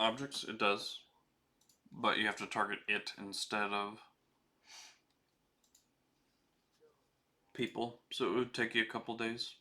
objects, it does. But you have to target it instead of people, so it would take you a couple days.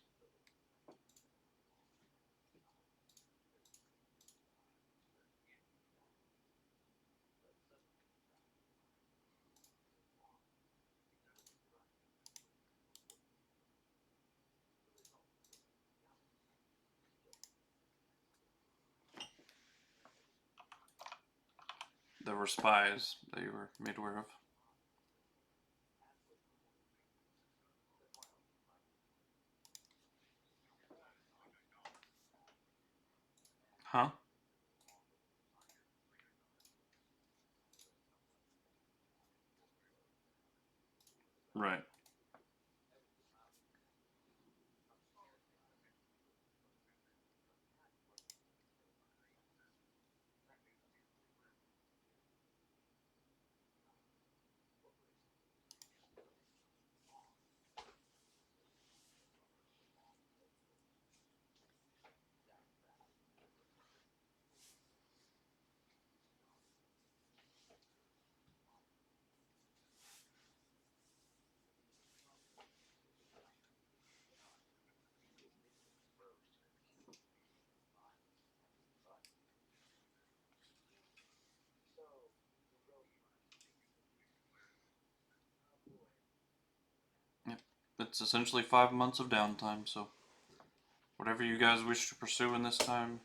There were spies that you were made aware of. Huh? Right. Yep. It's essentially 5 months of downtime, so whatever you guys wish to pursue in this time.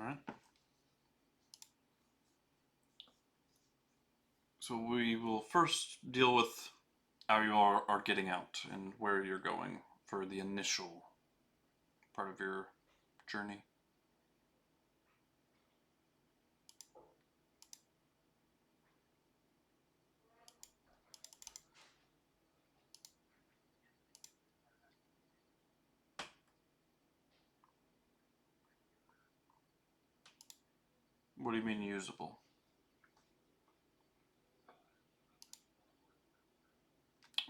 Alright. So we will first deal with how you are getting out and where you're going for the initial part of your journey. What do you mean usable?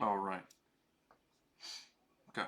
Oh, right. Okay.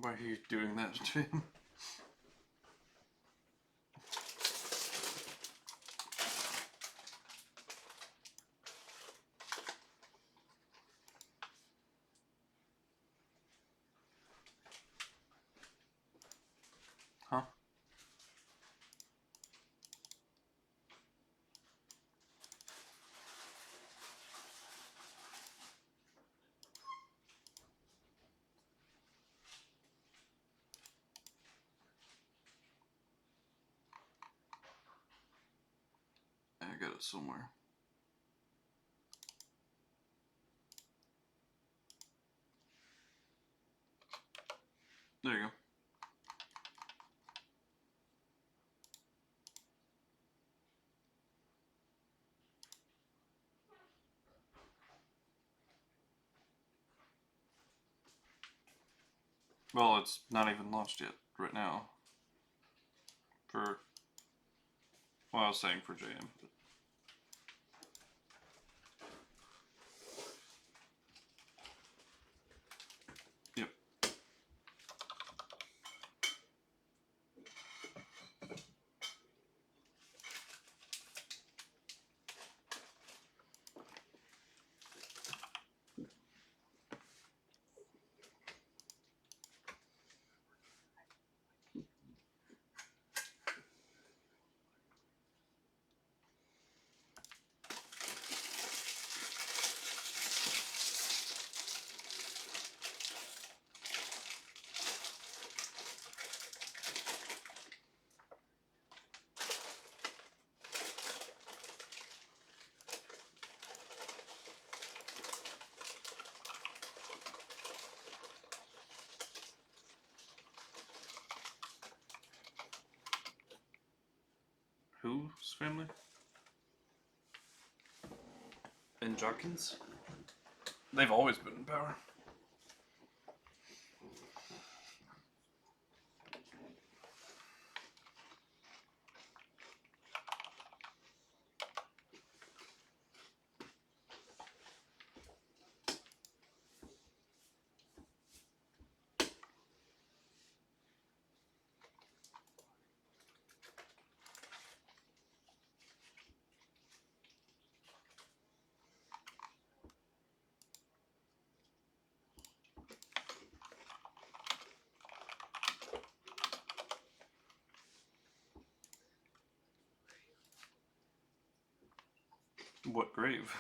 Why are you doing that to him? Huh? I got it somewhere. There you go. Well, it's not even launched yet right now. For, well, I was saying for JM. But... Yep. Whose family? Injokins? They've always been in power. What grave?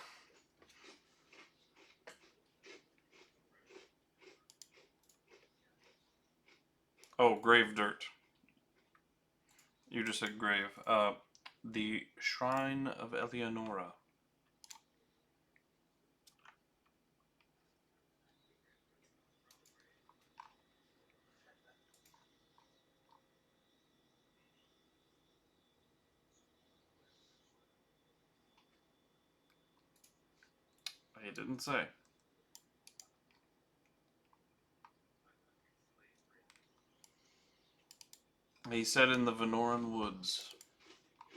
Oh, grave dirt. You just said grave. The Shrine of Eleonora. He didn't say. He said in the Venoran Woods.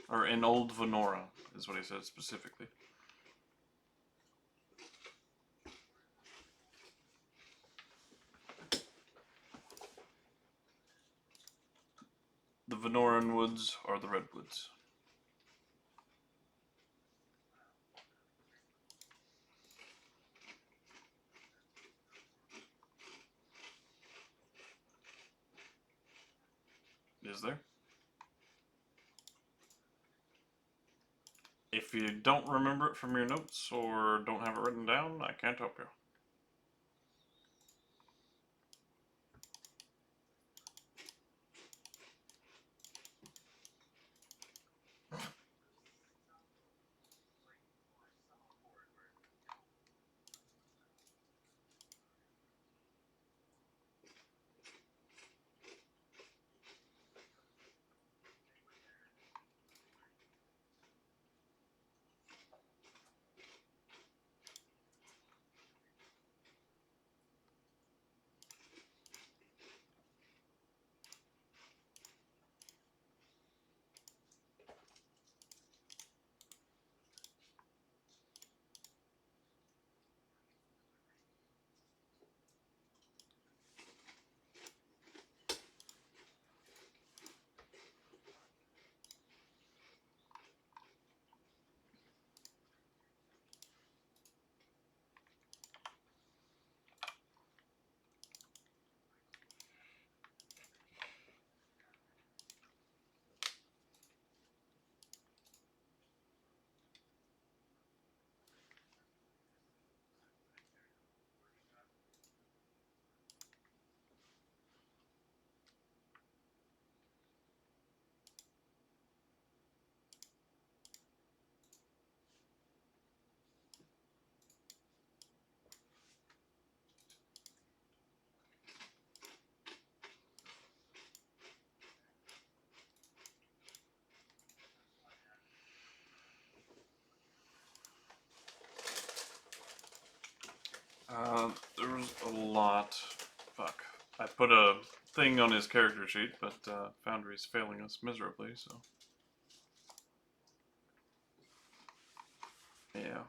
Or in Old Venora, is what he said specifically. The Venoran Woods are the Redwoods. Is there? If you don't remember it from your notes or don't have it written down, I can't help you. There was a lot. Fuck. I put a thing on his character sheet, but Foundry's failing us miserably, so. Yeah.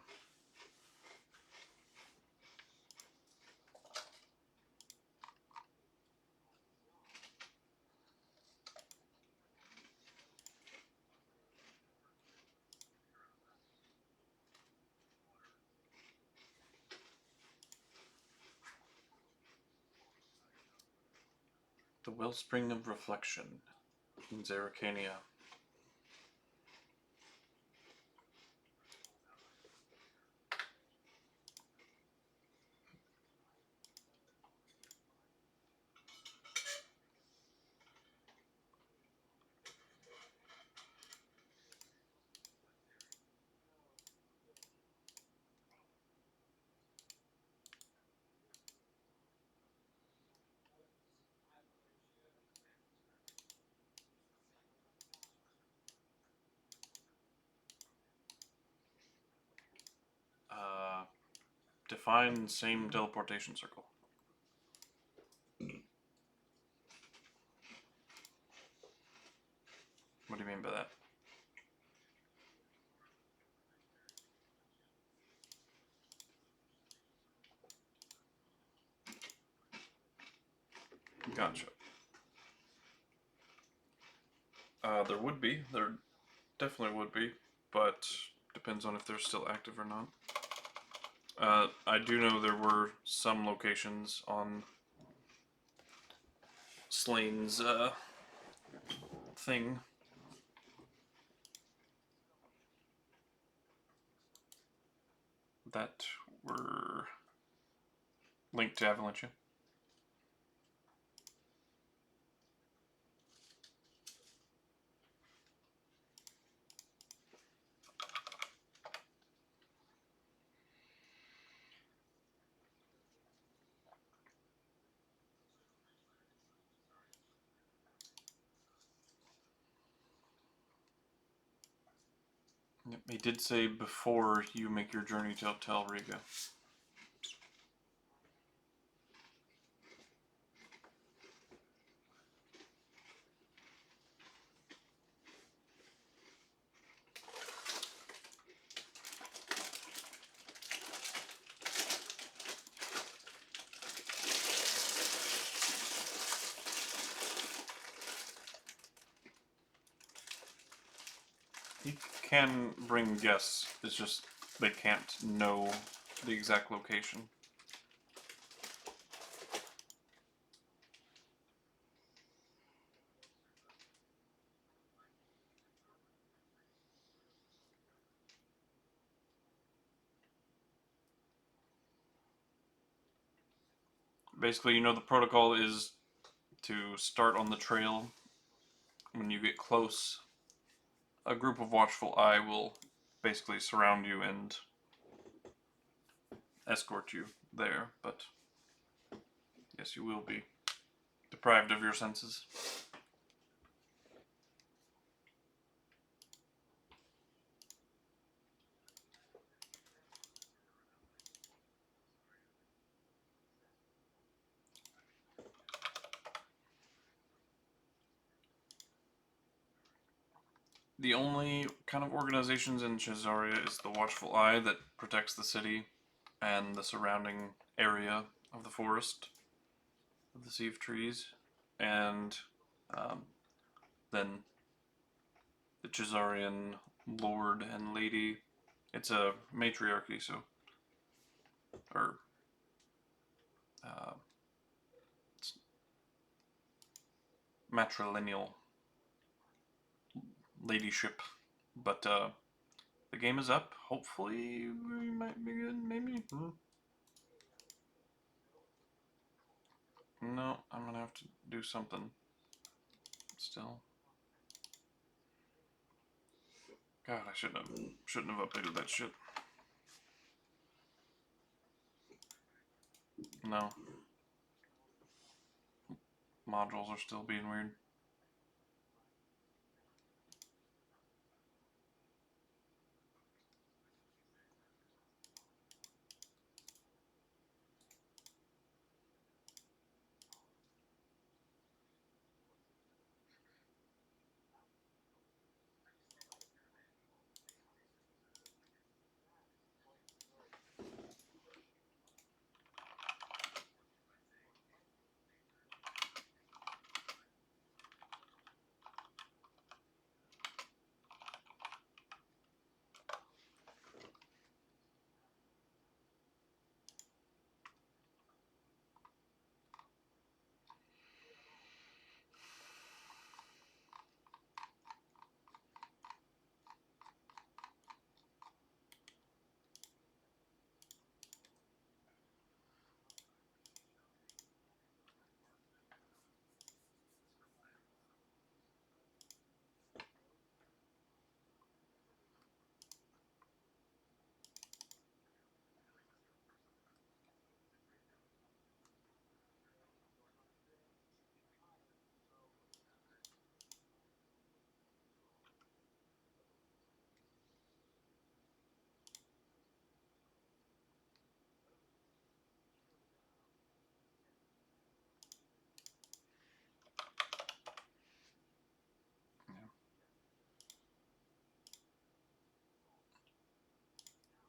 The Wellspring of Reflection in Zeracania. Define same teleportation circle. What do you mean by that? Gotcha. There would be. There definitely would be, but depends on if they're still active or not. I do know there were some locations on Slane's thing that were linked to Avalanche. He did say before you make your journey to Tel Riga. He can bring guests, it's just they can't know the exact location. Basically, you know, the protocol is to start on the trail. When you get close, a group of watchful eye will basically surround you and escort you there, but yes, you will be deprived of your senses. The only kind of organizations in Caesarea is the Watchful Eye that protects the city and the surrounding area of the forest, of the Sea of Trees, and then the Caesarian Lord and Lady. It's a matriarchy, so, or it's matrilineal ladyship, but the game is up. Hopefully, we might be good. Maybe. No, I'm gonna have to do something. Still. God, I shouldn't have updated that shit. No. Modules are still being weird.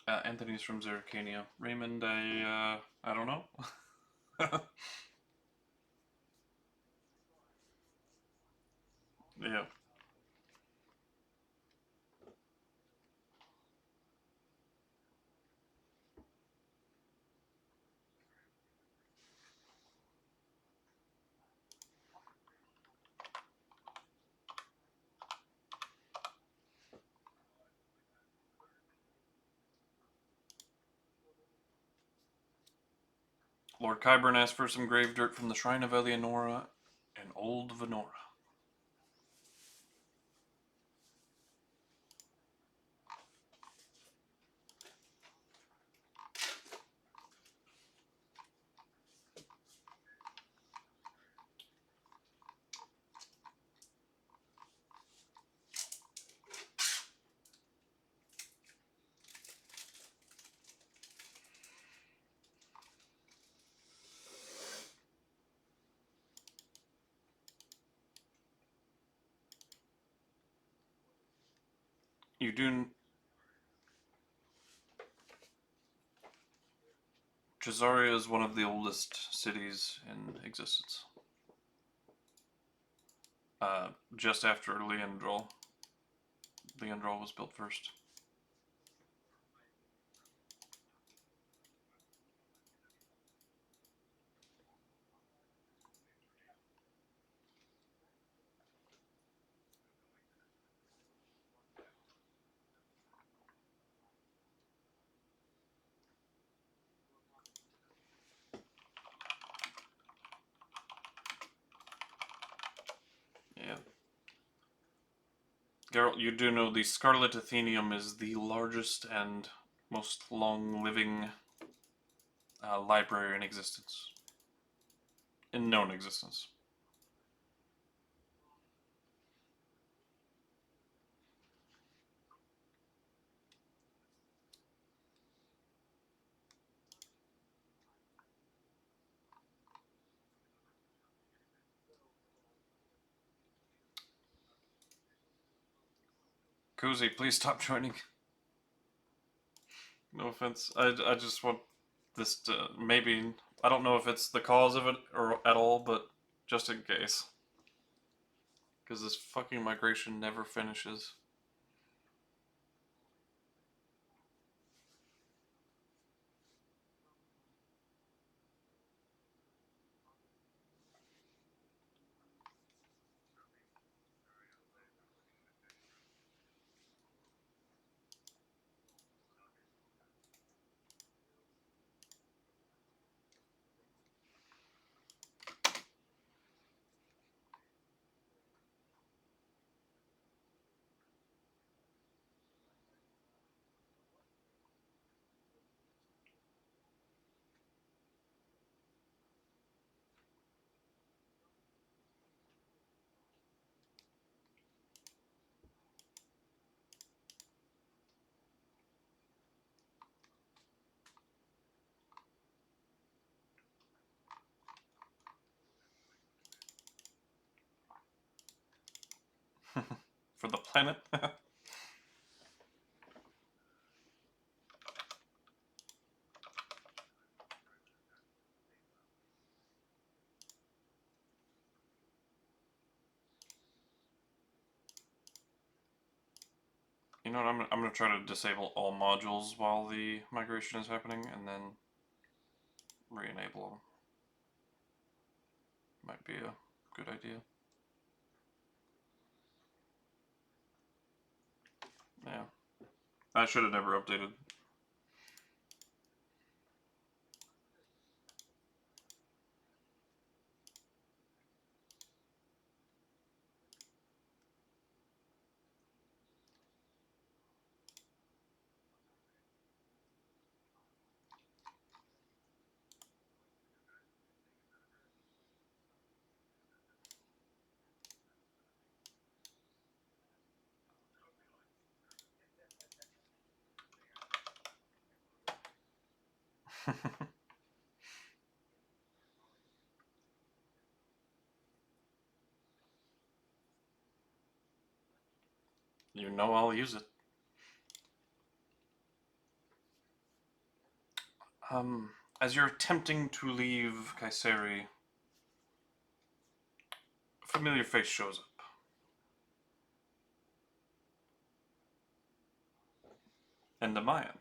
Anthony's from Zeracania. Raymond, I don't know. Yeah. Lord Kyburn asked for some grave dirt from the Shrine of Eleonora in Old Venora. You do. Kyseri is one of the oldest cities in existence. Just after Leandrol. Leandrol was built first. Yeah. Geralt, you do know the Scarlet Athenium is the largest and most long-living library in existence. In known existence. KuZii, please stop joining. No offense. I just want this to maybe. I don't know if it's the cause of it or at all, but just in case. Because this fucking migration never finishes. For the planet. You know what? I'm gonna try to disable all modules while the migration is happening, and then re-enable them. Might be a good idea. Yeah. I should have never updated. You know I'll use it. As you're attempting to leave Kyseri, a familiar face shows up. And a Mayan.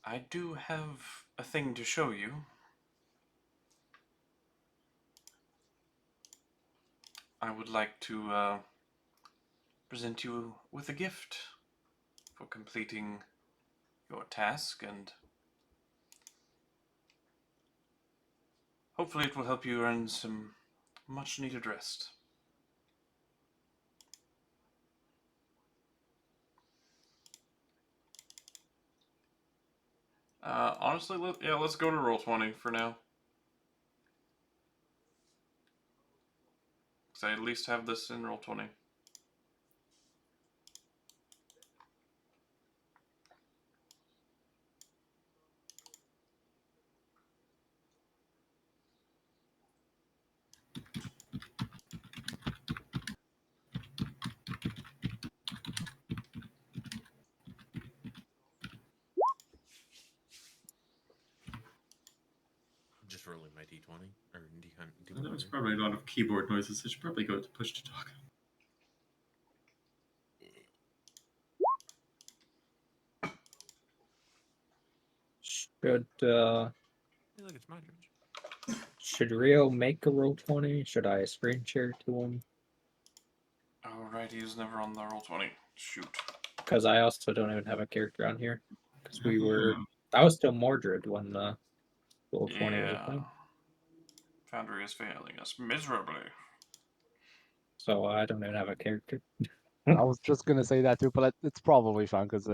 I do have a thing to show you. I would like to present you with a gift for completing your task, and hopefully it will help you earn some much needed rest. Honestly, let's go to Roll20 for now. Because I at least have this in Roll20. Just rolling my D20 or There was D100. probably a lot of keyboard noises. I should probably go to push to talk. Should Hey, look, it's my turn. should Rio make a Roll20? Should I screen share to him? Oh, right, he's never on the Roll20. Shoot. Because I also don't even have a character on here. Because I was still Mordred when the Roll20 was a thing. Foundry is failing us miserably. So I don't even have a character. I was just gonna say that too, but it's probably fine because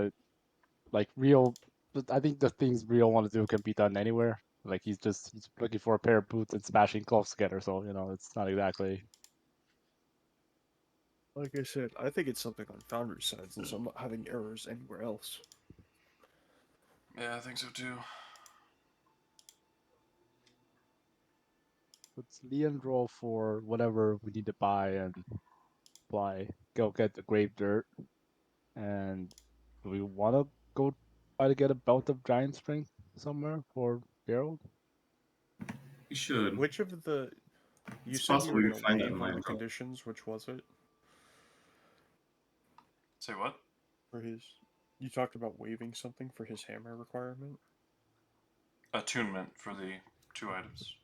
like real. I think the things Rio want to do can be done anywhere. Like he's looking for a pair of boots and smashing gloves together. So it's not exactly. Like I said, I think it's something on Foundry's side since I'm not having errors anywhere else. Yeah, I think so too. Let's Leon roll for whatever we need to buy and apply. Go get the grave dirt, and do we want to go try to get a belt of giant strength somewhere for Geralt? You should. Which of the... You It's said you possible were we going can to find that waive in one of my the call. conditions. Which was it? Say what? For his... You talked about waiving something for his hammer requirement? Attunement for the 2 items.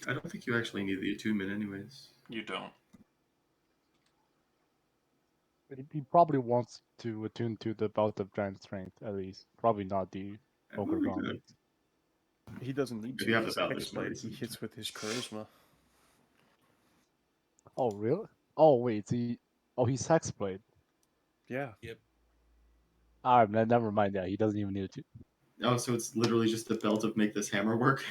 I don't think you actually need the attunement anyways. You don't. But he probably wants to attune to the belt of giant strength at least. Probably not the ogre Well, we gauntlet. could. He doesn't need If to. you have He's the belt, there's no Hexblade. He reason hits to. with his charisma. Oh really? Oh wait, he's Hexblade. Yeah. Yep. Alright, never mind that. He doesn't even need to. Oh, so it's literally just the belt of make this hammer work?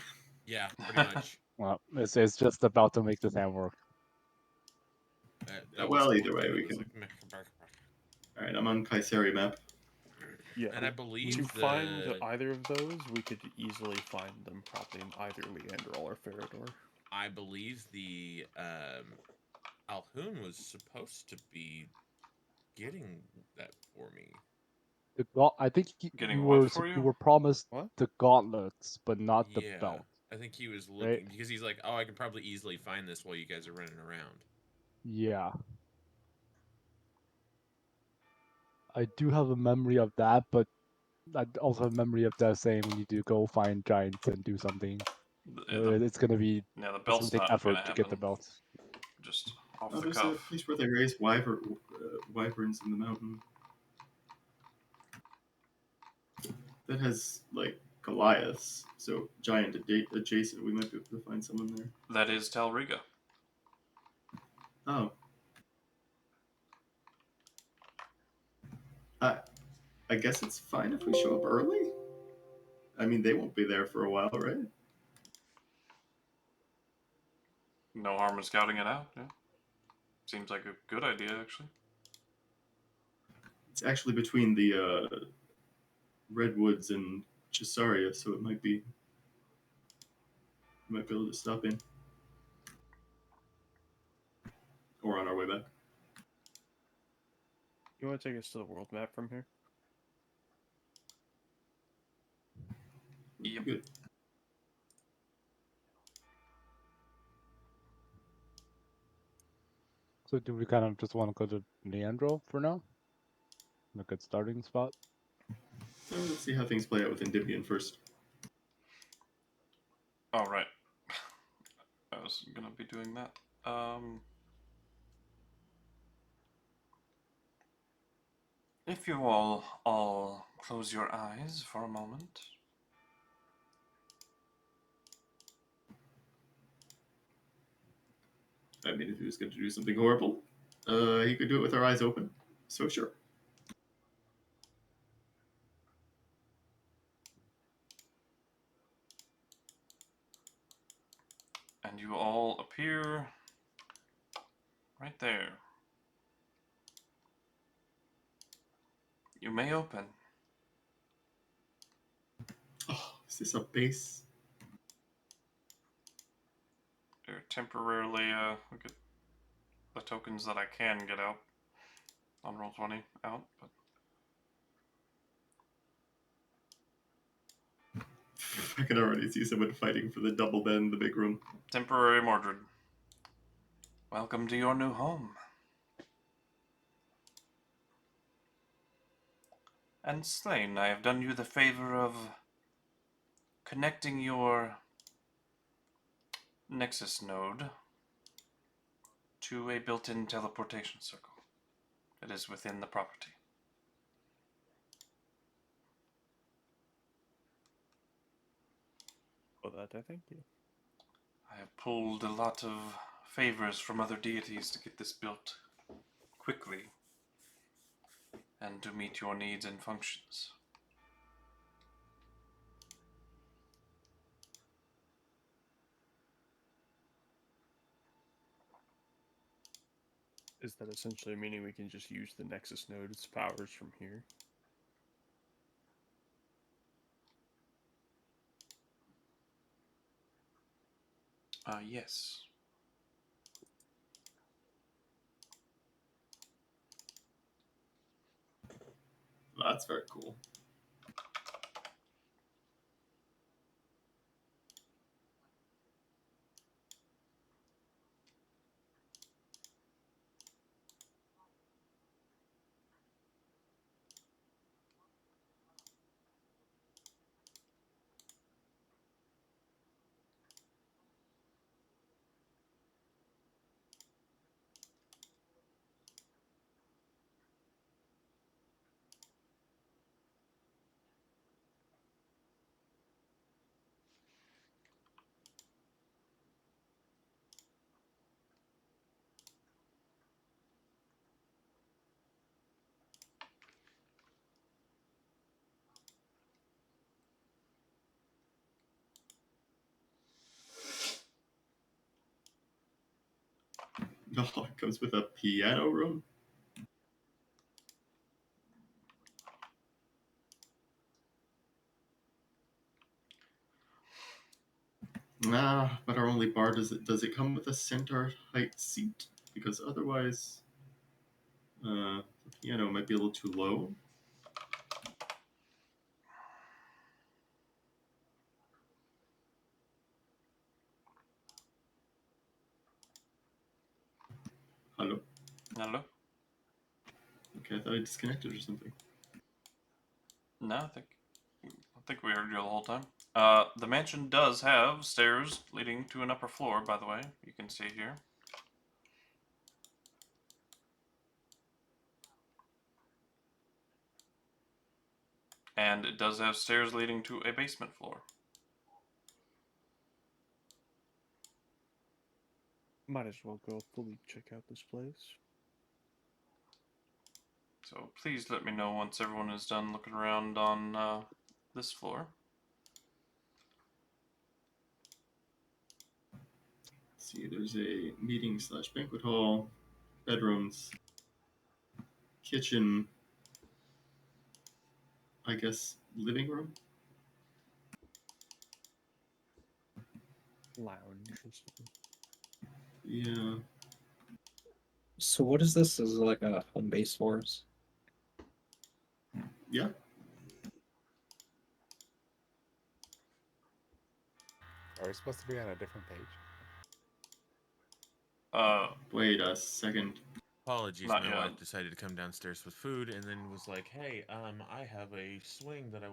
Yeah, pretty much. Well, it's just about to make this hand work. That Well, was either way, we it was can. like, Alright, I'm on Kyseri map. Yeah. and I To believe find either of those, we could easily find them probably in either Leandrol or Farador. I believe the Alhoun was supposed to be getting that for me. I think Getting what for you you? were promised What? the gauntlets, but not the Yeah, belt. I think he was looking Right? because he's like, oh, I can probably easily find this while you guys are running around. Yeah. I do have a memory of that, but I also have a memory of that saying we need to go find giants and do something. It's gonna the belt's take not gonna effort to get the happen. belt. Just off Oh, the there's a cuff. place where they raise wyverns in the mountain. That has, like, Goliaths, so giant adjacent. We might be able to find someone there. That is Talriga. Oh. I guess it's fine if we show up early? I mean, they won't be there for a while, right? No harm in scouting it out, yeah. Seems like a good idea, actually. It's actually between the Redwoods and Chisaria, so it might be. We might be able to stop in. Or on our way back. You want to take us to the world map from here? Yep. Good. So do we kind of just want to go to Leandro for now? A good starting spot. Let's see how things play out with Endymion first. Oh, right. I was gonna be doing that. If you all close your eyes for a moment. I mean, if he was going to do something horrible, he could do it with our eyes open. So sure. And you all appear right there. You may open. Oh, is this a base? Here, temporarily, look at the tokens that I can get out on Roll20 out, but I can already see someone fighting for the double bed in the big room. temporary Mordred. Welcome to your new home. And Slane, I have done you the favor of connecting your Nexus node to a built-in teleportation circle. It is within the property. For that, I thank you. I have pulled a lot of favors from other deities to get this built quickly and to meet your needs and functions. Is that essentially meaning we can just use the Nexus node's powers from here? Yes. That's very cool. No, it comes with a piano room. Nah, but our only bar does it come with a centaur height seat? Because otherwise, the piano might be a little too low. Hello. Hello? Okay, I thought I disconnected or something. No, I think we heard you the whole time. The mansion does have stairs leading to an upper floor, by the way. You can see here. And it does have stairs leading to a basement floor. Might as well go fully check out this place. So please let me know once everyone is done looking around on this floor. See, there's a meeting / banquet hall, bedrooms, kitchen, I guess living room. Lounge or something. Yeah. So what is this? Is it like a home base for us? Yeah. Are we supposed to be on a different page? Wait a second. Apologies, Not my yet. wife decided to come downstairs with food and then was like, "Hey, I have a swing that I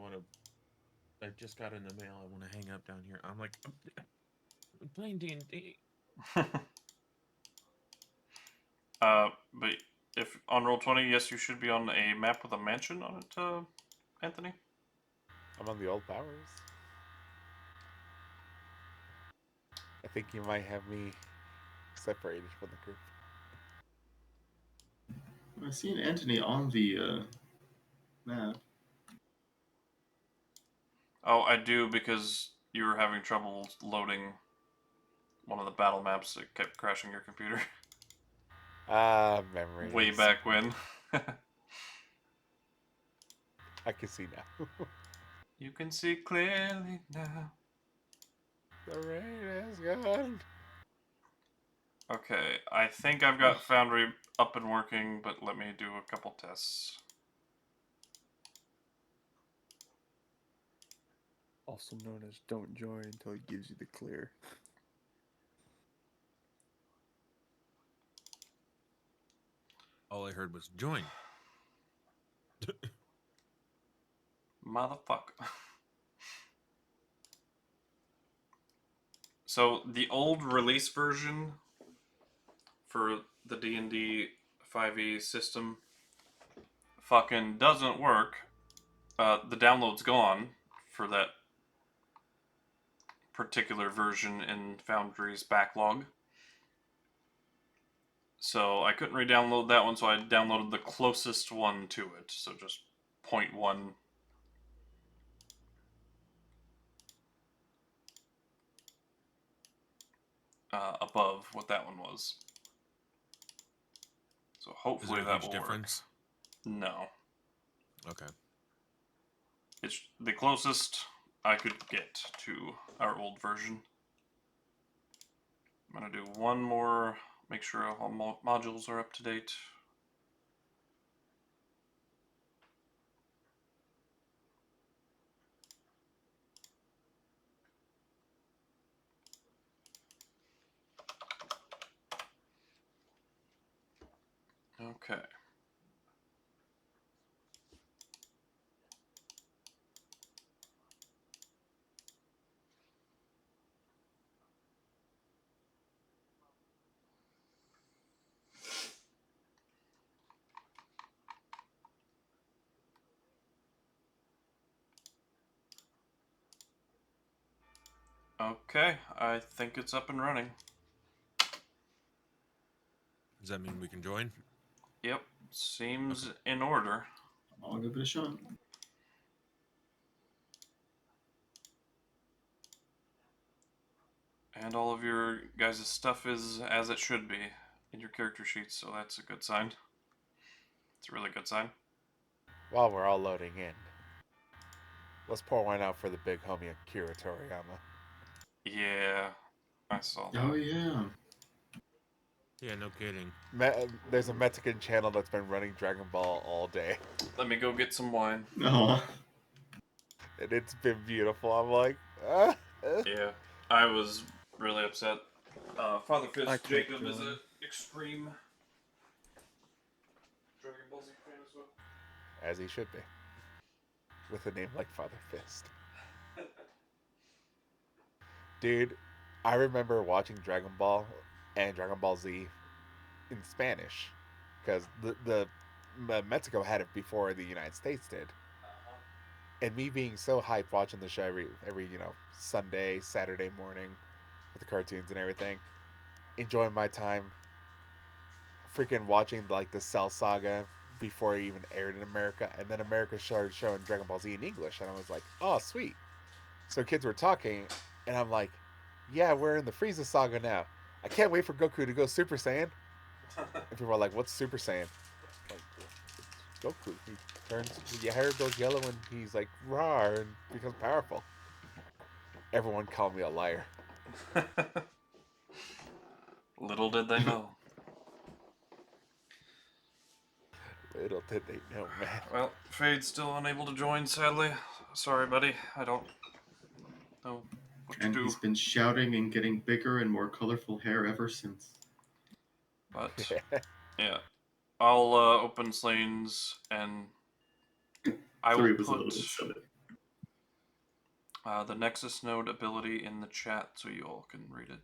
just got in the mail. I want to hang up down here." I'm like, "I'm playing D&D." But if on Roll20, yes, you should be on a map with a mansion on it, Anthony. I'm on the old powers. I think you might have me separated from the group. I've seen Anthony on the map. Oh, I do, because you were having trouble loading one of the battle maps that kept crashing your computer. Ah, memories. Way back when. I can see now. You can see clearly now. The rain is gone. Okay, I think I've got Foundry up and working, but let me do a couple tests. Also known as don't join until he gives you the clear. All I heard was join. Motherfucker. So the old release version for the D&D 5e system fucking doesn't work. The download's gone for that particular version in Foundry's backlog. So I couldn't re-download that one, so I downloaded the closest one to it. So just 0.1. Above what that one was. So Is hopefully there a that huge will difference? work. No. Okay. It's the closest I could get to our old version. I'm going to do one more, make sure all modules are up to date. Okay. Okay, I think it's up and running. Does that mean we can join? Yep, seems in order. I'll give it a shot. And all of your guys' stuff is as it should be in your character sheets, so that's a good sign. It's a really good sign. While we're all loading in, let's pour one out for the big homie Akira Toriyama. Yeah, I saw that. Oh yeah. Yeah, no kidding. There's a Mexican channel that's been running Dragon Ball all day, Let me go get some wine. Oh. and it's been beautiful. I'm like, Yeah, I was really upset. Father I Fist can't Jacob is join. an extreme Dragon Ball Z fan as well. as he should be, with a name like Father Fist. Dude, I remember watching Dragon Ball and Dragon Ball Z in Spanish, because the Mexico had it before the United States did. And me being so hyped watching the show every Sunday, Saturday morning with the cartoons and everything, enjoying my time, freaking watching like the Cell Saga before it even aired in America, and then America started showing Dragon Ball Z in English, and I was like, oh sweet. So kids were talking, and I'm like, yeah, we're in the Frieza Saga now. I can't wait for Goku to go Super Saiyan. And people are like, what's Super Saiyan? Like, it's Goku. He turns, your hair goes yellow and he's like, rawr, and becomes powerful. Everyone called me a liar. Little did they know. Little did they know, man. Well, Fade's still unable to join, sadly. Sorry, buddy. I don't know what to And do. he's been shouting and getting bigger and more colorful hair ever since. But, yeah. I'll open Slane's and I will 3 was a put little bit silly. the Nexus Node ability in the chat so you all can read it.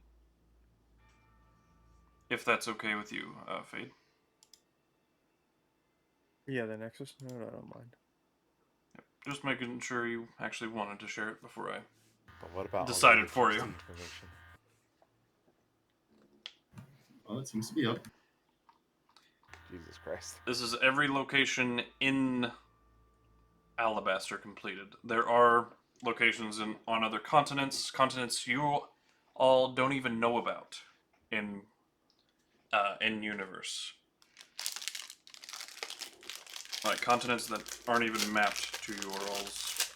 If that's okay with you, Fade. Yeah, the Nexus node, I don't mind. Just making sure you actually wanted to share it before I But what about all the decided other for juicy you. information? Well, it seems to be up. Jesus Christ. This is every location in Alabaster completed. There are locations on other continents you all don't even know about in universe. Like continents that aren't even mapped to your all's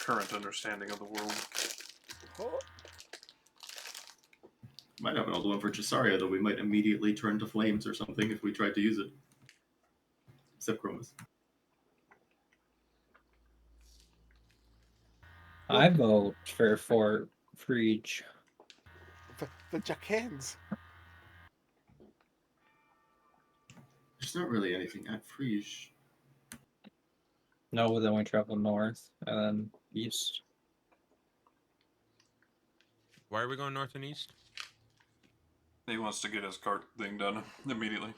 current understanding of the world. Might have an old one for Kyseri, though we might immediately turn to flames or something if we tried to use it. Except Chromis. I vote for Frege. The Jackans. There's not really anything at Frege. No, then we travel north and then east. Why are we going north and east? He wants to get his cart thing done immediately.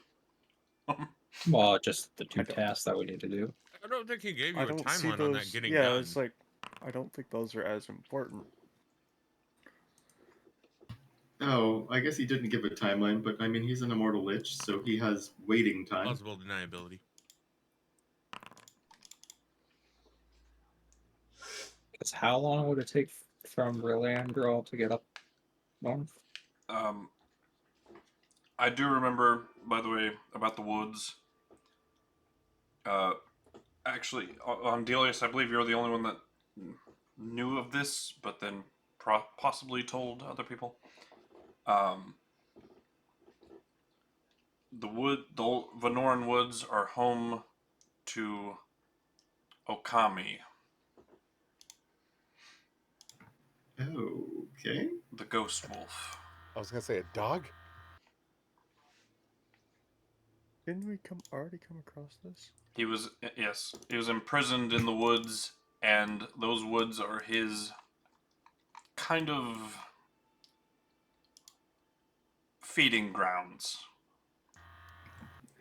Well, just the two I don't- tasks that we need to do. I don't think he gave you I a don't see timeline those. on that getting yeah, done. it's like I don't think those are as important. Oh, I guess he didn't give a timeline, but I mean, he's an immortal lich, so he has waiting time. Plausible deniability. Because how long would it take from Relandrel to get up north? I do remember, by the way, about the woods. Actually, on Andelias, I believe you're the only one that knew of this, but then possibly told other people. The Venoran Woods are home to Okami, Okay. the ghost wolf. I was gonna say a dog. Didn't we already come across this? He was imprisoned in the woods, and those woods are his kind of feeding grounds.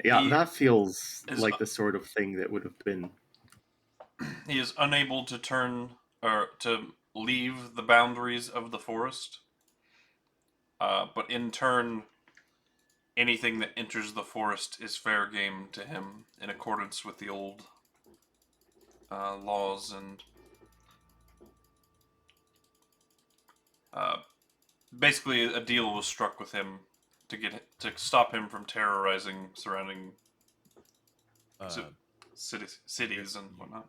Yeah, He that feels is- like the sort of thing that would have been. He is unable to turn or to leave the boundaries of the forest, but in turn, anything that enters the forest is fair game to him in accordance with the old laws and basically a deal was struck with him to stop him from terrorizing surrounding cities and whatnot.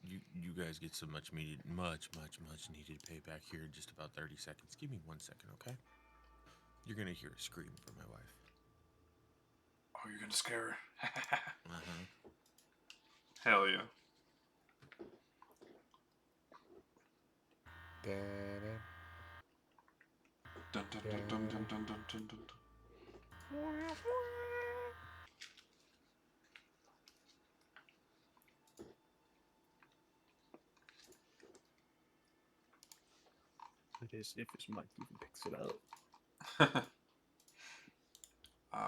You guys get some much needed payback here in just about 30 seconds. Give me 1 second, okay? You're gonna hear a scream from my wife. Oh, you're gonna scare her. Uh-huh. Hell yeah. Dun, dun, dun, dun, dun, dun, dun, dun, dun. It is if his mic even picks it up.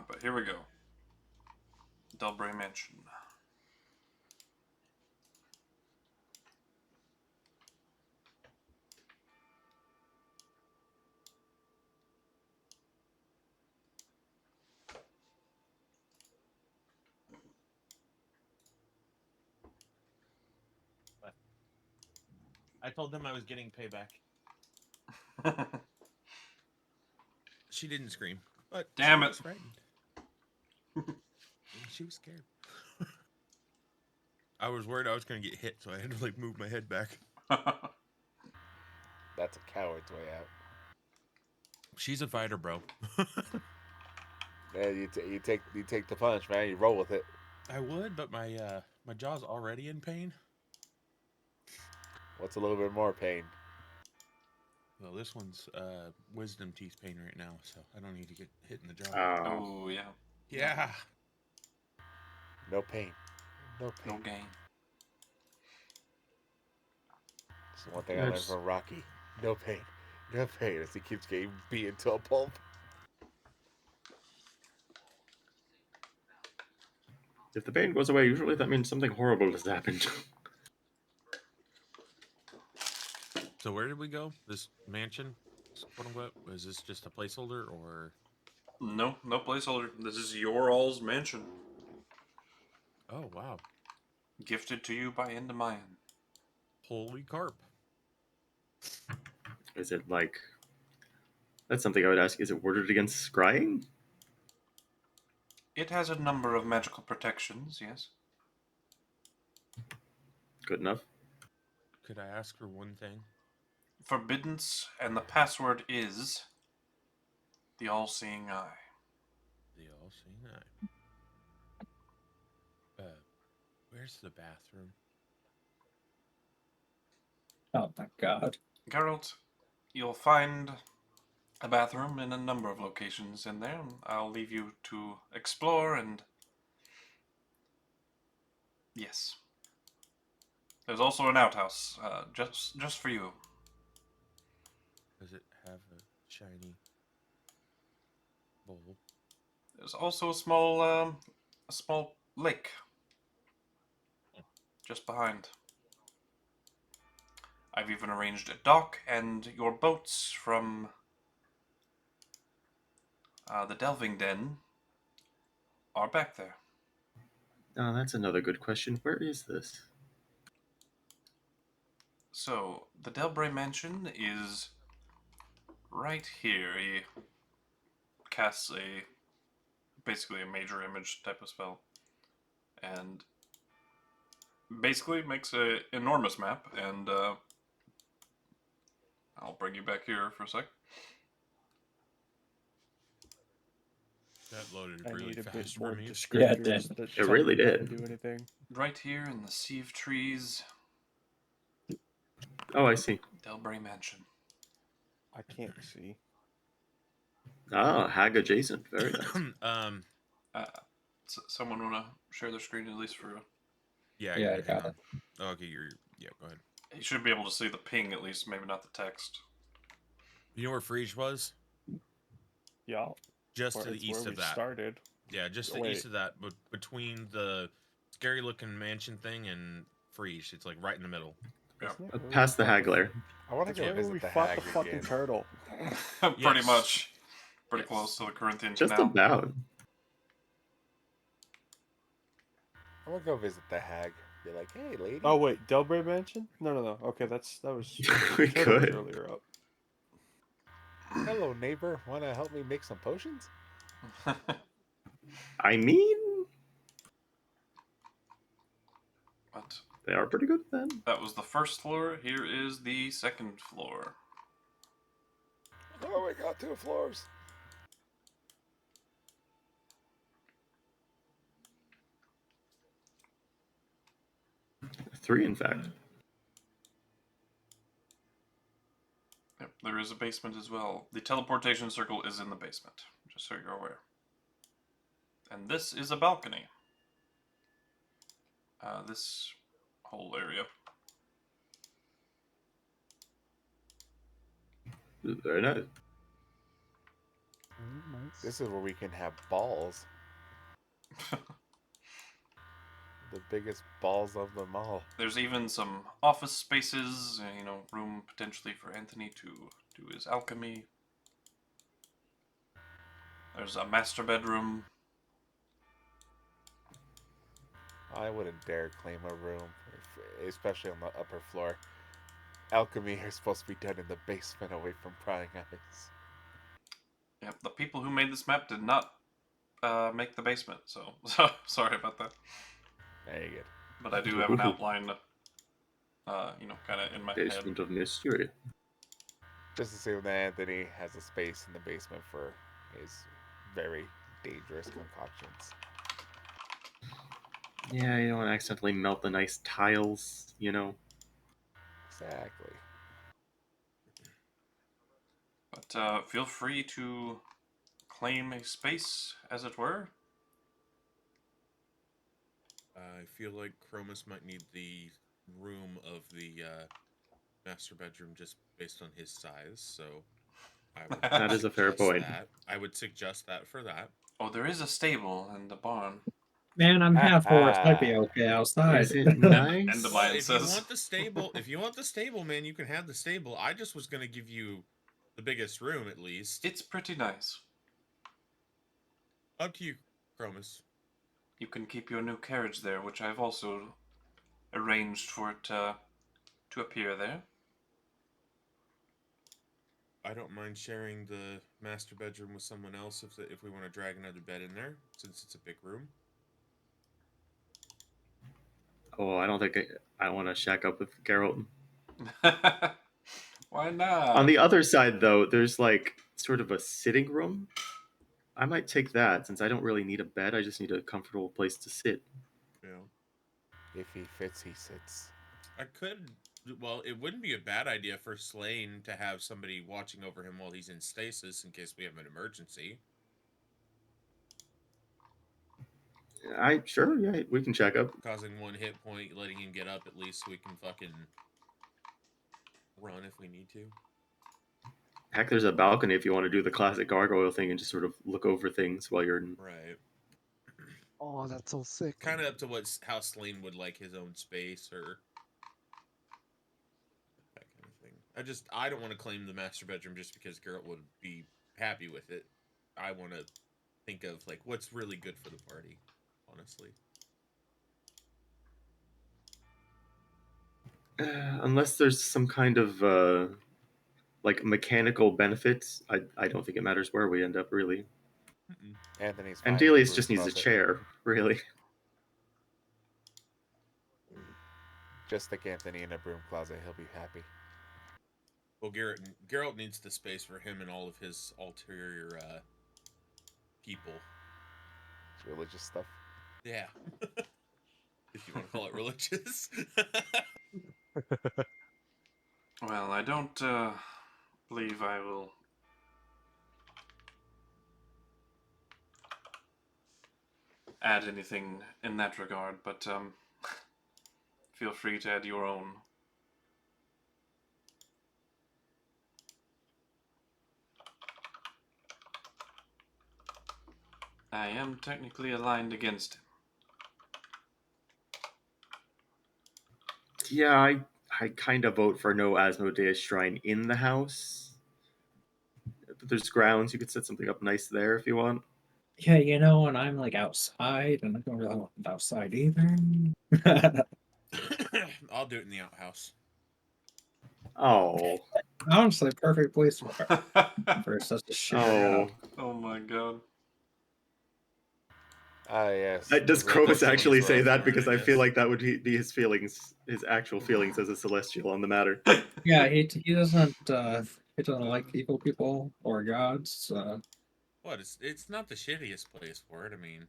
But here we go. Delbray Mansion. I told them I was getting payback. She didn't scream, but Damn she it. was frightened. She was scared. I was worried I was going to get hit, so I had to like move my head back. That's a coward's way out. She's a fighter, bro. You take the punch, man. You roll with it. I would, but my jaw's already in pain. What's a little bit more pain? Well, this one's wisdom teeth pain right now, so I don't need to get hit in the jaw. Oh, yeah. Yeah. No pain. No No pain. gain. That's the one thing I learned from Rocky. No pain. No pain as he keeps getting beaten to a pulp. If the pain goes away, usually that means something horrible has happened. So where did we go? This mansion? Quote unquote? Was this just a placeholder or? No placeholder. This is your all's mansion. Oh wow! Gifted to you by Endemion. Holy carp! Is it like... That's something I would ask. Is it warded against scrying? It has a number of magical protections, yes. Good enough. Could I ask for one thing? Forbiddance, and the password is the All-Seeing Eye. The all-seeing eye. Where's the bathroom? Oh my god. Geralt, you'll find a bathroom in a number of locations in there. I'll leave you to explore and... Yes. There's also an outhouse, just for you. Does it have a shiny bowl? There's also a small lake just behind. I've even arranged a dock, and your boats from the Delving Den are back there. Oh, that's another good question. Where is this? So, the Delbray Mansion is right here. He casts basically a major image type of spell, and basically makes an enormous map, and I'll bring you back here for a sec. That loaded I really need a bit fast more for me. Yeah, it descriptors did. that It tell really me how to did. do anything. Right here in the Sea of Trees, Oh, I see. Delbray Mansion. I can't see. Ah, hag adjacent. Very nice. Someone want to share their screen at least for... Yeah, Yeah, I hang got on. it. Oh, okay, yeah, go ahead. You should be able to see the ping at least, maybe not the text. You know where Friege was? Yeah, Just to it's the east where of we that. started. Yeah, just Oh, the east wait. of that, but between the scary looking mansion thing and Friege, it's like right in the middle. Yeah. Isn't it where we Past the fought Hagler. I want to That's go right where we visit the fought hag the fucking again. turtle. Pretty Yes. much. Pretty Yes. close to the Corinthian Just Canal. about. I want to go visit the hag. Be like, hey, lady. Oh wait, Delbray Mansion? No. Okay, that was We turtle was could. earlier up. Hello, neighbor. Want to help me make some potions? I mean, But they are pretty good then. that was the first floor. Here is the second floor. Oh, we got 2 floors. Three, in fact. Yep, there is a basement as well. The teleportation circle is in the basement, just so you're aware. And this is a balcony. This whole area. Very nice. Nice. This is where we can have balls. The biggest balls of them all. There's even some office spaces, room potentially for Anthony to do his alchemy. There's a master bedroom. I wouldn't dare claim a room, especially on the upper floor. Alchemy is supposed to be done in the basement away from prying eyes. Yep, the people who made this map did not make the basement, so sorry about that. Very good. But I do have an outline, kind of in my head. Basement of mystery. Just assume that Anthony has a space in the basement for his very dangerous concoctions. Yeah, you don't want to accidentally melt the nice tiles, you know. Exactly. But feel free to claim a space, as it were. I feel like Chromis might need the room of the master bedroom just based on his size, so I would That is a fair suggest point. that. I would suggest that for that. Oh, there is a stable and the barn. Man, I'm half horse. Might be okay outside. Is it nice? And the Well, Lion if you says. want the stable, man, you can have the stable. I just was gonna give you the biggest room at least. It's pretty nice. Up to you, Chromis. You can keep your new carriage there, which I've also arranged for it to appear there. I don't mind sharing the master bedroom with someone else if we want to drag another bed in there, since it's a big room. Oh, I don't think I want to shack up with Geralt. Why not? On the other side, though, there's like sort of a sitting room. I might take that since I don't really need a bed. I just need a comfortable place to sit. Yeah. If he fits, he sits. I could. Well, it wouldn't be a bad idea for Slane to have somebody watching over him while he's in stasis in case we have an emergency. Sure, yeah, we can check up. Causing 1 hit point, letting him get up at least so we can fucking run if we need to. Heck, there's a balcony if you want to do the classic gargoyle thing and just sort of look over things while you're in. Right. Oh, that's so sick. Kind of up to how Slane would like his own space or that kind of thing. I don't want to claim the master bedroom just because Geralt would be happy with it. I want to think of like what's really good for the party, honestly. Unless there's some kind of like mechanical benefits, I don't think it matters where we end up, really. Mm-mm. Anthony's fine. Andelias Broom just needs a closet. chair, really. Just stick Anthony in a broom closet. He'll be happy. Well, Geralt needs the space for him and all of his ulterior people. It's religious stuff. Yeah. If you want to call it religious. Well, I don't believe I will add anything in that regard, but feel free to add your own. I am technically aligned against him. Yeah, I kind of vote for no Asmodeus shrine in the house. But there's grounds, you could set something up nice there if you want. Yeah, and I'm like outside, and I don't really want it outside either. I'll do it in the outhouse. Oh. Honestly, perfect place for such a shit. Oh. Oh my god. Ah, yes. Does the real Chromis thing actually is say rough. that? Because I feel Yes. like that would be his feelings, his actual feelings as a celestial on the matter. Yeah, he doesn't like evil people or gods. What? It's not the shittiest place for it. I mean,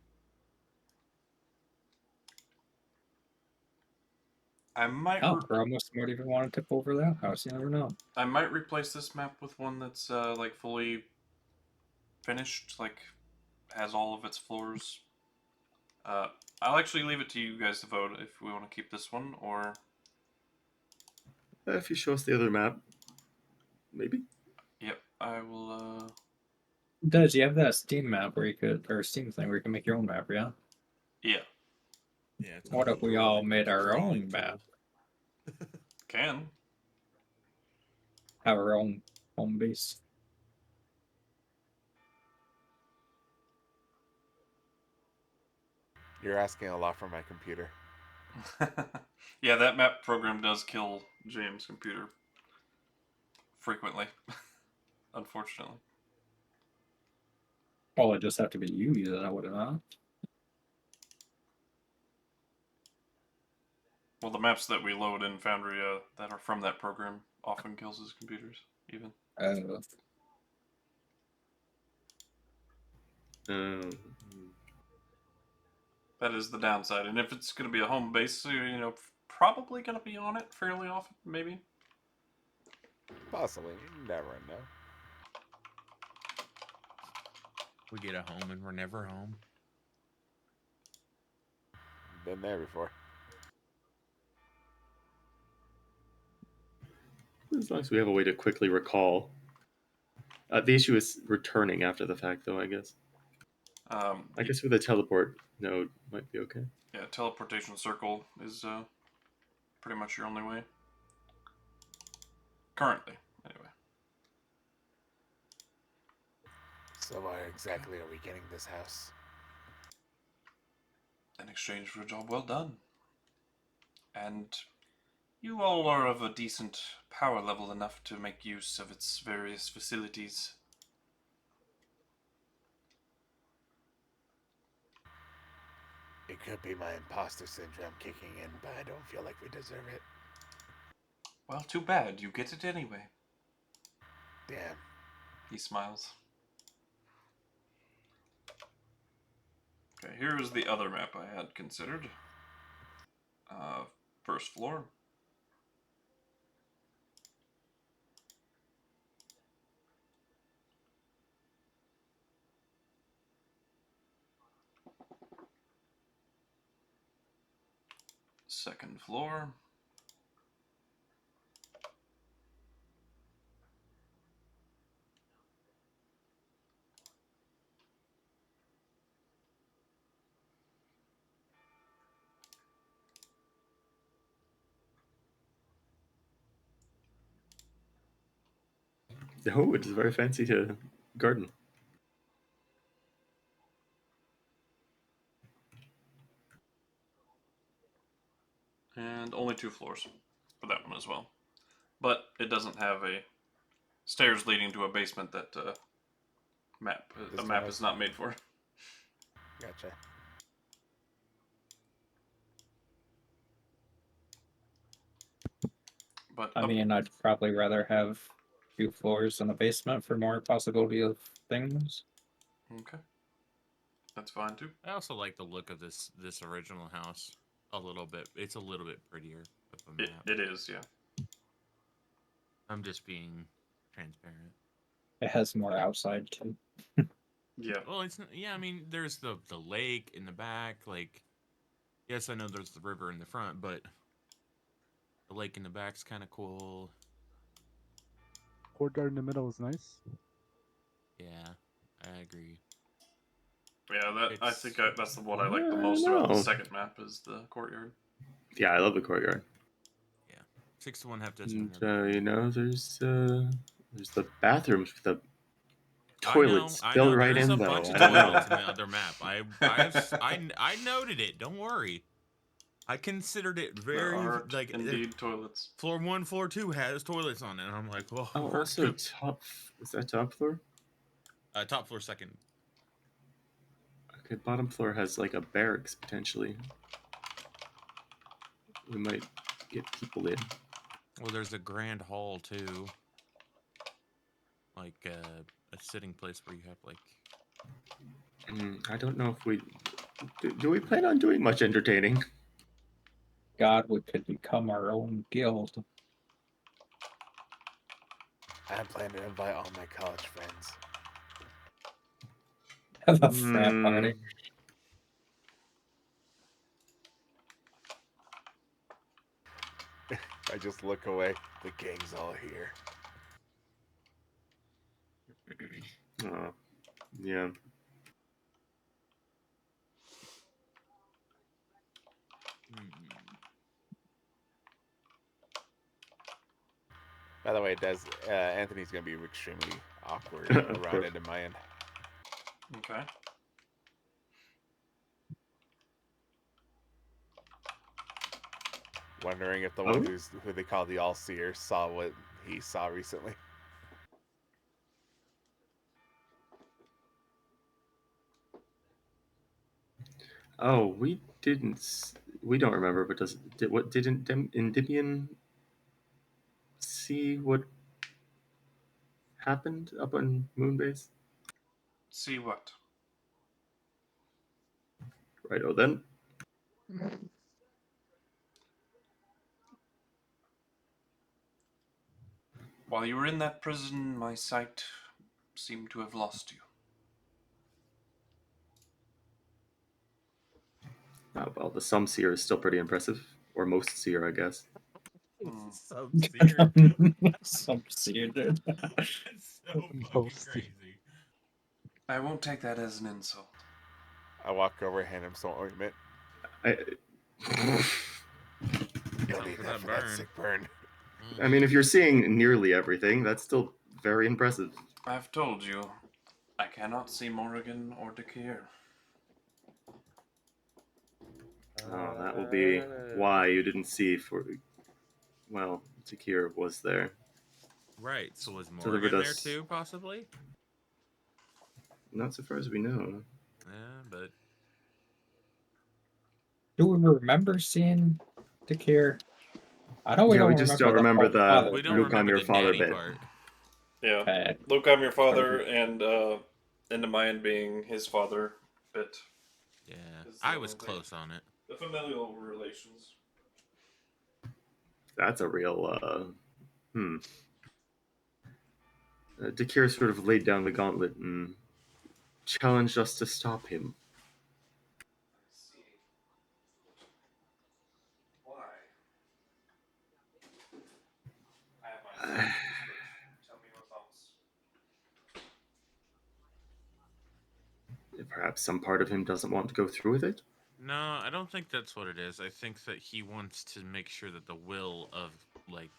I might Chromis might even want to tip over that house. You never know. I might replace this map with one that's like fully finished, like has all of its floors. I'll actually leave it to you guys to vote if we want to keep this one or. If you show us the other map, maybe. Yep, I will. Does you have that Steam map or Steam thing where you can make your own map? Yeah. Yeah, yeah. It's What if we all made our own map? can. Have our own home base. You're asking a lot from my computer. Yeah, that map program does kill James' computer frequently, unfortunately. Well, it just have to be you using it, would it not? Well, the maps that we load in Foundry that are from that program often kills his computers, even. That is the downside. And if it's going to be a home base, so you're, probably going to be on it fairly often, maybe. Possibly. You never know. We get a home and we're never home. Been there before. As long as we have a way to quickly recall. The issue is returning after the fact, though, I guess. I guess with a teleport node might be okay. Yeah, teleportation circle is pretty much your only way. Currently, anyway. So why exactly are we getting this house? In exchange for a job well done. And you all are of a decent power level enough to make use of its various facilities. It could be my imposter syndrome kicking in, but I don't feel like we deserve it. Well, too bad. You get it anyway. Damn. He smiles. Okay, here's the other map I had considered. First floor. Second floor. Oh, it is very fancy to garden. And only 2 floors for that one as well. But it doesn't have a stairs leading to a basement that a map is not made for. Gotcha. But I mean, I'd probably rather have 2 floors and a basement for more possibility of things. okay, that's fine too. I also like the look of this original house a little bit. It's a little bit prettier of a map. It is, yeah. I'm just being transparent. It has more outside too. Yeah. Well, I mean, there's the lake in the back. Like, yes, I know there's the river in the front, but the lake in the back's kind of cool. Courtyard in the middle is nice. Yeah, I agree. Yeah, I It's- think that's what I like the most about the second map is the courtyard. Yeah, I love the courtyard. 6-1 half does. And, there's the bathrooms with the toilets I built know. right There's in, a though. bunch of I don't know. toilets in the other map. I noted it. Don't worry. I considered it There very are like indeed toilets. floor 1, floor 2 has toilets on it, and I'm like, well, Oh, also top. Is that top floor? top floor second. Okay, bottom floor has like a barracks potentially. We might get people in. Well, there's a grand hall too, like a sitting place where you have like. I don't know if we do. We plan on doing much entertaining? God, we could become our own guild. I plan to invite all my college friends. Have a frat party. I just look away. The gang's all here. Oh, yeah. By the way, Anthony's gonna be extremely awkward around it in my end. Okay. Wondering if the one who they call the All-Seer saw what he saw recently. Oh, we didn't. We don't remember, but didn't Endymion see what happened up on Moonbase? See what? Righto then. While you were in that prison, my sight seemed to have lost you. Well, the some seer is still pretty impressive. Or most seer, I guess. So serious. Some seer, dude. It's so fucking Mostly. crazy. I won't take that as an insult. I walk over, hand him some ointment. I You'll Something need for that that for that burn. sick burn. mean, if you're seeing nearly everything, that's still very impressive. I've told you, I cannot see Morrigan or Dakir. Oh, that will be why you didn't see for. Well, Takir was there. Right. So was Delivered Morgan there us- too, possibly? Not so far as we know. Yeah, but Do we remember seeing Dakir? I know we Yeah, don't we just don't the remember whole the father we don't Luke, I'm remember your the father daddy bit. part. Yeah. Okay. Luke, I'm your father, and Endemion being his father bit. Yeah, Is the I was only thing. close on it. The familial relations. That's a real. Dakir sort of laid down the gauntlet and challenged us to stop him. I see. Why? I have my suspicions, but tell me your thoughts. Perhaps some part of him doesn't want to go through with it. No, I don't think that's what it is. I think that he wants to make sure that the will of, like,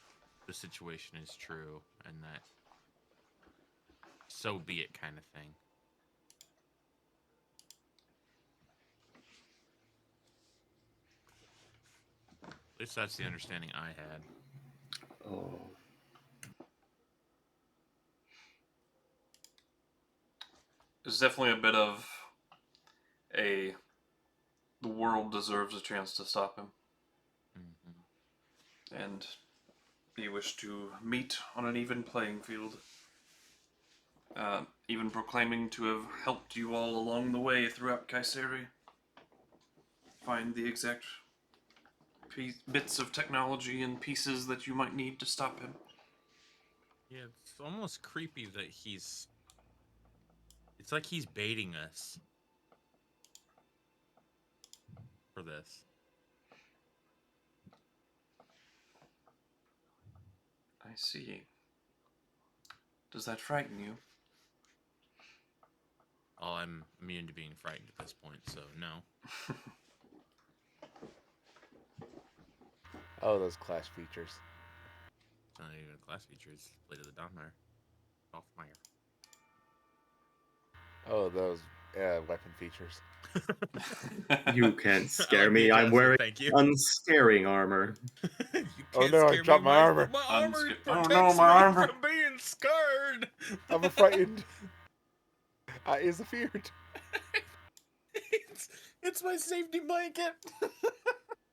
the situation is true, and that so be it kind of thing. At least that's the understanding I had. Oh. There's definitely a bit of the world deserves a chance to stop him, Mm-hmm. and he wished to meet on an even playing field. Even proclaiming to have helped you all along the way throughout Kyseri. Find the exact bits of technology and pieces that you might need to stop him. Yeah, it's almost creepy that he's... It's like he's baiting us for this. I see. Does that frighten you? Oh, I'm immune to being frightened at this point, so no. Oh, those clash features. It's not even a class feature, it's Blade of the Dawnmire. Off-mire. Oh, those weapon features. You can't I scare like the me. I'm adjustment, wearing thank you. unscaring armor. You Oh can't no, I scare dropped me, my armor. My armor Oh protects no, my me armor. from being scared. I'm frightened. I is afeared. it's my safety blanket.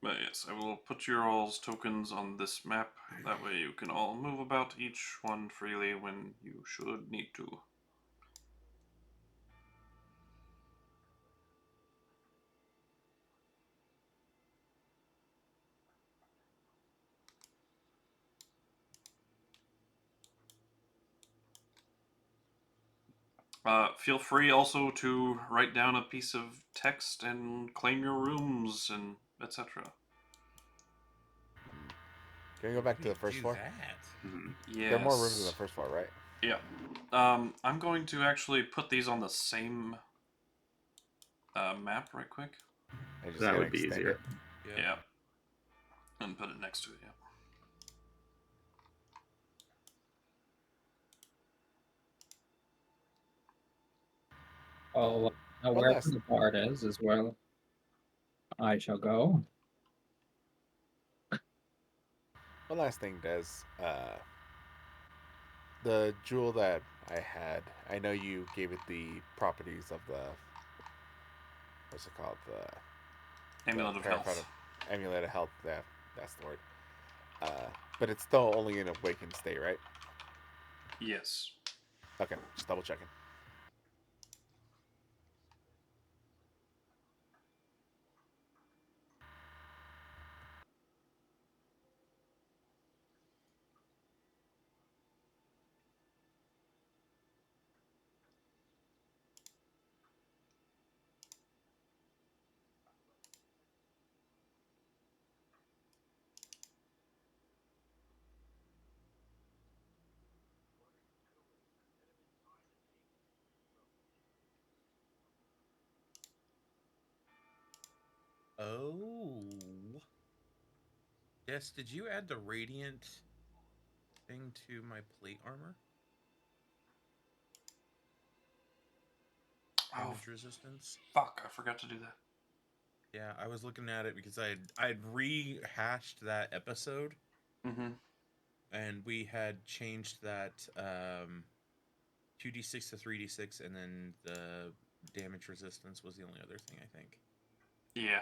But yes, I will put your all's tokens on this map. That way you can all move about each one freely when you should need to. Feel free also to write down a piece of text and claim your rooms and etc. Can we go back to the first floor? Yes. There are more rooms in the first floor, right? Yeah. I'm going to actually put these on the same map right quick. I just That gotta would be extend easier. it. Yeah. And put it next to it, yeah. Oh, now One wherever last- the bard is as well, I shall go. One last thing, Des. The jewel that I had, I know you gave it the properties of the... What's it called? Amulet of Health. Amulet of Health, yeah, that's the word. But it's still only in awakened state, right? Yes. Okay, just double checking. Oh. Yes, did you add the radiant thing to my plate armor? Oh, Damage resistance? fuck, I forgot to do that. Yeah, I was looking at it because I'd rehashed that episode Mm-hmm. and we had changed that 2d6 to 3d6 and then the damage resistance was the only other thing, I think. Yeah.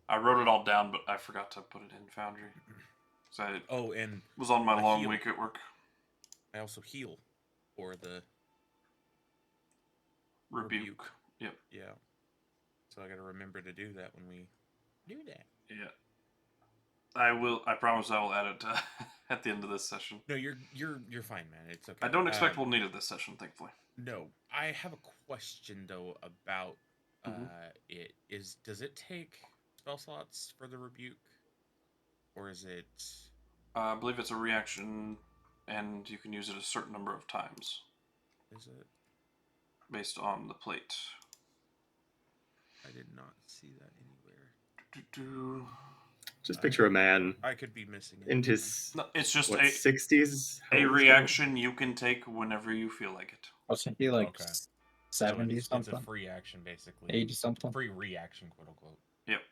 I wrote it all down, but I forgot to put it in Foundry. So I Oh, and was on my I long heal. week at work. I also heal for the Rebuke. Yep. Yeah. So I got to remember to do that when we do that. Yeah. I will. I promise I will add it at the end of this session. No, you're fine, man. It's okay. I don't expect we'll need it this session, thankfully. No, I have a question though about Mhm. it. Does it take spell slots for the rebuke, or is it? I believe it's a reaction, and you can use it a certain number of times Is it? based on the plate. I did not see that anywhere. Do-do-do. Just picture a man I could be missing it. in his No, it's just what a 60s. How a old is he? reaction you can take whenever you feel like it. Wasn't he like Okay. 70 it's something? a free action, basically. 80 something? Free reaction, quote unquote. Yep.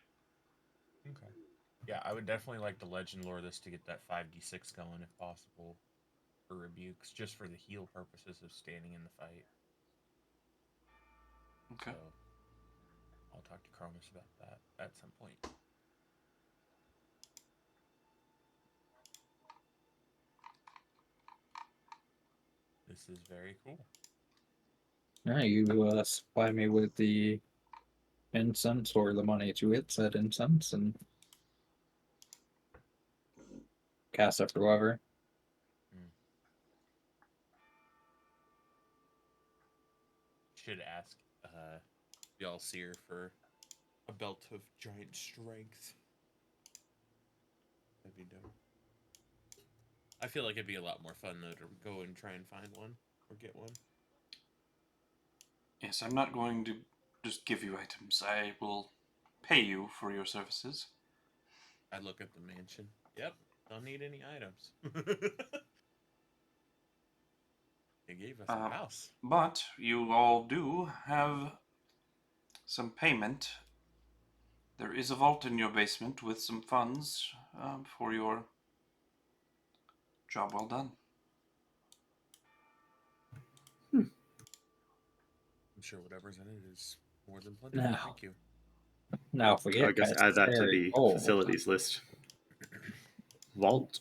Okay. Yeah, I would definitely like to legend lore this to get that 5d6 going if possible for rebukes, just for the heal purposes of standing in the fight. Okay. So I'll talk to Chromis about that at some point. This is very cool. Yeah, you supply me with the incense or the money to get said incense and cast it for whoever. Should ask y'all seer for a belt of giant strength. That'd be dope. I feel like it'd be a lot more fun though to go and try and find one or get one. Yes, I'm not going to just give you items. I will pay you for your services. I look at the mansion. Yep, don't need any items. They gave us a house. But you all do have some payment. There is a vault in your basement with some funds for your job well done. I'm sure whatever's in it is more than plenty. No. Thank you. Now, if we I get guess add that to Kyseri the gold, facilities list. Vault.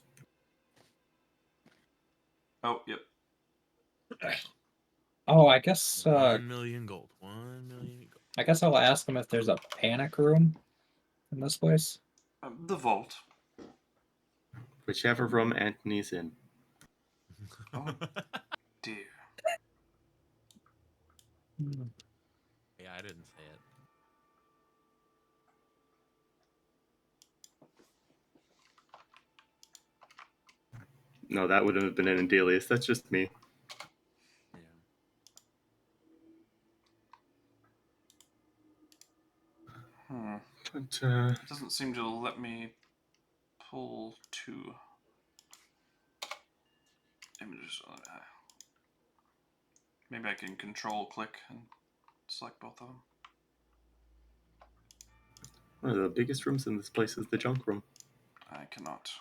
Oh, yep. Oh, I guess 1 million gold. 1 million gold. I guess I'll ask them if there's a panic room in this place. The vault. Whichever room Anthony's in. Oh, dear. Yeah, I didn't say it. No, that wouldn't have been an Andelias. That's just me. Yeah. But, It doesn't seem to let me pull two images. Maybe I can control click and select both of them. one of the biggest rooms in this place is the junk room. I cannot.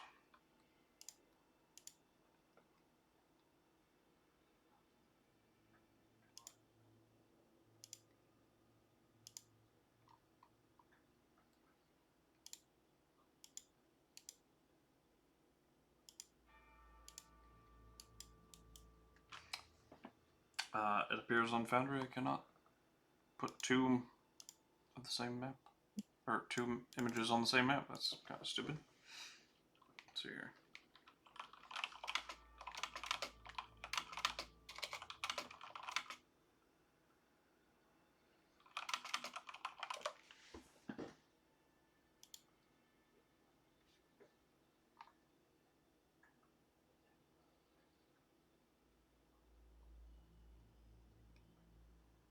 It appears on Foundry I cannot put two of the same map. Or two images on the same map. That's kind of stupid. Let's see here.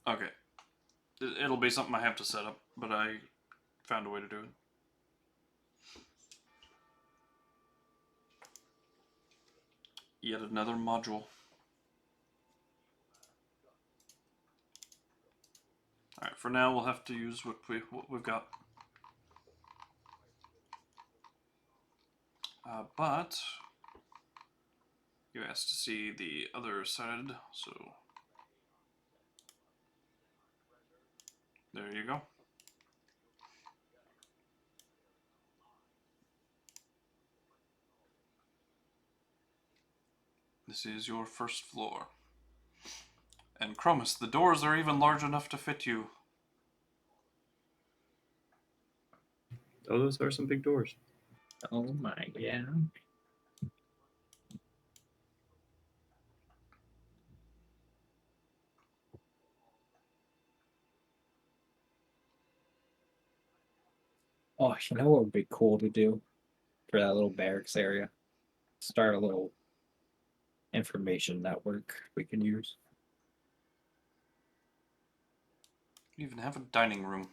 Okay. It'll be something I have to set up, but I found a way to do it. Yet another module. Alright, for now we'll have to use what we've got. But you asked to see the other side, so there you go. This is your first floor. And Chromis, the doors are even large enough to fit you. Oh, those are some big doors. Oh my, yeah. Oh, you know what would be cool to do for that little barracks area? Start a little information network we can use. You even have a dining room.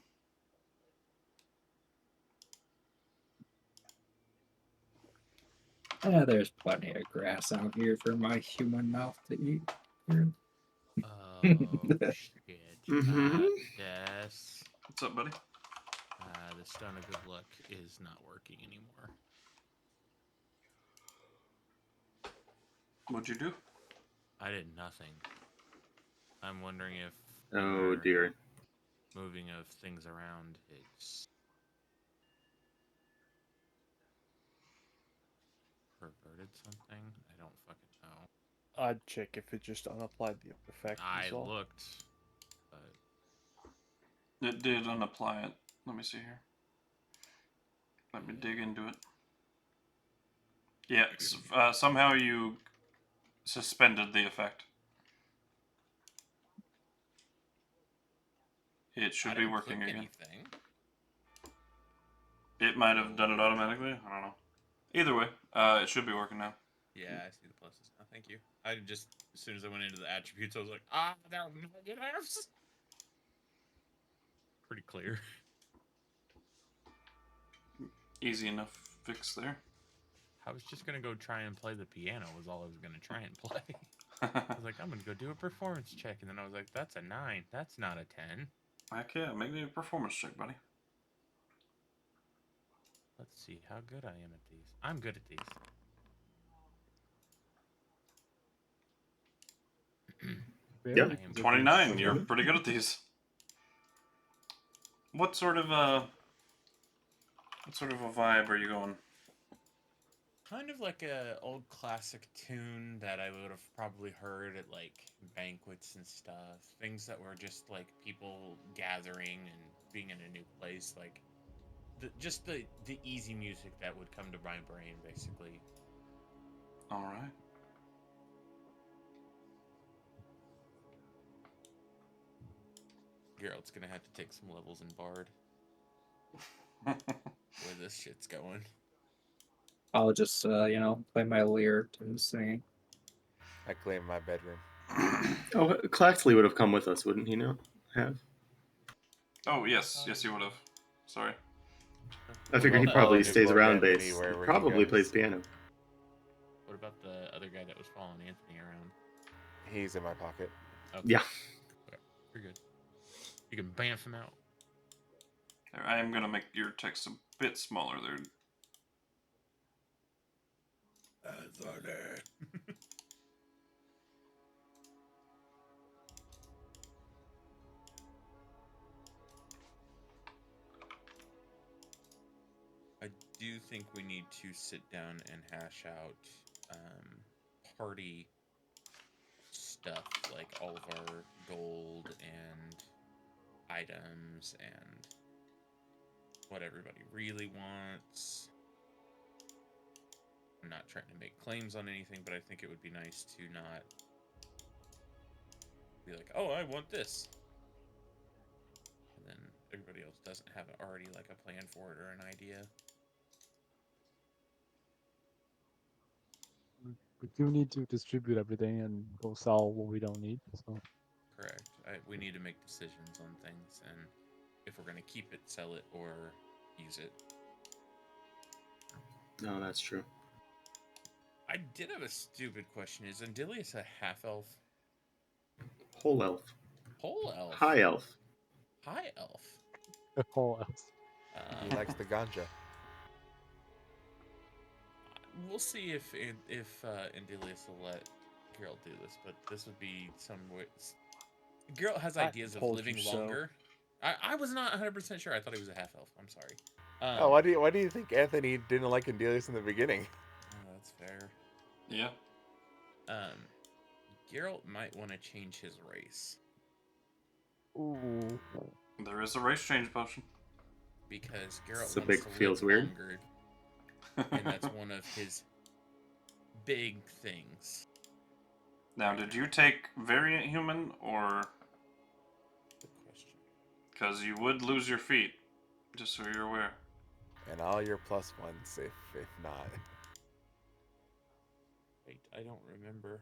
There's plenty of grass out here for my human mouth to eat. Oh shit. Mhm. Yes. What's up, buddy? The Stone of Good Luck is not working anymore. What'd you do? I did nothing. I'm wondering if Oh dear. moving of things around, it's perverted something. I don't fucking know. I'd check if it just unapplied the effect. I is all. looked, but It did unapply it. Let me see here. Let me dig into it. Yeah, somehow you suspended the effect. It should I be didn't working click again. anything. It might have done it automatically. I don't know. Either way, it should be working now. Yeah, I see the pluses now. Thank you. I just, as soon as I went into the attributes, I was like, they're negatives. Pretty clear. Easy enough fix there. I was just gonna go try and play the piano. Was all I was gonna try and play. I was like, I'm gonna go do a performance check, and then I was like, that's a 9. That's not a 10. Heck yeah, make me a performance check, buddy. Let's see how good I am at these. I'm good at these. Yeah. I am 29. You're pretty good at these. What sort of a vibe are you going? kind of like a old classic tune that I would have probably heard at like banquets and stuff. Things that were just like people gathering and being in a new place, like just the easy music that would come to my brain, basically. All right. Geralt's gonna have to take some levels in Bard. Where this shit's going. I'll just, play my lyre to singing. I claim my bedroom. Oh, Claxley would have come with us, wouldn't he? Now have. Oh yes, yes you would have. Sorry. I figure he about probably just stays lord around Anthony base. wherever he Probably goes. plays piano. What about the other guy that was following Anthony around? He's in my pocket. Okay. Yeah. Okay. You're good. You can bamf him out. There, I am gonna make your text a bit smaller there. I do think we need to sit down and hash out party stuff, like all of our gold and items and what everybody really wants. I'm not trying to make claims on anything, but I think it would be nice to not be like, oh, I want this. And then everybody else doesn't have already like a plan for it or an idea. We do need to distribute everything and go sell what we don't need. So Correct. We need to make decisions on things, and if we're gonna keep it, sell it, or use it. No, that's true. I did have a stupid question. Is Andelias a half elf? Whole elf. Whole elf? High elf. High elf? Whole else. He likes the ganja. We'll see if Andelias will let Geralt do this, but this would be some way. Geralt has I ideas of told living you so. longer. I was not 100% sure. I thought he was a half elf. I'm sorry. Oh, why do you think Anthony didn't like Andelias in the beginning? That's fair. Yeah. Geralt might want to change his race Ooh. There is a race change potion. because Geralt It's a wants big- to feels live weird. longer, and that's one of his big things. Now, did you take variant human, or Good question. because you would lose your feet, just so you're aware. And all your plus ones, if not. Wait, I don't remember.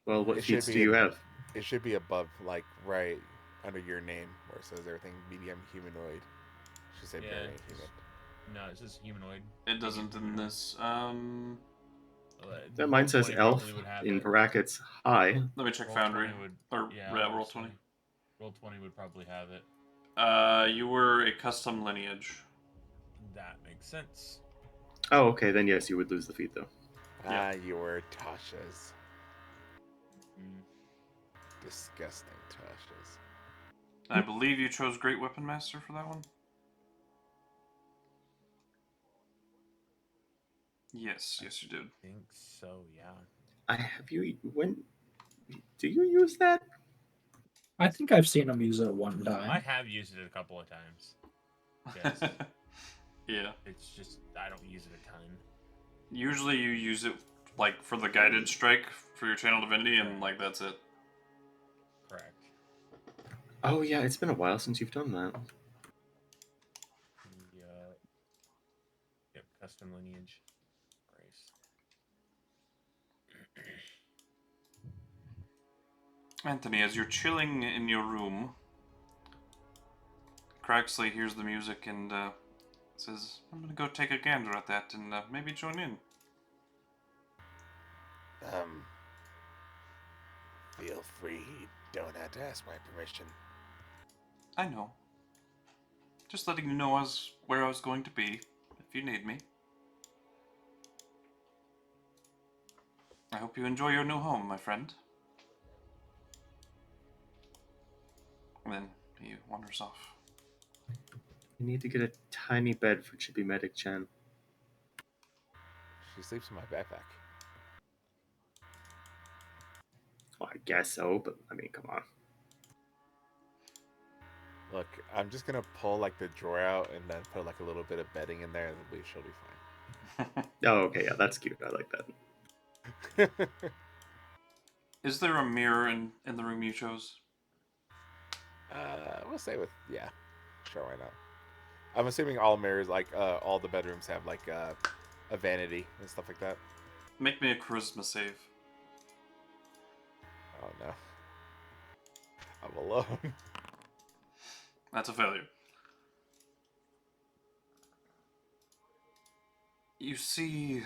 Well, what It should feats do be you a- have? It should be above, like, right under your name, where it says everything medium humanoid. It should say Yeah, variant it's- human. No, it says humanoid. It doesn't in this. That mine says Roll20 elf probably would have in it. brackets high. Let me check Roll20 Foundry. would- Or yeah, yeah, I roll was 20. saying, Roll20 would probably have it. You were a custom lineage. That makes sense. Oh, okay, then yes, you would lose the feat though. Yeah. You were Tasha's. Mm. Disgusting Tasha's. I believe you chose Great Weapon Master for that one. Yes, yes you did. I think so, yeah. I have you when do you use that? I think I've seen him use it one I time. have used it a couple of times. Yes. Yeah. It's just, I don't use it a ton. Usually you use it like for the guided strike for your channel divinity, and like that's it. Correct. Oh yeah, it's been a while since you've done that. Yeah. Yep, custom lineage. Grace. Anthony, as you're chilling in your room, Craxley hears the music and says, "I'm gonna go take a gander at that and maybe join in." Feel free. You don't have to ask my permission. I know. Just letting you know where I was going to be if you need me. I hope you enjoy your new home, my friend. And then he wanders off. You need to get a tiny bed for Chippy Medic Chan. She sleeps in my backpack. Well, I guess so, but I mean, come on. Look, I'm just gonna pull like the drawer out and then put like a little bit of bedding in there, and she'll be Oh, okay, yeah, that's cute. I like that. fine. Is there a mirror in the room you chose? We'll say with sure, why not? I'm assuming all mirrors, like all the bedrooms, have like a vanity and stuff like that. Make me a charisma save. Oh no, I'm alone. That's a failure. You see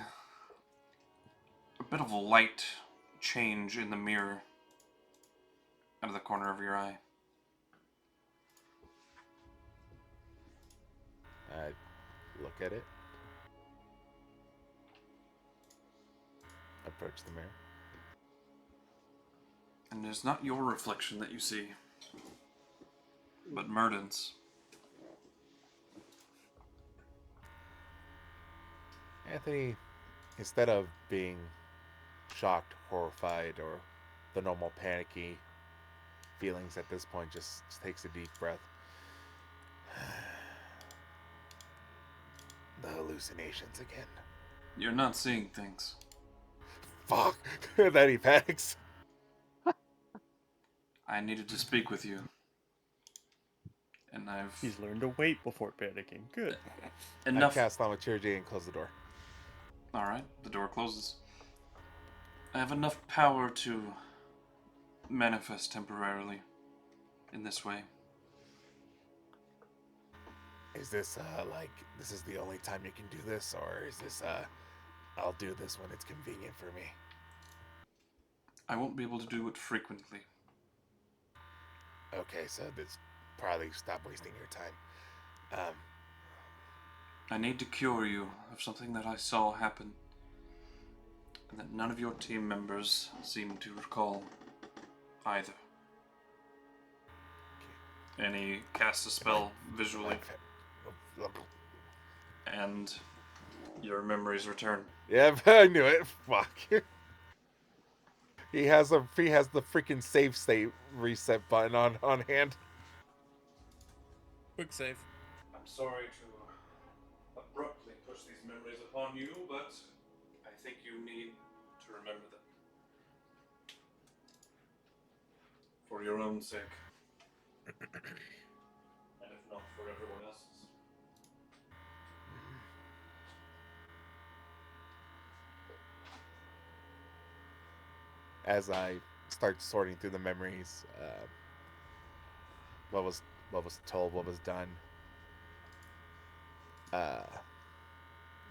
a bit of a light change in the mirror out of the corner of your eye. I look at it. Approach the mirror. And it is not your reflection that you see, but Murden's. Anthony, instead of being shocked, horrified, or the normal panicky feelings at this point, just takes a deep breath. The hallucinations again. You're not seeing things. Fuck! Then he panics. I needed to speak with you. And He's learned to wait before panicking. Good. enough. I cast Thaumaturgy and close the door. Alright, the door closes. I have enough power to manifest temporarily. in this way. Is this like this is the only time you can do this, or is this I'll do this when it's convenient for me? I won't be able to do it frequently. Okay, so this probably stop wasting your time. I need to cure you of something that I saw happen, and that none of your team members seem to recall either. And he casts a spell visually, and your memories return. Yeah, I knew it. Fuck. He has the freaking save state reset button on hand. Quick save. I'm sorry to abruptly push these memories upon you, but I think you need to remember them. For your own sake. And if not, for everyone else's. As I start sorting through the memories, what was told, what was done.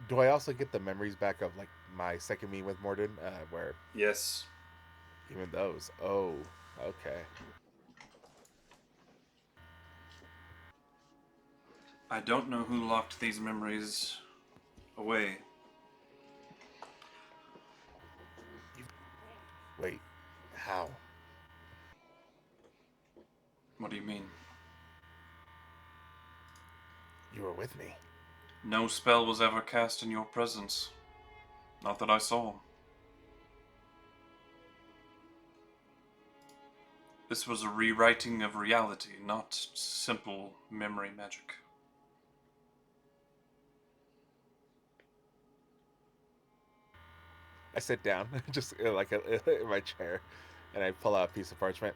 Do I also get the memories back of like my second meeting with Morden, where Yes. even those? Oh, okay. I don't know who locked these memories away. Wait, how? What do you mean? You were with me. No spell was ever cast in your presence. Not that I saw. This was a rewriting of reality, not simple memory magic. I sit down, just like in my chair, and I pull out a piece of parchment.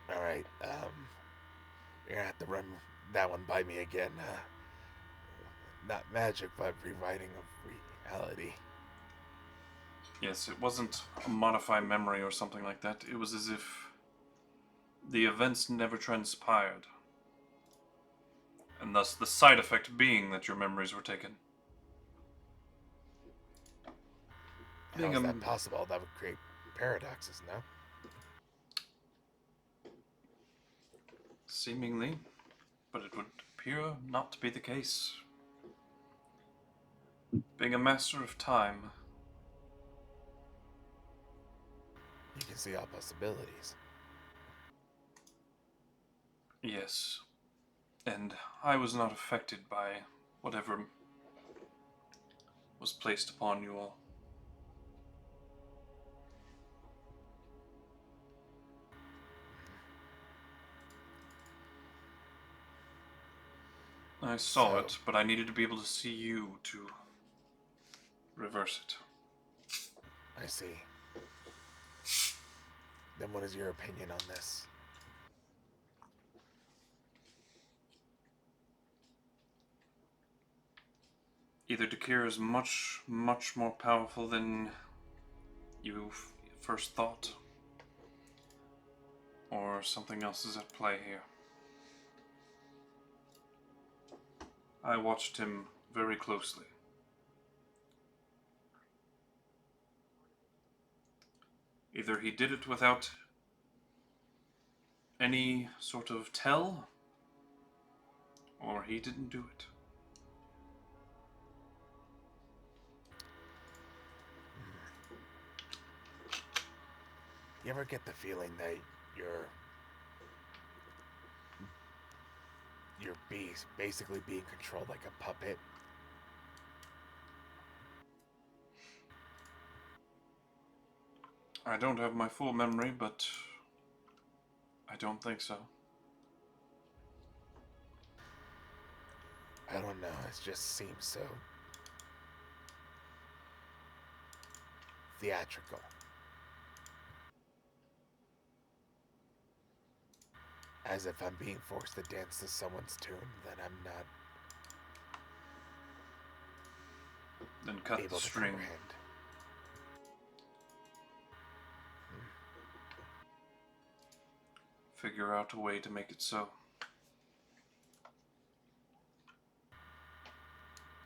All right, you're gonna have to run that one by me again. Not magic, but rewriting of reality. Yes, it wasn't a modified memory or something like that. It was as if the events never transpired. And thus the side effect being that your memories were taken. How is that possible? That would create paradoxes, no? Seemingly, but it would appear not to be the case. Being a master of time, You can see all possibilities. yes. And I was not affected by whatever was placed upon you all. I saw it, but I needed to be able to see you to reverse it. I see. Then what is your opinion on this? Either Dakir is much, much more powerful than you first thought, or something else is at play here. I watched him very closely. Either he did it without any sort of tell, or he didn't do it. You ever get the feeling that you're basically being controlled like a puppet? I don't have my full memory, but I don't think so. I don't know, it just seems so theatrical. As if I'm being forced to dance to someone's tune that I'm not Then cut able the to string. comprehend. figure out a way to make it so.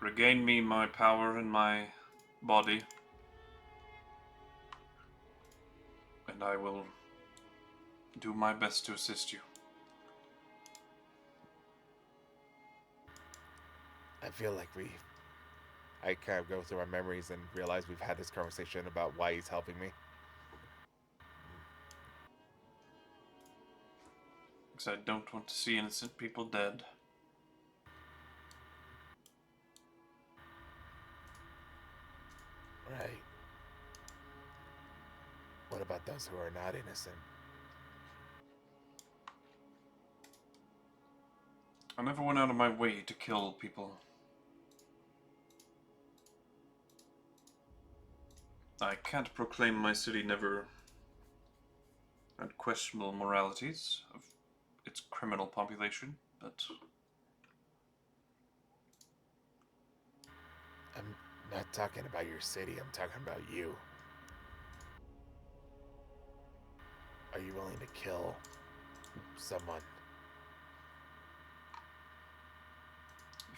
Regain me my power in my body, and I will do my best to assist you. I feel like I kind of go through my memories and realize we've had this conversation about why he's helping me. Because I don't want to see innocent people dead. Right. What about those who are not innocent? I never went out of my way to kill people. I can't proclaim my city never had questionable moralities of its criminal population, but I'm not talking about your city, I'm talking about you. Are you willing to kill someone?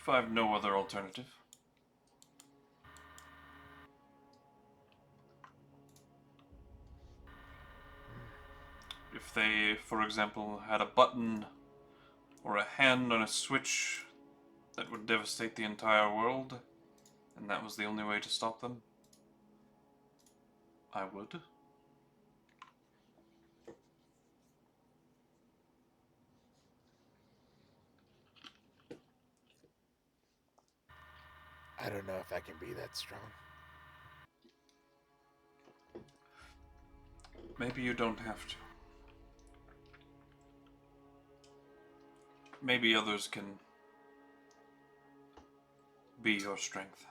if I have no other alternative. If they, for example, had a button or a hand on a switch that would devastate the entire world, and that was the only way to stop them, I would. I don't know if I can be that strong. Maybe you don't have to. Maybe others can be your strength.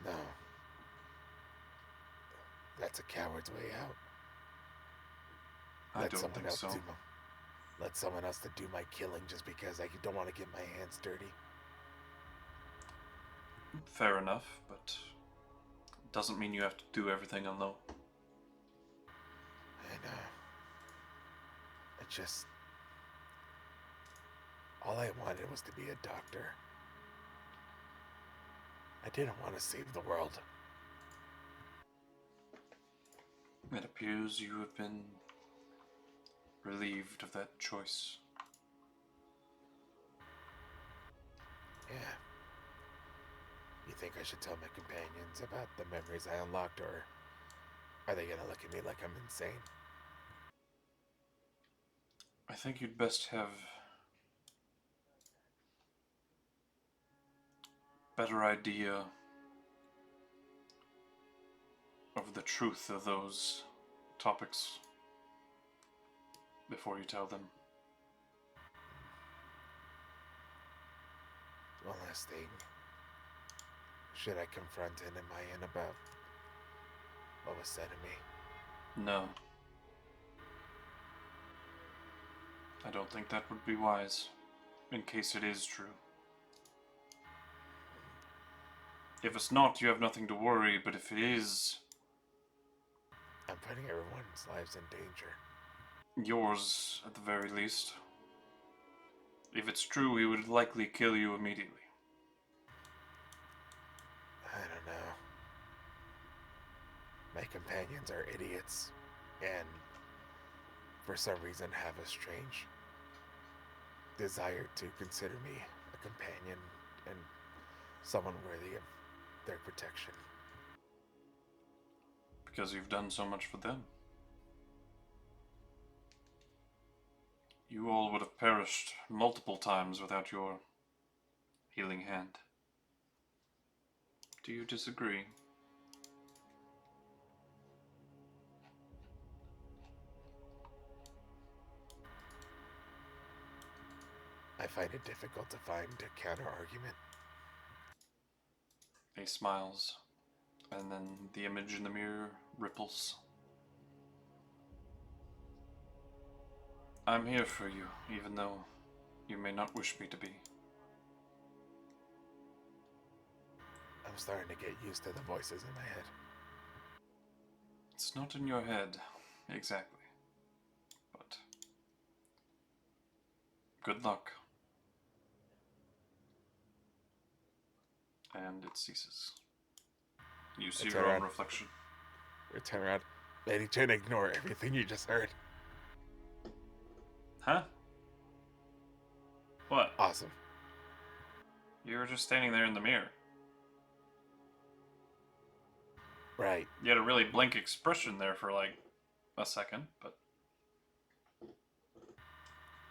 No. That's a coward's way out. I don't think so. Let someone else to do my killing just because I don't want to get my hands dirty. Fair enough, but it doesn't mean you have to do everything alone. I know. All I wanted was to be a doctor. I didn't want to save the world. It appears you have been relieved of that choice. Yeah. You think I should tell my companions about the memories I unlocked, or are they gonna look at me like I'm insane? I think you'd best have a better idea of the truth of those topics before you tell them. One last thing. Should I confront Enemayan about what was said of me? No. I don't think that would be wise, in case it is true. If it's not, you have nothing to worry, but if it is, I'm putting everyone's lives in danger. yours at the very least. If it's true, he would likely kill you immediately. I don't know. My companions are idiots, and for some reason have a strange desire to consider me a companion and someone worthy of their protection. Because you've done so much for them. You all would have perished multiple times without your healing hand. Do you disagree? I find it difficult to find a counter-argument. He smiles, and then the image in the mirror ripples. I'm here for you, even though you may not wish me to be. I'm starting to get used to the voices in my head. It's not in your head, exactly. But Good luck. And it ceases. You see It's your own alright. reflection. We turn around. Lady Chen, ignore everything you just heard. Huh? What? Awesome. You were just standing there in the mirror. Right. You had a really blank expression there for like a second, but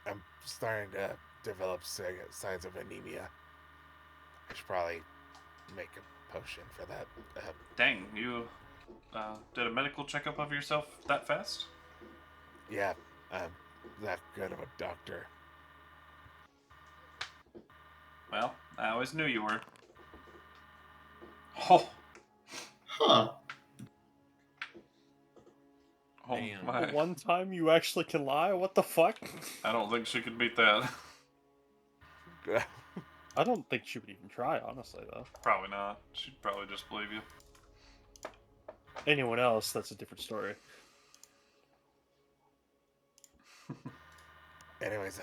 I'm starting to develop signs of anemia. I should probably make a potion for that. dang, you did a medical checkup of yourself that fast? Yeah, I'm that good of a doctor. Well, I always knew you were. Oh, Huh. oh Damn. my. The one time you actually can lie? What the fuck? I don't think she could beat that. I don't think she would even try, honestly, though. Probably not. She'd probably just believe you. Anyone else, that's a different story. Anyways,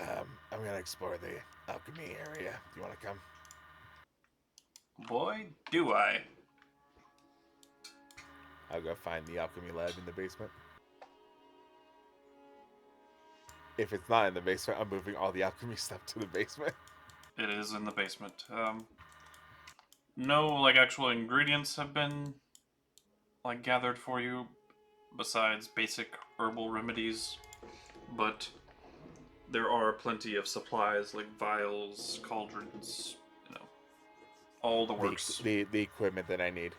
I'm gonna explore the alchemy area. Do you want to come? Boy, do I. I'll go find the alchemy lab in the basement. If it's not in the basement, I'm moving all the alchemy stuff to the basement. It is in the basement. No, like, actual ingredients have been, like, gathered for you, besides basic herbal remedies, but there are plenty of supplies, like vials, cauldrons, you know, all the works. The equipment that I need,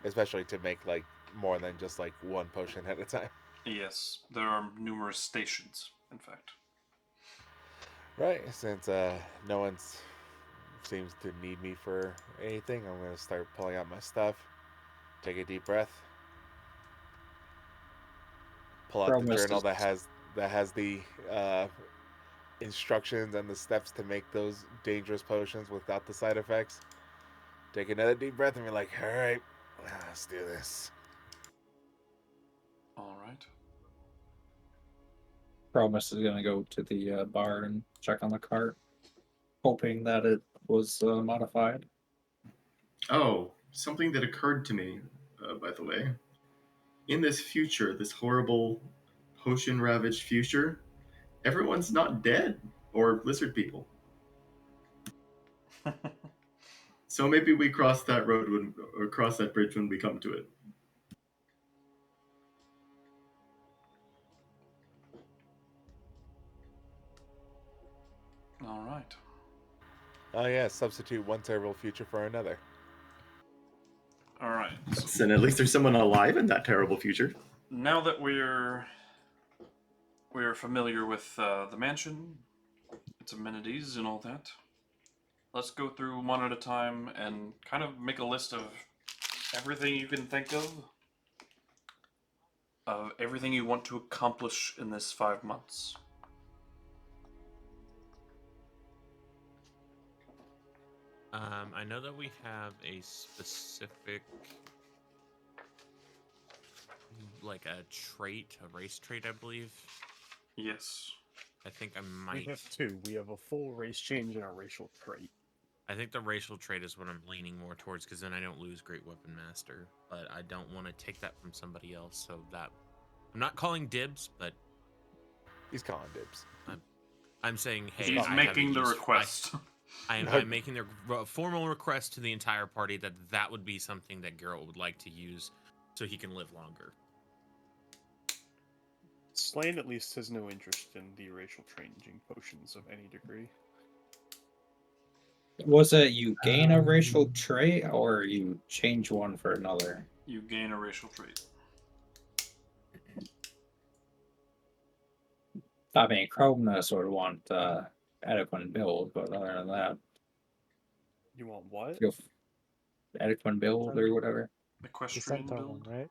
especially to make like more than just like one potion at a time. Yes, there are numerous stations, in fact. Right, since no one seems to need me for anything, I'm gonna start pulling out my stuff. Take a deep breath. Pull out the Chromis journal is- that has the instructions and the steps to make those dangerous potions without the side effects. Take another deep breath and be like, all right, let's do this. All right. Chromis is gonna go to the bar and check on the cart, hoping that it was modified. Oh, something that occurred to me, by the way. In this future, this horrible potion ravaged future, everyone's not dead or lizard people. So maybe we cross that road or cross that bridge when we come to it. All right. Oh yeah, substitute one terrible future for another. All right. So And at least there's someone alive in that terrible future. now that we're familiar with the mansion, its amenities, and all that, let's go through one at a time and kind of make a list of everything you can think of everything you want to accomplish in this 5 months. I know that we have a specific, like a trait, a race trait, I believe. Yes. I think I We might. have two. We have a full race change and a racial trait. I think the racial trait is what I'm leaning more towards, because then I don't lose Great Weapon Master. But I don't want to take that from somebody else, so that I'm not calling dibs, but He's calling dibs. I'm saying, hey, He's I making the haven't used- request. I'm making the formal request to the entire party that would be something that Geralt would like to use, so he can live longer. Slane at least has no interest in the racial changing potions of any degree. Was it you gain a racial trait or you change one for another? You gain a racial trait. I mean, Chromis would want Eloquent build, but other than that, You want what? feel Eloquent build or whatever. The Equestrian Centaur build. one, right?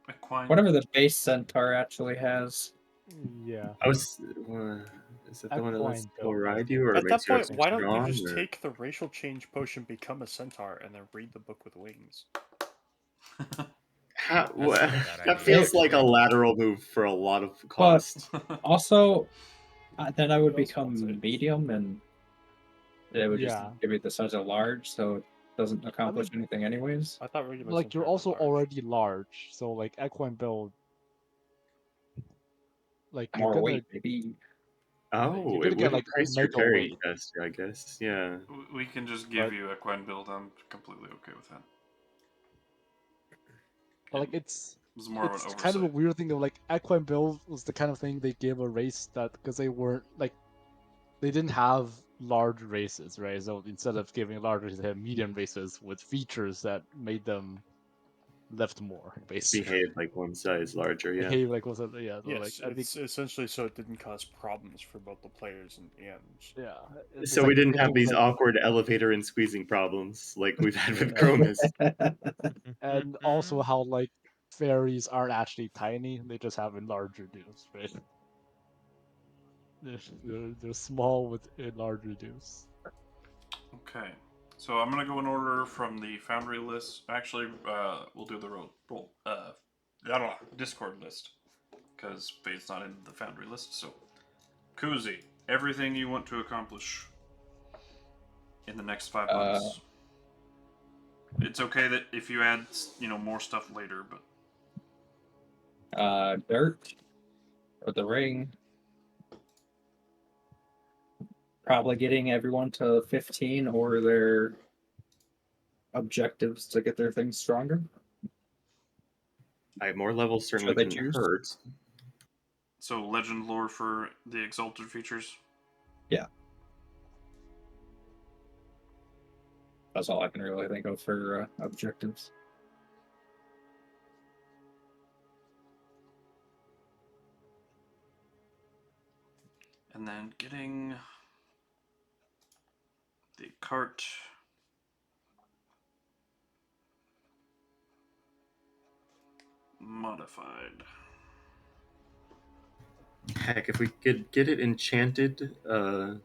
Equine. Whatever the base Centaur actually has. Yeah. I was. Is that the one that lets Equine people build. ride you, or At that makes you point, why don't strong? you just or... take the racial change potion, become a centaur, and then read the book with wings? How, not a bad that idea, feels like a actually. lateral move for a lot of cost. Also, Then I would Who else wants become it? medium, and it would just Yeah. give me the size of large, so it doesn't accomplish anything anyways. I thought Ruby was Like you're infinitely also large. already large, so like equine build, like you're More gonna weight, maybe. Oh, you're it gonna get would like increase your mega carrying weight. capacity, I guess. Yeah. We can just give But- you a Quen build. I'm completely okay with that. But like it's more of an it's oversight. kind of a weird thing of like equine build was the kind of thing they gave a race that because they weren't like they didn't have large races, right? So instead of giving large races, they had medium races with features that made them lift more, basically. Behave like one size larger, yeah. Behave like was yeah. So Yes, like I think it's essentially so it didn't cause problems for both the players and yeah. It's So like we didn't have thinking, these like, awkward elevator and squeezing problems like we've had with Yeah. Chromis. and also how like fairies aren't actually tiny; they just have enlarged reduce, right? They're small with enlarged reduce. Okay, so I'm gonna go in order from the Foundry list. Actually, we'll do the Discord list because Fade's not in the Foundry list. So, KuZii, everything you want to accomplish in the next 5 months. It's okay that if you add, more stuff later, but Dirt or the ring. Probably getting everyone to 15 or their objectives to get their things stronger. More levels certainly they can choose. hurt. so legend lore for the exalted features. Yeah. That's all I can really think of for objectives. And then getting the cart modified. Heck, if we could get it enchanted to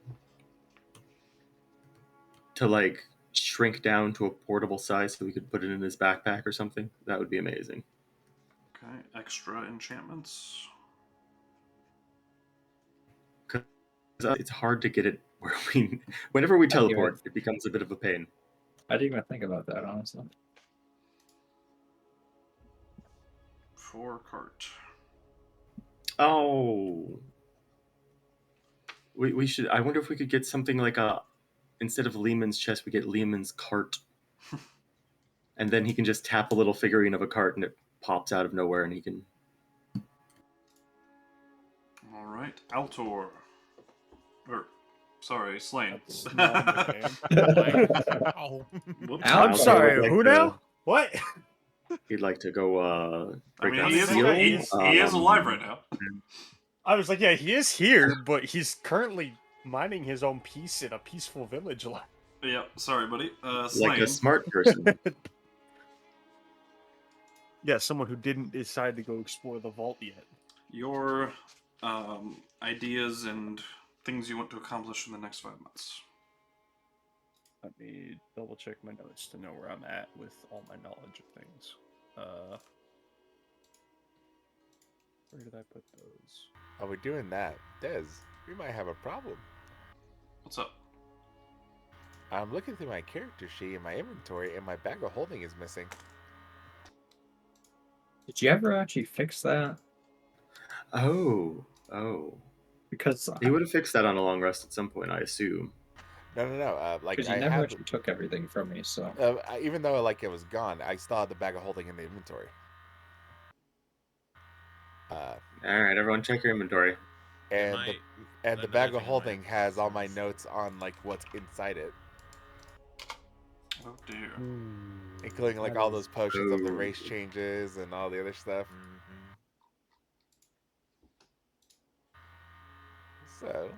like shrink down to a portable size so we could put it in his backpack or something, that would be amazing. Okay, extra enchantments. It's hard to get it where whenever we teleport, it becomes a bit of a pain. I didn't even think about that, honestly. 4 cart. Oh, we should. I wonder if we could get something like instead of Lehman's chest, we get Lehman's cart, and then he can just tap a little figurine of a cart, and it pops out of nowhere, and he can. All right, Altor. Sorry, Slane. That's not in the Oh. Whoops. I'm Altor sorry, would like who to- now? What? He'd like to go break I out mean, he is alive right now. I was like, yeah, he is here, but he's currently minding his own peace in a peaceful village. Yeah, sorry, buddy. like Slane. a smart person. Yeah, someone who didn't decide to go explore the vault yet. Your ideas and things you want to accomplish in the next 5 months. Let me double check my notes to know where I'm at with all my knowledge of things. Where did I put those? While we're doing that, Des, we might have a problem. What's up? I'm looking through my character sheet in my inventory, and my bag of holding is missing. Did you ever actually fix that? Oh. Because He would have fixed that on a long rest at some point, I assume. No. Like you I never have, actually took everything from me, so even though like it was gone, I still had the bag of holding in the inventory. All right, everyone, check your inventory. And might the another bag of thing I might holding have has all my is- notes on like what's inside it, Oh dear. including like That all is- those potions of the Ooh. race changes and all the other stuff. So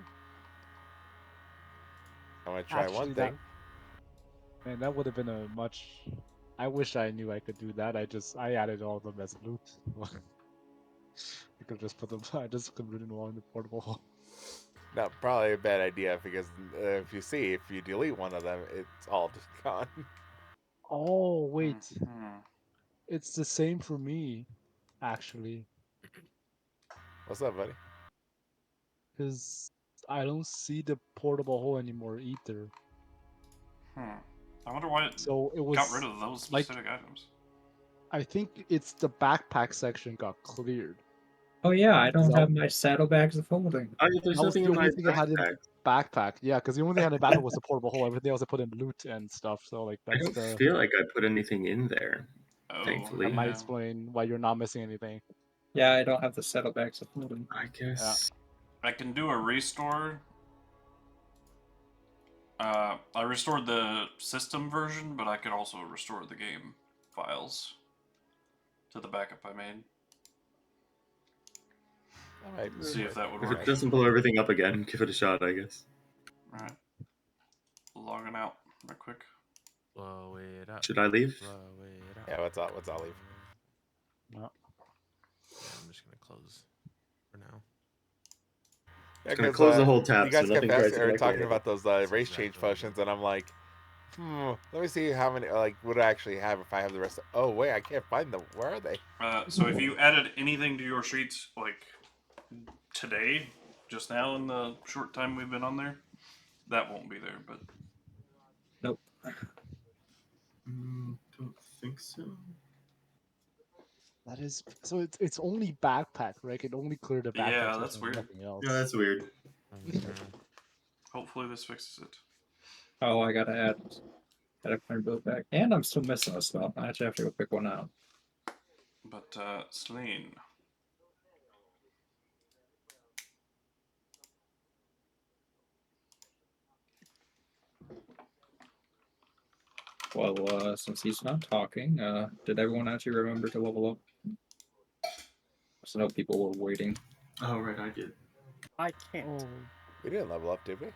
I'm gonna try one Actually, thing. Man, that would have been a much. I wish I knew I could do that. I added all of them as loot. I could just put them. I just could put them all in the portable. Not probably a bad idea because if you delete one of them, it's all just gone. Oh wait, Mhm. it's the same for me, actually. What's up, buddy? Because I don't see the portable hole anymore either. I wonder why it So it was got rid of those like specific items. I think it's the backpack section got cleared. Oh yeah, I don't So- have my saddlebags of holding. There's That was nothing the in my only thing I had in backpack. backpack. Yeah, because the only thing I had in backpack was the portable hole. Everything else I put in loot and stuff. So like I that's don't the feel like I put anything in there. Oh, Thankfully. that might yeah. explain why you're not missing anything. Yeah, I don't have the saddlebags of holding. I guess. I can do a restore. I restored the system version, but I could also restore the game files to the backup I made. Alright. See if that would If work. it doesn't blow everything up again, give it a shot, I guess. Alright. Logging out real quick. Blow it up. Should I leave? Blow it up. Yeah, what's I'll leave. Yeah, I'm just gonna close for now. Yeah, Gonna 'cause, close the whole tab You guys so kept nothing tries to or connect talking anything. about those That's race change exactly what potions, and I'm like, let me see how many, like, what I actually have if I have the rest of... Oh, wait, I can't find them. Where are they? So if you added anything to your sheets, like today, just now in the short time we've been on there, that won't be there, but Nope. Don't think so. That is so. It's only backpack, right? It only cleared the backpack. Yeah, section that's and weird. Nothing else. Yeah, that's weird. hopefully this fixes it. Oh, I gotta add a clear build back. And I'm still missing a spell. I actually have to go pick one out. But Slane. Well, since he's not talking, did everyone actually remember to level up? So no people were waiting. Oh, right, I did. I can't. Oh, We didn't level up, did we?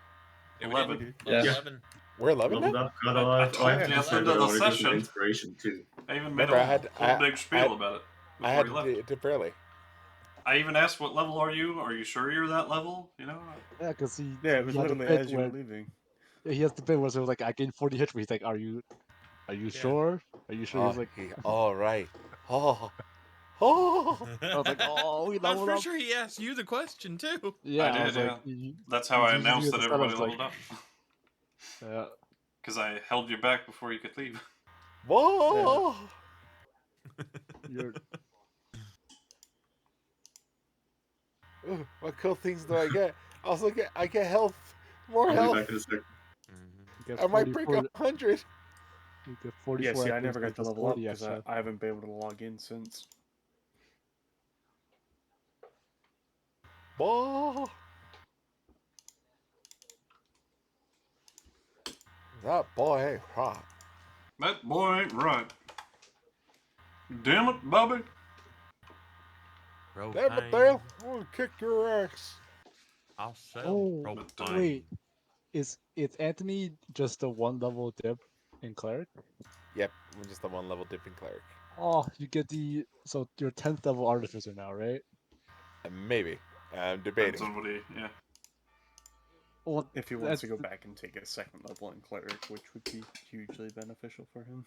Yeah, we 11. did. Yeah. 11. We're 11 Leveled now? up, got I off. told I have you to at the say end that of I the want to give session. my inspiration too. I even made Remember, a whole big spiel about it I before had you to left. do fairly. I even asked, "What level are you? Are you sure you're that level?" You know. yeah, because he. Yeah, it was he had a literally bit as you were where- leaving. Yeah, he has the bit where it was like I gained 40 hit. He's like, "Are you sure? Are you sure?" Oh, He's like, all right. Oh. Oh. I was like, "Oh, we I'm leveled pretty up." sure he asked you the question too. Yeah, I I was did, like, yeah. That's how I announced that everybody leveled up. Yeah. Because I held you back before you could leave. Whoa. You're Ooh, what cool things do I get? I also I get health. More I'll be health. back in a sec. you get I might break 44 100. You get 44 Yeah, see, I accuracy never got to plus level up 40 because extra. I haven't been able to log in since. Whoa. That boy ain't hot. That boy ain't right. Damn it, Bobby. Damn it, Dale. I'm gonna kick your ass. I'll sell. Oh, propane. wait. Is Anthony just a one level dip in cleric? Yep, I'm just a one level dipping cleric. Oh, you get so your 10th level artificer now, right? Maybe. I'm Depends debating. on what he, yeah. Well, If he wants to that's go back and take a second level in cleric, which would be hugely beneficial for him.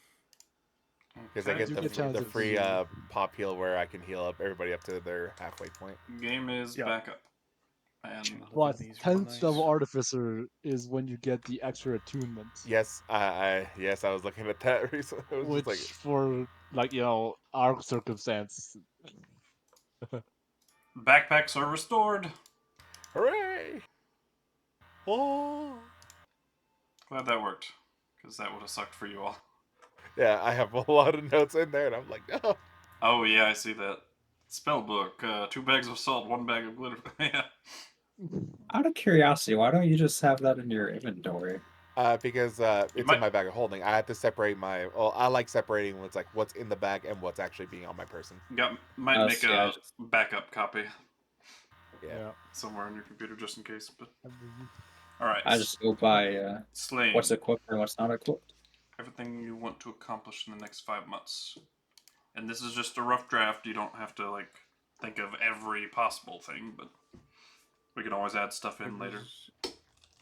Because I Okay. get You the, get the chances free to- pop heal where I can heal up everybody up to their halfway point. Game is Yeah. back up. And Channel But Divinity's 10th real nice. level artificer is when you get the extra attunement. Yes, I was looking at that recently. I was Which just like, for our circumstance. backpacks are restored. hooray! Oh. Glad that worked. Because that would have sucked for you all. Yeah, I have a lot of notes in there, and I'm like, no. Oh, yeah, I see that. Spellbook. 2 bags of salt, 1 bag of glitter. Yeah. Out of curiosity, why don't you just have that in your inventory? Because it's might- in my bag of holding. I have to separate Well, I like separating what's in the bag and what's actually being on my person. Might make see, I a backup copy Yeah. somewhere on your computer just in case. But I believe. alright. I just go by Slane. what's equipped and what's not equipped. Everything you want to accomplish in the next 5 months. And this is just a rough draft. You don't have to, like, think of every possible thing, but we can always add stuff in later.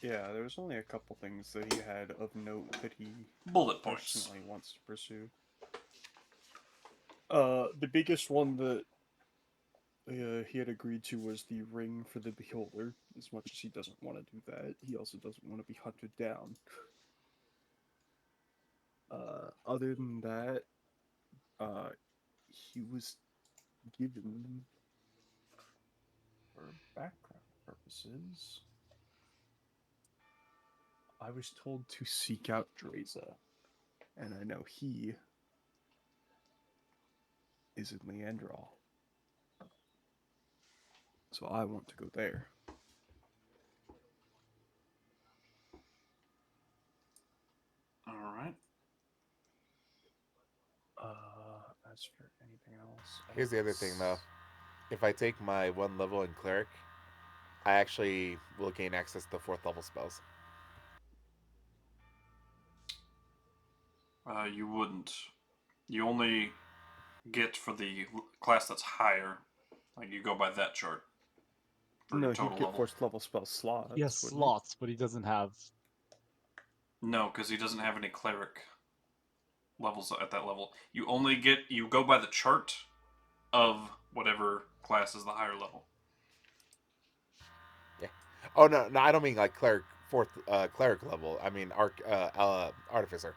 Yeah, there was only a couple things that he had of note that he Bullet points. personally wants to pursue. The biggest one that he had agreed to was the ring for the beholder. As much as he doesn't want to do that, he also doesn't want to be hunted down. Other than that, he was given, for background purposes, I was told to seek out Dreza, and I know he is in Leandral. So I want to go there. All right. As for anything else, Here's the other thing, though. If I take my 1 level in Cleric, I actually will gain access to 4th level spells. You wouldn't. You only get for the class that's higher. Like you go by that chart. For No, your he'd total get level. first level spell slots. He has wouldn't he? slots, but he doesn't have. No, because he doesn't have any cleric levels at that level. You go by the chart of whatever class is the higher level. Yeah. Oh no, I don't mean like Cleric 4th Cleric level. I mean Artificer.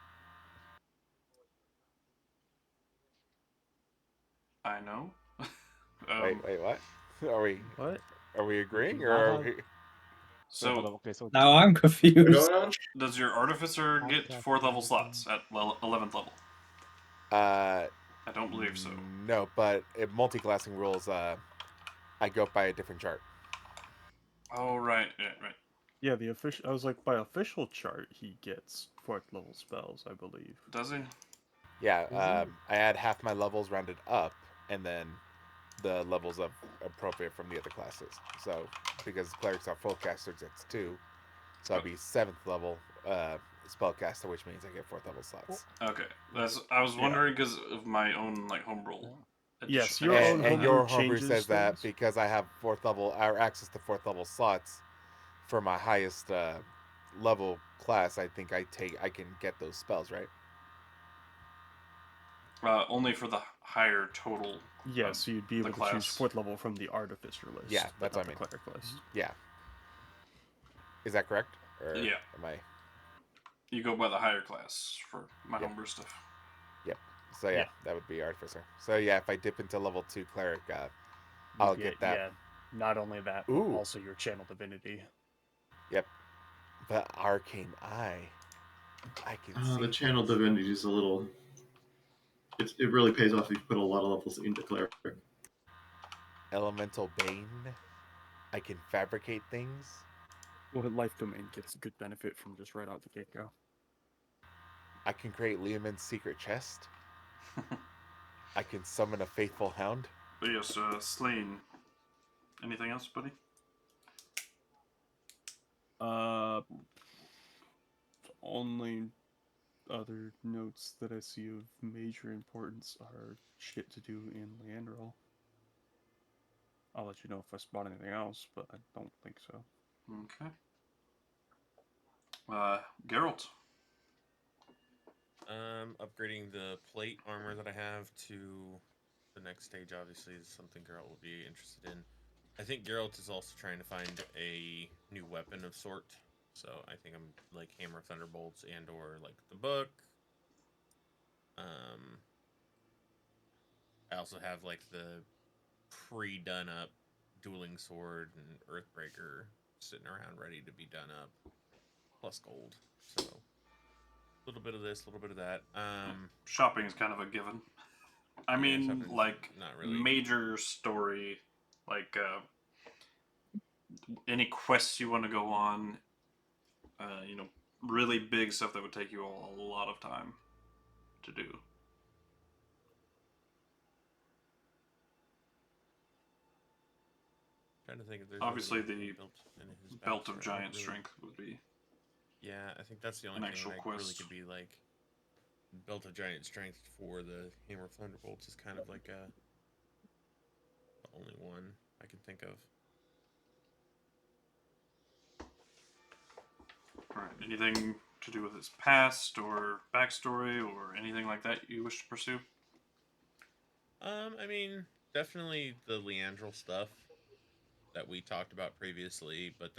I know. Wait, what? What? Are we agreeing, Do or not are have- we? Wait, So hold on, okay, so Now I'm What's confused. going on? does your artificer get Podcast 4th level and slots at 11th level? Uh, I don't believe so. No, but if multi-classing rules, I go by a different chart. Oh right, yeah, right. Yeah, the official. I was like, by official chart, he gets 4th level spells, I believe. Does he? Yeah, I add half my levels rounded up, and then the levels of appropriate from the other classes. So because clerics are full casters, it's 2. So I'd be 7th level spellcaster, which means I get 4th level slots. Okay, I was wondering because of my own like home rule. Yes, your own And homebrew your homebrew changes says that things. because I have 4th level or access to 4th level slots for my highest level class, I think I can get those spells, right? Only for the higher total. Yes, so you'd be able to choose class. 4th level from the artificer list. Yeah, but that's not what I the cleric list. Yeah. Is that correct? Or Yeah. Am I? You go by the higher class for my Yep. homebrew stuff. Yep. So Yeah. that would be artificer. So yeah, if I dip into level 2 cleric, I'll get that. Yeah, not only that, but Ooh. also your channel divinity. Yep. But arcane eye, I can see. The channel divinity is a little. It really pays off if you put a lot of levels into cleric. Elemental bane, I can fabricate things. Well, life domain gets a good benefit from just right out the get go. I can create Leomund's secret chest. I can summon a faithful hound. But yes, Slane. Anything else, buddy? Only other notes that I see of major importance are shit to do in Leandral. I'll let you know if I spot anything else, but I don't think so. Okay. Geralt. Upgrading the plate armor that I have to the next stage obviously is something Geralt will be interested in. I think Geralt is also trying to find a new weapon of sort. So I think I'm like Hammer of Thunderbolts and or like the book. I also have like the pre-done up dueling sword and Earthbreaker sitting around ready to be done up, plus gold. So a little bit of this, a little bit of that. Shopping is kind of a given. I Yeah, mean, shopping's like not really. major story, like any quests you want to go on. Really big stuff that would take you a lot of time to do. Trying to think if there's Obviously, really the built in his Belt of backstory. Giant Really- Strength would be. Yeah, I think that's the only An thing actual that really quest. could be like Belt of Giant Strength for the Hammer of Thunderbolts is kind of like the only one I can think of. Alright, anything to do with his past or backstory or anything like that you wish to pursue? I mean, definitely the Leandral stuff that we talked about previously, but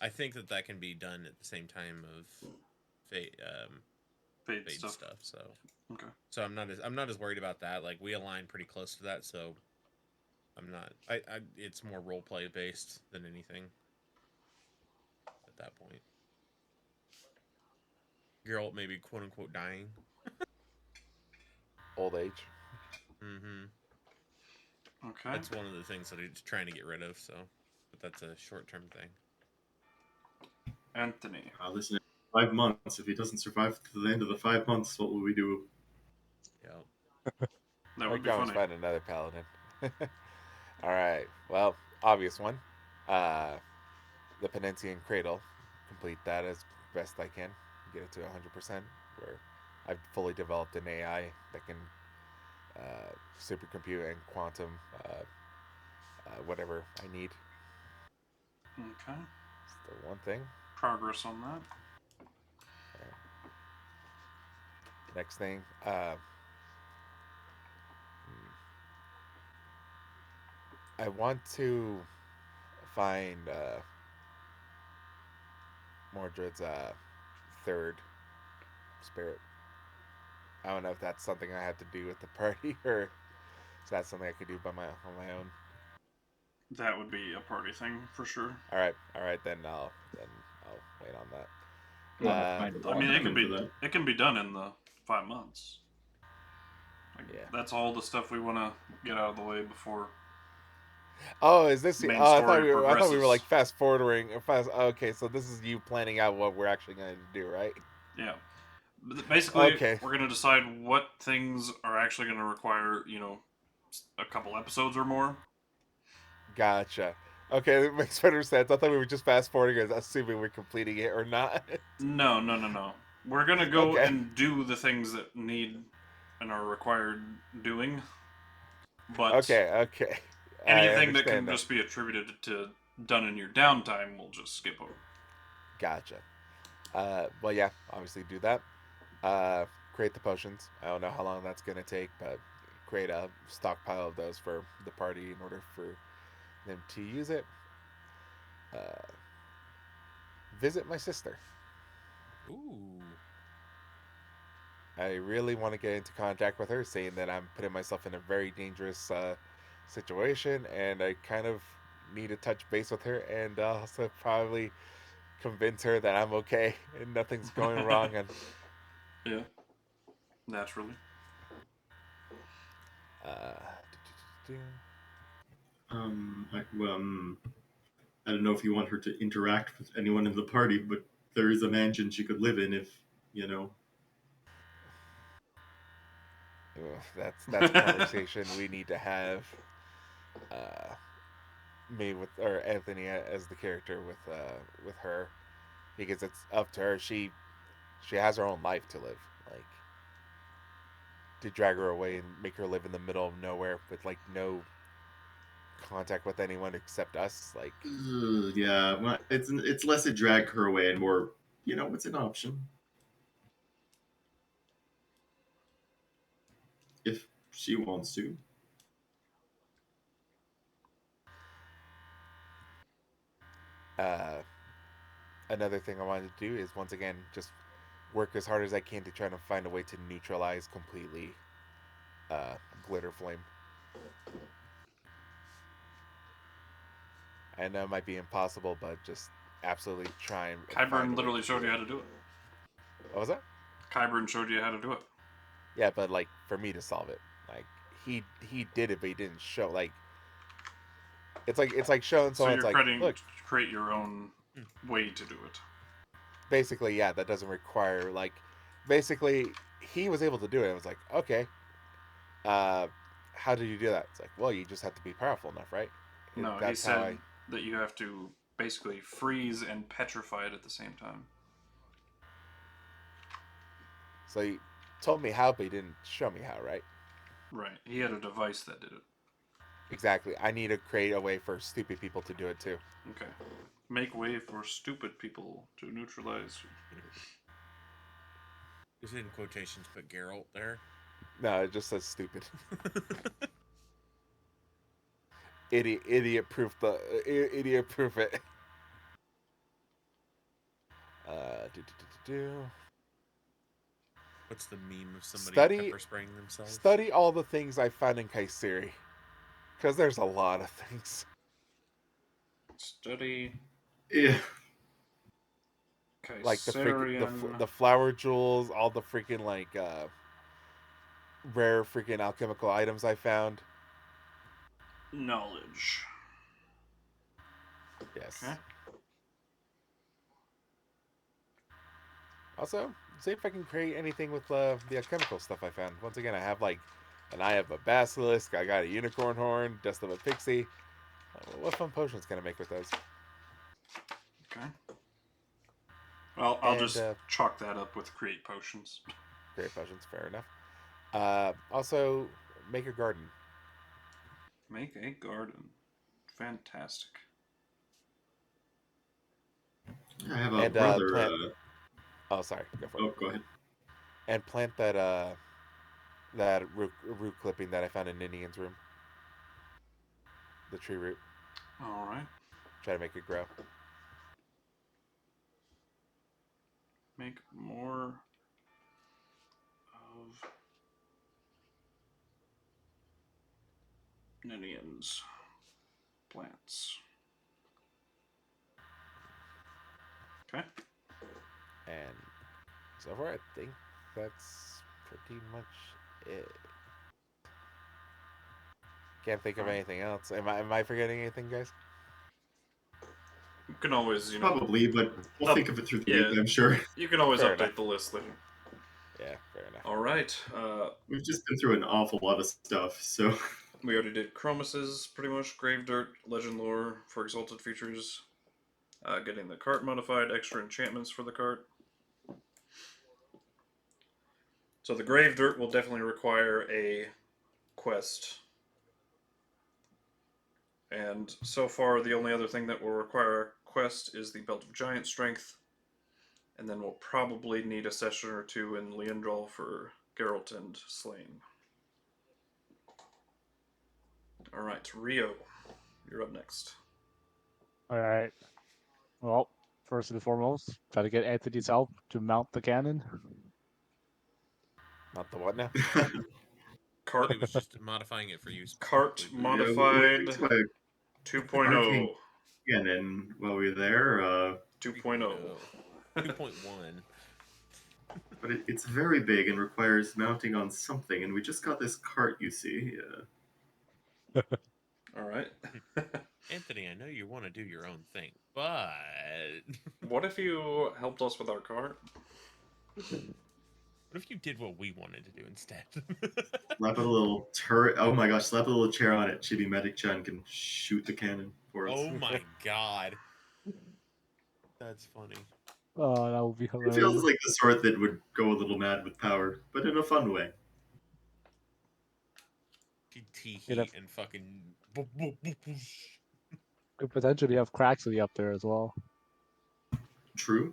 I think that can be done at the same time of Fade, Fade Fade stuff. So, Okay. so I'm not as worried about that. Like we align pretty close to that, so I'm not. It's more role play based than anything at that point. Geralt maybe quote unquote dying. Old age. Mm-hmm. Okay. That's one of the things that he's trying to get rid of. So, but that's a short term thing. Anthony. Listen, 5 months. If he doesn't survive to the end of the 5 months, what will we do? Yeah. That I would can be always funny. find another paladin. All right. Well, obvious one. The Penentian Cradle. Complete that as best I can. Get it to 100%. Where I've fully developed an AI that can supercompute and quantum whatever I need. Okay. It's the one thing. Progress on that. Next thing. I want to find Mordred's third spirit. I don't know if that's something I have to do with the party or is that something I could do on my own. That would be a party thing for sure. All right, then I'll wait on that. You want to find a I mean, I'm in for that. it can be done in the 5 months. Like, Yeah. That's all the stuff we want to get out of the way before. Oh, is this? Main I story thought we were progresses. like fast forwarding. Okay, so this is you planning out what we're actually going to do, right? Yeah. Basically, Okay. we're going to decide what things are actually going to require, a couple episodes or more. Gotcha. Okay, that makes better sense. I thought we were just fast forwarding, assuming we're completing it or not. No. We're going to go Okay. and do the things that need and are required doing. But Okay. I anything that understand can that. just be attributed to done in your downtime, we'll just skip over. Gotcha. Well, yeah, obviously do that. Create the potions. I don't know how long that's gonna take, but create a stockpile of those for the party in order for them to use it. Visit my sister. Ooh. I really want to get into contact with her, saying that I'm putting myself in a very dangerous situation, and I kind of need to touch base with her, and also probably convince her that I'm okay and nothing's going wrong. And Yeah. Naturally. uh, I don't know if you want her to interact with anyone in the party, but there is a mansion she could live in if, that's a conversation we need to have. Me with or Anthony as the character with her, because it's up to her. She has her own life to live. Like, to drag her away and make her live in the middle of nowhere with like no contact with anyone except us. Like, yeah, well, it's less a drag her away and more, it's an option if she wants to. uh, another thing I wanted to do is once again just work as hard as I can to try to find a way to neutralize completely Glitter Flame. I know it might be impossible, but just absolutely try and find a Kyburn way literally to showed do you it. how to do it. What was that? Kyburn showed you how to do it. Yeah, but like for me to solve it, like he did it, but he didn't show. Like it's like showing So someone. you're It's like, look, create your own way to do it. basically, yeah, that doesn't require like, basically he was able to do it. I was like, okay, how did you do that? It's like, well, you just have to be powerful enough, right? No, he That's how said I. that you have to basically freeze and petrify it at the same time. So he told me how, but he didn't show me how, right? Right. He had a device that did it. Exactly. I need to create a way for stupid people to do it too. Okay. Make way for stupid people to neutralize. Just in quotations, put Geralt there. No, it just says stupid. idiot proof idiot proof it. Do, do, do, do, do. What's the meme of somebody Study- pepper spraying themselves? Study all the things I found in Kyseri, because there's a lot of things. Study Yeah. Like the Kyserian the flower jewels, all the freaking like rare freaking alchemical items I found. knowledge. Yes. Okay. Also, see if I can create anything with the alchemical stuff I found. Once again, I have like an eye of a basilisk. I got a unicorn horn, dust of a pixie. What fun potions can I make with those? Okay. Well, I'll And, just chalk that up with create potions. Great potions, fair enough. Also, make a garden. Make a garden. Fantastic. I have a And, brother. plant- Oh, sorry. Go for it. Oh, go ahead. And plant that that root clipping that I found in Ninian's room. The tree root. All right. Try to make it grow. Make more of Ninian's plants. Okay. And so far, I think that's pretty much it. Can't think of Alright. anything else. Am I forgetting anything, guys? You can always, Probably, but we'll think of it through the yeah. week, I'm sure. You can always Fair update enough. the list later. Yeah, fair enough. All right. We've just been through an awful lot of stuff, so We already did Chromis's, pretty much. Grave Dirt, Legend Lore for Exalted Features. Getting the cart modified, extra enchantments for the cart. So the Grave Dirt will definitely require a quest. And so far, the only other thing that will require a quest is the Belt of Giant Strength. And then we'll probably need a session or two in Leandral for Geralt and Slane. Alright, Rio, you're up next. All right. Well, first and foremost, try to get Anthony's help to mount the cannon. Not the what now? Cart, But he was just modifying it for you. cart specifically. modified it's like 2.0. Arcane. Yeah, and then while we were there, 2.0. 2.1. but it's very big and requires mounting on something, and we just got this cart, you see. Alright. Anthony, I know you want to do your own thing, but What if you helped us with our cart? what if you did what we wanted to do instead? Slap a little turret. Oh my gosh, slap a little chair on it. Chibi Medic-chan can shoot the cannon for us. Oh my god. That's funny. Oh, that would be It hilarious. feels like the sort that would go a little mad with power, but in a fun way. Tea You'd heat have- and fucking. Could potentially have Craxley up there as well. True.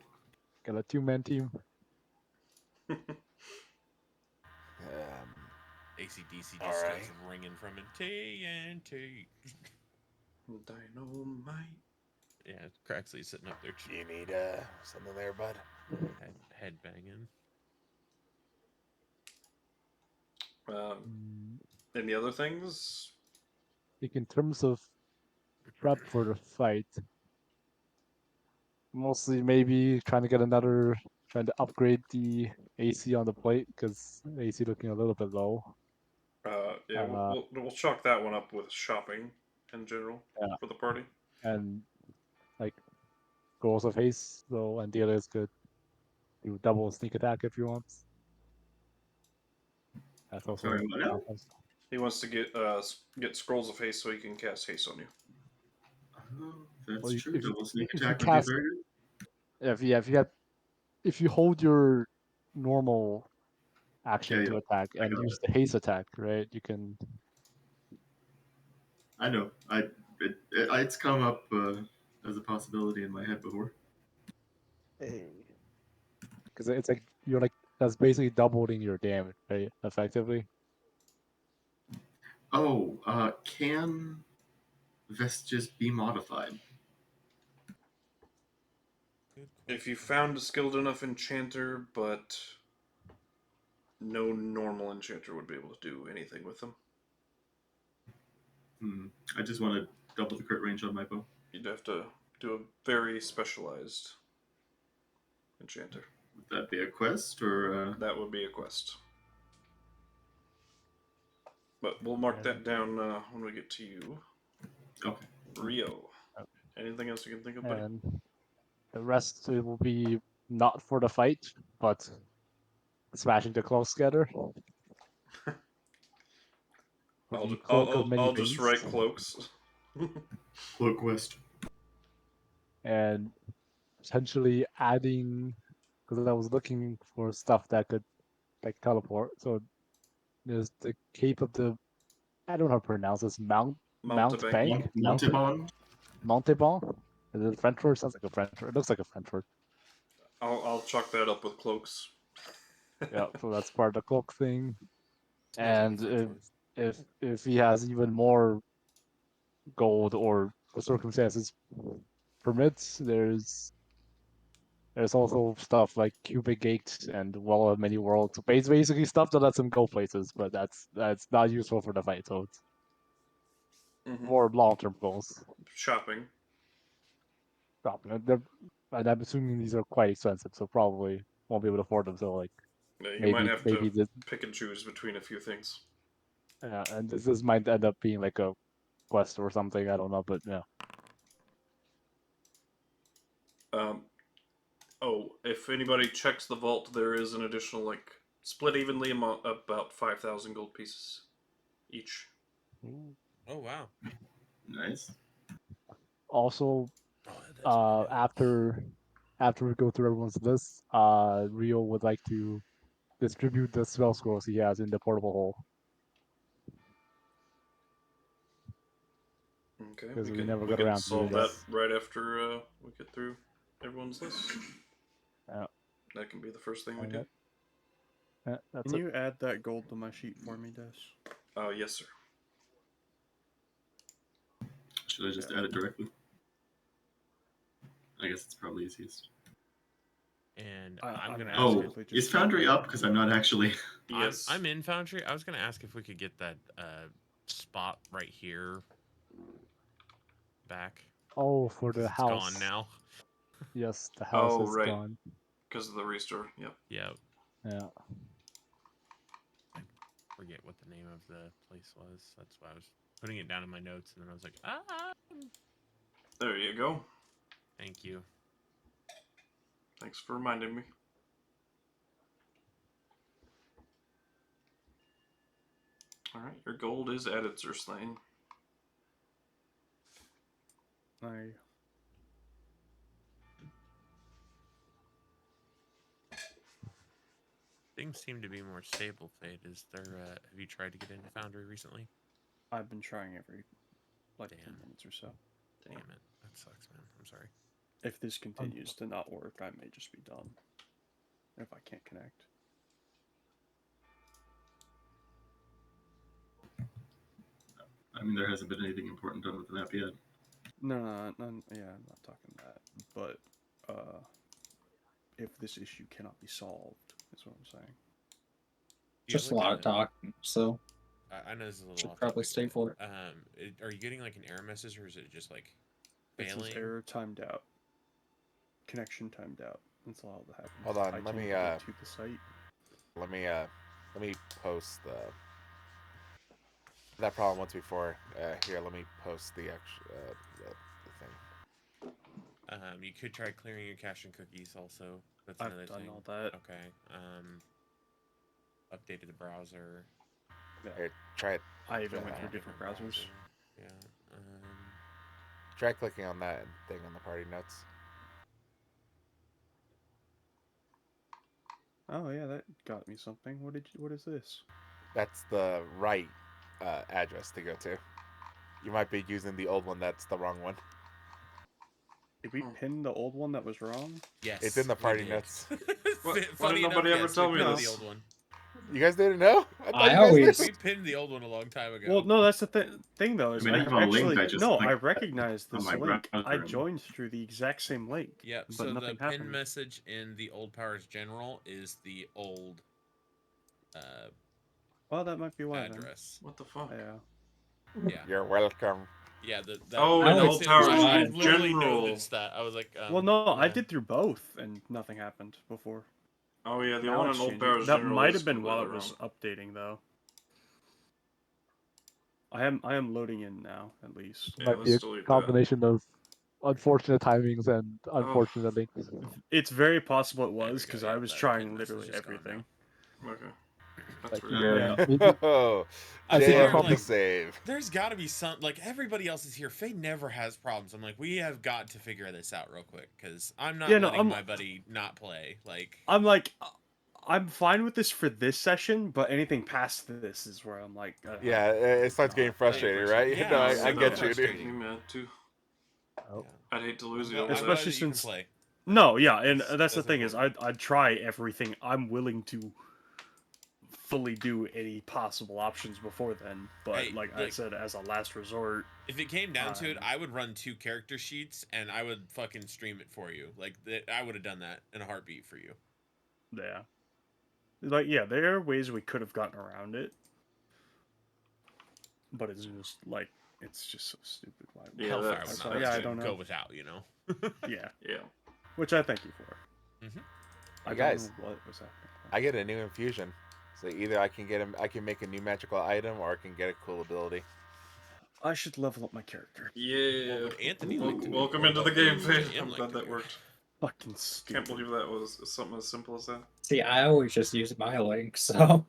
Got a two-man team. ACDC just All starts right. ringing from it. TNT. Dynamite. Yeah, Craxley's sitting up there, You need something there, bud. head banging. Any other things? Like in terms of prep for the fight, mostly maybe trying to upgrade the AC on the plate because AC looking a little bit low. Yeah, we'll chalk that one up with shopping in general Yeah. for the party. And like goals of haste, so Andelias could do double sneak attack if he wants. That's also Sorry, what now? He wants to get scrolls of haste so he can cast haste on you. Oh, that's Well, true. Double sneak if you attack would cast- be very good. if you hold your normal action Yeah, to yeah. attack I and got use the haste attack, right? You can. I know. It's come up as a possibility in my head before. Because it's like you're like that's basically doubling your damage, right? Effectively. Oh, can vestiges be modified? Good If you question. found a skilled enough enchanter, but no normal enchanter would be able to do anything with them. I just want to double the crit range on my bow. You'd have to do a very specialized enchanter. Would that be a quest or? That would be a quest. But we'll mark that down when we get to you. Okay. Rio. Anything else you can think of, buddy? And the rest it will be not for the fight, but smashing the clothes together. With the cloak of many I'll just things. write cloaks. Cloak quest. And potentially adding, because I was looking for stuff that could like teleport. So there's the cape of the, I don't know how to pronounce this, Mountebank. Montebon. Montebon. Is it a French word? Sounds like a French word. It looks like a French word. I'll chalk that up with cloaks. Yeah, so that's part of the cloak thing. And Sounds like a French word. if he has even more gold or the circumstances permits, there's also stuff like Cubic Gate and Well of Many Worlds. So basically stuff that lets him go places, but that's not useful for the fight. So it's more long-term goals. Shopping. And I'm assuming these are quite expensive, so probably won't be able to afford them. So like Yeah, you maybe might have to this, pick and choose between a few things. and this might end up being like a quest or something. I don't know, but yeah. If anybody checks the vault, there is an additional, split evenly about 5,000 gold pieces each. Oh wow. Nice. Also, Oh, that's pretty dope. after we go through everyone's list, Rio would like to distribute the spell scrolls he has in the portable hole. Okay, Because we can never we got can around to doing solve that that. right after we get through everyone's list. Yeah. That can be the first thing we And do. that's Can it. you add that gold to my sheet for me, Des? Yes, sir. Should I just add it directly? I guess it's probably easiest. And I- I'm I'm gonna Oh, ask. basically is just Foundry up? Because I'm not actually. Yes. I'm in Foundry. I was gonna ask if we could get that spot right here back. Oh, for 'Cause the it's house. gone now. Yes, the house is right. gone. Because of the restore. Yep. Yeah. Yeah. Forget what the name of the place was. That's why I was putting it down in my notes, and then I was like, ah. There you go. Thank you. Thanks for reminding me. Alright, your gold is added, Sir Slane. Things seem to be more stable, Fade. Is there? Have you tried to get into Foundry recently? I've been trying every 10 Damn. minutes or so. Damn it, that sucks, man. I'm sorry. If this continues to not work, I may just be done. If I can't connect. I mean, there hasn't been anything important done with the map yet. No, yeah, I'm not talking that. But if this issue cannot be solved, is what I'm saying. Just a lot of talking, so I know this is a little should off probably topic. stay for it. Are you getting like an error message, or is it just like It failing? says error timed out. Connection timed out. That's all that happens. Hold on, I let can't me, get to the site. Let me post that problem once before. Here, let me post the actual the thing. You could try clearing your cache and cookies. Also, that's I've another done thing. all that. Okay. Updated the browser. Yeah. Here, try it. I even Yeah. went through different browsers. Yeah. Try clicking on that thing on the party notes. Oh yeah, that got me something. What is this? That's the right address to go to. You might be using the old one. That's the wrong one. Did we pin the old one that was wrong? Yes. It's in the we party did. notes. Why Funny did nobody enough, ever yes, tell we me put this? the old one. You guys didn't know? I thought I you guys always- We did. pinned the old one a long time ago. Well, no, that's the thing though. Is I mean, I have a link, I just, no, like, I recognize on this my link. I browser and- joined through the exact same link. Yeah, but so the nothing pin happened. message in the old Powers General is the old Well, that might be why. address. What the fuck? Then. Yeah. Yeah, You're welcome. yeah. Oh, when in I Old said- Powers I in literally General. noticed that. I was like, Well, no, I yeah. did through both, and nothing happened before. Oh yeah, the Now one it's in Old changing. Powers That General might is have been while it completely was updating, though. I am loading in now, at least. Yeah, Might let's be a delete that. combination of unfortunate timings and unfortunate links. It's very possible it There we was go, because yeah, I was that trying pin message literally is gone everything. Okay. That's Like, weird. Yeah. maybe, Oh, I think swear, it's damn probably the save. There's got to be some, like, everybody else is here. Faye never has problems. I'm like, we have got to figure this out real quick, because I'm not Yeah, no, letting my buddy not play. Like, I'm like, I'm fine with this for this session, but anything past this is where I'm like, Yeah, it starts getting frustrating, right? Yeah, No, it's I so get you, dude. frustrating. Me mad too. oh, I'd hate to lose I'm you over glad that. Especially that you can since- play. No, yeah, and That's- that's the that's thing is, important. I'd try everything. I'm willing to fully do any possible options before then, but Hey, like I like- said, as a last resort, If it came down to it, Um, I would run 2 character sheets and I would fucking stream it for you. Like, I would have done that in a heartbeat for you. yeah, like yeah, there are ways we could have gotten around it, but it's just like it's just so stupid. Why? Yeah, Hellfire that's- would so, not yeah, I let you don't know. go without, you know? Yeah, Yeah. which I thank you for. Mhm. I Hey, don't guys. know what was happening. I get a new infusion, so either I can make a new magical item, or I can get a cool ability. I should level up my character. Yeah. What would Anthony like to do? Welcome Or into the what game, would Faye. Ian I'm like glad to that do? worked. Fucking stupid. Can't believe that was something as simple as that. See, I always just use my link, so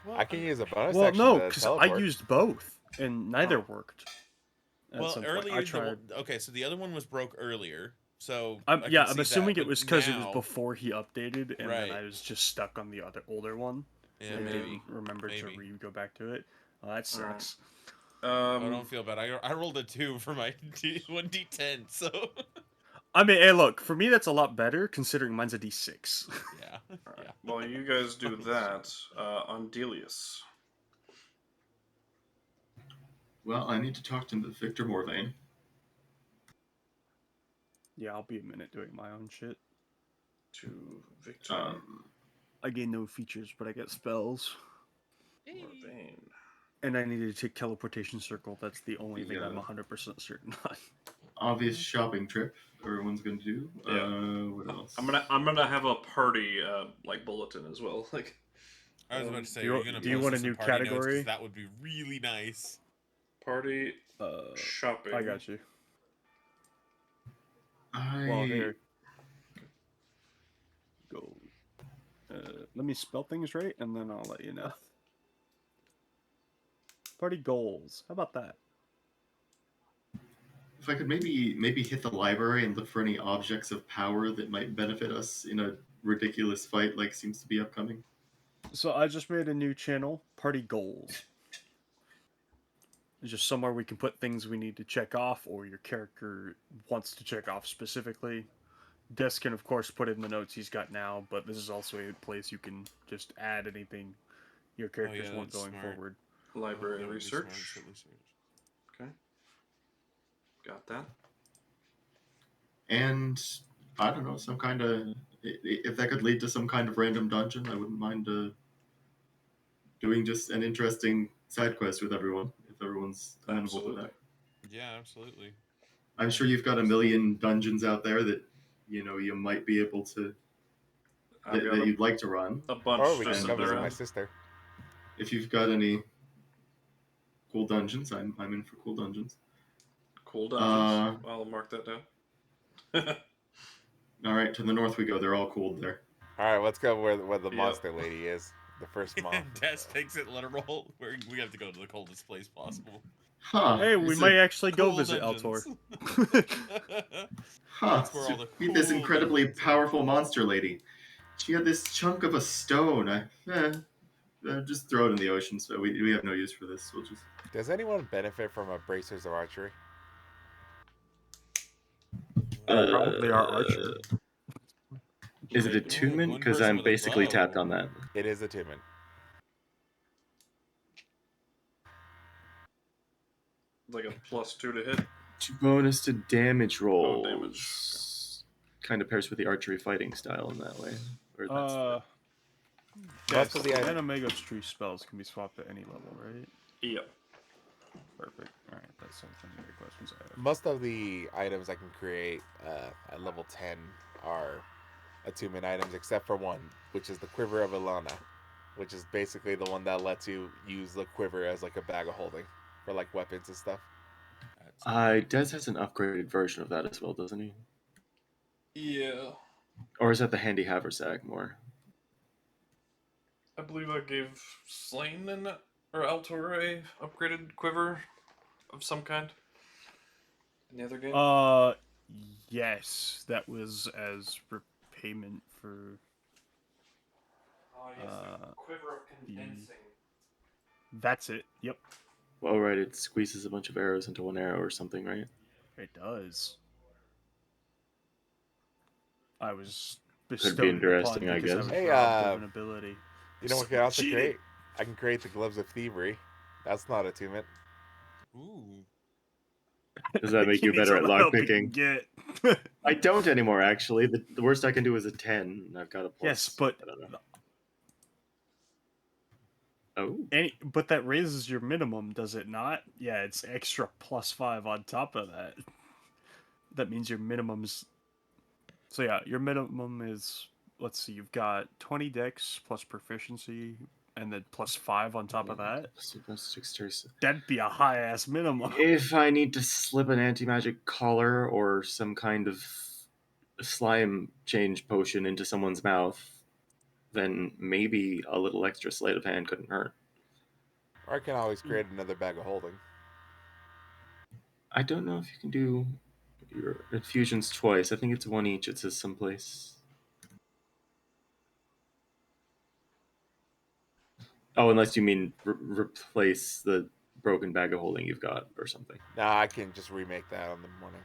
Well, I can use a bonus Well, action no, to because I teleport. used both, and neither worked. At well, some point. earlier, I tried. okay, so the other one was broke earlier. So I'm, I can yeah, see I'm that, assuming it but was because it was now- before he updated, and Right. then I was just stuck on the older one. Yeah, and maybe. didn't remember Maybe. to go back to it. That sucks. Oh, don't feel bad. I rolled a 2 for my 1d10, so I mean, hey, look, for me that's a lot better considering mine's a D6. yeah. Alright. Yeah. While you guys do that, Andelias. Well, I need to talk to Victor Morvain. Yeah, I'll be a minute doing my own shit. To Victor I gain no features, but I get spells. Morvain. And I needed to take teleportation circle. That's the only thing I'm Yeah. 100% certain on. Obvious shopping trip everyone's gonna do. Yeah. What else? I'm gonna have a party like bulletin as well. Like I was about to say, do you- are you gonna do you post want a us some new party notes? 'Cause category? that would be really nice. party shopping. I got you. I Well, here. Go. Let me spell things right, and then I'll let you know. Party goals. How about that? if I could maybe hit the library and look for any objects of power that might benefit us in a ridiculous fight like seems to be upcoming. So I just made a new channel, Party Goals. It's just somewhere we can put things we need to check off, or your character wants to check off specifically. Des can, of course, put in the notes he's got now, but this is also a place you can just add anything your characters yeah, want that's going smart. forward. Library That would be smart, research. so research. Okay. Got that. And I don't know, some kind of if that could lead to some kind of random dungeon, I wouldn't mind doing just an interesting side quest with everyone if everyone's amenable to that. Yeah, absolutely. I'm sure you've got a million dungeons out there that you might be able to I've got that you'd like to run. a bunch Or we can just go sitting visit my around. sister. If you've got any cool dungeons, I'm in for cool dungeons. Cool dungeons. I'll mark that down. All right, to the north we go. They're all cooled there. All right, let's go where the Yeah. monster lady is. The first mom. Des takes it literal. We have to go to the coldest place possible. Huh? Hey, we is might it- actually go Cool visit dungeons. Altor. Huh? That's where all the Meet this cool incredibly dungeons are. powerful monster lady. She had this chunk of a stone. Just throw it in the ocean. So we have no use for this. We'll just. Does anyone benefit from a bracers of archery? Probably our archer. Is it attunement? Because I'm basically tapped on that. It is attunement. Like a +2 to hit. Bonus to damage rolls. Oh, damage. Kind of pairs with the archery fighting style in that way. Or that's Yes, of the and item- Omega's tree spells can be swapped at any level, right? Yep. Perfect. All right, that's something the questions I have. Most of the items I can create at level 10 are attunement items, except for one, which is the Quiver of Ilana, which is basically the one that lets you use the quiver as like a bag of holding for like weapons and stuff. Des has an upgraded version of that as well, doesn't he? Yeah. Or is that the handy haversack more? I believe I gave Slane or Altor a upgraded quiver of some kind in the other game. Yes, that was as repayment for. Oh, yes, the quiver of condensing. That's it. Yep, Well, right, it squeezes a bunch of arrows into one arrow or something, right? it does. I was Could bestowed be it upon interesting, I because I guess. was Hey, robbed of an ability. You know what I can also Cheated. create? I can create the Gloves of Thievery. That's not attunement. Ooh. Does that make He you needs better all at the help he can lockpicking? get. I don't anymore, actually. The worst I can do is a 10, and I've got a plus. Yes, but I don't know. Oh. but that raises your minimum, does it not? Yeah, it's extra +5 on top of that. That means your minimum's. So yeah, your minimum is. Let's see, you've got 20 dex plus proficiency, and then +5 on top of that. That'd be a high ass minimum. If I need to slip an anti-magic collar or some kind of slime change potion into someone's mouth, then maybe a little extra sleight of hand couldn't hurt. Or I can always create another bag of holding. I don't know if you can do your infusions twice. I think it's one each. It says someplace. Oh, unless you mean replace the broken bag of holding you've got or something. Nah, I can just remake that on the morning.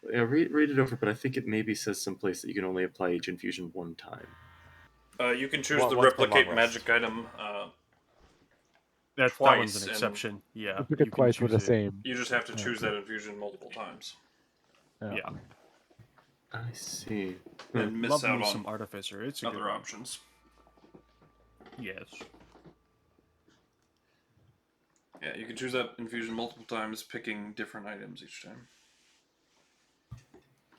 Yeah, read it over, but I think it maybe says someplace that you can only apply each infusion one time. You can choose Well, the once per replicate long rest. magic item That twice, one's an and exception. Yeah, You pick you it can twice for the choose it. same. you just have to Yeah. choose that infusion multiple times Yeah, I see. and miss love out me on some Artificer. It's a good other one. options. Yes. Yeah, you can choose that infusion multiple times, picking different items each time.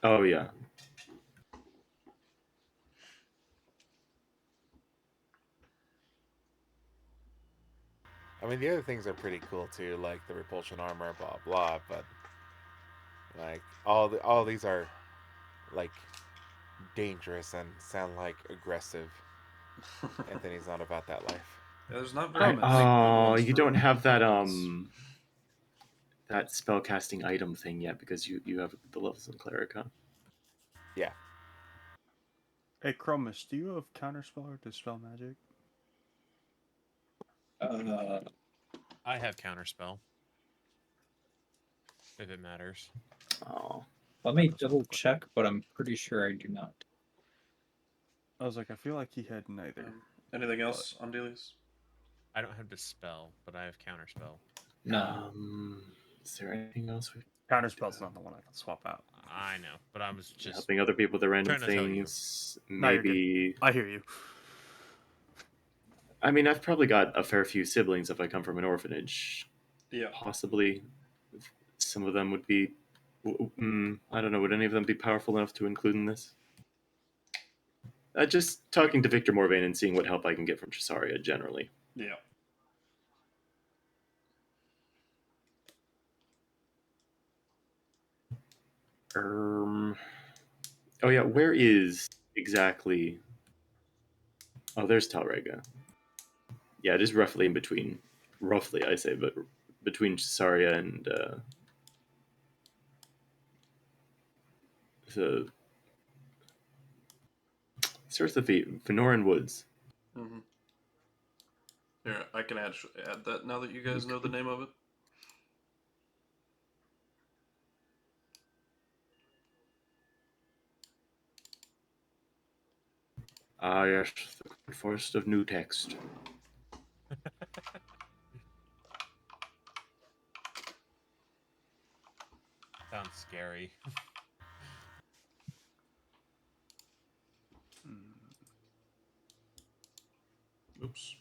Oh, yeah. I mean, the other things are pretty cool too, like the repulsion armor, blah blah. But like all these are like dangerous and sound like aggressive. Anthony's not about that life. Yeah, there's not very many good Oh, ones you for don't have that weapons. that spellcasting item thing yet because you have the levels in Cleric, huh? Yeah. Hey, Chromis, do you have counterspell or dispel magic? I have counterspell. If it matters. Oh. Let me double check, but I'm pretty sure I do not. I was like, I feel like he had neither. Anything else on Andelias? I don't have dispel, but I have counterspell. No. Is there anything else? Counterspell's not the one I can swap out. I know, but I was just Helping other people with their random trying to tell you. things. No, you're good. Maybe. I hear you. I mean, I've probably got a fair few siblings if I come from an orphanage. Yeah. Possibly some of them would be. I don't know. Would any of them be powerful enough to include in this? Just talking to Victor Morvain and seeing what help I can get from Cesaria generally. Yeah. Oh yeah, where is exactly? Oh, there's Talrega. Yeah, it is roughly in between. Roughly, I say, but between Cesaria and the starts with the Venoran Woods. Mm-hmm. Here, I can add that now that you guys know the name of it. Ah, yes, the Forest of New Text. scary. Oops.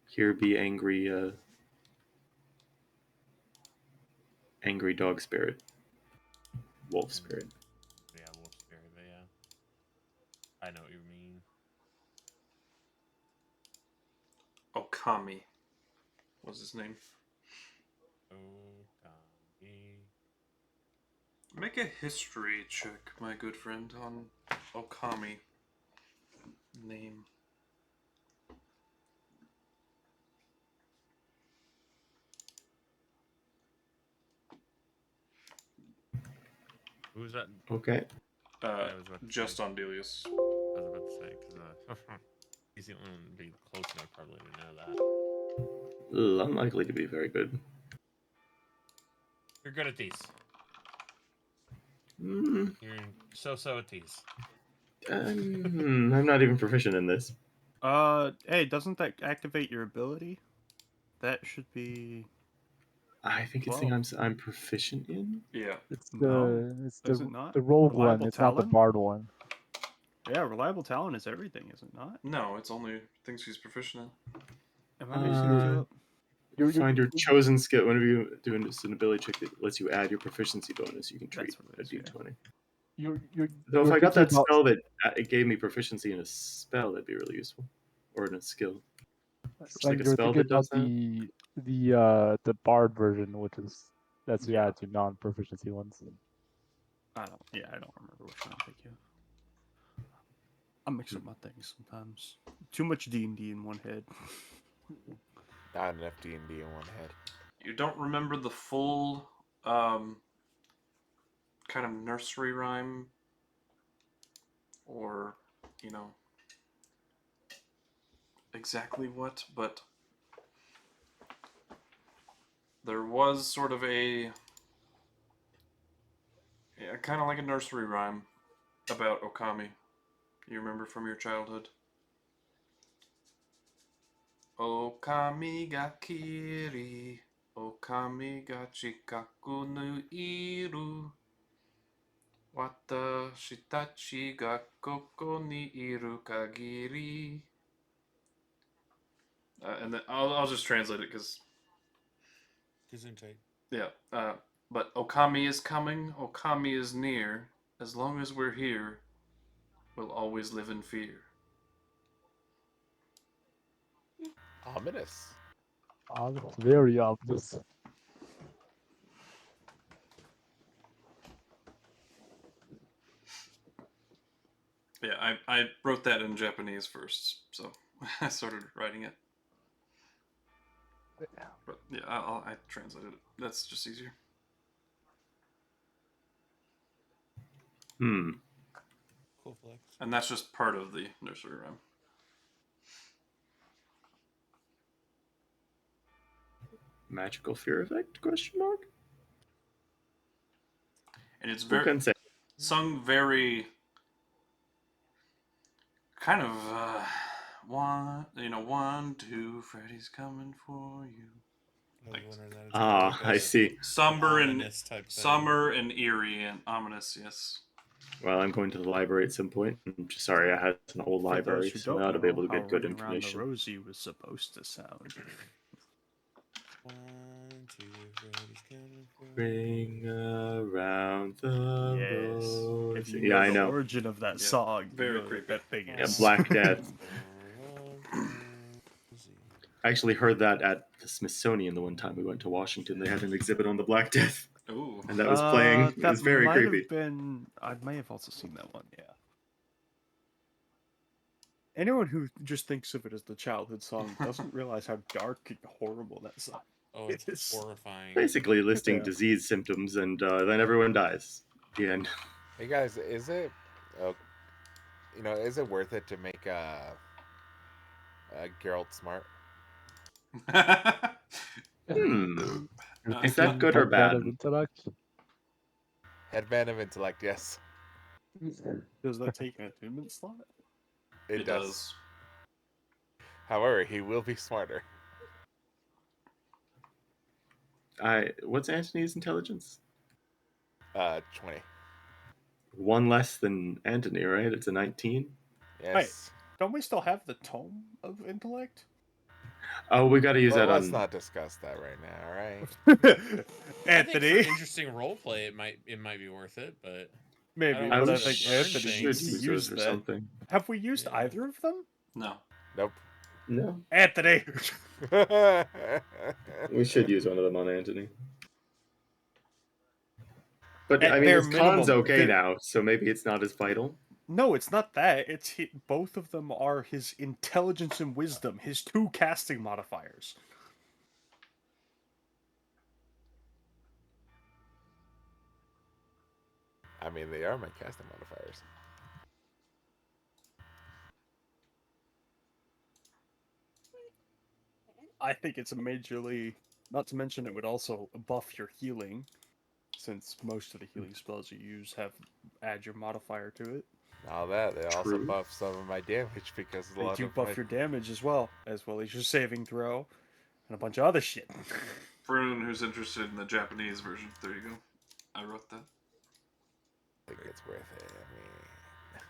Here be angry dog spirit, wolf spirit. Yeah, wolf spirit, but yeah. I know what you mean. Okami was his name. Okami. Make a history check, my good friend, on Okami name. Who's that? Okay. Uh, I was about to just say. Andelias. I was about to say, because he's the only one to be close enough probably to know that. Unlikely to be very good. You're good at these. Mm, You're so at these. I'm not even proficient in this. Hey, doesn't that activate your ability? That should be. I think it's the thing I'm proficient in. Yeah. It's No, it's is it not? the rogue Reliable one. It's not the Talon? bard one. Yeah, reliable talent is everything, is it not? No, it's only things he's proficient Am I mixing the two up? Find your chosen skill. Whenever you do an ability check that lets you add your proficiency bonus, you can treat That's what a it is, yeah. d20. You're Though if you're I got thinking that about- spell that it gave me proficiency in a spell, that'd be really useful. Or in a skill. Slane, like a you're spell thinking that does about the bard version, which is that's Yeah. yeah to non-proficiency ones. I don't remember which one I'm thinking of. I mix up my things sometimes. Too much D&D in one head. Not enough D&D in one head. You don't remember the full kind of nursery rhyme or, exactly what, but there was sort of kind of like a nursery rhyme about Okami. You remember from your childhood? Okami ga kiri, Okami ga chikaku nu iru, watashi tachi ga koko ni iru kagiri. And then I'll just translate it because yeah. But Okami is coming, Okami is near. As long as we're here, we'll always live in fear. Ominous. That's very obvious. Yeah, I wrote that in Japanese first, so I started writing it. But yeah, I translated it. That's just easier. Cool flex. And that's just part of the nursery rhyme. Magical fear effect? Question mark. And it's Who very can say? sung very kind of 1, 2, Freddy's coming for you. Like, I see. Somber and Ominous type thing. summer and eerie and ominous. Yes. Well, I'm going to the library at some point. I'm sorry, I had an old For library, those who so I don't ought to be know able to how get good Running Around the information. Rosie was supposed to sound. 1, 2, Freddy's coming for Ring around the Yes. If rosy. you Yeah, know I the know. origin of that Yeah, song, very you know creepy. that thing Yeah, is. Black Death. I actually heard that at the Smithsonian the one time we went to Washington. They had an exhibit on the Black Death, Ooh. and that was playing. It That was very might creepy. have been. I may have also seen that one. Yeah. Anyone who just thinks of it as the childhood song doesn't realize how dark and horrible that song Oh, is. it's horrifying. Basically listing Yeah. disease symptoms, and then everyone dies. The end. Hey guys, is it, is it worth it to make Geralt smart? Is that good or bad? Of intellect? Headband of intellect, yes. Does that take an attunement slot? It, It does. does. However, he will be smarter. What's Antony's intelligence? 20. One less than Anthony, right? It's a 19. Yes. Don't we still have the Tome of Intellect? Oh, we got to use Well, that let's on. not discuss that right now, all right? I think for Anthony, interesting roleplay, it might be worth it, but maybe, don't but want I to think burn Anthony should needs things. to use use those for that. something. Have we used Yeah. either of them? No. Nope. No, Anthony. we should use one of them on Anthony. But At I mean, bare his con's minimum, okay the- now, so maybe it's not as vital. No, it's not that. It's both of them are his intelligence and wisdom, his 2 casting modifiers. I mean, they are my casting modifiers. I think it's a majorly. Not to mention, it would also buff your healing, since most of the healing spells you use add your modifier to it. Now that they also True. buff some of my damage because a They lot do of buff my... your damage as well as your saving throw, and a bunch of other shit. For anyone who's interested in the Japanese version, there you go. I wrote that. I think it's worth it. I mean,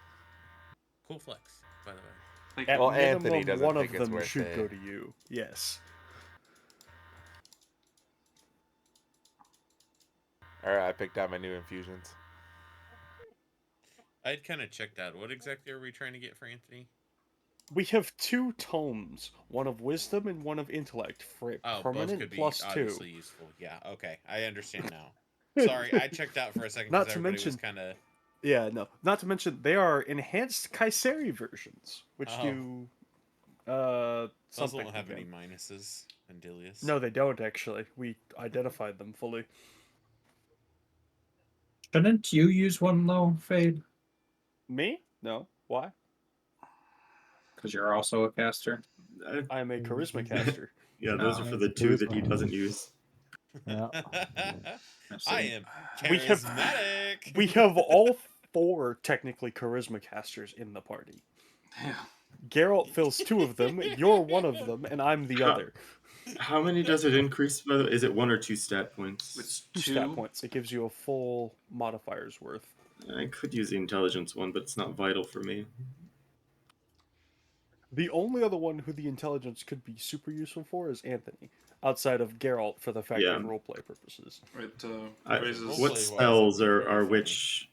Cool flex, by the way. Thank At you. Well, minimum, Anthony doesn't one think of it's them worth should it. go to you. Yes. all right, I picked out my new infusions. I'd kind of checked out. What exactly are we trying to get for Anthony? We have 2 tomes, one of wisdom and one of intellect, for a Oh, both permanent could be +2. obviously useful. Yeah, okay, I understand now. Sorry, I checked out for a second Not because to everybody was mention- kind of. Yeah, no. Not to mention, they are enhanced Kyseri versions, which Oh. do Those something. don't have any again. minuses. Andelias. No, they don't actually. We identified them fully. Shouldn't you use one though, Fade? Me? No. Why? Because you're also a caster. I am a charisma caster. Yeah, those are for the It's 2 that he charisma. doesn't use. Yeah. I am We have- charismatic. We have all 4 technically charisma casters in the party. Yeah. Geralt fills 2 of them. You're one of them, and I'm the Huh. other. How many does it increase? By the way? Is it 1 or 2 stat points? It's 2 2. stat points. It gives you a full modifier's worth. I could use the intelligence one, but it's not vital for me. The only other one who the intelligence could be super useful for is Anthony, outside of Geralt for the fact Yeah. of roleplay purposes. It I, raises. Roleplay what wise, spells that'd be are very funny. which?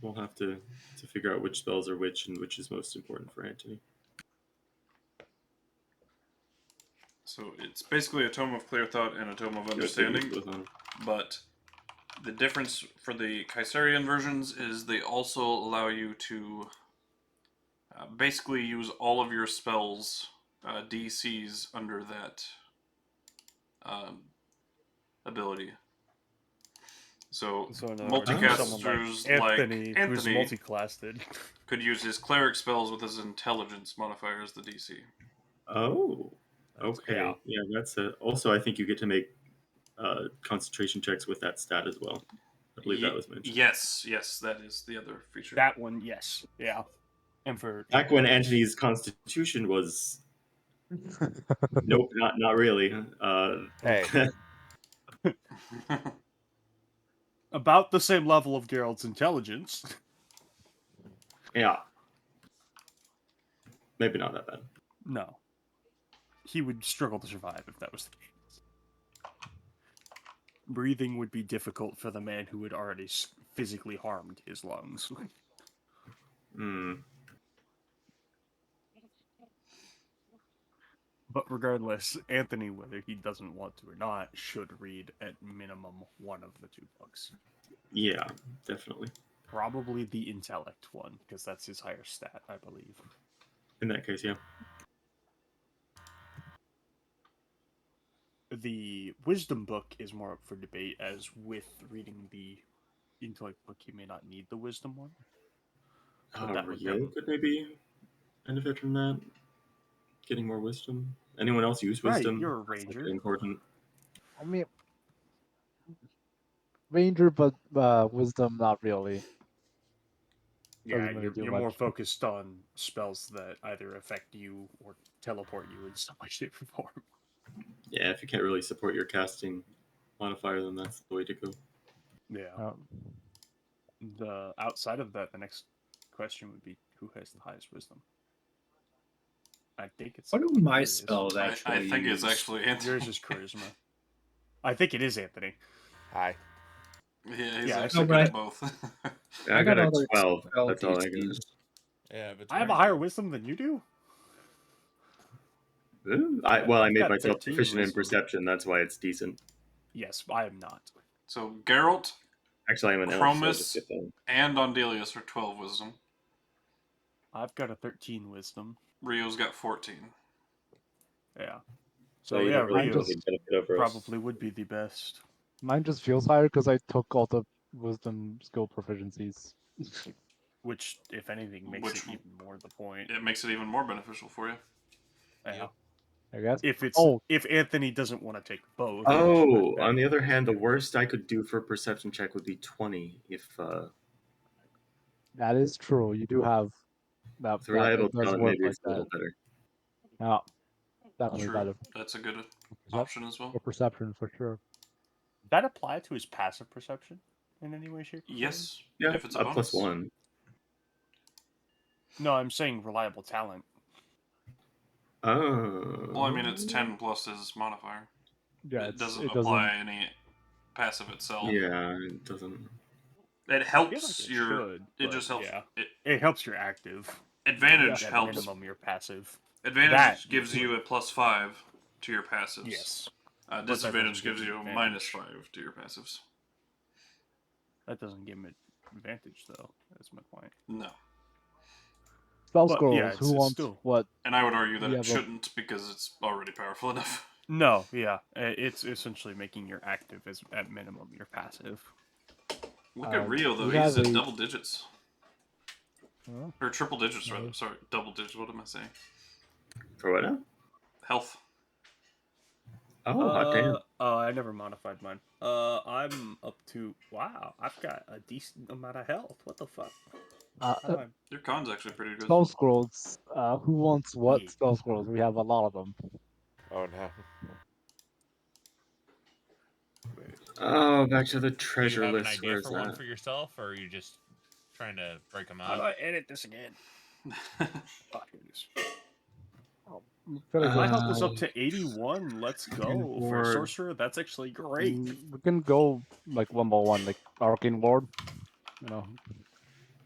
We'll have to figure out which spells are which and which is most important for Anthony. So it's basically a Tome of Clear Thought and a Tome of Understanding. But the difference for the Kyserian versions is they also allow you to basically use all of your spells DCs under that ability. So, So in other words, multicasters someone like Anthony, who's Anthony multiclassed. could use his cleric spells with his intelligence modifier as the DC. Oh, okay. Yeah. Yeah, that's it. Also, I think you get to make concentration checks with that stat as well. I believe that was mentioned. Yes, that is the other feature. That one, yes. Yeah. And for Back when Anthony's constitution was nope, not really. Hey. about the same level of Geralt's intelligence. Yeah, maybe not that bad. No. He would struggle to survive if that was the case. Breathing would be difficult for the man who had already physically harmed his lungs. Hmm. But regardless, Anthony, whether he doesn't want to or not, should read at minimum one of the 2 books. Yeah, definitely. Probably the intellect one, because that's his higher stat, I believe. In that case, yeah. The wisdom book is more up for debate, as with reading the intellect book, you may not need the wisdom one. But that would Rio then- could maybe benefit from that. Getting more wisdom. Anyone else use Right, wisdom? you're a That's, like, ranger. important. I mean, ranger, but wisdom, not really. Yeah, Doesn't really you're, do you're more much. focused on spells that either affect you or teleport you in some way, shape, or form. Yeah, if you can't really support your casting modifier, then that's the way to go. Yeah. Um, The outside of that, the next question would be who has the highest wisdom. I think it's. What do my yours. spells actually I think it's use? actually Anthony. Yours is charisma. I think it is Anthony. Hi. Yeah, he's Yeah, actually no, good but at both. I got a other 12. spell That's all I got. DCs. Yeah, but I have a higher wisdom than you do. I I've made got myself 13 proficient in wisdom. perception. That's why it's decent. Yes, I am not. So Geralt Actually, I'm an elf, so I'll just Chromis get that. and Andelias are 12 wisdom. I've got a 13 wisdom. Rio's got 14. Yeah. So So you yeah, don't really Rio get the benefit over us. probably would be the best. Mine just feels higher because I took all the wisdom skill proficiencies. Which, if anything, makes Which- it even more the point. It makes it even more beneficial for you. Yeah. I guess. If if Anthony doesn't want to take both. Oh, then- on the other hand, the worst I could do for a perception check would be 20. If That is true. You do have that. with reliable It does talent, work maybe like it's a little that. better. Yeah, definitely True. better That's a good Percep- option as well. for perception for sure. that apply to his passive perception in any way, shape, or form? Yes. Yeah, if it's a a bonus. +1. No, I'm saying reliable talent. Oh. Well, I mean, it's 10 plus his modifier. Yeah, It doesn't it apply any passive itself. Yeah, it doesn't. It I helps feel like it your. should, It but just helps. Yeah. It, It helps your active. advantage At helps. minimum, your passive. Advantage That- gives you a +5 to your passives. Yes. that Disadvantage doesn't give gives you you a advantage. -5 to your passives. That doesn't give him advantage, though. That's my point. No. Spell Well, scrolls. yeah, Who it's wants still- what? And I would argue that Yeah, it but- shouldn't because it's already powerful enough. No, yeah. It's essentially making your active as at minimum your passive. Look at Rio, though. we He's have at a- double digits. Huh? Or triple digits, rather. Nice. Sorry, double digits. What am I saying? For what now? Health. Oh, hot damn. Oh, I never modified mine. I'm up to I've got a decent amount of health. What the fuck? Your con's actually pretty good. Spell scrolls. Who wants what Yeah. spell scrolls? We have a lot of them. Oh no. Oh, back to the Do you treasure have an list. idea Where's for one that? for yourself, or are you just trying to break them How do up? I edit this again? Oh, here it is. I feel like My Uh, health is up to 81. Let's go. For Ward. a sorcerer, that's actually great. we can go like one by one, like Arcane Ward. You know,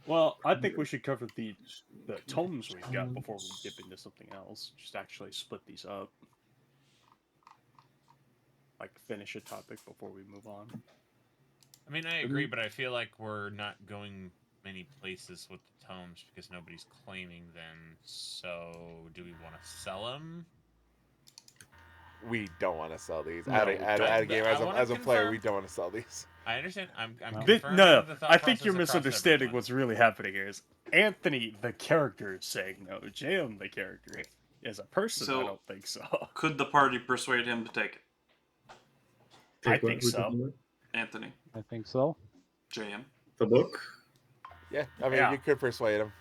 Well, I think we should cover the tomes we've got before we dip into something else. Just actually split these up. Like, finish a topic before we move on. I mean, I agree, but I feel like we're not going many places with the tomes because nobody's claiming them. So, do we want to sell them? We don't want to sell these. No, At we a, at, don't. a, at a game, I wanna as a player, confirm- we don't want to sell these. I understand. I'm No. confirming No, the thought I think process you're across misunderstanding everyone. what's really happening here. Is Anthony, the character, is saying no. JM, the character, as a person, So- I don't think so. Could the party persuade him to take it? I Take what think we're so. talking about? Anthony. I think so. JM. The book? Yeah, I mean, Yeah. you could persuade them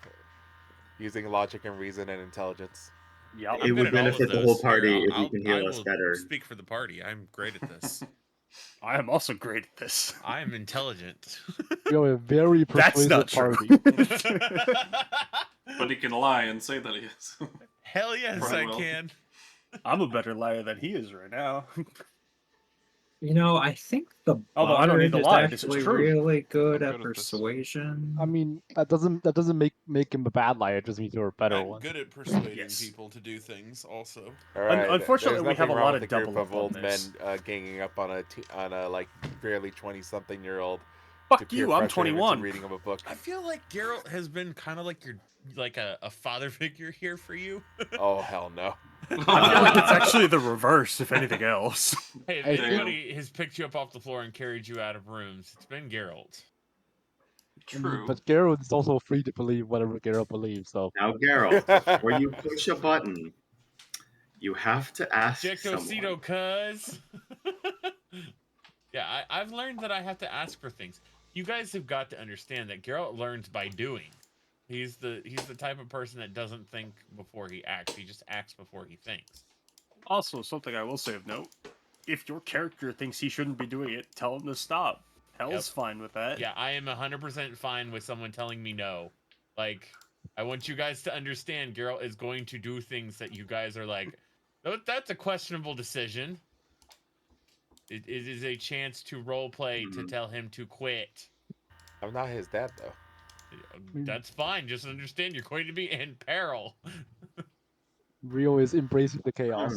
using logic and reason and intelligence. Yeah, It would benefit the whole party if you can heal us better. Speak for the party. I'm great at this. I am also great at this. I am intelligent. We are a very That's persuasive not true. party. But he can lie and say that he is. Hell yes, Right, I well. can. I'm a better liar than he is right now. You know, I think the Although I don't need bard to is lie, this is actually true. really good I'm at good at this. persuasion. I mean, that doesn't make him a bad liar. It just means you're a better I'm one. good at persuading Yes. people to do things. Also, All right. unfortunately, there's we have nothing a wrong lot with of a group double of up on old men this. ganging up on a like barely 20-something-year-old. Fuck you, I'm 21. Reading of a book. I feel like Geralt has been kind of like a father figure here for you. Oh hell no. I feel like it's actually the reverse, if anything else. Hey, if I think- anybody has picked you up off the floor and carried you out of rooms, it's been Geralt. True. But Geralt is also free to believe whatever Geralt believes. So Now, Geralt, before you push a button, you have to ask Jectocito, someone. cuz. Yeah, I've learned that I have to ask for things. You guys have got to understand that Geralt learns by doing. He's the type of person that doesn't think before he acts. He just acts before he thinks. Also, something I will say of note: if your character thinks he shouldn't be doing it, tell him to stop. Hell's fine with that. Yeah, I am 100% fine with someone telling me no. Like, I want you guys to understand Geralt is going to do things that you guys are like, that's a questionable decision. It is a chance to roleplay to tell him to quit. I'm not his dad though. That's fine. Just understand you're going to be in peril. Rio is embracing the chaos.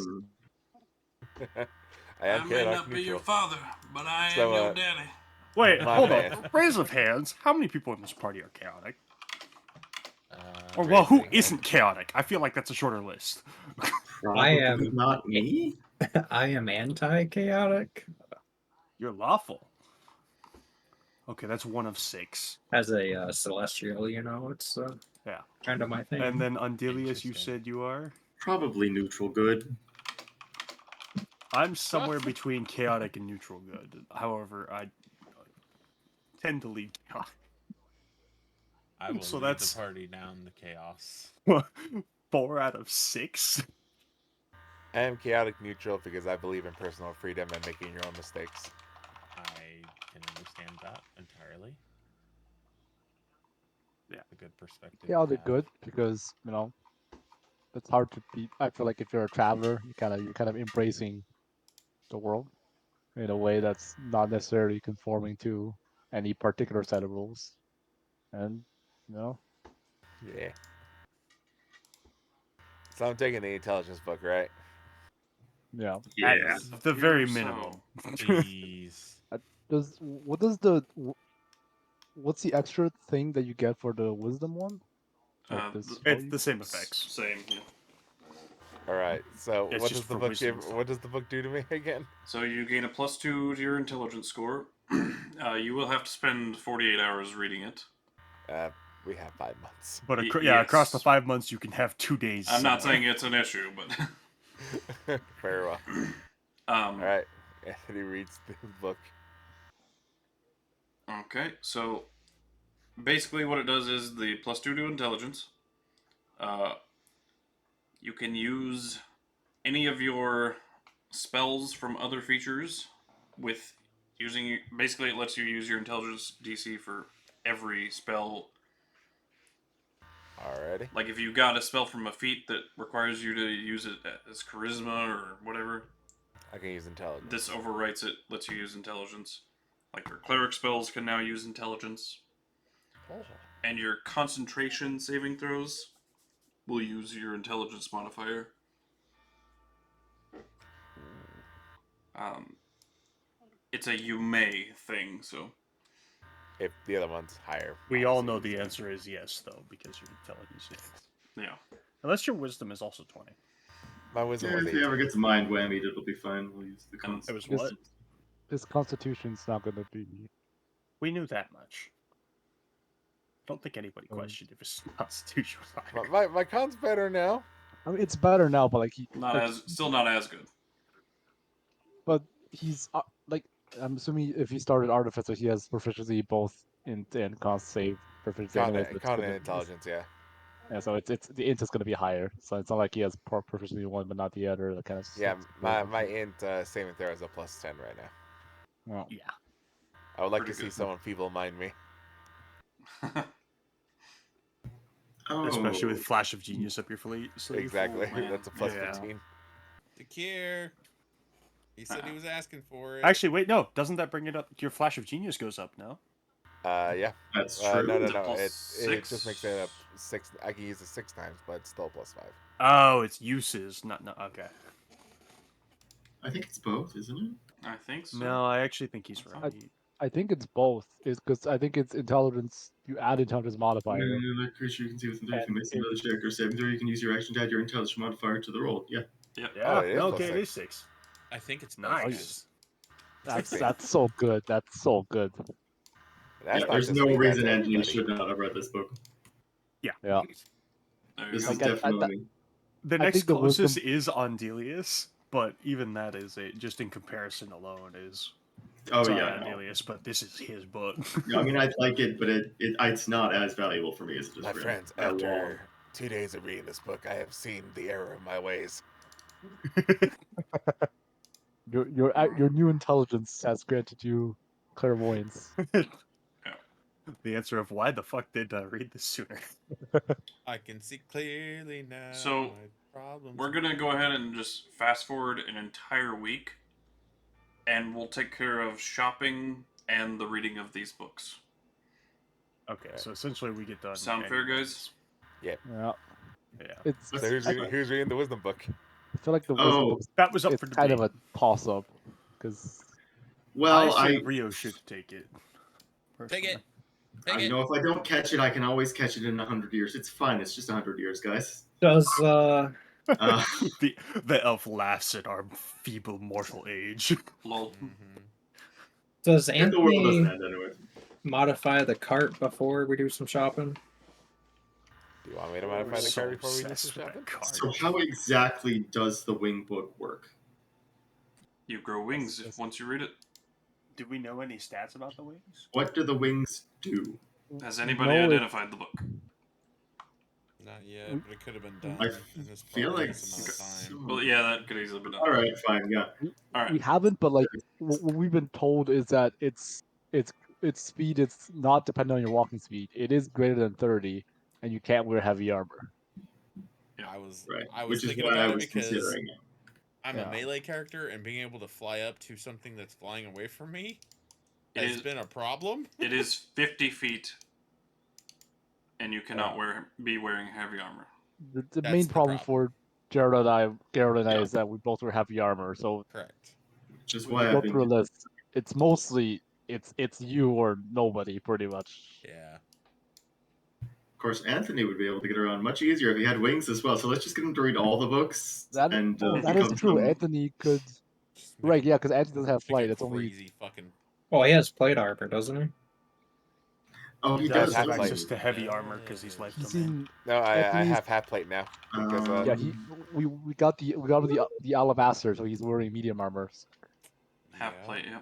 I am may chaotic not be your neutral. father, but I am So, your daddy. Wait, My hold man. up. Raise of hands. How many people in this party are chaotic? Or raise well, who your hand. isn't chaotic? I feel like that's a shorter list. Probably am- not me. I am anti-chaotic You're lawful. Okay, that's one of 6. as a celestial. You know, it's Yeah. kind of my thing. And then Andelias, you Interesting. said you are? Probably neutral good. I'm somewhere between chaotic and neutral good. However, I tend to lead chaotic. I will So lead that's- the party down the chaos. 4 out of 6. I am chaotic neutral because I believe in personal freedom and making your own mistakes. I can understand that entirely. Yeah. A good perspective. Yeah, to they're have. good because it's hard to beat. I feel like if you're a traveler, you're kind of embracing the world in a way that's not necessarily conforming to any particular set of rules, and Yeah. So I'm taking the intelligence book, right? yeah. At Yeah. the very So- minimum. Please. What's the extra thing that you get for the wisdom one? Like this the- spell It's you- the same effects. Same. Yeah. All right. So It's what just does the for book wisdom give? stuff. What does the book do to me again? So you gain a +2 to your intelligence score. You will have to spend 48 hours reading it. We have 5 months. But Yes. across the 5 months, you can have 2 days. I'm not somewhere. saying it's an issue, but Very well. All right. Anthony reads the book. Okay, so basically what it does is the +2 to intelligence. You can use any of your spells from other features with using. Basically, it lets you use your intelligence DC for every spell. Alrighty. Like if you got a spell from a feat that requires you to use it as charisma or whatever, I can use intelligence. this overwrites it, lets you use intelligence. Like your cleric spells can now use intelligence. And your concentration saving throws will use your intelligence modifier. It's a you may thing, so. If the other one's higher. We all obviously know use the that. answer is yes, though, because your intelligence is. Yeah. Unless your wisdom is also 20. My wisdom Yeah, was if he 18. ever gets mind whammied, it'll be fine. We'll use the And It was constitution. what? His constitution's not gonna be. We knew that much. Don't think anybody questioned if his constitution was higher. My con's better now. I mean, it's better now, but Still not as good. But he's I'm assuming if he started artificer, he has proficiency both in con save proficiency anyway. Con and intelligence, yeah. Yeah, so it's the int is gonna be higher. So it's not like he has proficiency in one but not the other. That kind of. Yeah, my int saving throw is a +10 right now. Oh. Yeah. I would like Pretty to see good. someone feeble mind me. Oh, Especially with Flash of Genius up your fleet. So Exactly. man. That's a Yeah. +15. The cure. He said he was asking for it. Actually, wait, no. Doesn't that bring it up? Your Flash of Genius goes up, no? Yeah. that's true. No. Is it It +6? just makes it up 6. I can use it 6 times, but it's still +5. Oh, it's uses, not okay. I think it's both, isn't it? I think so. No, I actually think he's I right. I think it's both. Is because I think it's intelligence. You add intelligence modifier. Another creature you can see within 30 And feet makes another check or saving throw. You can use your action to add your intelligence modifier to the roll. Yeah. Yep. Yeah, Oh, it is okay, it +6. is 6. I think it's Nice. That's 16. that's so good. That's so good. That's Yeah, not there's just no me, that's reason Anthony everybody. should not have read this book. Yeah. There you This go. is Like, definitely. The I next think the closest wisdom- is Andelias, but even that is just in comparison alone is. Oh Sorry, yeah. Andelias, but this is his book. No, I mean I like it, but it's not as valuable for me as it is My for him. friends, By a long- after 2 days of reading this book, I have seen the error of my ways. Your new intelligence has granted you clairvoyance. The answer of why the fuck did I read this sooner? I can see clearly now. So, my problems We're gonna go ahead and just fast forward an entire week, and we'll take care of shopping and the reading of these books. Okay, so essentially we get done. Sound fair, anyways. guys? Yeah. Yeah. It's. So who's reading the wisdom book? I feel like the wisdom Oh, book's That was up it's for debate. kind of a toss up because well, I I said Rio should take it. Take it. personally. I know if I don't catch it, I can always catch it in 100 years. It's fine. It's just 100 years, guys. Does The elf laughs at our feeble mortal age. Lol. does If the world doesn't Anthony end anyway. modify the cart before we do some shopping? Do you want me to modify the So card before we do obsessed some with that shopping? card. So how exactly does the wing book work? You grow wings once you read it. Do we know any stats about the wings? What do the wings do? Has anybody No, identified the book? Not yet, but it could have been done I in this feel like amount of time. Well, yeah, that could easily be done. All right, fine, yeah. All we right. haven't. But like what we've been told is that its speed is not dependent on your walking speed. It is greater than 30, and you can't wear heavy armor. I was Right, I was which is thinking why about I it was because considering it. I'm Yeah. a melee character, and being able to fly up to something that's flying away from me It has is- been a problem. It is 50 feet, and you cannot be wearing heavy armor. The That's main the problem for Geralt and I Yeah. is that we both wear heavy armor. So Correct. Which is we why go I've been. through a list. It's mostly it's you or nobody, pretty much. Yeah. Of course, Anthony would be able to get around much easier if he had wings as well. So let's just get him to read all the books. That and that is become true. some- Anthony could. Just make Right, a- yeah, because Anthony doesn't have make a flight. It's only crazy fucking. Well, he has plate armor, doesn't he? Oh, he does does. have doesn't light. he? Access to heavy armor because he's light he's domain. in. No, I Anthony's- have half plate now because Yeah, we got the alabaster, so he's wearing medium armor. Half Yeah. plate, yeah.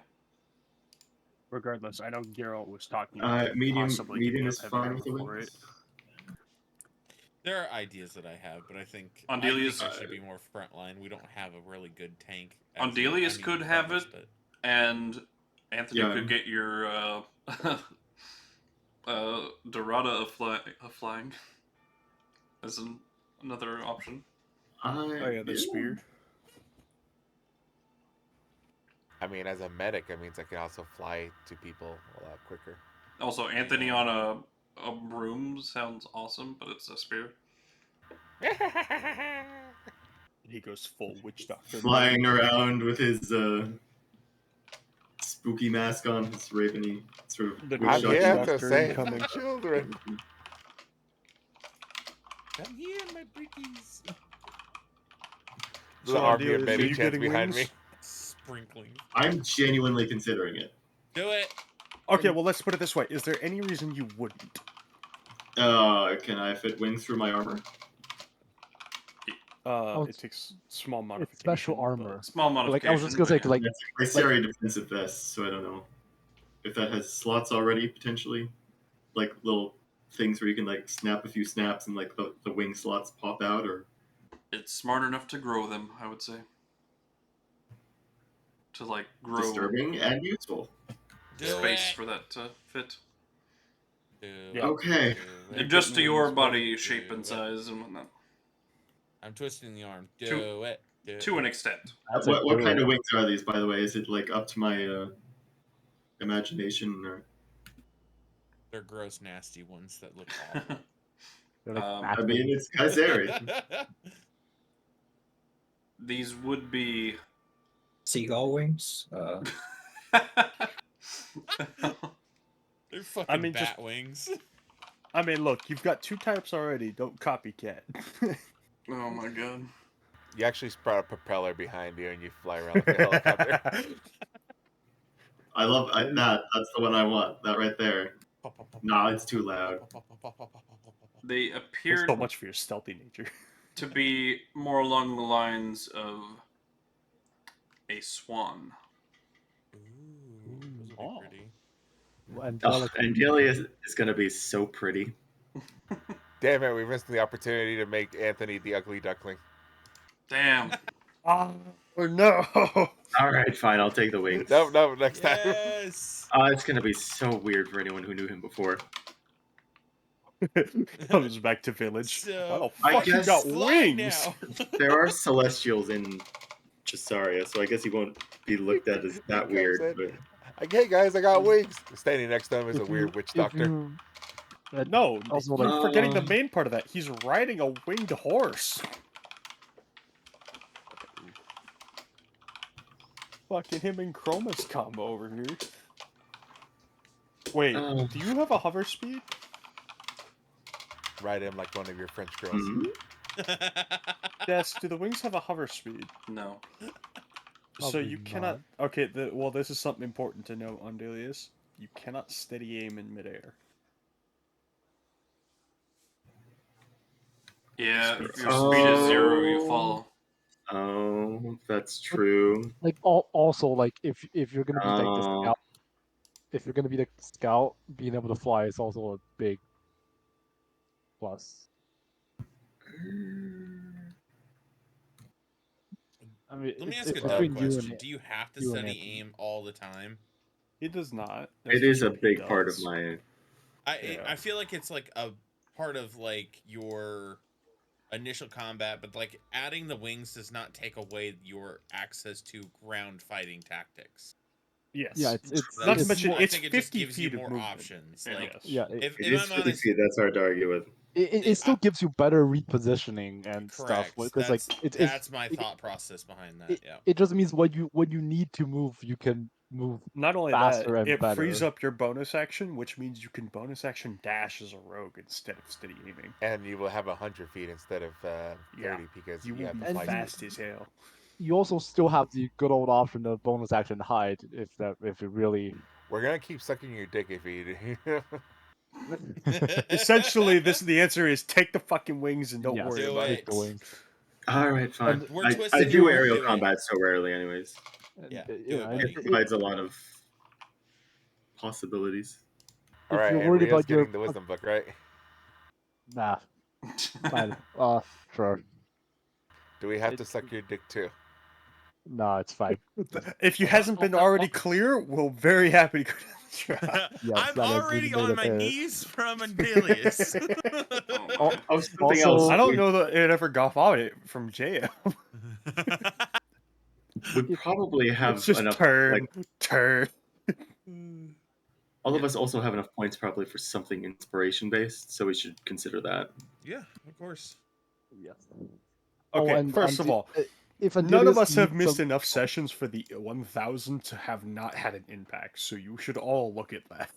Regardless, I know Geralt was talking about medium possibly medium giving is up heavy fine armor with the for wings. it. There are ideas that I have, but I think Andelias- I should be more frontline. We don't have a really good tank. Andelias could have it. And Anthony Yeah. could get your Dorada of flying as another option. Oh yeah, the spear. I mean, as a medic, it means I can also fly to people a lot quicker. Also, Anthony on a broom sounds awesome, but it's a spear. He goes full witch doctor. Flying around with his spooky mask on, his raveny sort of. The witch I'm Witch here doctor. to doctor save incoming. the children. Come here, my pretties. The So, army of Andelias, are many you chants getting behind wings? me. Sprinkling. I'm genuinely considering it. Do it. Okay, well let's put it this way: is there any reason you wouldn't? Can I fit wings through my armor? It takes small modifications. It's special but- armor. Small Like modification. I was just gonna say, but 'cause, like That's a Kyseri defensive vest, so I don't know if that has slots already potentially, like little things where you can like snap a few snaps and like the wing slots pop out, or it's smart enough to grow them, I would say. To like grow disturbing and useful. Do space it. for that to fit. Do Yeah. Okay. do it. Just to your wings, body do shape and it. size and whatnot. I'm twisting the arm. Do To- it. Do To an it. extent. that's What kind of wings are these, by the way? Is it like up to my imagination, or They're gross, nasty ones that look awful. They're like I I bat mean, wings. it's Kyseri. These would be. Seagull wings. They're fucking I mean, bat just- wings. I mean, look, you've got two types already. Don't copycat. Oh my god. You actually sprout a propeller behind you and you fly around like a helicopter. I love that. That's the one I want. That right there. No, it's too loud. They There's appeared so much for your stealthy nature. to be more along the lines of a swan. Ooh, those would be Oh. pretty. Oh, Andelias is gonna be so pretty. Damn it, we missed the opportunity to make Anthony the ugly duckling. Damn. Oh no! All right, fine. I'll take the wings. No, next time. Yes. It's gonna be so weird for anyone who knew him before. Comes back to village. So, Why the I fuck you guess- got fly wings? now. There are celestials in Kyseri, so I guess he won't be looked at as that He weird. comes in, But like, hey guys, I got wings. Standing next to him is a If weird you- witch if doctor. you- No, Also, you're like, forgetting the main part of that. He's riding a winged horse. Fucking him and Chromis combo over here. Wait, Oh. do you have a hover speed? Ride him like one of your French girls. hmm? Yes, do the wings have a hover speed? No. So Probably you cannot. Okay, well, this is something important to know, Andelias. You cannot steady aim in midair. Yeah, Your if your speed is 0, you Oh. fall. Oh, that's true. like also like if you're gonna be like the Oh. scout, if you're gonna be the scout, being able to fly is also a big plus. I mean, Let me it's ask a dumb between you question. and Do you have to you and study Anthony. aim all the time? He does not. It That's is just a what he big part of does. my. Yeah. I feel like it's like a part of like your initial combat, but like adding the wings does not take away your access to ground fighting tactics. Yes. Yeah, it's Not to it's mention, more, I it's think it just 50 gives you feet of more movement. options. Yeah. Like yeah, if It is I'm 50 honest, feet. That's hard to argue with. it still gives you better repositioning and stuff correct. because like That's my it, thought process behind that. it, Yeah. it just means when you need to move, you can move Not only faster that, and it better. frees up your bonus action, which means you can bonus action dash as a rogue instead of steady aiming. And you will have 100 feet instead of 30 Yeah. because You you will have be to fly. fast as hell. You also still have the good old option of bonus action hide if it really. We're gonna keep sucking your dick if you. Essentially, the answer is take the fucking wings and don't Yes, worry Do about it. it. the wings. All right, fine. And We're I twisting do your arm, aerial do it. combat so rarely, anyways. Yeah, you do know, it, It buddy. provides a lot of possibilities. All If right, you're and worried Rio's about your getting the wisdom book, right? nah, fine. Sure. Do we have It- to suck your dick too? No, it's fine. If you hasn't been already clear, we're very happy to go down the track. Yes, I'm that has already been made on my apparent. knees from Andelias. Oh, my. Oh, something Also- else. I don't know that it ever got out it from JM. We probably have It's just enough. turn, Like, turn. all of us also have enough points probably for something inspiration based, so we should consider that. Yeah, of course. Yes. Okay, and first of all, if none of Andelias us have needs missed some- enough sessions for the 1000 to have not had an impact, so you should all look at that.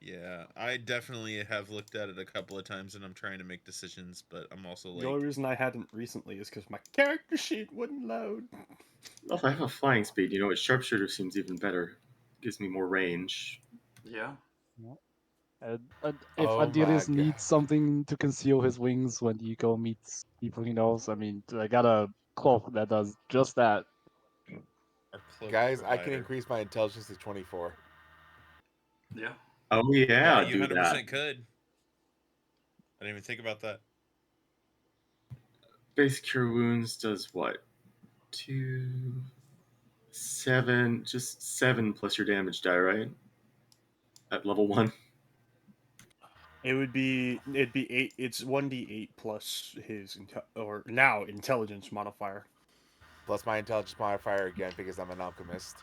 Yeah, I definitely have looked at it a couple of times, and I'm trying to make decisions, but I'm also The only like, reason I hadn't recently is because my character sheet wouldn't load. Well, if I have a flying speed, you know what? Sharpshooter seems even better. Gives me more range. Yeah. And if Oh my Andelias God. needs something to conceal his wings when he go meets people he knows, I mean, I got a cloak that does just that. our cloak Guys, I can provider. increase my intelligence to 24. Yeah. Oh yeah, you do 100% that. could. I didn't even think about that. Base cure wounds does what? 2, 7, just 7 plus your damage die, right? At level 1. It'd be 8. It's 1d8 plus his now intelligence modifier. Plus my intelligence modifier again because I'm an alchemist.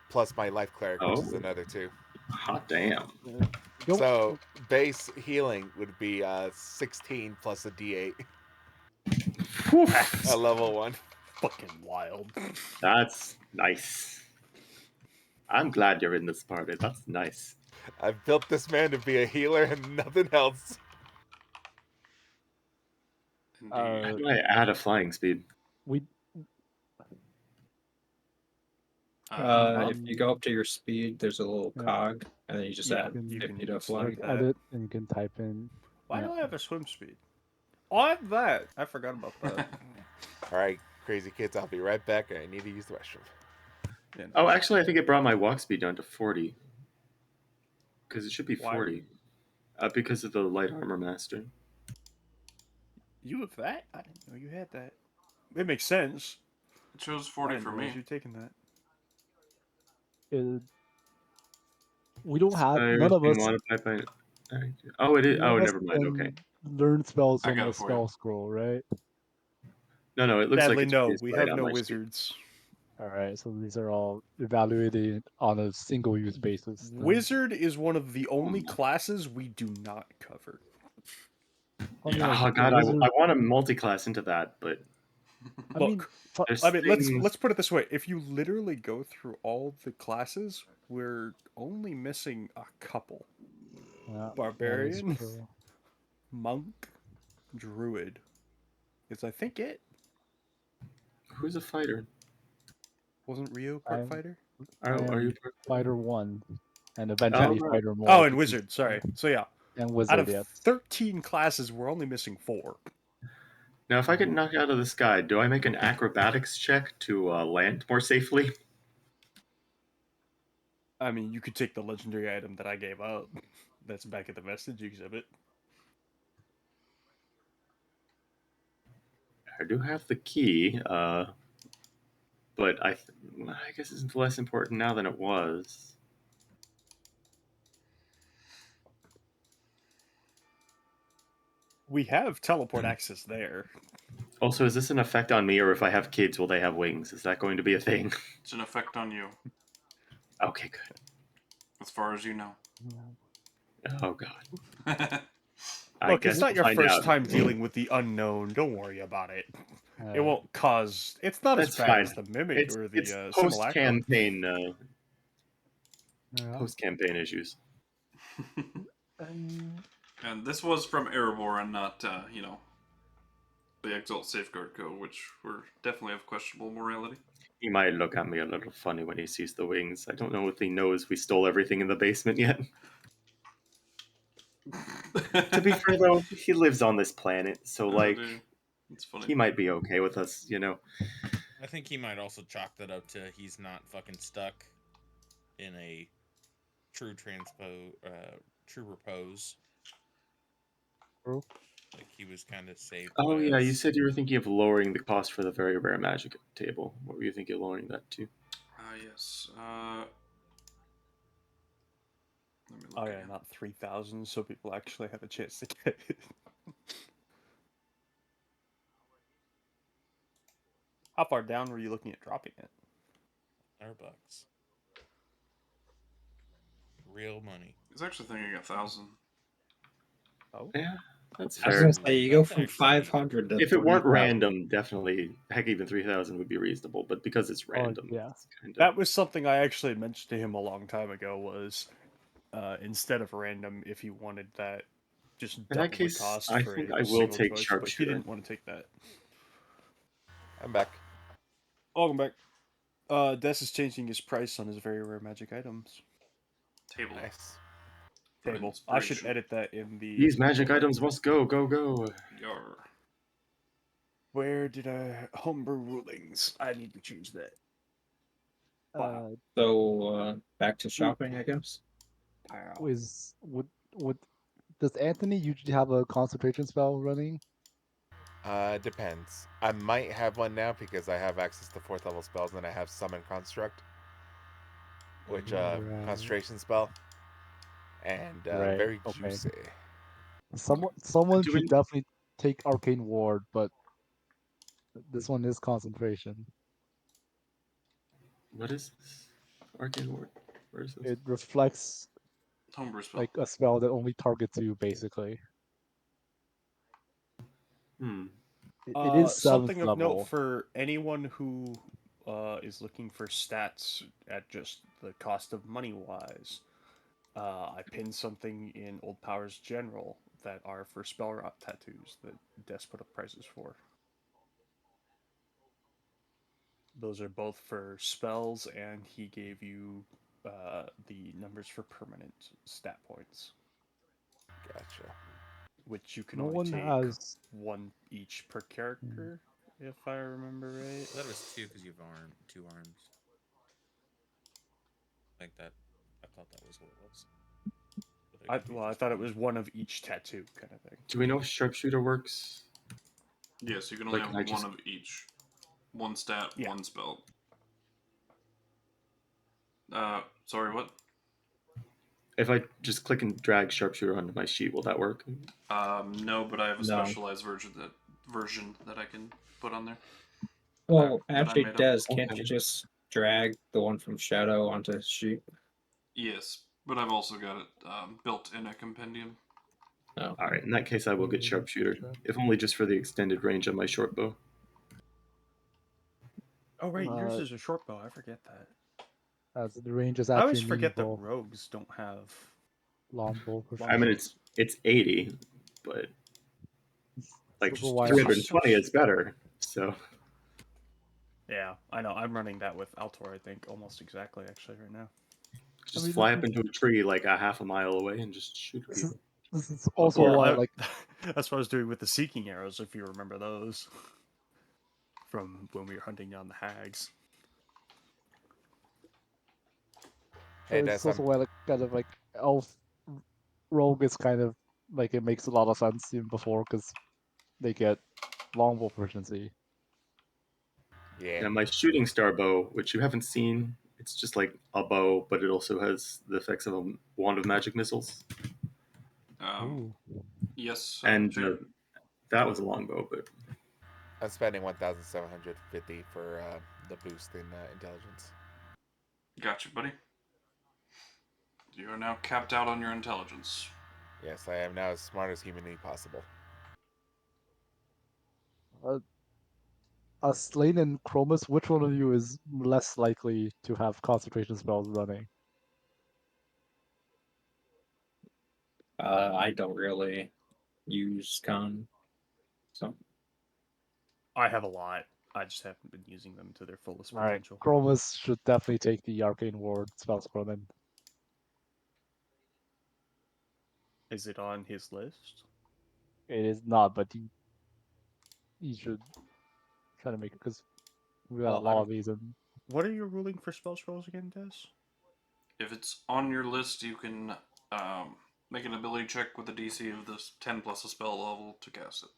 Plus my life cleric, which is Oh. another 2. Hot damn. Don't- So base healing would be 16 plus a d8 at level 1. Fucking wild. That's nice. I'm glad you're in this party. That's nice. I've built this man to be a healer and nothing else. Indeed. How do I add a flying speed? we If you go up to your speed, there's a little Yeah. cog, and then you just Yeah, add you 50 can to fly. select that. edit and you can type in. Why Yeah. do I have a swim speed? Oh, I have that. I forgot about that. All right, crazy kids, I'll be right back. I need to use the restroom. Yeah, Oh, actually, I think it brought my walk speed down to 40. Because it should be Why? 40. Because of the light armor master. you have that? I didn't know you had that. It makes sense. It shows 40 for me. You taking that? We don't have Spires none of being us. modified by. Oh, it is. None Oh, of us never mind. Okay. can learn spells I from got a it for you. spell scroll, right? No, it looks Sadly, like it's no. produced We right have on no my screen. wizards. All right, so these are all evaluated on a single-use basis. then. Wizard is one of the only classes we do not cover. I mean, Oh like, god, the I wizard- want to multi-class into that, but I mean, Look, there's I mean, let's things- put it this way: if you literally go through all the classes, we're only missing a couple: yeah, that is Barbarian, true. monk, druid. Is I think it Who's a fighter? wasn't Rio part fighter. Are you? Fighter 1, and eventually right. Fighter more. Oh, and wizard. Sorry. So yeah, And out wizard, of yes. 13 classes, we're only missing 4. Now, if I get knocked out of the sky, do I make an acrobatics check to land more safely? I mean, you could take the legendary item that I gave up. That's back at the vestige exhibit. I do have the key, but I guess it's less important now than it was. We have teleport access there. Also, is this an effect on me, or if I have kids, will they have wings? Is that going to be a thing? It's an effect on you, Okay, good. as far as you know. Oh god. Look, it's not your find first out. time dealing with the unknown. Don't worry about it. It won't cause. It's not That's as bad fine. as the mimic It's or the post simulacrum. campaign, Yeah. post campaign issues. And this was from Erebor and not, the Exalt Safeguard Code, which were definitely of questionable morality. He might look at me a little funny when he sees the wings. I don't know if he knows we stole everything in the basement yet. To be fair, though, he lives on this planet, so, like, it's funny. he might be okay with us, you know? I think he might also chalk that up to he's not fucking stuck in a true repose. True. Like he was kind of saved. Oh, yeah, you as- said you were thinking of lowering the cost for the very rare magic table. What were you thinking of lowering that to? Yes. Let me look Oh yeah, again. not 3,000, so people actually have a chance to get it. How far down were you looking at dropping it? $100. Real money. He's actually thinking 1,000. Oh, Yeah, that's I was fair. gonna say you go That's from actually- 500 to If it weren't 3,000. random, definitely, heck, even 3,000 would be reasonable. But because it's random, yeah. it's kind that of... was something I actually mentioned to him a long time ago. Was instead of random, if he wanted that, just In double that case, the cost I for think a I will single take choice, but he Sharpshooter. didn't want to take that. I'm back. Welcome back. Des is changing his price on his very rare magic items Table. Nice. For table. I should inspiration. edit that in the. These magic items must go, go, go. Yar. Where did I homebrew rulings? I need to change that. So back to shopping, I guess. Does Anthony usually have a concentration spell running? Depends. I might have one now because I have access to 4th level spells, and I have Summon Construct, which Right. concentration spell, and Right, very okay. juicy. Someone Do should we- definitely take Arcane Ward, but this one is concentration. What is this? Arcane Ward. Where is this? It reflects Homebrew spell. like a spell that only targets you, basically. It is 7th Something of level. note for anyone who is looking for stats at just the cost of money wise. I pinned something in Old Powers General that are for spell rot tattoos that Des put up prices for. Those are both for spells, and he gave you the numbers for permanent stat points, Gotcha. which you can No only one take has. one each per character, if I remember right. I thought it was 2 because you have 2 arms. Like that. I thought that was what it was. But I thought it was one of each tattoo kind of thing. Do we know if Sharpshooter works? Yes, you can only Like, have I just- one of each. 1 stat, Yeah. 1 spell. Sorry, what? If I just click and drag sharpshooter onto my sheet, will that work? No, but I have a No. specialized version that I can put on there. Well, that I actually, made up. Des, can't Okay. you just drag the one from Shadow onto his sheet? Yes, but I've also got it built in a compendium. No. All right, in that case, I will get sharpshooter, if only just for the extended range on my short bow. Oh right, yours Uh, is a short bow. I forget that. As the range is I always actually forget that meaningful. rogues don't have. Longbow Long I mean, bows. it's 80, but like also why 320 is better. So Yeah, I know. I'm running that with Altor. I think almost exactly actually right now. just mean, fly up into a tree like a half a mile away and just shoot This is, people. this is also Well, why, I- like, that's what I was doing with the seeking arrows. If you remember those from when we were hunting down the hags. Hey, it's Des, also why, like, kind of like elf rogue is kind of like it makes a lot of sense even before because they get longbow proficiency. yeah. And my shooting star bow, which you haven't seen, it's just like a bow, but it also has the effects of a wand of magic missiles. Ooh. Yes, And Jay? that was a longbow, but I'm spending 1,750 for the boost in intelligence. Gotcha, buddy. You are now capped out on your intelligence. Yes, I am now as smart as humanly possible. Slane and Chromis, which one of you is less likely to have concentration spells running? I don't really use con. So I have a lot. I just haven't been using them to their fullest Alright, potential. Chromis should definitely take the Arcane Ward spell scroll then. Is it on his list? It is not, but he should try to make it because we got a Well, lot of these and What are you ruling for spell scrolls again, Des? if it's on your list, you can make an ability check with a DC of this 10 plus a spell level to cast it.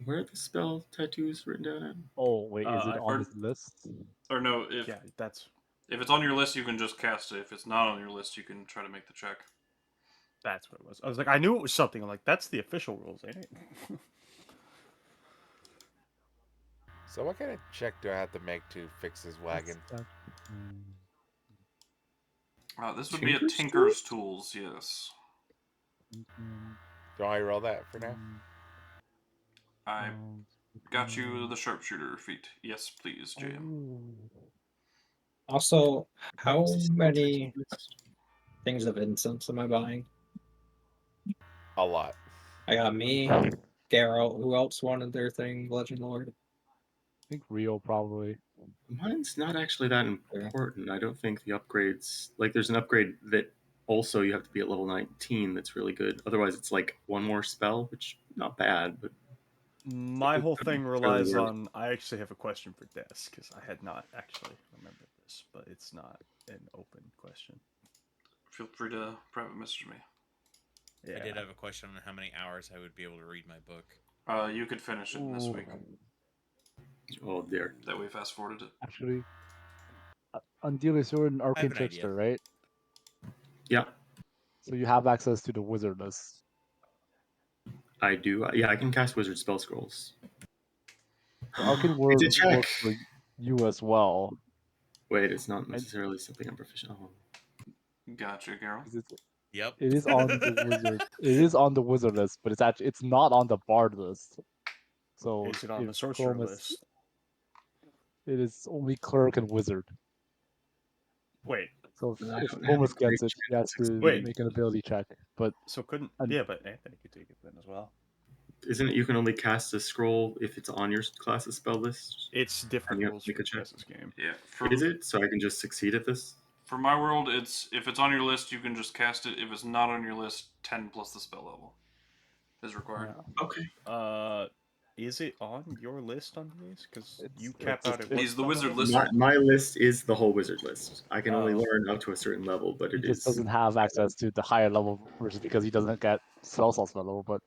where are the spell tattoos written down at? oh wait, is it I- on or- this list? Or no, if Yeah, that's it's on your list, you can just cast it. If it's not on your list, you can try to make the check. what it was. I was like, I knew it was something. I'm like, that's the official rules, ain't it? So what kind of check do I have to make to fix his wagon? This would be a Tinker's Tinker's Tools, yes. Do I roll that for now? I got you the sharpshooter feat. Yes, please, JM. also, how Was this many tattoo list? things of incense am I buying? A lot. I got me, Geralt. Who else wanted their thing? Legend Lord. I think Rio probably. Mine's not actually that important. I don't think the upgrades, like there's an upgrade that also you have to be at level 19 that's really good. Otherwise it's like one more spell, which not bad, but My whole thing Fairly relies worth. on. I actually have a question for Des because I had not actually remembered this, but it's not an open question. Feel free to private message me. Yeah. I did have a question on how many hours I would be able to read my book. You could finish it this week. Oh dear. That way, fast forwarded it. Actually, Andelias, you're an Arcane an idea. Trickster, right? Yeah, So you have access to the wizard list. I do. Yeah, I can cast wizard spell scrolls. The Arcane It's Word a check. works for you as well. Wait, it's not necessarily something I'm proficient on. Gotcha, Geralt. 'Cause Yep. it is on the wizard. It is on the wizard list, but it's not on the bard list. So Is it on if the sorcerer Chromis- list? It is only cleric and wizard. Wait, So I if don't have Chromis a great gets it, he has to Wait. make an ability check. But so couldn't? And- Yeah, but Anthony could take it then as well. Isn't it you can only cast a scroll if it's on your class's spell list? It's different And you have rules to make for a check. this game. Yeah. Is it? So I can just succeed at this? For my world, it's if it's on your list, you can just cast it. If it's not on your list, 10 plus the spell level is required. Okay. Is it on your list on these? Because you It's- cap out at what He's the spell wizard level? list. My list is the whole wizard list. I can only Oh. learn up to a certain level, but he it just is. doesn't have access to the higher level version because he doesn't get spell slots level. But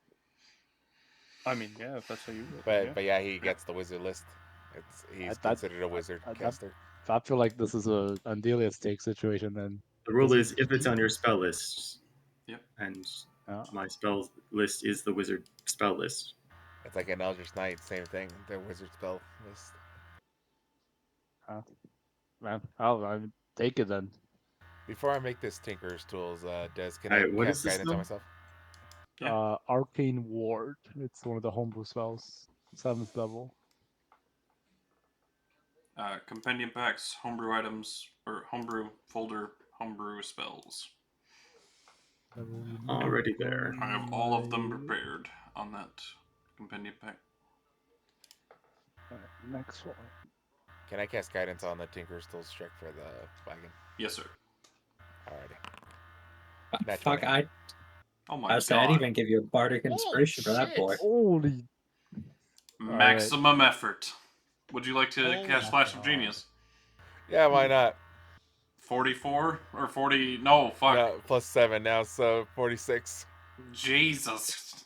I mean, yeah, if that's how you look at it. But yeah, he gets the wizard list He's I- considered a wizard I- caster. I feel like this is a Andelias take situation. Then The rule This is if it's on your spell list, Yep. and uh, my spell list is the wizard spell list. It's like an Eldritch Knight, same thing. Their wizard spell list. man, I'll take it then. Before I make this Tinker's Tools, Des, can Alright, I what cast is this guidance on now? myself? Yeah. Arcane Ward. It's one of the homebrew spells. 7th level. Compendium packs, homebrew items, or homebrew folder, homebrew spells. Already there. I have all of them prepared on that compendium pack. Alright, next one. Can I cast guidance on the Tinker's Tools check for the wagon? Yes, sir. Alrighty. Nat Fuck, 20. Oh my I said I'd god. even give you a bardic inspiration for that shit. boy. Holy. Maximum effort. Would you like to Oh cast my Flash of God. Genius? Yeah, why not? 44 or 40? No, fuck. No, plus 7 now, so 46. Jesus.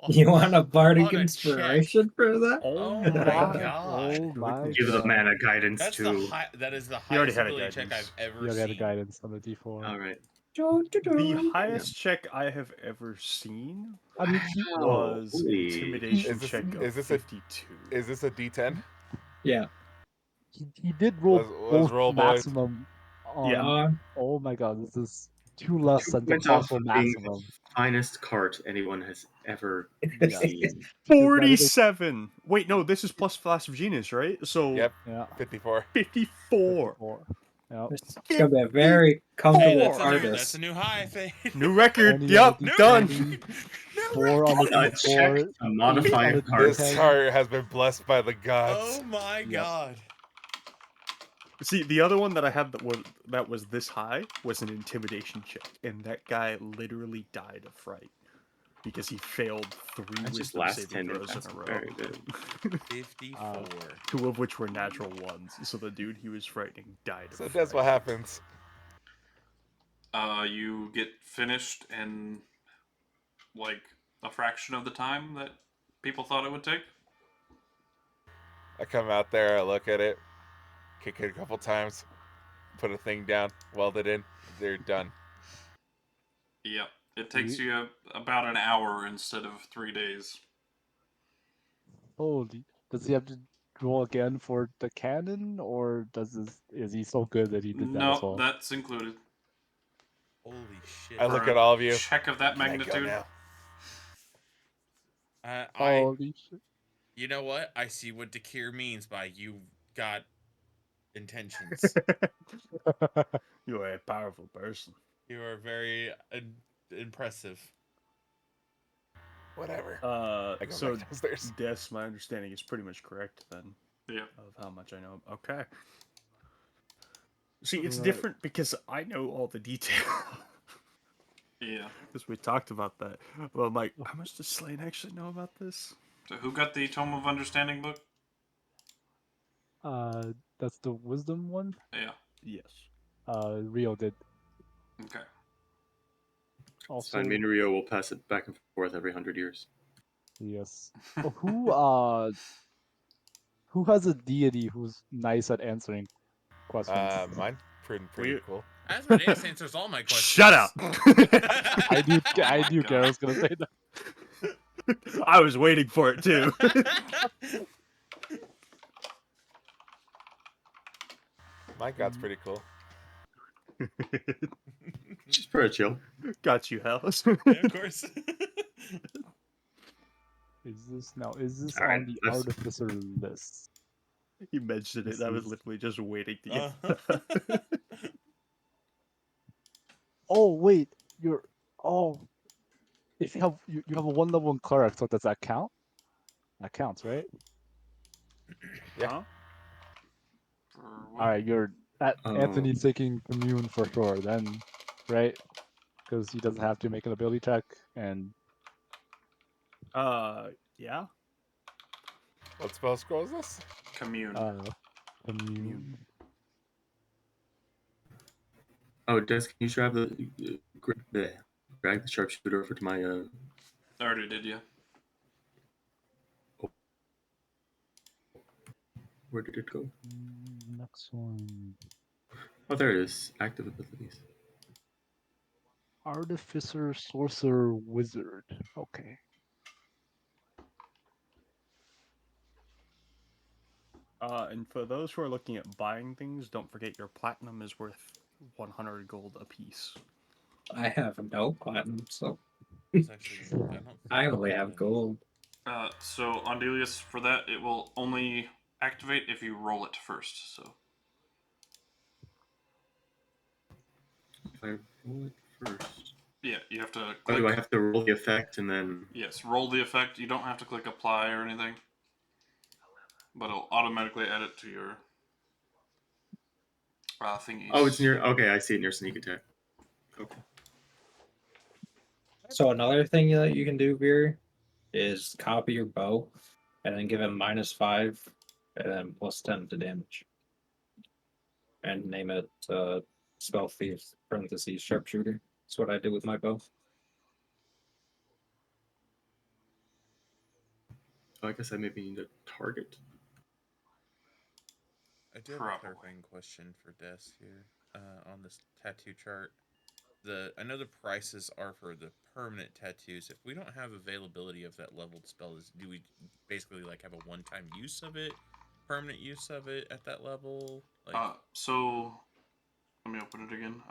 You want a bardic On a inspiration for that? Oh my my God. god. Oh my Give the God. mana guidance That's too. that is the He already highest had a ability check I've guidance. ever You seen. got a guidance on the D4. Alright. The highest check I have ever seen I mean, was holy. intimidation Is this- check is of this a- 52. Is this a D10? Yeah. he did roll Let's both roll, boys. maximum on. Yeah. Oh my God, this is 2 less than the Went off partial of being maximum. the finest cart anyone has ever Yeah. seen. 47. Wait, no, this is plus Flash of Genius, right? So Yep, Yeah. 54. 54. 54. Yep. It's gonna be a very Hey, comfortable that's a new artist. high thing. New record. 20 Yep, on the done. D20, 4 on the A check D4. to modify a on the card. This card has been blessed by the gods. Oh my Yep. god. See, the other one that I had that was this high was an intimidation check, and that guy literally died of fright because he failed 3 That's just wisdom last saving 10 throws that's in a row. very good. 54. 2 of which were natural ones, so the dude he was frightening died of So fright. that's what happens. You get finished in like a fraction of the time that people thought it would take. I come out there, I look at it, kick it a couple times, put a thing down, weld it in, they're done. Yep. It takes you about an hour instead of 3 days. Holy. Does he have to roll again for the cannon, or is he so good that he did that as No, well? that's included. Holy shit. I look For at all of you. Check of that Can I go magnitude. now? Holy shit. You know what? I see what Dakir means by you got intentions. You are a powerful person. You are very impressive. Whatever. I go So back downstairs. Des, my understanding is pretty much correct then Yeah. of how much I know. Okay. See, it's Right. different because I know all the detail. Yeah. Because we talked about that. Well, I'm like, how much does Slane actually know about this? So who got the Tome of Understanding book? That's the wisdom one. Yeah. Yes. Rio did. Okay. It's Also, fine. Me and Rio will pass it back and forth every 100 years. yes. Who has a deity who's nice at answering questions? Mine pretty We- cool. Asmodeus answers all my questions. Shut up! I knew Oh my Garrett God. was gonna say that. I was waiting for it too. My god's pretty cool. Just for a chill. Got you, Hellas. Yeah, of course. Is this Alright, on the let's- artificer list? You mentioned it. This I was is- literally just waiting to get. Uh-huh. Oh wait, if you have you have a 1 level in cleric, so does that count? That counts, right? Yeah. Huh? For what? All right, you're Oh. Anthony's taking commune for sure then, right? Because he doesn't have to make an ability check, and Yeah. What spell scroll is this? Commune. commune. Oh, Des, can you drag the sharpshooter over to my I already did, yeah. Where did it go? Next one. Oh, there it is. Active abilities. Artificer, Sorcerer, Wizard. Okay. And for those who are looking at buying things, don't forget your platinum is worth 100 gold apiece. I have no platinum, so It's actually, I don't I think only that have is. gold. So Andelias, for that, it will only activate if you roll it first. So If I roll it first. yeah, you have to Oh, click. do I have to roll the effect and then? Yes, roll the effect. You don't have to click apply or anything, but it'll automatically add it to your thingies. Oh, it's near. Okay, I see it near sneak attack. Okay. So another thing that you can do, Veer, is copy your bow and then give him -5 and then +10 to damage. And name it Spell Thief, parentheses, Sharpshooter. That's what I did with my bow. Oh, I guess I maybe need a target. I do have Probably. a clarifying question for Des here on this tattoo chart. I know the prices are for the permanent tattoos. If we don't have availability of that leveled spell, do we basically like have a one-time use of it, permanent use of it at that level? Like, So let me open it again.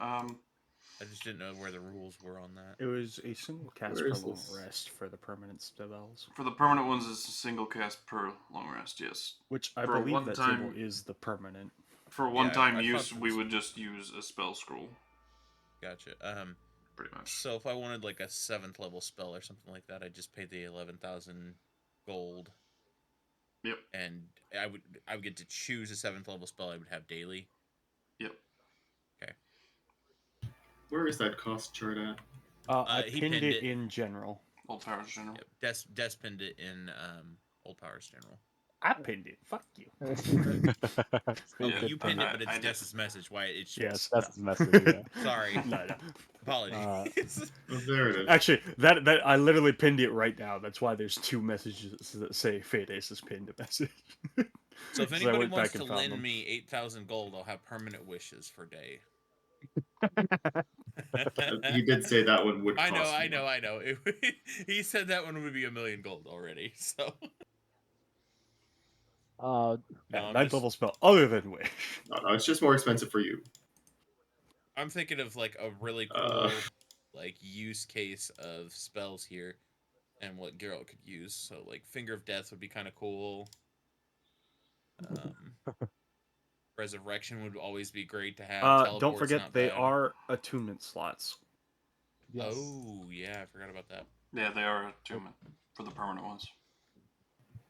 I just didn't know where the rules were on that. It was a single cast Where per is long this? rest for the permanent spells, For the permanent ones, it's a single cast per long rest. Yes. which I For a believe that one-time- symbol is the permanent. For Yeah, one-time I thought use, that we was- would just use a spell scroll. Gotcha. Pretty much. So if I wanted like a 7th level spell or something like that, I just paid the 11,000 gold. Yep. And I would get to choose a 7th level spell I would have daily. Yep. Okay. Where is that cost chart at? I He pinned pinned it it. in general. Old Powers General. Yep. Des pinned it in Old Powers General. I pinned it. Fuck you. Yeah, You pinned it, I- but it's I did. Des's message. Why it should. Yes. That's his message. Yeah. Sorry. No. Apologies. Oh, there it is. Actually, that I literally pinned it right now. That's why there's 2 messages that say Fadeace has pinned a message. So if 'Cause I anybody went wants back and to found lend them. me 8,000 gold, I'll have permanent wishes for day. He did say that one would cost I know. more. He said that one would be 1,000,000 gold already. So Uh, no, I'm 9th just- level spell other than Wish. No, it's just more expensive for you. I'm thinking of like a really cool like use case of spells here, and what Geralt could use. So like Finger of Death would be kind of cool. Resurrection would always be great to have. Don't Teleport's forget not they bad. are attunement slots. yes. Oh yeah, I forgot about that. Yeah, they are attunement for the permanent ones.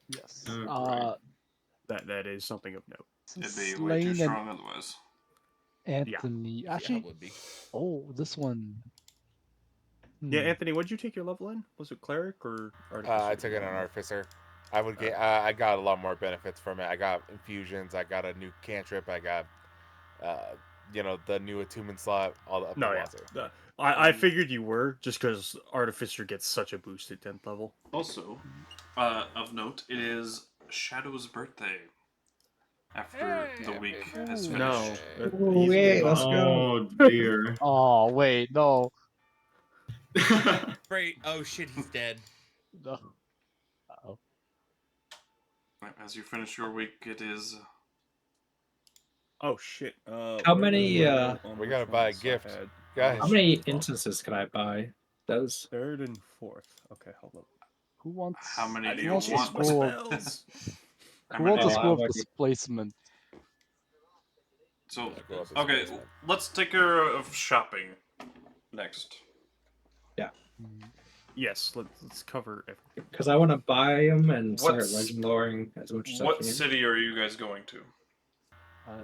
Yes. Right. That is something of note. It'd be way too Slane strong otherwise. and Anthony. Yeah, Actually, it would be. oh, this one. Yeah, Anthony, what did you take your level in? Was it Cleric or Artificer? I took it on Artificer. I would get. I got a lot more benefits from it. I got infusions. I got a new cantrip. I got, the new attunement slot. All the up No, the yeah. wazoo. I figured you were, just because Artificer gets such a boost at 10th level. Also, of note, it is Shadow's birthday. After the week has finished. No. Ooh, yay, let's go. Oh dear. Oh wait, no. Great. Oh shit, he's dead. No. Uh-oh. As you finish your week, it is. Oh shit. How many, We gotta buy a gift. Guys. How many instances can I buy? Those 3rd and 4th. Okay, hold up. Who wants? How many do who you wants the want? scroll of- Spells. How Who many wants the do you scroll of want? displacement? So, Go up the okay, basement. let's take care of shopping next. Yes, let's cover everything. because I want to buy them and start What's- legend loring as much as I What can. city are you guys going to?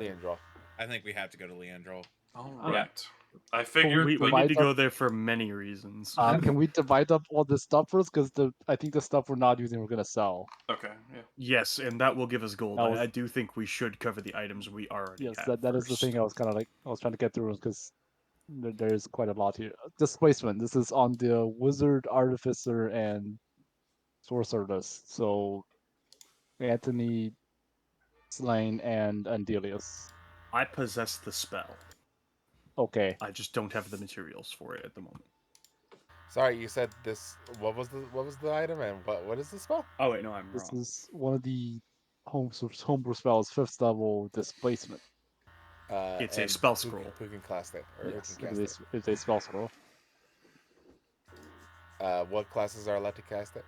Leandro. I think we have to go to Leandro. All right. I figured, We but need to divide go there for many reasons. Can we divide up all this stuff first? Because I think the stuff we're not using we're gonna sell. okay, yeah. Yes, and that will give us gold. That was- I do think we should cover the items we already Yes, have. that is the first. thing I was kind of like I was trying to get through because there's quite a lot here. Displacement. This is on the Wizard, Artificer, and Sorcerer list. So Anthony Slane and Andelias. I possess the spell. Okay. I just don't have the materials for it at the moment. Sorry, you said this. What was the item and what is the spell? Oh wait, no, I'm This wrong. is one of the homebrew spells, 5th level displacement. It's a And spell scroll. Who can cast it or Yes, who can cast it's a spell scroll. it? What classes are allowed to cast it?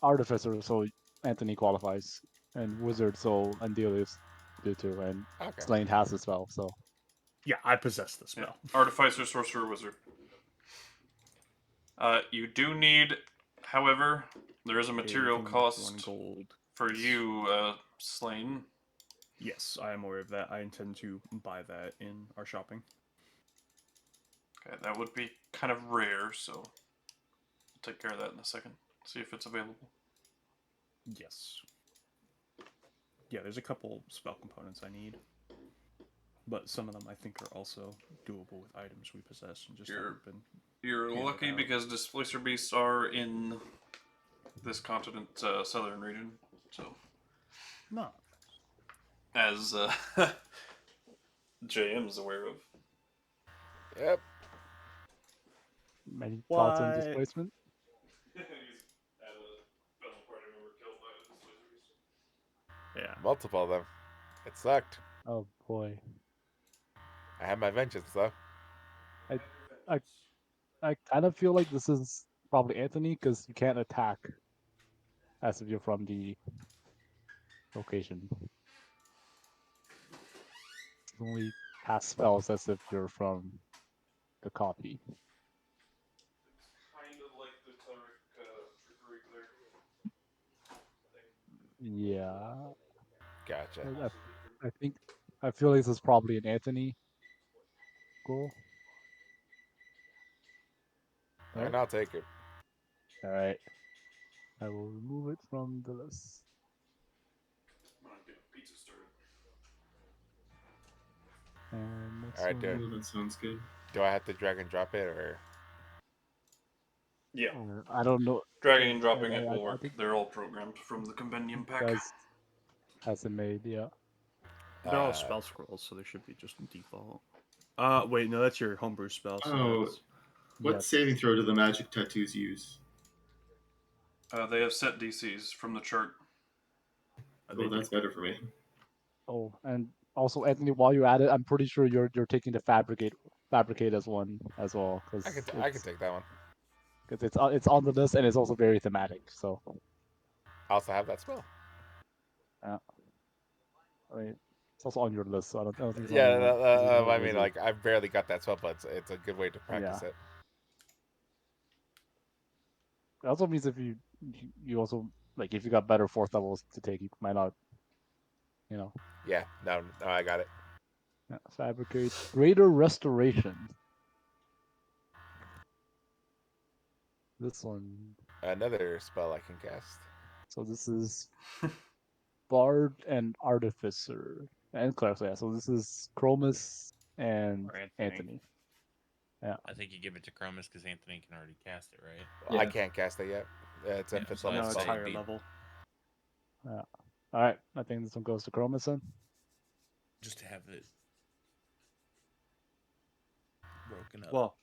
Artificer, so Anthony qualifies, and Wizard, so Andelias do too, and Okay. Slane has the spell, so Yeah, I possess the Yeah. spell. Artificer, Sorcerer, Wizard. You do need, however, there is a material Anything cost 1 gold. for you, Slane. Yes, I am aware of that. I intend to buy that in our shopping. Okay, that would be kind of rare, so I'll take care of that in a second. See if it's available. Yes. Yeah, there's a couple spell components I need. But some of them I think are also doable with items we possess and just haven't been. You're handed lucky out. because Displacer Beasts are in this continent, southern region, so No. as JM is aware of. Yep. many thoughts on What? displacement? Yeah. Multiple of them. It sucked. Oh boy, I had my vengeance though. I kind of feel like this is probably Anthony because you can't attack as if you're from the location. You can only cast spells as if you're from the copy. Kind of like the Cleric, Trickery Cleric thing. Yeah, Gotcha. I think I feel like this is probably an Anthony goal. And I'll take it. All right, I will remove it from the list. I'm gonna get pizza started. And next All right, one. dude. Oh, that sounds good. Do I have to drag and drop it or? Yeah, I don't know. dragging and dropping it I will work. think They're all programmed from the compendium pack. guys hasn't made, yeah. They're all spell scrolls, so they should be just default. Wait, no, that's your homebrew spell. So Oh, that's... what Yes. saving throw do the magic tattoos use? They have set DCs from the chart. Oh, that's better for me. Oh, and also Anthony, while you're at it, I'm pretty sure you're taking the fabricate as one as well because I can take that one. it's on the list and it's also very thematic. So I also have that spell. I mean, it's also on your list. So I don't think it's Yeah, on your, 'cause it's not I a mean, wizard. like I barely got that spell, but it's a good way to practice Yeah. it. It also means if you also like if you got better 4th levels to take, you might not, you know. Yeah, no, I got it. Yeah, fabricate greater restoration. This one. Another spell I can cast. So this is Bard and Artificer and Cleric. Yeah, so this is Chromis and Or Anthony. Anthony. Yeah. I think you give it to Chromis because Anthony can already cast it, right? Well, I Yeah. can't cast it yet. It's a Yeah, 5th so level No, it's that's spell. higher be- level. Yeah. All right. I think this one goes to Chromis then. Just to have it broken up. Well,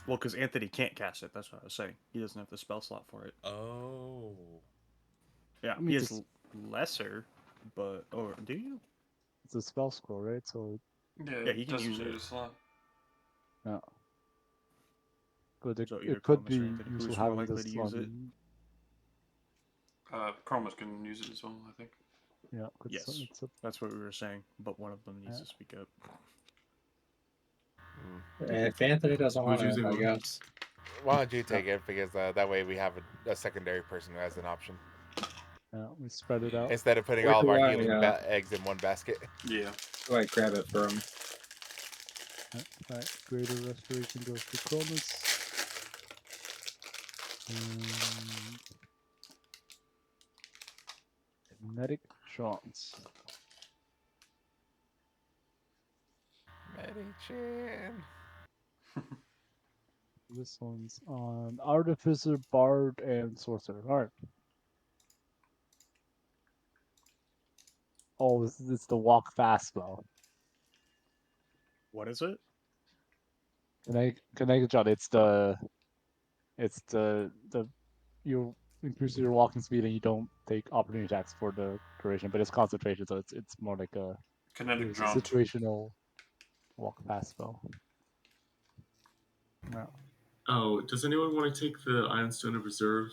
because Anthony can't cast it. That's what I was saying. He doesn't have the spell slot for it. Oh. Yeah, I mean, he it's is lesser, but do you? It's a spell scroll, right? So Yeah, he can doesn't use need it. a slot. yeah. But So either it could Chromis or be Anthony, useful who's more having likely this to use it? on. Chromis can use it as well, I think. Yeah. Yes. It's a, That's what we were saying, but one of them needs to speak up. If Anthony doesn't Who's want using it, I what? guess. Why don't you take it because that way we have a secondary person who has an option yeah. We spread it out. instead of putting Where all of do our I, healing eggs in one basket. Yeah. Do I grab it from? All right. Greater restoration goes to Chromis. Kinetic chance. Medichin. This one's on Artificer, Bard, and Sorcerer. Alright. Oh, it's the walk fast spell. What is it? Kinetic Shot. It's the you increase your walking speed and you don't take opportunity attacks for the duration, but it's concentration, so it's more like a Kinetic it's a jaunt. situational walk fast spell. Yeah. Oh, does anyone want to take the Ironstone of Reserve?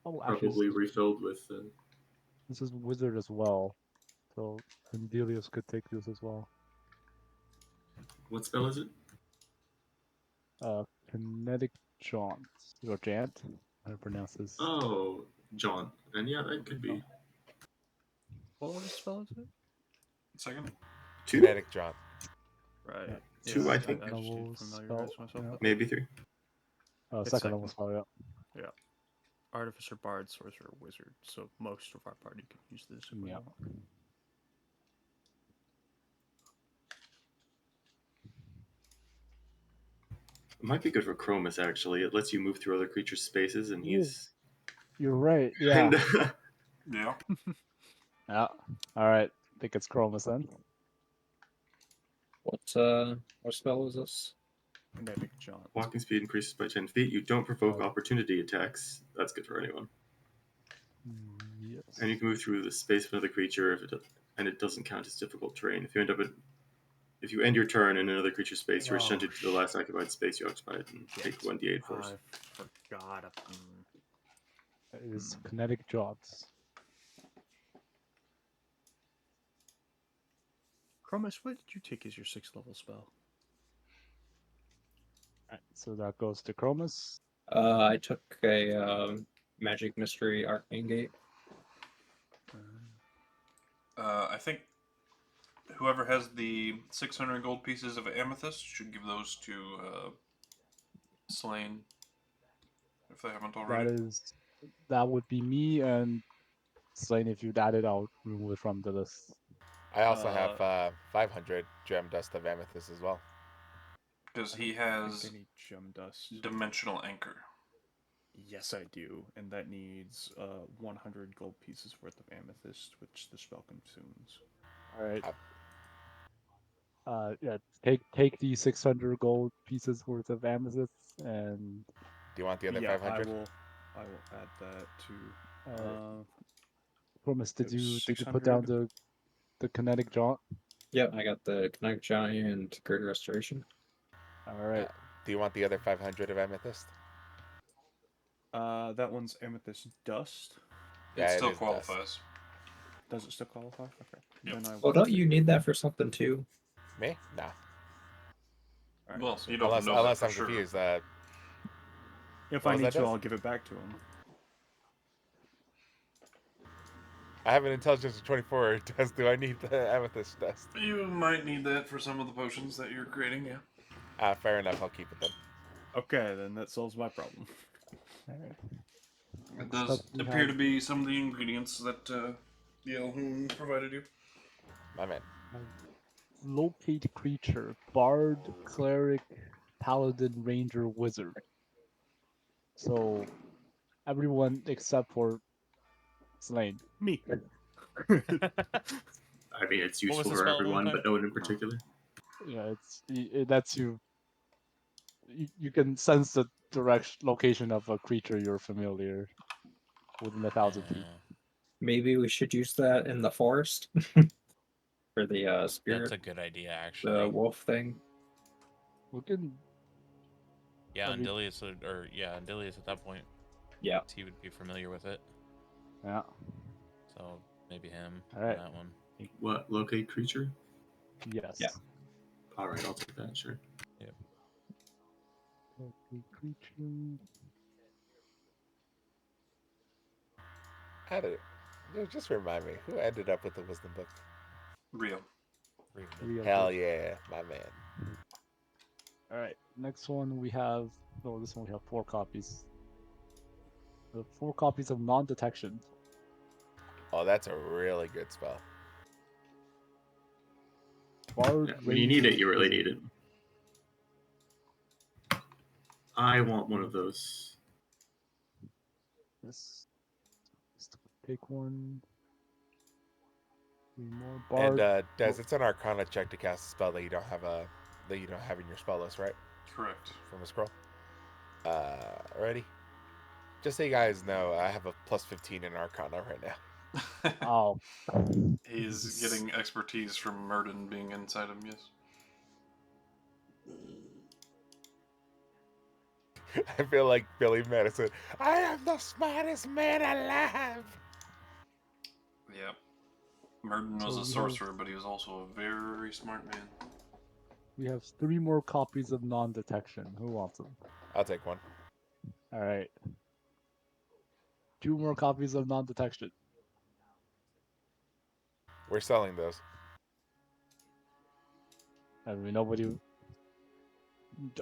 Oh, actually, Probably refilled with. this is wizard as well, so Andelias could take this as well. What spell is it? Kinetic Jaunt or Jant, how to pronounce this. Oh, John. And yeah, that could be. What level spell is it? Second. Two? Kinetic Jaunt. Right. Yeah. Two, I think. I just Level need to familiarize spell, myself yeah. with Maybe three. It's Second level spell, yeah. Yeah. Artificer, Bard, Sorcerer, Wizard. So most of our party can use this if we Yeah. want. It might be good for Chromis, actually. It lets you move through other creatures' spaces, and he's. You're right, yeah. And, Yeah. Yeah. Alright, I think it's Chromis then. What spell is this? Kinetic Jaunt. walking speed increases by 10 feet. You don't provoke Oh. opportunity attacks. That's good for anyone. Yes. And you can move through the space of another creature and it doesn't count as difficult terrain. If you end your turn in another creature's space, you're shunted to the last occupied space you occupied and take 1d8 force. I forgot. It is Kinetic Jaws. Chromis, what did you take as your 6th level spell? Alright, so that goes to Chromis. I took a Magic Mystery Arcane Gate. I think whoever has the 600 gold pieces of amethyst should give those to Slane, if they haven't already. That would be me and Slane. If you'd add it, I'll remove it from the list. I also have 500 gem dust of amethyst as well. Because I he don't think has I need gem dust. Dimensional Anchor. Yes, I do, and that needs 100 gold pieces worth of amethyst, which the spell consumes. All right. Yeah. Take the 600 gold pieces worth of amethyst, and Do you want the other Yeah, 500? I will add that to. Chromis, did it you was put down 600? the Kinetic Jaunt? Yep, I got the Kinetic Jaunt and Great Restoration. All right. Do you want the other 500 of amethyst? That one's amethyst dust. Yeah, It still is dust. qualifies. Does it still qualify? Okay. Yep. Then I Well, don't you need that for something too? Me? Nah. Alright, Well, so you don't know Unless that for I'm sure. confused. if what I was need that to, dust? I'll give it back to him. I have an intelligence of 24 dust. Do I need the amethyst dust? You might need that for some of the potions that you're creating, yeah. Fair enough. I'll keep it then. Okay, then that solves my problem. All right. It Next does up, we appear have- to be some of the ingredients that the Elhoon provided you. My man. Locate creature, bard, cleric, paladin, ranger, wizard. So everyone except for Slane. Me. I mean, it's What was useful the for spell one everyone, time? but no one in particular. Yeah, it lets you can sense the location of a creature you're familiar within 1,000 feet. Maybe we should use that in the forest for the spirit, That's a good idea, the actually. wolf thing. We can. Yeah, I mean- Andelias Andelias at that point. Yeah. He would be familiar with it. Yeah. So maybe him All right. on that one. What? Locate creature? Yes. Yeah. Alright, I'll take that, sure. Locate creature. How did just remind me, who ended up with the wisdom book? Real. Real Hell good. yeah, my man. All right. Next one we have. Oh, this one we have 4 copies. 4 copies of non-detection. Oh, that's a really good spell. Bard, Yeah, when you need ranger, it, you really wizard. need it. I want one of those. Yes. Let's pick one. 3 more. And Bard. Des, it's an Arcana check to cast a spell that you don't have in your spell list, right? Correct. From a scroll. Ready? Just so you guys know, I have a plus 15 in Arcana right now. Oh. He's getting expertise from Murden being inside him, yes. I feel like Billy Madison. I am the smartest man alive. Yeah. Murden was So a we sorcerer, but he was also a very smart man. We have 3 more copies of non-detection. Who wants them? I'll take one. All right. 2 more copies of non-detection. We're selling those. I mean, nobody.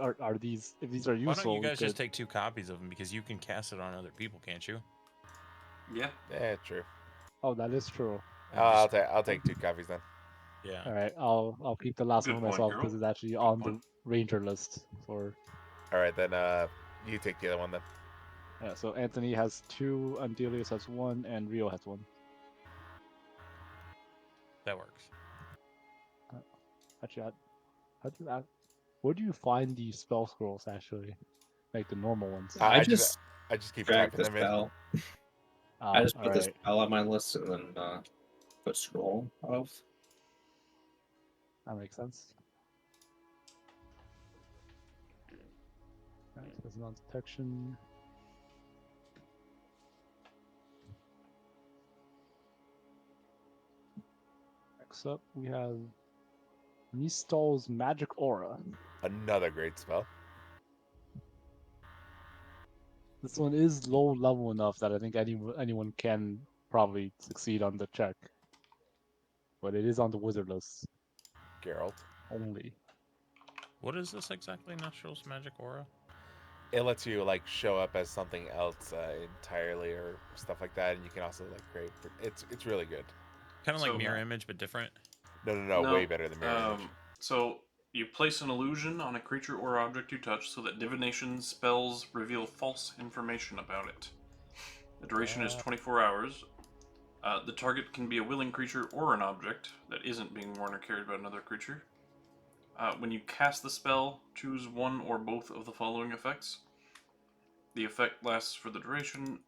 Are these? If these are Why useful, don't you we guys just could- take 2 copies of them because you can cast it on other people, can't you? Yeah. Yeah, true. Oh, that is true. And I'll take 2 copies then. Yeah. All right, I'll keep the last Good one for point, myself girl. because it's actually Good on point. the ranger list for. All right, then you take the other one then. Yeah, so Anthony has 2, Andelias has 1, and Rio has 1. That works. Actually, where do you find these spell scrolls? Actually, like the normal ones. I just keep drag typing the them in. spell. I just put the alright. spell on my list and then put scroll of. That makes sense. Alright, so there's non-detection. Next up, we have Nistal's Magic Aura. Another great spell. This one is low level enough that I think anyone can probably succeed on the check. But it is on the wizard list Geralt. only. What is this exactly, Nostrils Magic Aura? It lets you like show up as something else entirely or stuff like that, and you can also like create. It's really good. Kind of So- like Mirror Image, but different. No, way better than Mirror Image. So you place an illusion on a creature or object you touch so that divination spells reveal false information about it. The duration is 24 hours. The target can be a willing creature or an object that isn't being worn or carried by another creature. When you cast the spell, choose one or both of the following effects. The effect lasts for the duration.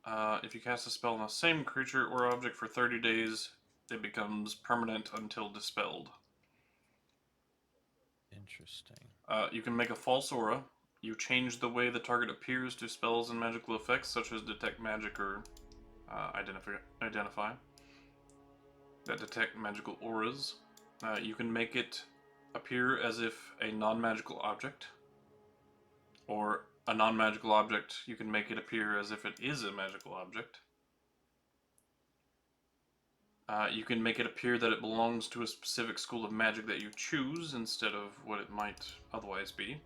If you cast a spell on the same creature or object for 30 days, it becomes permanent until dispelled. Interesting. You can make a false aura. You change the way the target appears to spells and magical effects, such as detect magic or identify. That detect magical auras. You can make it appear as if a non-magical object, or a non-magical object, you can make it appear as if it is a magical object. You can make it appear that it belongs to a specific school of magic that you choose instead of what it might otherwise be.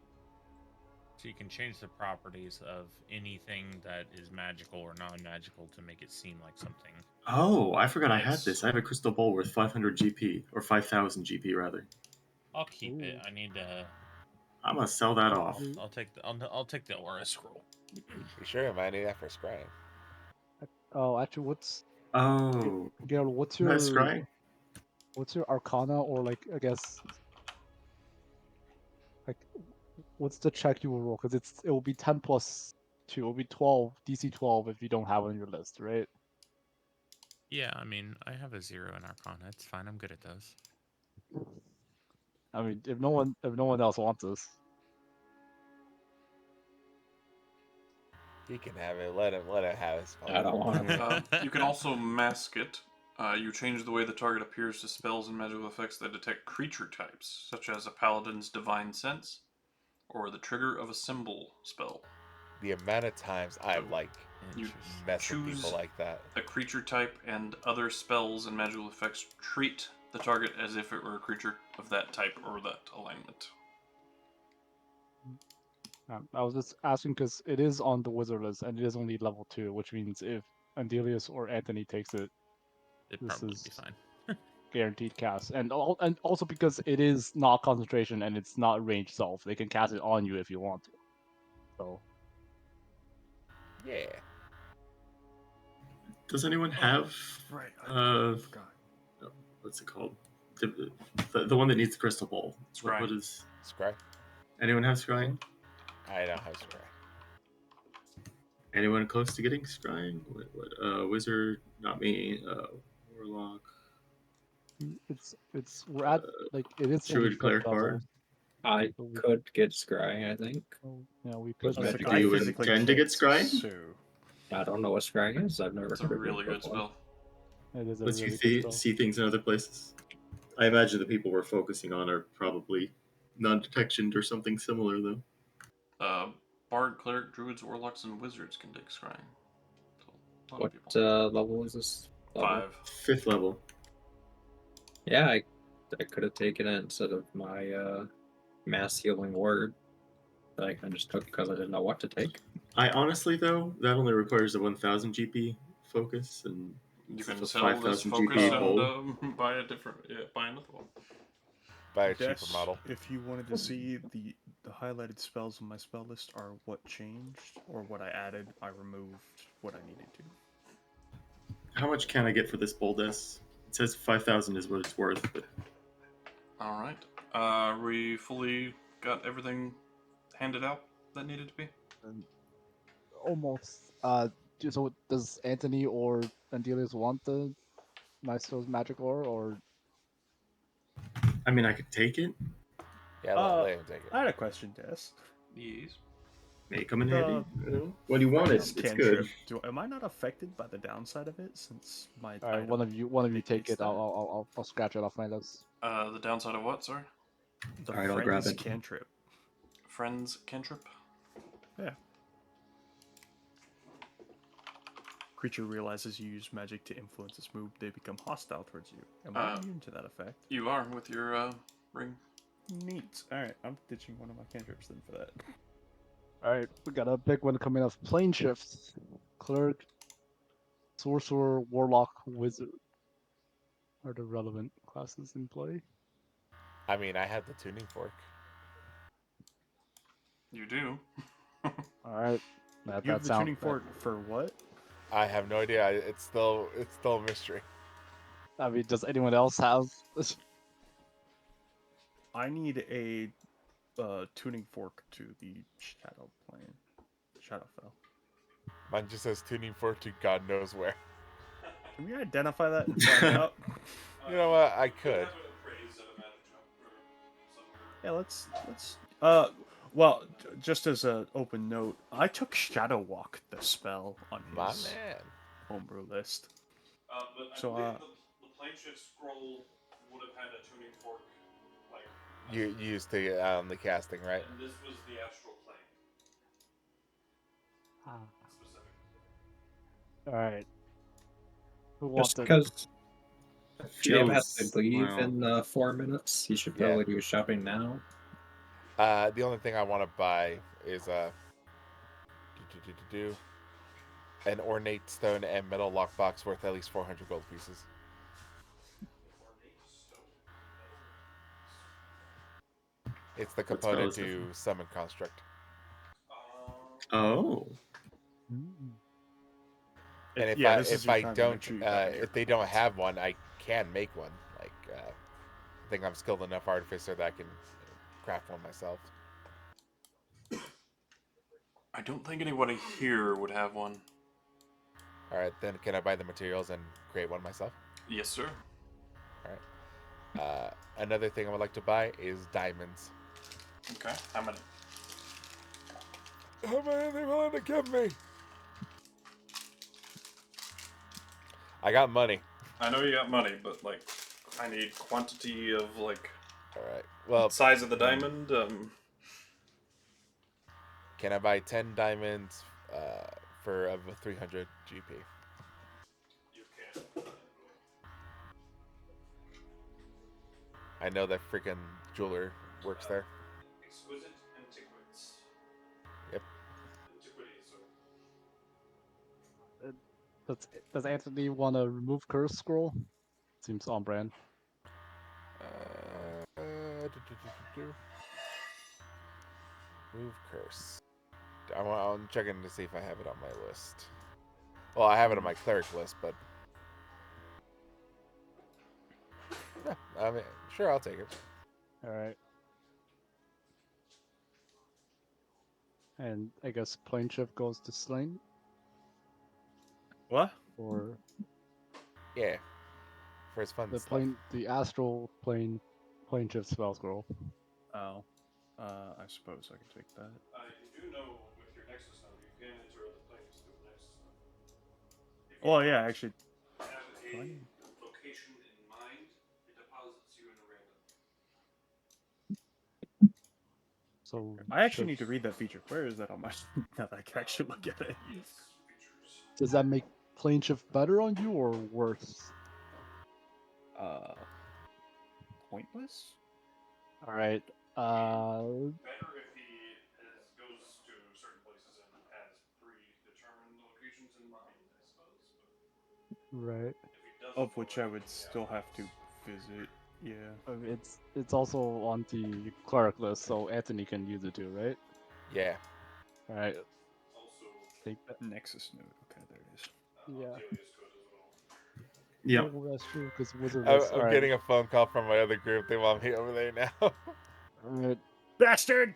So you can change the properties of anything that is magical or non-magical to make it seem like something. Oh, I forgot I had Yes. this. I have a crystal ball worth 500 GP, or 5,000 GP rather. I'll keep it. Ooh. I need to. I'm gonna sell that off. I'll take the aura scroll. You sure you might need that for scrying? Oh, actually, what's Oh, Geralt? What's nice your scrying. Arcana, or like I guess like what's the check you will roll? Because it will be 10 plus 2. It will be 12 DC 12 if you don't have it on your list, right? Yeah, I mean, I have a 0 in Arcana. It's fine. I'm good at those. I mean, if no one else wants this. He can have it. Let him have his fun. I don't want it. You can also mask it. You change the way the target appears to spells and magical effects that detect creature types, such as a paladin's divine sense, or the trigger of a symbol spell. The amount of times I've like You messed with choose people like that. a creature type, and other spells and magical effects treat the target as if it were a creature of that type or that alignment. I was just asking because it is on the wizard list and it is only level 2, which means if Andelias or Anthony takes it, It'd This probably is- be fine. guaranteed cast. And also because it is not concentration and it's not range self, they can cast it on you if you want to. So Yeah. Does anyone have Right. uh, forgot. what's it called? The one that needs the crystal ball. Scry. What is? Scry. Anyone have scrying? I don't have Scry. Anyone close to getting scrying? What? Wizard? Not me. Warlock. We're at like it is only Druid, fifth cleric, level. bard. I So we- could get scrying, I think. Oh, yeah, we Because could. magic make Do I you physically intend to get can't, scrying? So I don't know what scrying is. I've never It's a heard of really it good before. spell. It is a Lets really you good spell. see things in other places. I imagine the people we're focusing on are probably non-detection or something similar, though. Bard, cleric, druids, warlocks, and wizards can take scrying. So, a lot What of people. level is this? Level? 5. 5th level. Yeah, I could have taken it instead of my mass healing word that I kind of just took because I didn't know what to take. I honestly, though, that only requires a 1000 GP focus, and You it's can a sell this 5000 focus GP and hold. buy a different, buy another one. Buy a cheaper yes, model. if you wanted to see the highlighted spells on my spell list are what changed or what I added, I removed what I needed to. How much can I get for this boldness? It says 5000 is what it's worth, but All right. We fully got everything handed out that needed to be. Almost. So does Anthony or Andelias want the Maestro's magic ore, or I mean, I could take it. Yeah, let him take it. I had a question, Des. Yes. May come in The- handy. You know? When you want it, Friend's it's good. Am I not affected by the downside of it since my all right, item one of you take dictates it. that? I'll scratch it off my list. The downside of what, sorry? The Alright, I'll grab friend's it. cantrip. Friends cantrip? Yeah. Creature realizes you use magic to influence its move, they become hostile towards you. Am I immune to that effect? You are with your ring. Neat. Alright, I'm ditching one of my cantrips then for that. All right, we got a big one coming up. Plane shifts, cleric, sorcerer, warlock, wizard are the relevant classes in play. I mean, I have the tuning fork. You do. All right, You have the tuning fork for what? I have no idea. It's still a mystery. I mean, does anyone else have? I need a tuning fork to the shadow plane. Shadowfell. Mine just says tuning fork to God knows where. Can we identify that and find out? You know what? I could. Yeah, let's well, just as an open note, I took Shadow Walk the spell on My his man. homebrew list. But I So, believe the plane shift scroll would have had a tuning fork, like. You used the casting, right? And this was the astral plane specifically. All right. Who wants Just to? because Jam has Feels- to leave wow. in 4 minutes, he should probably do his shopping now. The only thing I want to buy is an ornate stone and metal lockbox worth at least 400 gold pieces. It's the What spell component is that to for? summon construct. Oh. And if yeah, I this is if your I time to make don't sure you got your if they don't points. have one, I can make one. Like I think I'm skilled enough artificer that I can craft one myself. I don't think anybody here would have one. All right, then can I buy the materials and create one myself? Yes, sir. Another thing I would like to buy is diamonds. Okay. How many? How many are they willing to give me? I got money. I know you got money, but like, I need quantity of like All right. Well, size of the diamond. can I buy 10 diamonds for of 300 GP? You can. I know that freaking jeweler works there. Exquisite antiquities. Yep. Antiquities. Does Anthony want to remove curse scroll? Seems on brand. Move curse. I'm checking to see if I have it on my list. Well, I have it on my cleric list, but Yeah, I mean, sure, I'll take it. All right. And I guess plane shift goes to Slane, What? or Yeah, for his fun stuff. the astral plane shift spell scroll. Oh. I suppose I can take that. You do know with your Nexus node, you can enter other planes through the Nexus node. If you Well, yeah, actually. have a Fine. location in mind, it deposits you in a random. So I actually should- need to read that feature. Where is that on my now that I can actually look at it? Features. Does that make plane shift better on you or worse? Pointless? All right. Better if he goes to certain places and has predetermined locations in mind, I suppose. But Right. if he doesn't, Of which I would still have to visit. Yeah. It's also on the cleric list, so Anthony can use it too, right? Yeah. All right. also Take that. Nexus node. Okay, there it is. Yeah. Andelias code as well. Yep. Oh, that's true. Because wizard I'm, list. I'm getting a phone call from my other group. They want me over there now. All right. Bastard!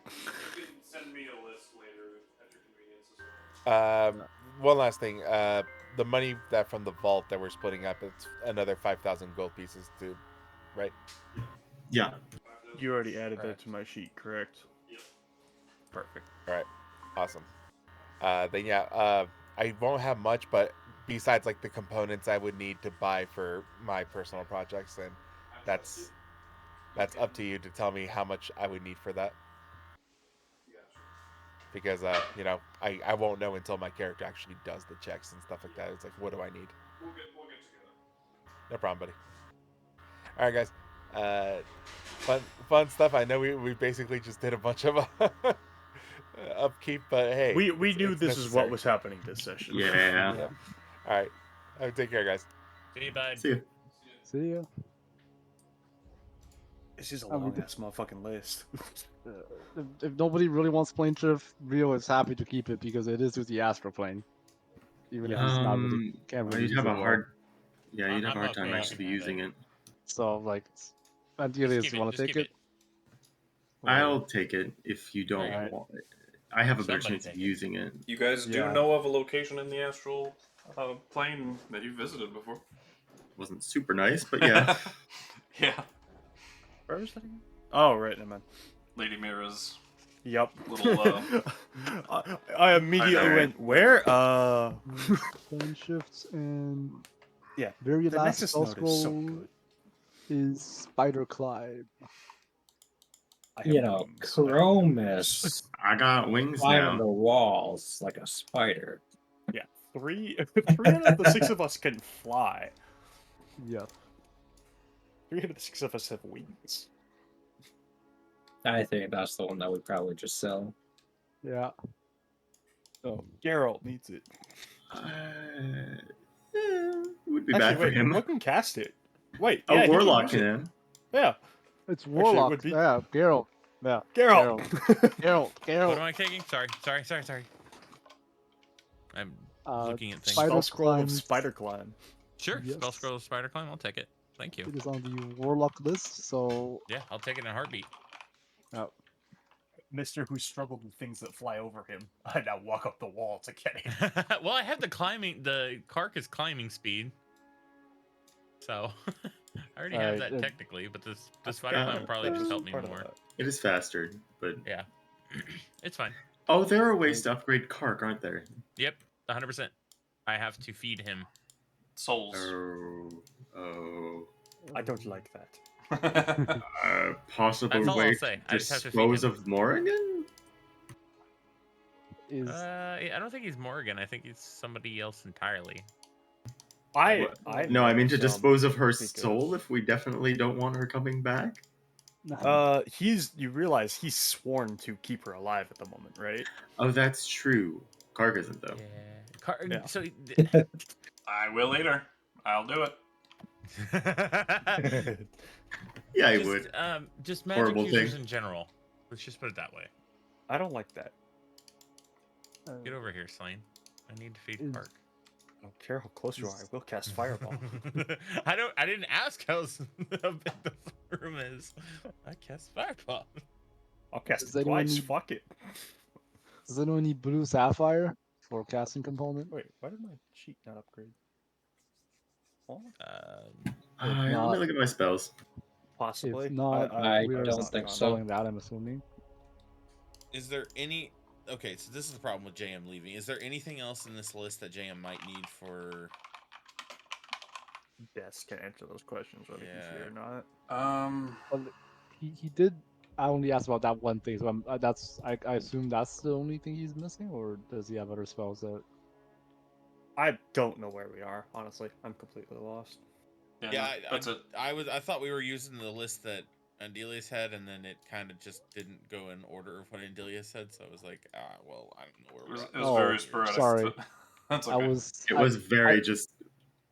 You can send me a list later at your convenience as well. One last thing. The money that from the vault that we're splitting up, it's another 5,000 gold pieces to, right? Yeah. You already added Alright. that to my sheet, correct? Yep. Perfect. All right. Awesome. Then yeah, I won't have much, but besides like the components I would need to buy for my personal projects, then that's up to you to tell me how much I would need for that. Because I won't know until my character actually does the checks and stuff like that. It's like, what do I need? We'll get together. No problem, buddy. All right, guys. Fun stuff. I know we basically just did a bunch of upkeep, but hey, We it's knew this is what necessary. was happening this session. Yeah. All right. Take care, guys. See you, bud. See you. See ya. This is a I mean, long ass motherfucking list. If nobody really wants plane shift, Rio is happy to keep it because it is with the astral plane. Even if he's not really can't really You'd use have it a well. hard. Yeah, you'd have a I'm hard time okay actually keeping using it. it. So like, Just Andelias, give you it, want to just take give it? I'll take it if you don't Alright. want it. I have a better Somebody chance of take it. using it. You guys Yeah. do know of a location in the astral plane that you've visited before? Wasn't super nice, but yeah. Yeah. Where was that again? Oh, right, never mind. Lady Mira's Yep. little. I immediately Alright. went, where? Plane shifts and Yeah. very The last Nexus spell node is so scroll good. is Spider Climb. I have You know, wings. Chromis I got wings climbing now. the walls like a spider. Yeah, three out of the six of us can fly. Yeah. 3 out of the 6 of us have wings. I think that's the one that would probably just sell. Yeah. Oh, Geralt needs it. It would be Actually, bad for wait, him. what can cast it? Wait, Oh, yeah, he can Warlock use can it. him. Yeah, It's it Warlock. would be- Yeah, Geralt. Yeah. Geralt. Geralt. What am Geralt. I taking? Sorry. I'm looking at things. Spider Spell scroll of climbs. spider climb. Sure. Yes. Spell scroll spider climb. I'll take it. Thank you. It is on the Warlock list, so Yeah, I'll take it in a heartbeat. Mister who struggled with things that fly over him. I now walk up the wall to get it. Well, I have the carcass climbing speed. So I already have Alright, that technically, but the spider climb will probably just help me Part of more. that. It is faster, but Yeah. It's fine. oh, there are ways to upgrade Kark, aren't there? Yep, 100%. I have to feed him. Souls. Oh. I don't like that. Possible That's all way I'll say. I to just have to feed dispose him. of Morrigan? is I don't think he's Morgan. I think he's somebody else entirely. No, I mean to some dispose of her because- soul if we definitely don't want her coming back. You realize he's sworn to keep her alive at the moment, right? Oh, that's true. Kark isn't though. Yeah. So I will later. I'll do it. Yeah, I just, would. just magic Horrible users thing. in general. Let's just put it that way. I don't like that. Get over here, Slane. I need to feed Is- Park. don't care how close you are. I will cast Fireball. I didn't ask how big the room is. I cast fireball. I'll cast Does it anyone twice. need- Fuck it. Does anyone need blue sapphire for casting component? Wait, why did my sheet not upgrade? Oh, Let not- me look at my spells. possibly. If not, I we're don't not think so. following that, I'm assuming. Is there any? Okay, so this is the problem with JM leaving. Is there anything else in this list that JM might need for? Yes, can answer those questions whether he's here Yeah. or not. Well, he did. I only asked about that one thing, so I assume that's the only thing he's missing, or does he have other spells that? I don't know where we are. Honestly, I'm completely lost. Yeah, Yeah, no, that's it. I thought we were using the list that Andelias had, and then it kind of just didn't go in order of what Andelias said. So I was like, well, I don't know where It we're was, at. it was Oh, very sporadic. sorry. But that's okay. It was very just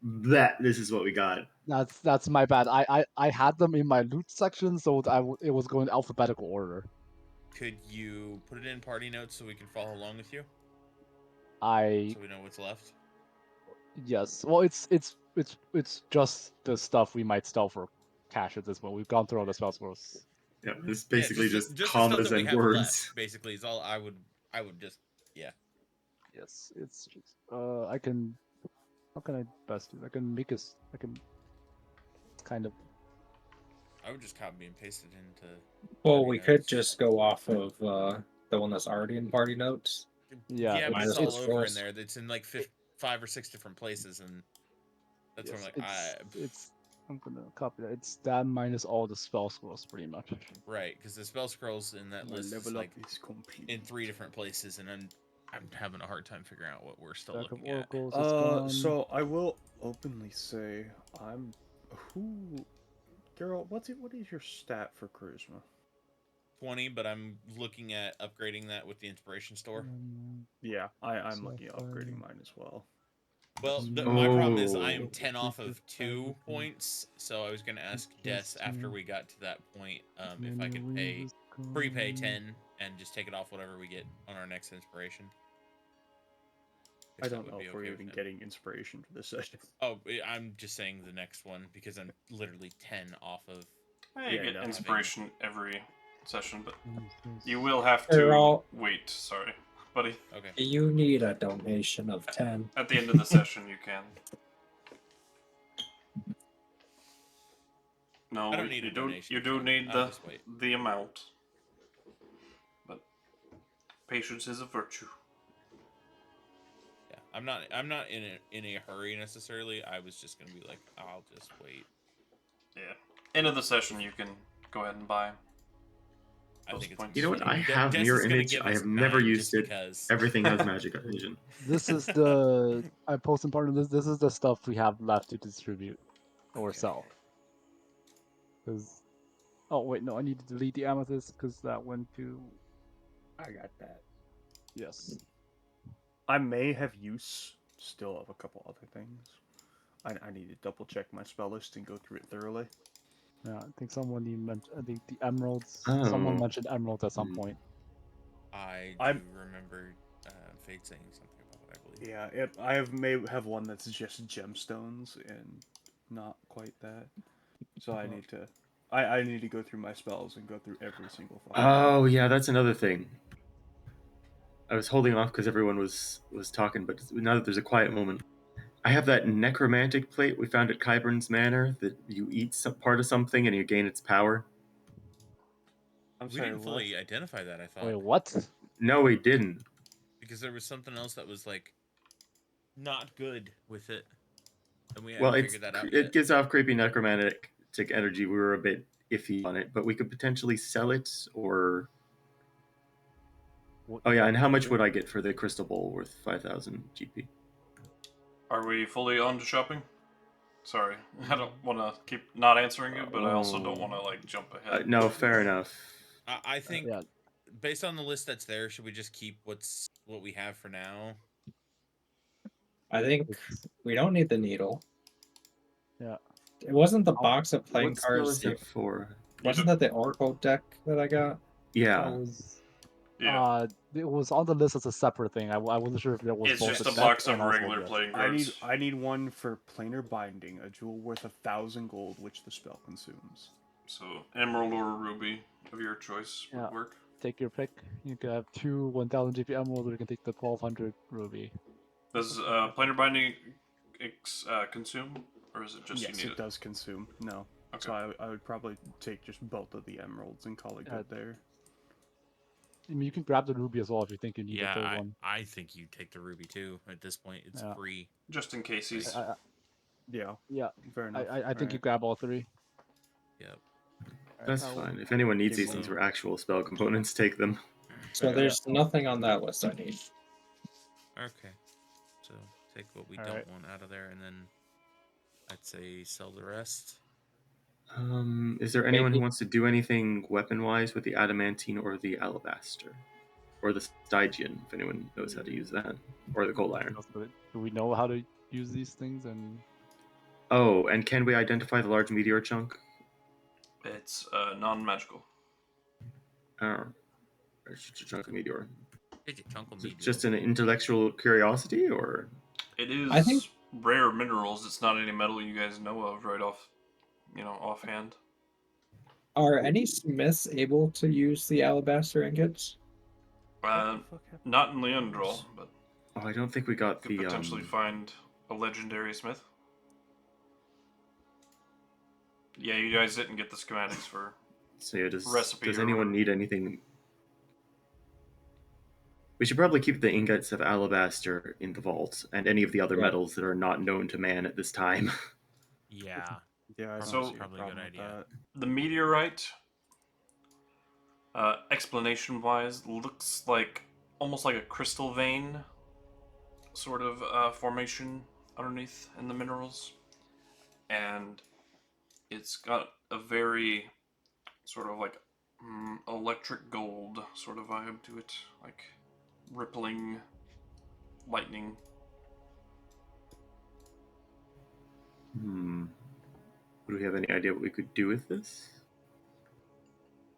that. This is what we got. That's my bad. I had them in my loot section, so it was going alphabetical order. Could you put it in party notes so we can follow along with you, I so we know what's left? Yes. Well, it's just the stuff we might steal for cash at this point. We've gone through all the spell scrolls. Yeah, this is basically just just the stuff commas that we and have words. left, basically, is all I would just Yes, it's just I can. How can I best do? I can make us. I can kind of. I would just copy and paste it into. Well, party we could notes. just go off of the one that's already in party notes. Yeah, but minus it's all the over in scrolls. there. It's in like 5 or 6 different places, and that's yes, where I'm like, it's. I'm gonna copy that. It's that minus all the spell scrolls, pretty much. right, because the spell scrolls in that My list is level like up is complete. in 3 different places, and I'm having a hard time figuring out what we're still Stack of looking at. oracles is gone. So I will openly say Geralt, what is your stat for charisma? 20, but I'm looking at upgrading that with the inspiration store. Yeah, I'm So looking at far- upgrading mine as well. Well, Mm. my problem is I Oh. am 10 off of 2 points, so I was going to ask Des after we got to that point if I could prepay 10 and just take it off whatever we get on our next inspiration. I If that don't would know be if we're okay with even him. getting inspiration for this session. Oh, I'm just saying the next one because I'm literally 10 off of. You Yeah, get no. inspiration every session, but Jesus. you will have They're to all- wait. Sorry, buddy. Okay. You need a donation of 10. At the end of the session, you can. No, I don't need you a do. donation, You do so need I'll just wait. the amount, but patience is a virtue. Yeah, I'm not in a hurry necessarily. I was just gonna be like, I'll just wait. Yeah. End of the session, you can go ahead and buy. I Those think it's. points. You know what? I De- have Des mirror is gonna image. give I us have never 9 used just it. because. Everything has magic illusion. This is the I posted part of this. This is the stuff we have left to distribute or Okay. sell. Because oh wait, no, I need to delete the amethyst because that went to I got that. yes. I may have use still of a couple other things. I need to double check my spell list and go through it thoroughly. Yeah, I think someone even mentioned. I think the emeralds. Oh. Someone mentioned emeralds at some Hmm. point. I do I'm- remember Fate saying something about it, I believe. Yeah, I may have one that's just gemstones and not quite that. So I need to. I need to go through my spells and go through every single fucking one. Oh yeah, that's another thing. I was holding off because everyone was talking, but now that there's a quiet moment, I have that necromantic plate we found at Kyburn's Manor that you eat some part of something and you gain its power. I'm We sorry, didn't fully identify that, I thought. Wait, what? No, we didn't. Because there was something else that was like not good with it. And we Well, haven't it's figured that out it yet. gives off creepy necromantic energy. We were a bit iffy on it, but we could potentially sell it or. What- Oh yeah, and how much what- would I get for the crystal bowl worth 5,000 GP? Are we fully on to shopping? Sorry, I don't want to keep not answering you, but I also don't want to like jump ahead. No, fair enough. I think yeah. based on the list that's there, should we just keep what we have for now? I think It's- we don't need the needle. Yeah. It wasn't the Oh, box of playing What spell cards. is that for? Wasn't that the Oracle deck that I got? Yeah. That was Yeah. It was on the list as a separate thing. I wasn't sure if there was It's both just a a set box of and also regular this. playing I need cards. I need one for planar binding, a jewel worth 1,000 gold, which the spell consumes. So emerald or ruby of your choice would Yeah. work. Take your pick. You can have two 1,000 GP emerald, or you can take the 1,200 ruby. Does planar binding consume, or is it just you Yes, need it does consume. No. Okay. So I would probably take just both of the emeralds and call it good there. I mean, you can grab the ruby as well if you think you need a third Yeah, one. I think you take the ruby too. At this point, it's Yeah. free. Just in case he's. Yeah, Yeah, fair enough. I think you Alright. grab all three. Yep. That's I'll- fine. If anyone needs give these things me- for actual spell components, take them. So there's nothing on that list I need. Okay. So take what we Alright. don't want out of there, and then I'd say sell the rest. Is there anyone who Maybe. wants to do anything weapon-wise with the adamantine or the alabaster? Or the Stygian, if anyone knows how to use that. Or the cold iron. Do we know how to use these things? And Oh, and can we identify the large meteor chunk? It's non-magical. Oh. It's just a chunk of meteor. Take a chunk of Is it meat. just an intellectual curiosity, or? It is I think- rare minerals. It's not any metal you guys know of right off, offhand. Are any smiths able to use the alabaster ingots? Not in Leandral, but Oh, I don't think we got could the, potentially find a legendary smith. Yeah, you guys didn't get the schematics for. So yeah, does recipe or anyone whatever. need anything? We should probably keep the ingots of alabaster in the vault, and any of the other Yeah. metals that are not known to man at this time. Yeah. Yeah, I don't So- see a Probably a good problem with idea. that. The meteorite, explanation-wise, looks like almost like a crystal vein sort of formation underneath in the minerals, and it's got a very sort of like electric gold sort of vibe to it, like rippling lightning. Hmm. Do we have any idea what we could do with this?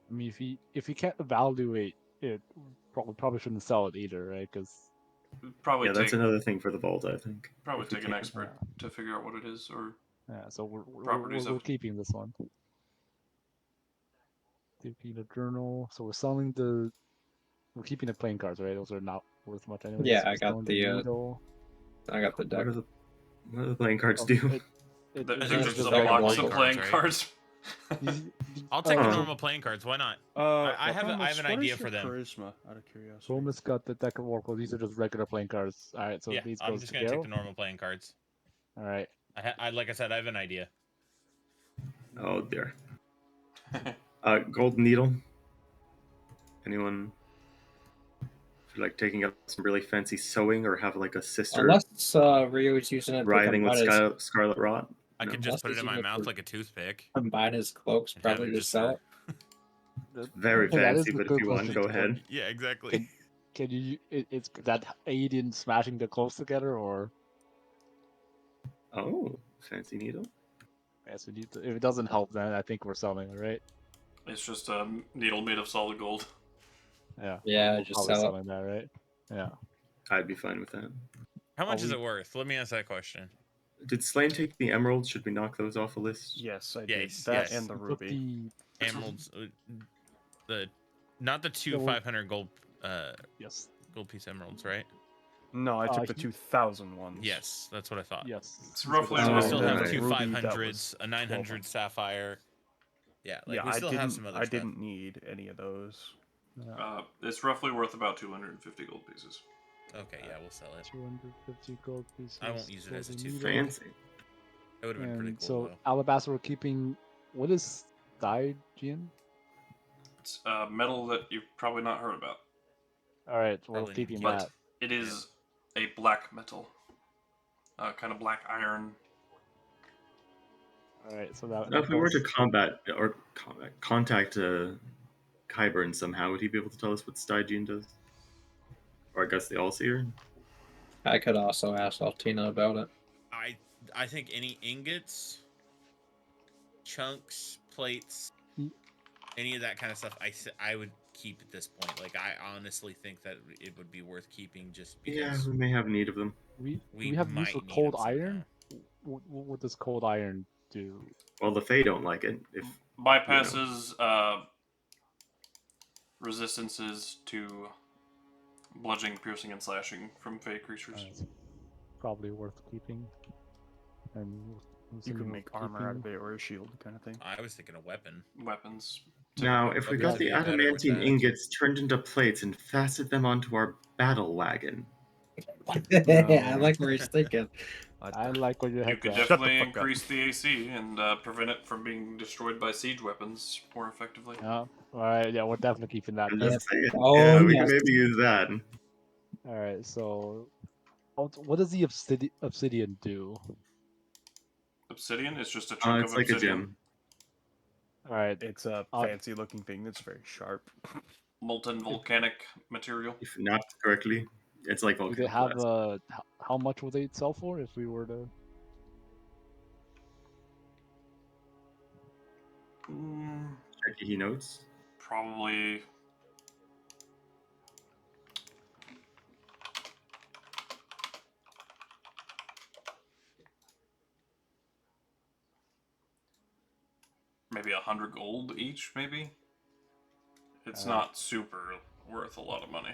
I mean, if you can't evaluate it, probably shouldn't sell it either, right? Because Probably Yeah, take that's another thing for the vault, I think. probably If we take an can't- expert to figure out what it is, or yeah, so Properties we're of- keeping this one. Keeping the journal. So we're keeping the playing cards, right? Those are not worth much anyway. Yeah, I got Selling the, needle. I got the What deck. are the playing cards Oh, do? it they're just just just a like box playing of playing cards, right? cards. I'll take the Oh. normal playing cards. Why not? I have an Chromis, what idea is for your them. Charisma, out of curiosity. Chromis got the deck of Oracle. These are just regular playing cards. All right, so Yeah, these I'm goes just to gonna take the Geralt. normal playing cards. All right. Like I said, I have an idea. Oh dear. Golden needle. Anyone feel like taking up some really fancy sewing, or have like a sister Unless Rio's using it to writhing with combine his, scarlet rot? I No. could just put it Unless in my he's mouth using it like a toothpick. combine his cloaks, and have probably it to just sell it. Very That is fancy, a but if good you want, question. go ahead. Yeah, exactly. Can you? It's that aid in smashing the clothes together, or Oh, fancy needle. yes, we need to, if it doesn't help, then I think we're selling it, right? It's just a needle made of solid gold. Yeah. Yeah, we're just probably sell it. selling that, right? Yeah. I'd be fine with that. How much Are is we- it worth? Let me ask that question. Did Slane take the emeralds? Should we knock those off the list? Yes, I did. Yes, That yes. and the Put ruby. the Emeralds, not the two So we- 500 gold yes, gold piece emeralds, right? No, I took the he- 2,000 ones. Yes, that's what I thought. yes. It's roughly So we Oh, still have right. two Ruby, that 500s, was a 900 sapphire. Yeah, like Yeah, we still have some other I stuff. didn't need any of those. It's roughly worth about 250 gold pieces. Okay, yeah, we'll sell it. 250 gold pieces. I won't use it as a golden toothpick. needle. Fancy. It would have been pretty And cool so though. alabaster, we're keeping. What is Stygian? It's a metal that you've probably not heard about, All right, we're Probably keeping need to that. it is a black metal, kind of black iron. All right, so that. Now, if we were to that's- contact Kyburn somehow, would he be able to tell us what Stygian does? Or I guess the All-Seer? I could also ask Altina about it. I think any ingots, chunks, plates, Mm. any of that kind of stuff, I would keep at this point. Like, I honestly think that it would be worth keeping just Yeah, because we may have need of them. We we we have use might for need cold them somehow. iron. What does cold iron do? Well, the Fae don't like it. If Bypasses resistances to bludgeoning, piercing, and slashing from Fey creatures. It's probably worth keeping. And You something can worth make armor out keeping. of it or a shield kind of thing. I was thinking a weapon. Weapons. now, typically. if we Weapons got would the be better with adamantine that. ingots turned into plates and fastened them onto our battle wagon, I like where he's thinking. I like what your You head's could at. Shut the definitely fuck up. increase the AC and prevent it from being destroyed by siege weapons more effectively. Yeah. All right. Yeah, we're definitely keeping that. I'm Then. just saying, Oh, yeah, we yes. can maybe use that. All right. So, what does the obsidian do? Obsidian is just a chunk It's of like a obsidian. gem. All right. It's a fancy looking thing that's very sharp. Molten volcanic material. If not correctly, it's like Do they volcanic have glass. how much would they sell for if we were to? Check he notes. Probably. Maybe 100 gold each, maybe? It's not super worth a lot of money.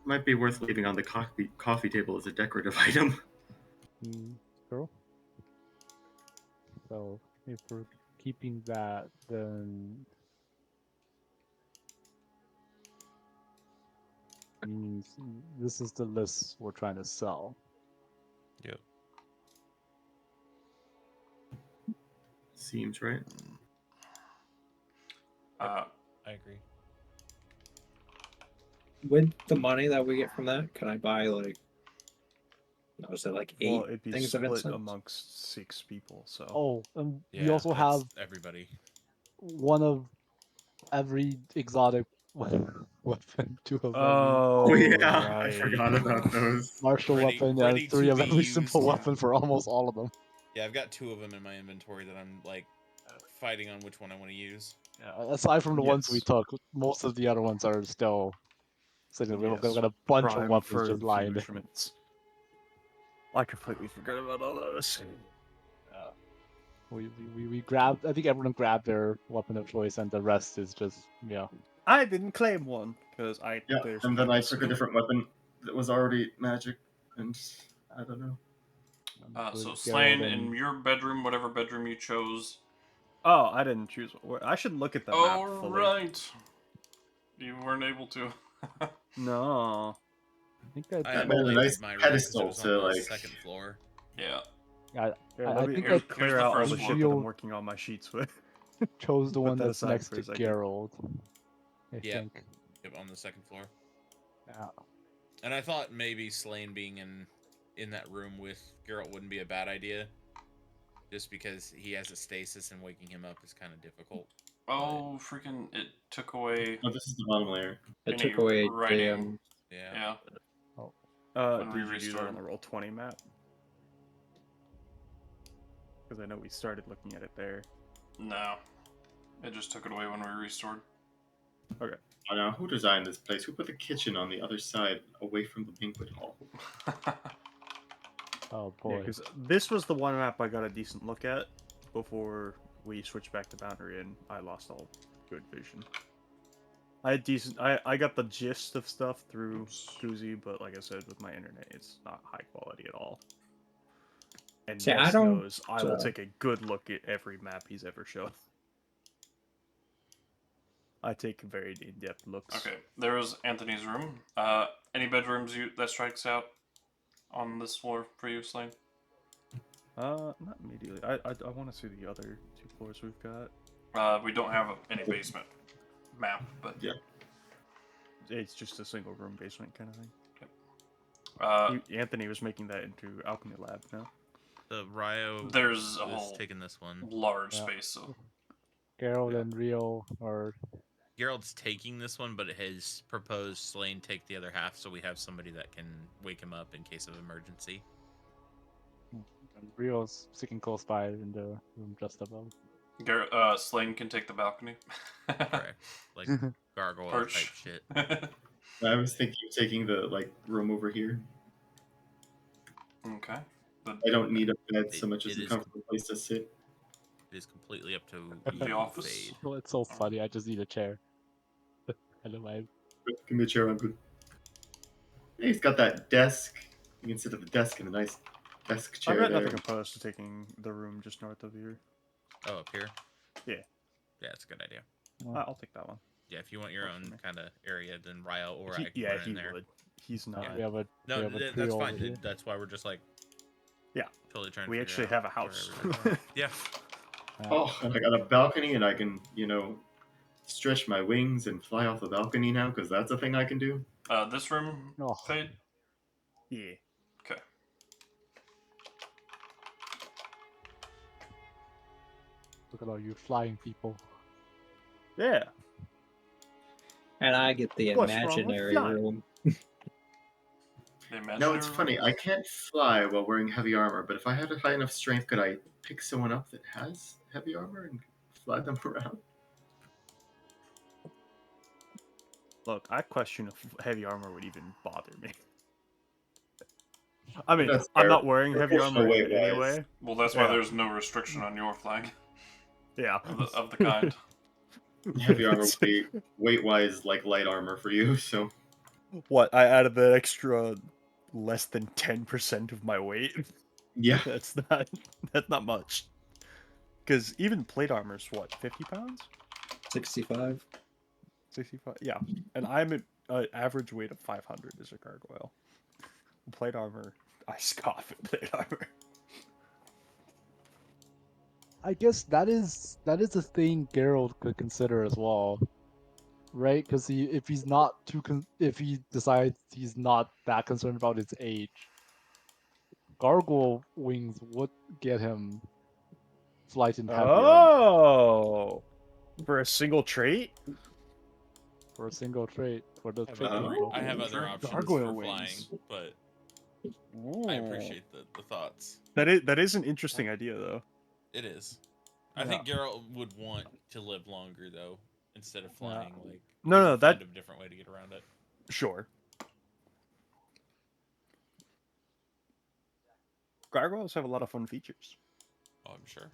Might be worth leaving on the coffee table as a decorative item. True. So if we're keeping that, then means this is the list we're trying to sell. Yep. Seems right. I agree. With the money that we get from that, can I buy like? Was it like 8 Well, it'd be things of split incense? amongst 6 people, so. Oh, and we Yeah, also that's have everybody. one of every exotic weapon, 2 of every Oh, yeah, I right. forgot about those. martial Ready- weapon ready and 3 to of be every simple used. weapon for almost all of them. Yeah, I've got 2 of them in my inventory that I'm like fighting on which one I want to use. Yeah, aside from the ones we Yes. took, most of the other ones are still sitting. We've Yes, got a bunch of prime weapons for just lying there. enfeoffments. I completely forgot about all those. We grabbed. I think everyone grabbed their weapon of choice, and the rest is just I didn't claim one because Yeah, there's and then I points. took a different weapon that was already magic, and I don't know. So Geralt Slane, and- in your bedroom, whatever bedroom you chose. Oh, I didn't choose one. I should look at the map Oh, fully. right. You weren't able to. No. I think I I That had made a played nice my room 'cause it pedestal was to, on the like- second floor. Yeah. Here, I let me think here's- I clear the out all first the floor. shit that I'm Real- working on my sheets with. chose the Put one that that's aside next for to a second. Geralt. I Yeah. think. Yep, on the second floor. Yeah. And I thought maybe Slane being in that room with Geralt wouldn't be a bad idea. Just because he has a stasis and waking him up is kind of difficult. Oh, freaking! It took away. Oh, this is the bottom layer. It Any took away the writing. Yeah. Yeah. When we Did you do that on restored. the Roll20 map? Because I know we started looking at it there. No. It just took it away when we restored. Okay. Oh, now, who designed this place? Who put the kitchen on the other side, away from the banquet hall? Oh Yeah, boy. because this was the one map I got a decent look at before we switched back to Boundary, and I lost all good vision. I had decent. I got the gist of stuff through KuZii, but like I said, with my internet, it's not high quality at all. And See, I Ness don't- knows I will take a good look at every map he's ever shown. I take very in-depth looks. Okay, there was Anthony's room. Any bedrooms that strikes out on this floor for you, Slane? Not immediately. I want to see the other 2 floors we've got. We don't have any basement map, but Yeah. It's just a single room basement kind of thing. Anthony was making that into Alchemy Lab now. The Ryo there's is a whole taking this one. large Yeah. space. So Geralt Yeah. and Rio are Geralt's taking this one, but has proposed Slane take the other half so we have somebody that can wake him up in case of emergency. and Rio's sitting close by in the room just above. Slane can take the balcony. Correct. Like, gargoyle Perch. type shit. I was thinking of taking the room over here. Okay. I don't need a bed so It- much as it a is comfortable place to sit. It is completely up to The you, office. Fade. Well, it's so funny. I just need a chair. I don't mind. Give me a chair, I'm good. Hey, he's got that desk. You can sit at the desk in a nice desk chair I've got there. nothing opposed to taking the room just north of here. Oh, up here? Yeah. Yeah, it's a good idea. I'll take that one. Yeah, if you want your Works for own me. kind of area, then Ryo or I can Yeah, put it he in there. would. He's not. We have a No, we have a that's trio fine. over here. That's why we're just like, Yeah. totally trying to We figure actually out have a where house. everybody's at. Yeah. Oh, and I got a balcony, and I can, stretch my wings and fly off the balcony now, because that's a thing I can do. This room, Oh. Fade? Yeah. Okay. Look at all you flying people. Yeah. And I get the What's wrong with imaginary flying? room. The imaginary No, it's funny. room? I can't fly while wearing heavy armor, but if I had a high enough strength, could I pick someone up that has heavy armor and fly them around? Look, I question if heavy armor would even bother me. I mean, That's I'm fair. not wearing heavy Proportional armor weight-wise. anyway. Well, that's why Yeah. there's no restriction on your flag Yeah. of the kind. Heavy armor would be weight-wise like light armor for you, so... What? I added the extra less than 10% of my weight. Yeah. That's not much. Because even plate armor's what, 50 pounds? 65. 65? Yeah. And I'm at average weight of 500 as a gargoyle. Plate armor, I scoff at plate armor. I guess that is a thing Geralt could consider as well, right? Because if he decides he's not that concerned about his age, gargoyle wings would get him flight and heavier Oh! For a single trait? for a single trait for the I have trait other, people. I have Sure. other options Gargoyle for flying, wings. but Ooh. I appreciate the thoughts. That is an interesting idea, though. It is. I think Geralt would want to live longer, though, instead of flying. Like, No, he no, would that- find a different way to get around it. Sure. Gargoyles have a lot of fun features. Oh, I'm sure.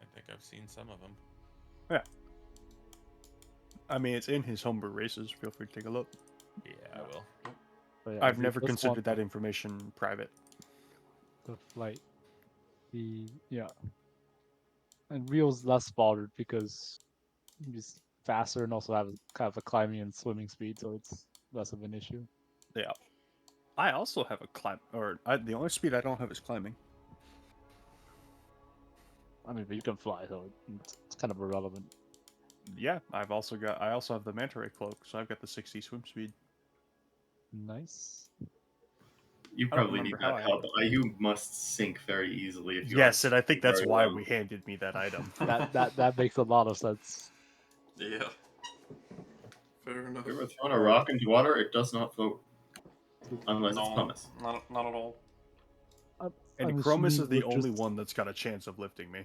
I think I've seen some of them. I mean, it's in his homebrew races. Feel free to take a look. Yeah, I will. But yeah, I've if never you just considered want that information private. the flight. And Rio's less bothered because he's faster and also have kind of a climbing and swimming speed, so it's less of an issue. Yeah. I also have a climb, the only speed I don't have is climbing. I mean, but you can fly, so it's kind of irrelevant. Yeah, I also have the manta ray cloak, so I've got the 60 swim speed. Nice. You I don't probably need remember how that I help. You must sink very easily if you Yes, are and I think that's very why low. we handed me that item. That makes a lot of sense. Yeah. Fair enough. If you ever thrown a rock into water, it does not float. Unless it's No, pumice. not at all. And I'm Chromis assuming is the we're only just- one that's got a chance of lifting me.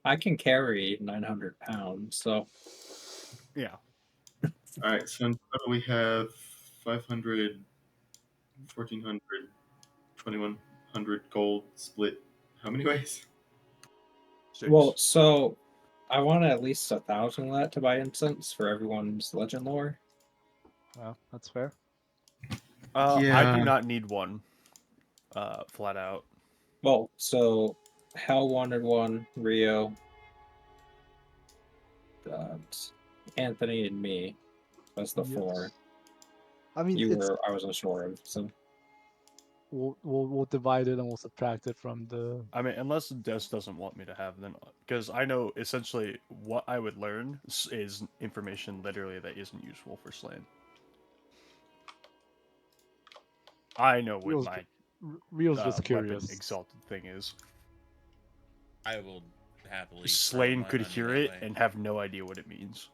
I can carry 900 pounds, so Yeah. Alright, so in total we have 500, 1400, 2100 gold split. How many ways? 6. well, so I want at least 1,000 of that to buy incense for everyone's legend lore. Well, that's fair. I Yeah. do not need one. Flat out. Well, so Hell wanted one, Rio, Anthony, and me. That's the Yes. 4. I mean, I wasn't sure of. So we'll divide it and we'll subtract it from the. I mean, unless Des doesn't want me to have them, because I know essentially what I would learn is information literally that isn't useful for Slane. I know what Rio's- my Rio's just weapon curious. exalted thing is. I will happily. throw Slane my could money hear that it way. and have no idea what it means.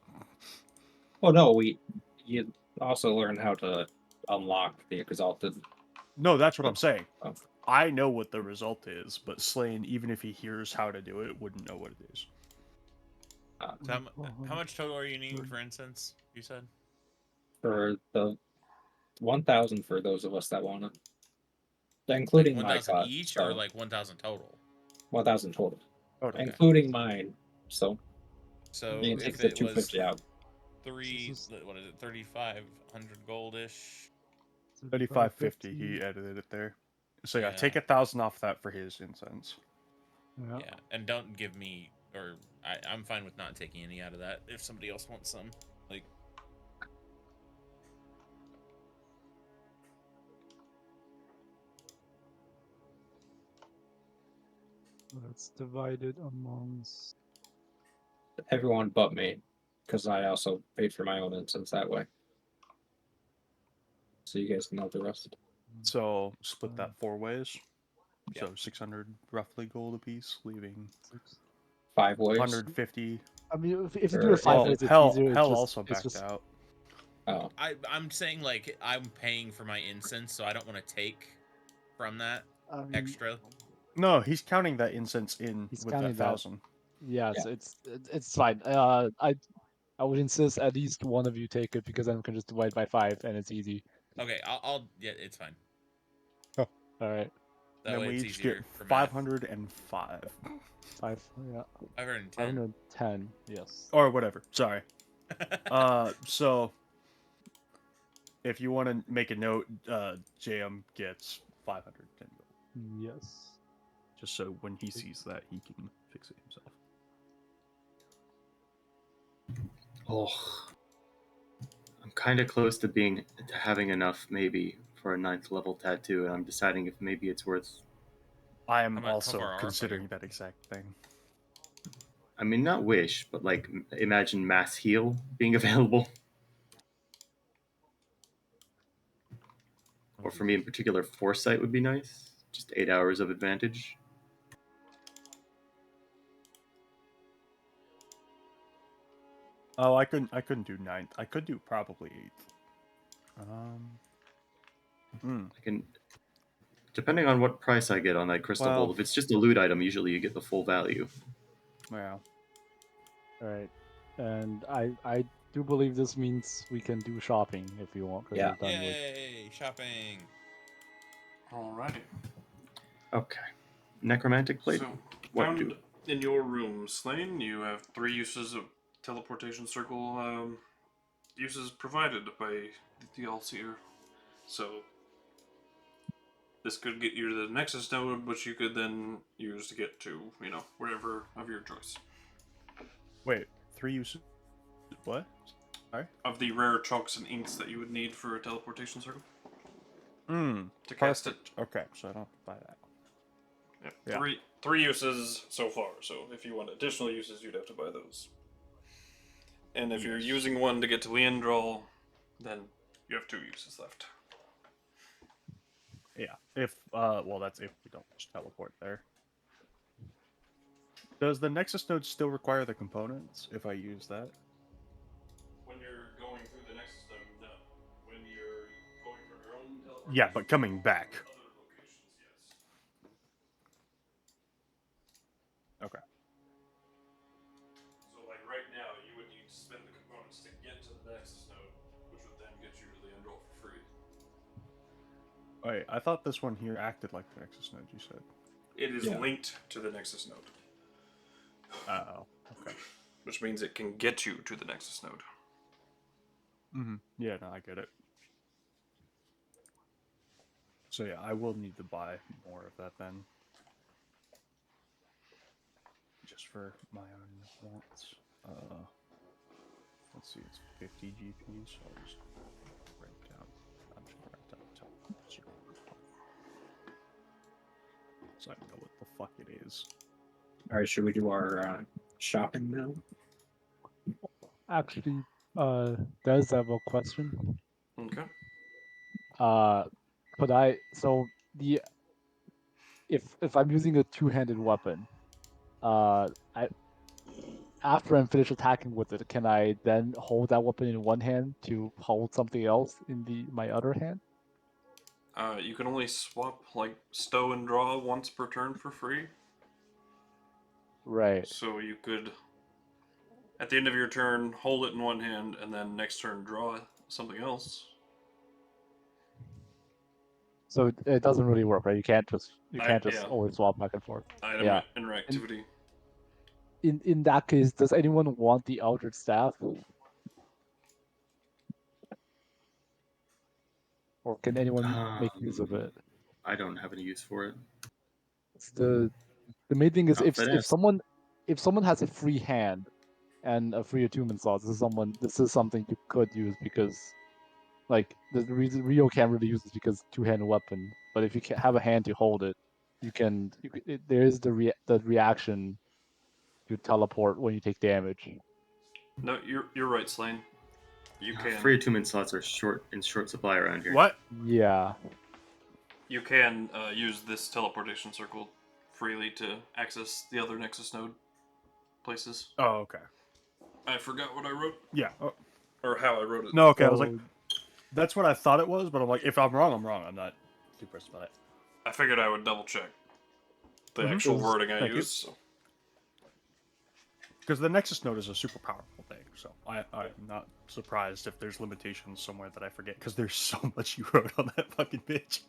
well, no, you also learn how to unlock the exalted. No, that's what I'm saying. Oh. I know what the result is, but Slane, even if he hears how to do it, wouldn't know what it is. So how much total are you needing for incense? You said For the 1,000 for those of us that want it, like including my 1,000 cost. each, So or like 1,000 total? 1,000 total, Okay. including mine. So So you can take if the it was 250 out. what is it, 3,500 goldish? 3550. He edited it there. So yeah, Yeah. take 1,000 off that for his incense. Yeah. Yeah, and don't give me, or I'm fine with not taking any out of that if somebody else wants some. Like, That's divided amongst. Everyone but me, because I also paid for my own instance that way. So you guys can have the rest. So split that 4 ways. Yeah. So 600 roughly gold apiece, leaving 5 ways. 150. I mean, if you do Or it 5 Well, ways, it's hell, easier. hell it's also just, it's backed just, out. Oh, I'm saying like I'm paying for my incense, so I don't want to take from that I mean, extra. No, he's counting that incense in He's with counting that that. 1,000. Yes, Yeah. it's fine. I would insist at least one of you take it because then we can just divide by 5 and it's easy. Okay, I'll yeah, it's fine. All right, That Then way we it's each easier get for math. 505. 5. Yeah, 510. 510. Yes. Or whatever. Sorry. So if you want to make a note, JM gets 510 gold. Yes. Just so when he sees that, he can fix it himself. Oh, I'm kind of close to having enough maybe for a 9th level tattoo, and I'm deciding if maybe it's worth. I am How far also off are considering you? that exact thing. I mean, not wish, but like imagine mass heal being available, or for me in particular, foresight would be nice. Just 8 hours of advantage. Oh, I couldn't do 9th. I could do probably 8th. I can, depending on what price I get on that crystal Well- bowl. If it's just a loot item, usually you get the full value. Yeah. All right, and I do believe this means we can do shopping if you want. 'Cause Yeah. we're done with. Yay, shopping. Alrighty. Okay. Necromantic plate. So, What found do? in your room, Slane, you have 3 uses of teleportation circle uses provided by the Allseer. So, this could get you to the Nexus node, which you could then use to get to, wherever of your choice. Wait, 3 uses. What? Sorry? Of the rare chalks and inks that you would need for a teleportation circle. To cast it. Okay, so I don't have to buy that. Yep. Yeah. Three uses so far, so if you want additional uses, you'd have to buy those. And if you're Yes. using one to get to Leandral, then you have 2 uses left. Yeah. If well, that's if we don't just teleport there. Does the Nexus node still require the components if I use that? When you're going through the Nexus node, no. When you're going from your own teleportation, Yeah, but coming back. to other locations, yes. Okay. So, like right now, you would need to spend the components to get to the Nexus node, which would then get you to Leandral for free. Wait, I thought this one here acted like the Nexus node. You said. It is Yeah. linked to the Nexus node, Oh. Okay. which means it can get you to the Nexus node. Yeah, no, I get it. So yeah, I will need to buy more of that then. Just for my own wants. Let's see, it's 50 GP, so I'll just write down. I'm just gonna write down zero. So I know what the fuck it is. All right. Should we do our shopping now? Actually, does have a question. Okay. Could I? So the if I'm using a two-handed weapon, I after I'm finished attacking with it, can I then hold that weapon in one hand to hold something else in my other hand? You can only swap like stow and draw once per turn for free. Right. So you could At the end of your turn, hold it in one hand, and then next turn draw something else. So it doesn't really work, right? You can't just Yeah. always swap back and forth. Item Yeah. interactivity. In that case, does anyone want the Eldritch Staff? Or can anyone make use of it? I don't have any use for it. It's the main thing is Not if Fadeace. someone has a free hand and a free attunement slot, this is something you could use because like the reason Rio can't really use this because two-handed weapon. But if you can have a hand to hold it, there is the reaction to teleport when you take damage. No, you're right, Slane. You can Free attunement slots are in short supply around here. What? Yeah. you can use this teleportation circle freely to access the other Nexus node places. Oh, okay. I forgot what I wrote Yeah. Oh, or how I wrote it. no, okay. I was like, So- that's what I thought it was, but I'm like, if I'm wrong, I'm wrong. I'm not too pressed about it. I figured I would double check the Mhm. actual wording I Thank you. used. So. Because the Nexus node is a super powerful thing, so I'm not surprised if there's limitations somewhere that I forget, because there's so much you wrote on that fucking bitch.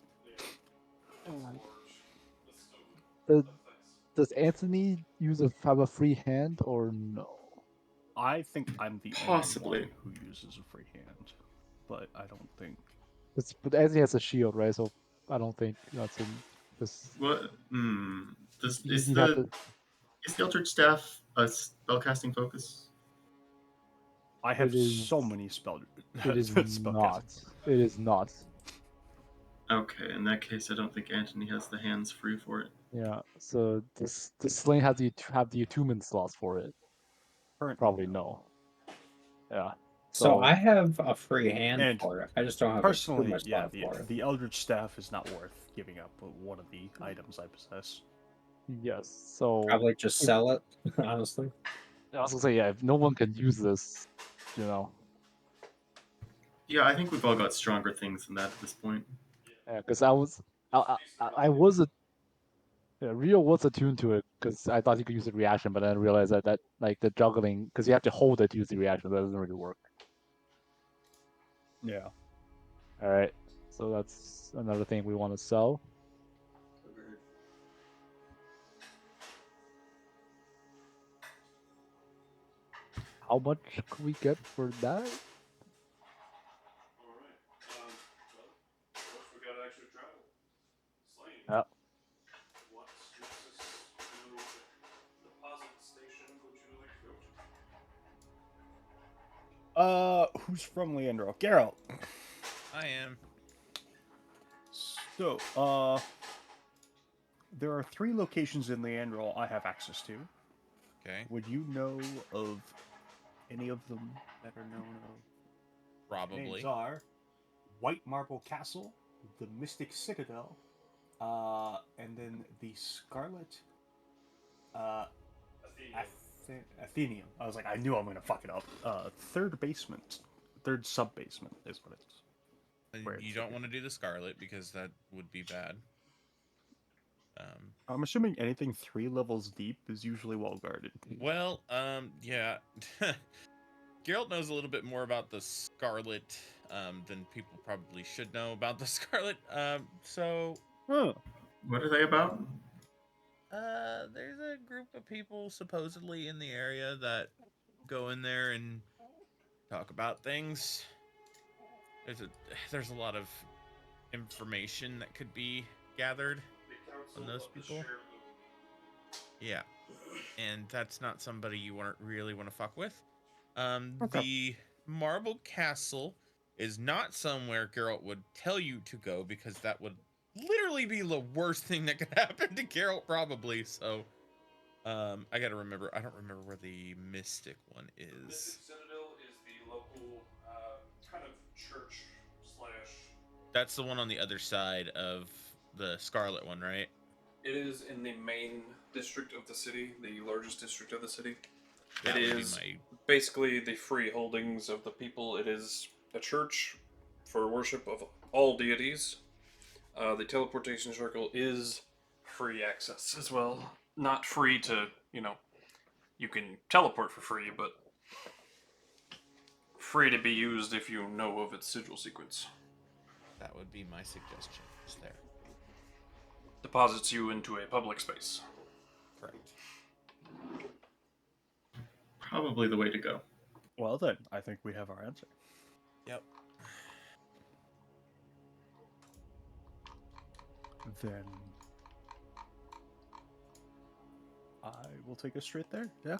Does Anthony have a free hand or no? I think I'm the Possibly. only one who uses a free hand, but I don't think. But Anthony has a shield, right? So I don't think that's in this. What? Is He had the Eldritch Staff a spellcasting focus? I have It is- so many spell. It is spellcasting. not. It is not. Okay, in that case, I don't think Anthony has the hands free for it. Yeah. So this Slane has the attunement slots for it. Currently, Probably no. Yeah. So I have a free hand And for it. I just don't have personally, a yeah, slot for it. the Eldritch Staff is not worth giving up one of the items I possess. Yes. So Probably just sell it, honestly. I was gonna say, yeah, if no one can use this, you know, Yeah, I think we've all got stronger things than that at this point. yeah, because I was Rio was attuned to it because I thought you could use the reaction, but then I realized that like the juggling, because you have to hold it to use the reaction, that doesn't really work. Yeah. All right, so that's another thing we want to sell. How much could we get for that? We gotta actually travel. Slane. Yeah. What Nexus node deposit station would you like to go to? Who's from Leandro? Geralt. I am. So, there are 3 locations in Leandro I have access to. Okay. Would you know of any of them that are known of? Probably. Names are White Marble Castle, the Mystic Citadel, and then the Scarlet Athenium. I was like, I knew I'm gonna fuck it up. Third sub basement is what it's. Where You it's don't located. want to do the Scarlet because that would be bad. I'm assuming anything 3 levels deep is usually well guarded. Well, yeah. Geralt knows a little bit more about the Scarlet than people probably should know about the Scarlet. So Huh. What are they about? there's a group of people supposedly in the area that go in there and talk about things. There's a lot of information that could be gathered from those people. Yeah, and that's not somebody you really want to fuck with. Okay. The Marble Castle is not somewhere Geralt would tell you to go because that would literally be the worst thing that could happen to Geralt, probably. So, I gotta remember. I don't remember where the Mystic one is. Mystic Citadel is the local kind of church slash. That's the one on the other side of the Scarlet one, right? It is in the main district of the city, the largest district of the city. That It would be is my basically the free holdings of the people. It is a church for worship of all deities. The teleportation circle is free access as well. Not free to, you can teleport for free, but free to be used if you know of its sigil sequence. That would be my suggestion. Is there. Deposits you into a public space. Correct. Probably the way to go. Well then, I think we have our answer. Yep. Then I will take us straight there. Yeah.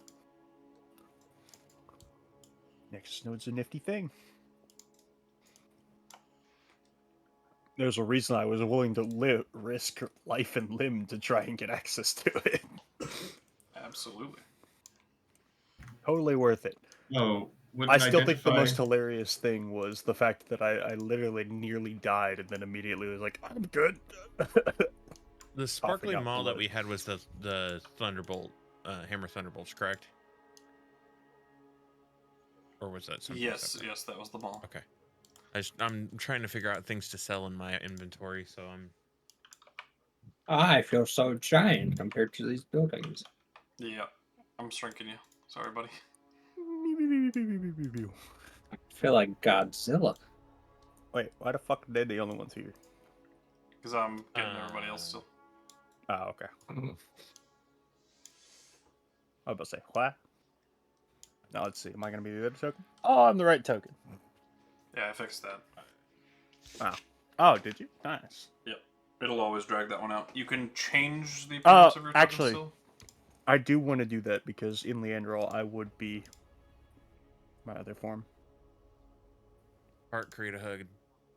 Nexus Node's a nifty thing. There's a reason I was willing to risk life and limb to try and get access to it. Absolutely. Totally worth it. Oh, would I an still think the identify- most hilarious thing was the fact that I literally nearly died and then immediately was like, I'm good. The sparkly out maul that blood. we had was the Thunderbolt, Hammer Thunderbolts, correct? Or was that something Yes, separate? yes, that was the ball. Okay. I'm trying to figure out things to sell in my inventory, so I'm... I feel so giant compared to these buildings. Yeah, I'm shrinking you. Sorry, buddy. I feel like Godzilla. Wait, why the fuck are they the only ones here? Because I'm getting everybody else still. Oh, okay. I was about to say, what? Now let's see. Am I going to be the other token? Oh, I'm the right token. Yeah, I fixed that. Wow. Oh, did you? Nice. Yep. It'll always drag that one out. You can change the appearance of your token actually, still. I do want to do that because in Leandrol, I would be my other form. Art, create a hood.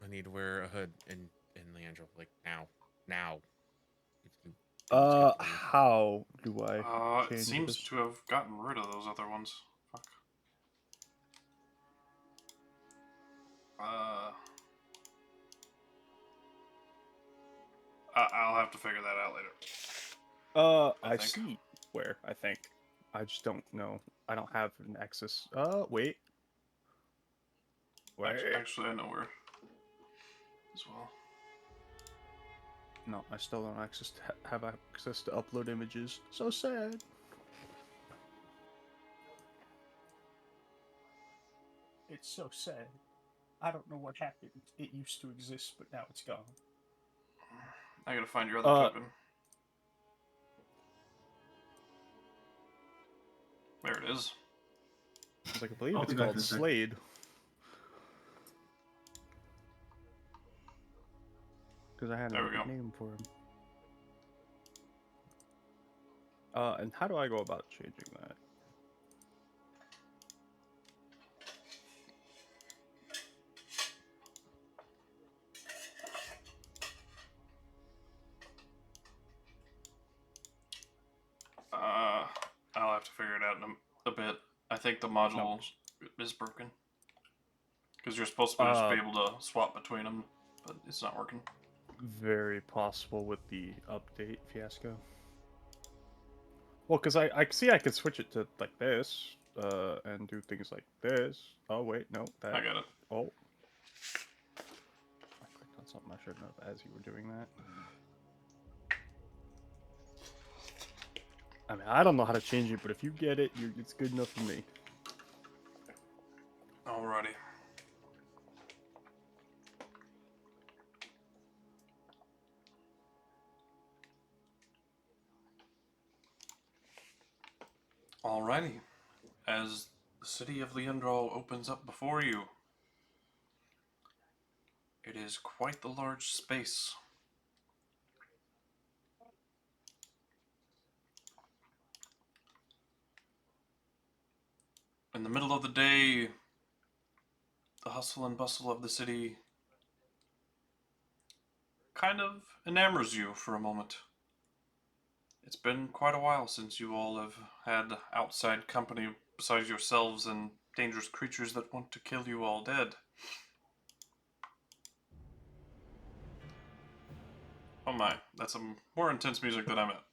I need to wear a hood in Leandro, like now. Now. If you don't skip me. How do I It change seems this? to have gotten rid of those other ones. Fuck. I'll have to figure that out later. I I think. see where, I think. I just don't know. I don't have an access. Wait. Wait. Actually, I know where. As well. No, I still don't have access to upload images. So sad. It's so sad. I don't know what happened. It used to exist, but now it's gone. I gotta find your other token. There it is. I believe I'll it's be back called in a sec. Slade. Because I had There a we go. name for him. And how do I go about changing that? I'll have to figure it out in a bit. I think the module is broken. Because you're supposed to just be able to swap between them, but it's not working. Very possible with the update fiasco. Well, because I see I could switch it to like this, and do things like this. Oh wait, no, that. I got it. Oh, I clicked on something I shouldn't have as you were doing that. I mean, I don't know how to change it, but if you get it, it's good enough for me. Alrighty. Alrighty. As the city of Leandral opens up before you, it is quite the large space. In the middle of the day, the hustle and bustle of the city kind of enamors you for a moment. It's been quite a while since you all have had outside company besides yourselves and dangerous creatures that want to kill you all dead. Oh my, that's some more intense music than I'm at.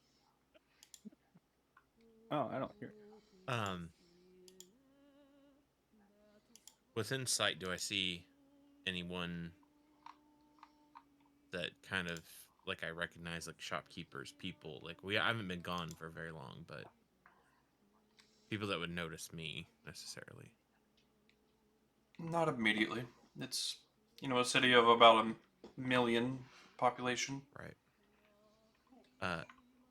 Oh, I don't hear. Within sight, do I see anyone that kind of like I recognize, like shopkeepers, people? Like I haven't been gone for very long, but people that would notice me necessarily. Not immediately. It's, a city of about 1 million population. Right.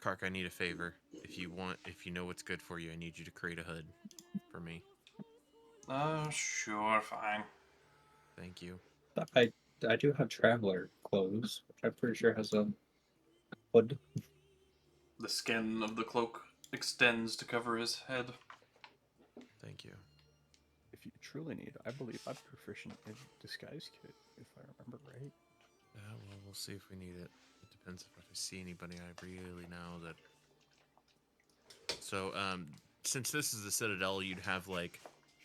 Kark, I need a favor. If you know what's good for you, I need you to create a hood for me. Sure, fine. Thank you. I do have traveler clothes, which I'm pretty sure has a hood. The skin of the cloak extends to cover his head. Thank you. If you truly need, I believe I'm proficient in disguise kit, if I remember right. Well, we'll see if we need it. It depends if I see anybody I really know that. So, since this is the Citadel, you'd have like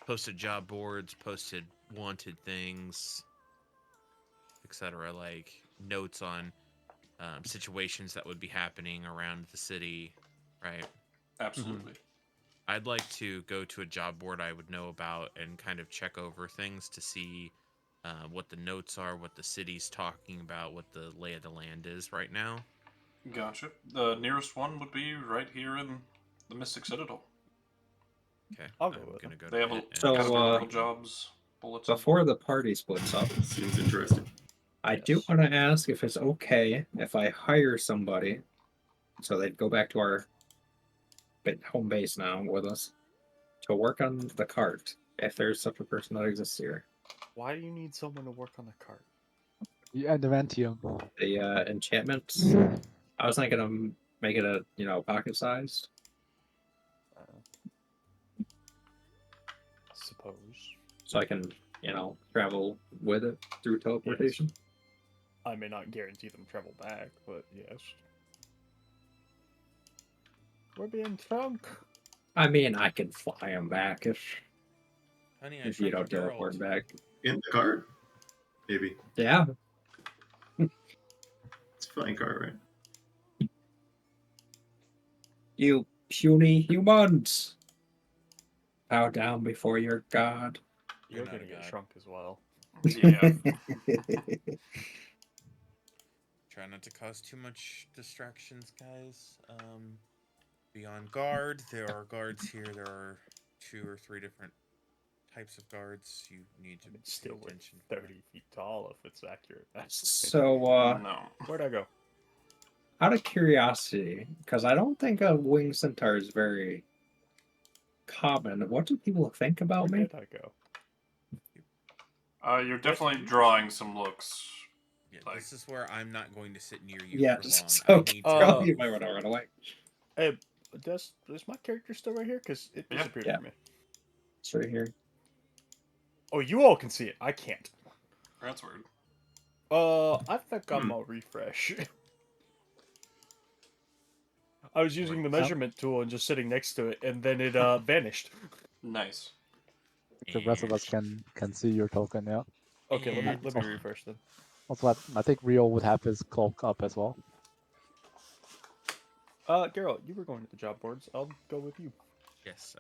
posted job boards, posted wanted things, etc. Like notes on situations that would be happening around the city, right? Absolutely. I'd like to go to a job board I would know about and kind of check over things to see what the notes are, what the city's talking about, what the lay of the land is right now. Gotcha. The nearest one would be right here in the Mystic Citadel. Okay, I'll go I'm with gonna go They to have it a and So, kind of start vertical reading. jobs bulletin. Before the party splits up, Seems interesting. I do Yes. want to ask if it's okay if I hire somebody, so they'd go back to our home base now with us, to work on the cart, if there's such a person that exists here. Why do you need someone to work on the cart? The adamantium. The enchantments. I was thinking of make it a pocket sized. Suppose. So I can, travel with it through teleportation. I may not guarantee them travel back, but yes. We're being drunk. I mean, I can fly him back Honey, I if you don't shrunk your teleport him Geralt. back. In the cart? Maybe. Yeah. It's a flying cart, right? You puny humans! Bow down before your god. You're not gonna a get god. shrunk as well. Yeah. Try not to cause too much distractions, guys. Be on guard. There are guards here. There are 2 or 3 different types of guards. You need to It's pay still worth attention. for. 30 feet tall if it's accurate. That's So, No. Where'd I go? out of curiosity, because I don't think a winged centaur is very common, what do people think about Where me? did I go? You're definitely drawing some looks. Yeah, Like- this is where I'm not going to sit near you Yeah, for long. so I need to. you might want to run away. Hey, is my character still right here? Because it Yeah. disappeared Yeah. from me. It's right here. Oh, you all can see it. I can't. That's weird. I think I'm gonna refresh. I was using the measurement tool and just sitting next to it, and then it vanished. Nice. The rest of us can see your token, yeah. Okay, let me And- refresh then. Also, I think Rio would have his cloak up as well. Geralt, you were going to the job boards. I'll go with you. Yes,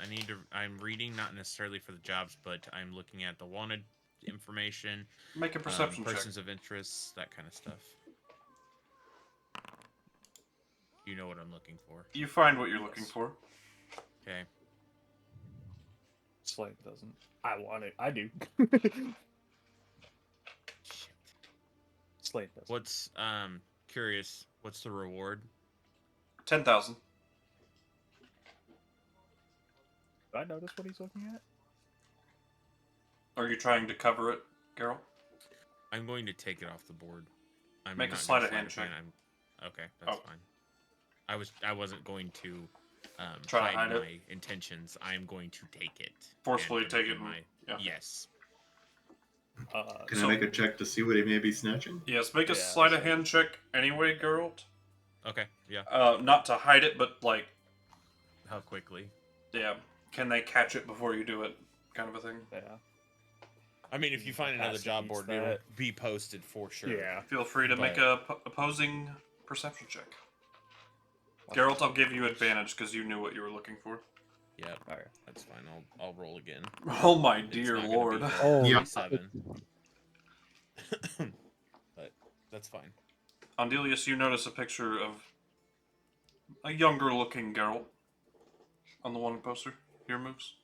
I'm reading not necessarily for the jobs, but I'm looking at the wanted information, Make a perception check. persons of interest, that kind of stuff. You know what I'm looking for. You find what you're looking for. Okay. Slane doesn't. I want it. I do. Slane doesn't. What's curious? What's the reward? 10,000. Did I notice what he's looking at? Are you trying to cover it, Geralt? I'm going to take it off the board. I'm Make a not sleight gonna of hand plan. check. Okay, that's Oh. fine. I wasn't going to Try to hide hide it? my intentions. I'm going to take it. Forcefully and put take it in and- my yeah. yes. Can So- I make a check to see what he may be snatching? Yes, make a Yeah, sleight of so- hand check anyway, Geralt. Okay, yeah. Not to hide it, but like, How quickly? yeah, can they catch it before you do it, kind of a thing. Yeah. I mean, if you find another Capacity job beats board, it'll that. be posted for sure. Yeah. Feel free to make But- a opposing perception check. Geralt, I'll give you advantage because you knew what you were looking for. Yep. Alright. That's fine. I'll roll again. Oh my It's dear not gonna be lord. for Oh, Yeah. 7. But that's fine. Andelias, you notice a picture of a younger looking Geralt on the one poster. Your moves.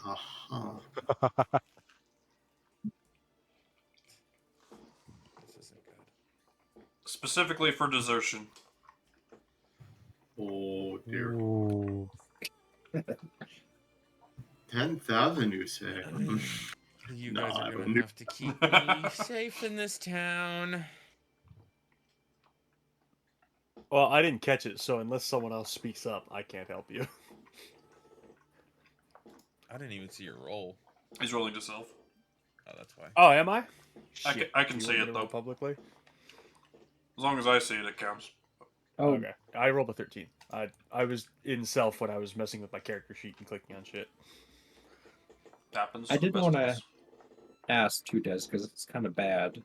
Aha. specifically for desertion. Oh dear. Ooh. 10,000, you say? You No, guys I are gonna wouldn't do- have to keep me safe in this town. Well, I didn't catch it, so unless someone else speaks up, I can't help you. I didn't even see your roll. He's rolling to self. Oh, that's why. Oh, am I? I can You see want me it, to roll though. publicly. As long as I see it, it counts. Oh, Okay, I rolled a 13. I was in self when I was messing with my character sheet and clicking on shit. Happens. I to the did best want of to us. ask two Des because it's kind of bad.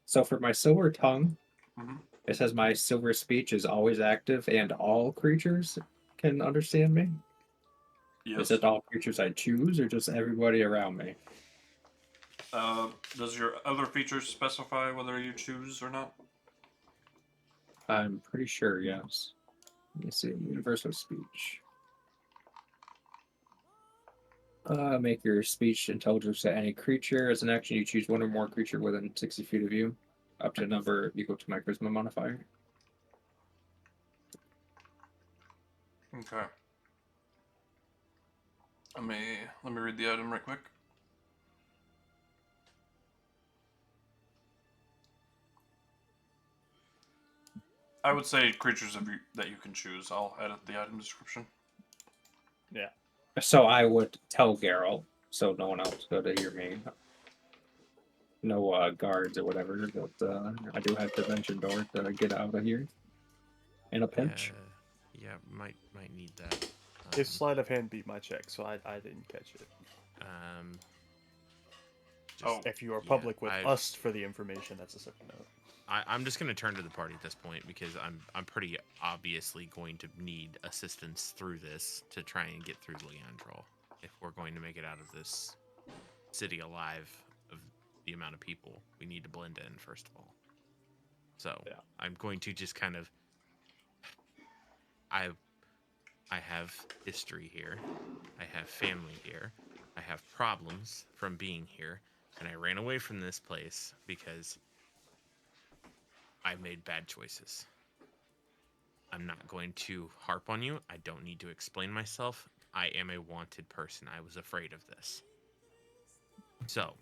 So for my silver tongue, Mhm. it says my silver speech is always active and all creatures can understand me. Yes. Is it all creatures I choose or just everybody around me? Does your other features specify whether you choose or not? I'm pretty sure, yes. Let me see. Universal speech. Make your speech intelligible to any creature. As an action, you choose one or more creature within 60 feet of you, up to a number equal to my charisma modifier. Okay. Let me read the item right quick. I would say creatures that you can choose. I'll edit the item description. Yeah. So I would tell Geralt, so no one else go to hear me. No guards or whatever, but I do have Dimension Door to get out of here in a pinch. Yeah, might need that. His sleight of hand beat my check, so I didn't catch it. Oh, If you are yeah, public with us for the information, that's a separate note. I'm just gonna turn to the party at this point because I'm pretty obviously going to need assistance through this to try and get through Leandrol if we're going to make it out of this city alive of the amount of people. We need to blend in first of all. So Yeah. I'm going to just kind of I have history here. I have family here. I have problems from being here, and I ran away from this place because I made bad choices. I'm not going to harp on you. I don't need to explain myself. I am a wanted person. I was afraid of this. So,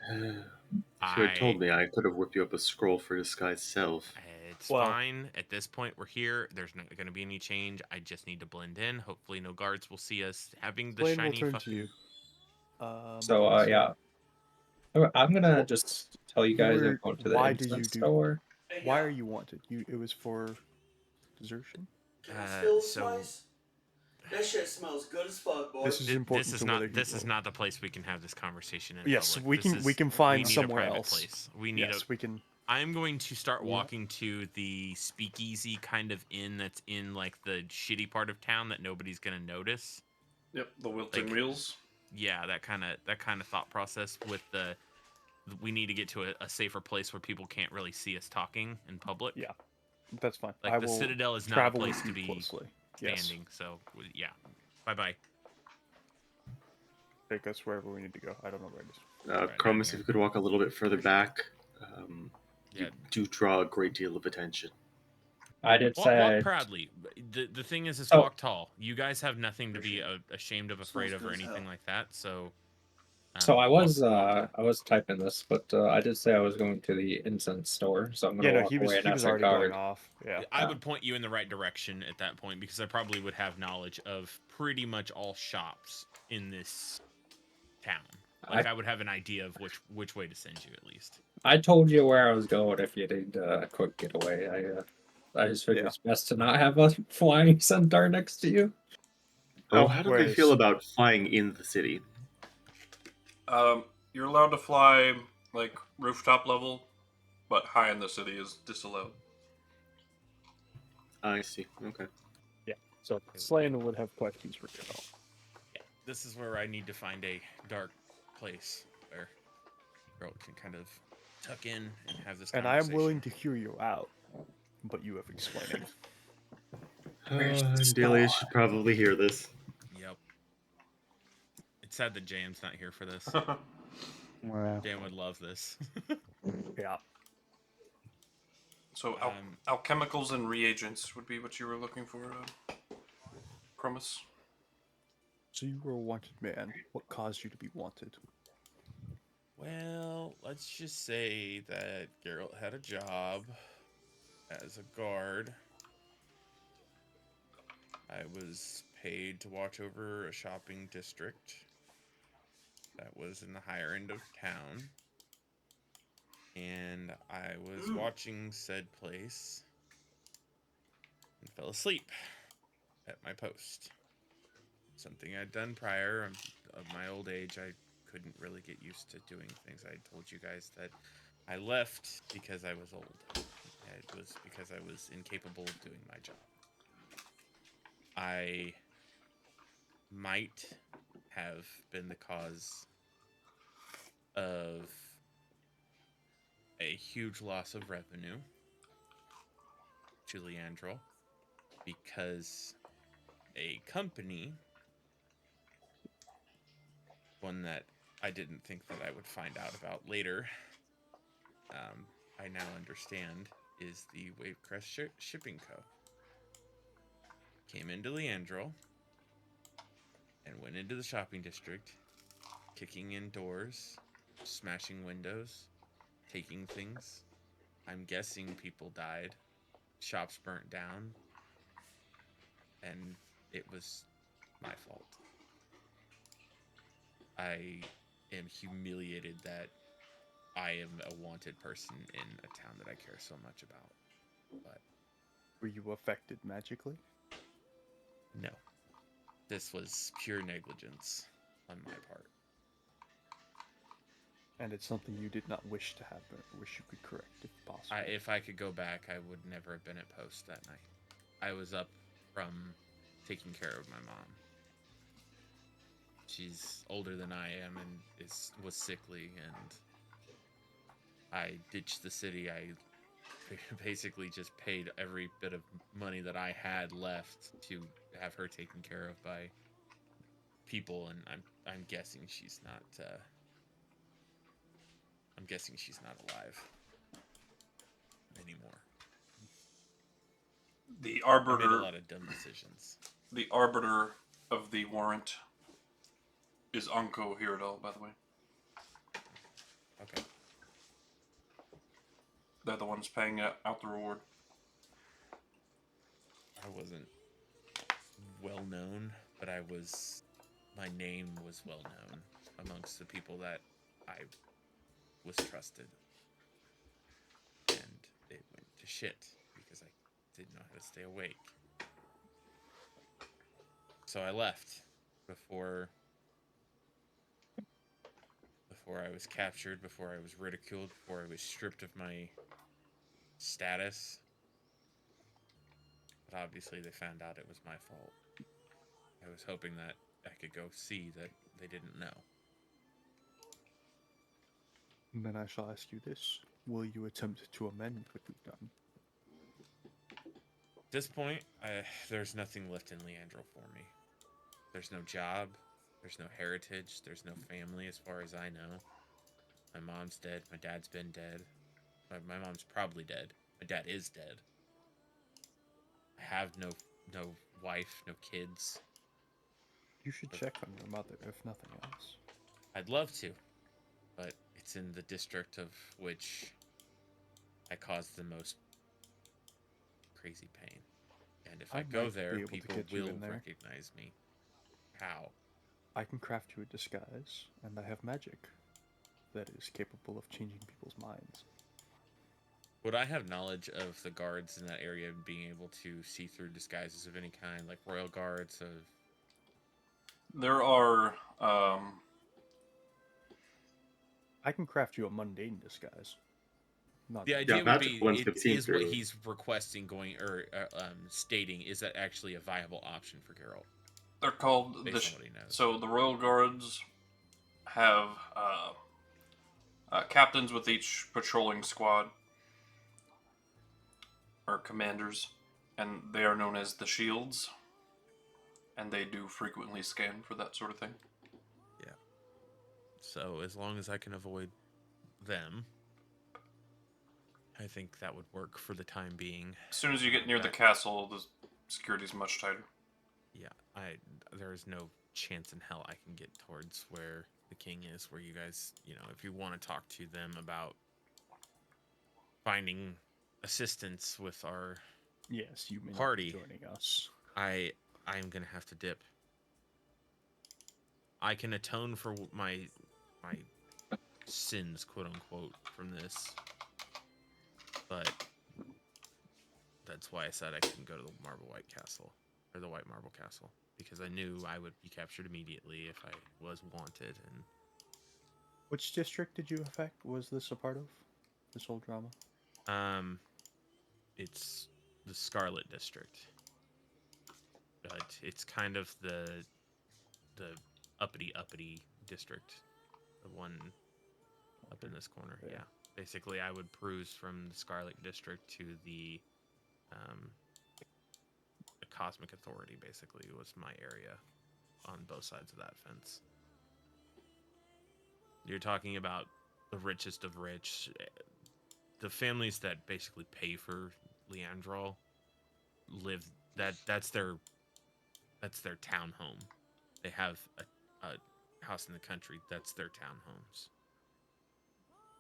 If you had told me, I could have whipped you up a scroll for disguise self. It's Well- fine. At this point, we're here. There's not going to be any change. I just need to blend in. Hopefully, no guards will see us having the Slane will shiny turn to fucking... you. Yeah. I'm gonna just tell you guys I'm going to the why did you incense do- store. Why are you wanted? It was for desertion. so That shit smells good as fuck, boy. This is important. this is to not whether you this is roll. not the place we can have this conversation in Yes, public. we This can is- we can find we need somewhere a private else. place. We need Yes, we can. I'm going to start Yeah. walking to the speakeasy kind of inn that's in like the shitty part of town that nobody's gonna notice. Yep, the wilting Like- wheels. Yeah, that kind of thought process with we need to get to a safer place where people can't really see us talking in public. Yeah, that's fine. Like I the will Citadel is not a travel place with to you be closely. Yes, standing. So yeah, bye. take us wherever we need to go. I don't know where it is. Right, Chromis, yeah. if you could walk a little bit further back, Yeah. you do draw a great deal of attention. I did Walk say proudly. The thing is Oh. walk tall. You guys have nothing to be ashamed of, afraid of, or anything like that. So. So I walk- was typing this, but I did say I was going to the incense store, so I'm gonna Yeah, no, walk he was away and he ask was a already guard. going off. Yeah, I would point you in the right direction at that point because I probably would have knowledge of pretty much all shops in this town. Like I would have an idea of which way to send you at least. I told you where I was going if you need a quick getaway. I just figured Yeah. it's best to not have a flying centaur next to you. Oh, Oh, how do where they is- feel about flying in the city? You're allowed to fly like rooftop level, but high in the city is disallowed. I see. Okay. yeah. So Slane would have questions for Geralt. This is where I need to find a dark place where Geralt can kind of tuck in and have this. And I am conversation. willing to hear you out, but you have explaining. Where's the Andelias star? should probably hear this. Yep. It's sad that Jam's not here for this. Yeah. Jam would love this. Yeah. So alchemicals and reagents would be what you were looking for, Chromis. So you were a wanted man. What caused you to be wanted? Well, let's just say that Geralt had a job as a guard. I was paid to watch over a shopping district that was in the higher end of town. And I was watching said place and fell asleep at my post. Something I'd done prior. Of my old age, I couldn't really get used to doing things. I told you guys that I left because I was old. It was because I was incapable of doing my job. I might have been the cause of a huge loss of revenue to Leandrel because a company, one that I didn't think that I would find out about later, I now understand, is the Wavecrest Shipping Co. Came into Leandrel and went into the shopping district, kicking in doors, smashing windows, taking things. I'm guessing people died, shops burnt down, and it was my fault. I am humiliated that I am a wanted person in a town that I care so much about. But Were you affected magically? no. This was pure negligence on my part. And it's something you did not wish to happen, wish you could correct if possible. If I could go back, I would never have been at post that night. I was up from taking care of my mom. She's older than I am and was sickly, and I ditched the city. I basically just paid every bit of money that I had left to have her taken care of by people, and I'm guessing she's not. I'm guessing she's not alive anymore. The I made a arbiter, lot of dumb decisions. the arbiter of the warrant is Unco Hiradel, by the way. Okay. They're the ones paying out the reward. I wasn't well known, but my name was well known amongst the people that I was trusted. And it went to shit because I didn't know how to stay awake. So I left before I was captured, before I was ridiculed, before I was stripped of my status. But obviously they found out it was my fault. I was hoping that I could go see that they didn't know. And then I shall ask you this. Will you attempt to amend what you've done? At this point, there's nothing left in Leandrel for me. There's no job. There's no heritage. There's no family as far as I know. My mom's dead. My dad's been dead. My mom's probably dead. My dad is dead. I have no wife, no kids. You should check on your mother, if nothing else. I'd love to, but it's in the district of which I caused the most crazy pain. And if I go might there, be able to people get you will in there. recognize me. How? I can craft you a disguise, and I have magic that is capable of changing people's minds. Would I have knowledge of the guards in that area being able to see through disguises of any kind, like royal guards? There are, I can craft you a mundane disguise. Not The that- idea would magic be ones could see is what through. he's requesting, stating is that actually a viable option for Geralt. they're called Based on what he knows. so the Royal Guards have captains with each patrolling squad, or commanders, and they are known as the Shields, and they do frequently scan for that sort of thing. Yeah. So as long as I can avoid them, I think that would work for the time being. As soon as you get near the That- castle, the security's much tighter. Yeah, there is no chance in hell I can get towards where the king is, where you guys, if you want to talk to them about finding assistance with our Yes, you may not Party. be joining us. I'm gonna have to dip. I can atone for my sins, quote unquote, from this, but that's why I said I couldn't go to the White Marble Castle, because I knew I would be captured immediately if I was wanted. And Which district did you affect? Was this a part of this whole drama? It's the Scarlet District, but it's kind of the uppity district, the one up in this corner. Okay. Yeah, basically I would cruise from the Scarlet District to the Cosmic Authority. Basically was my area on both sides of that fence. You're talking about the richest of rich, the families that basically pay for Leandral live. That's their town home. They have a house in the country. That's their townhomes.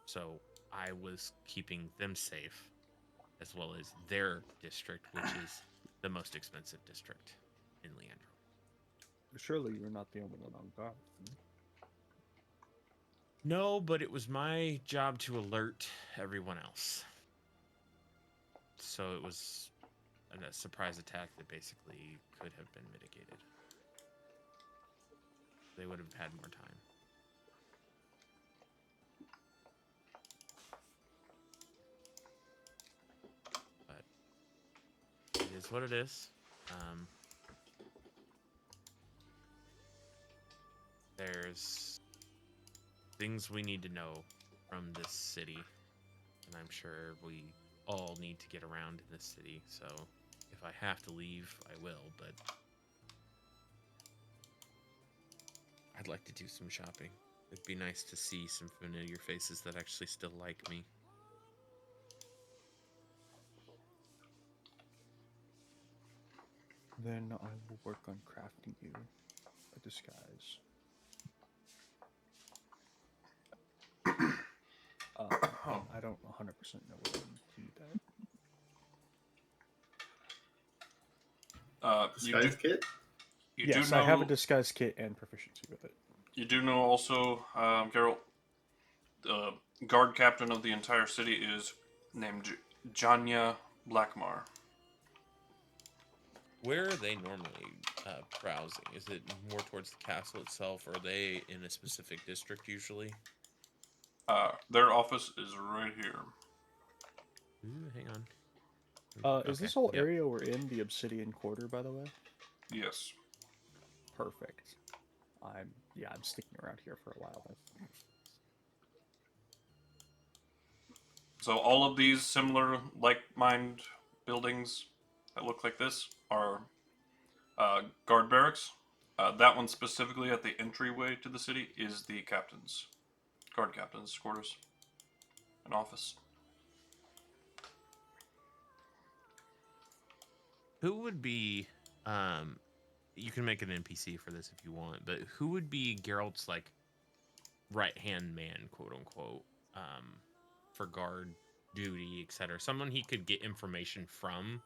So I was keeping them safe, as well as their district, which is the most expensive district in Leandral. Surely you're not the only one on guard. No, but it was my job to alert everyone else. So it was a surprise attack that basically could have been mitigated. They would have had more time. But it is what it is. There's things we need to know from this city, and I'm sure we all need to get around in this city, so if I have to leave, I will, but I'd like to do some shopping. It'd be nice to see some familiar faces that actually still like me. Then I will work on crafting you a disguise. I don't 100% know what I need to do that. Disguise kit? You Yes, do know, I have a disguise kit and proficiency with it. You do know also, Geralt, the guard captain of the entire city is named Janya Blackmar. Where are they normally browsing? Is it more towards the castle itself, or are they in a specific district usually? Their office is right here. Ooh, hang on. Is this whole area we're in the Obsidian Quarter, by the way? Yes. Perfect. I'm sticking around here for a while then. So all of these similar, like-mind buildings that look like this are guard barracks. That one specifically at the entryway to the city is the guard captain's quarters, an office. Who would be, you can make an NPC for this if you want, but who would be Geralt's, like, right-hand man, quote-unquote, for guard duty, etc.? Someone he could get information from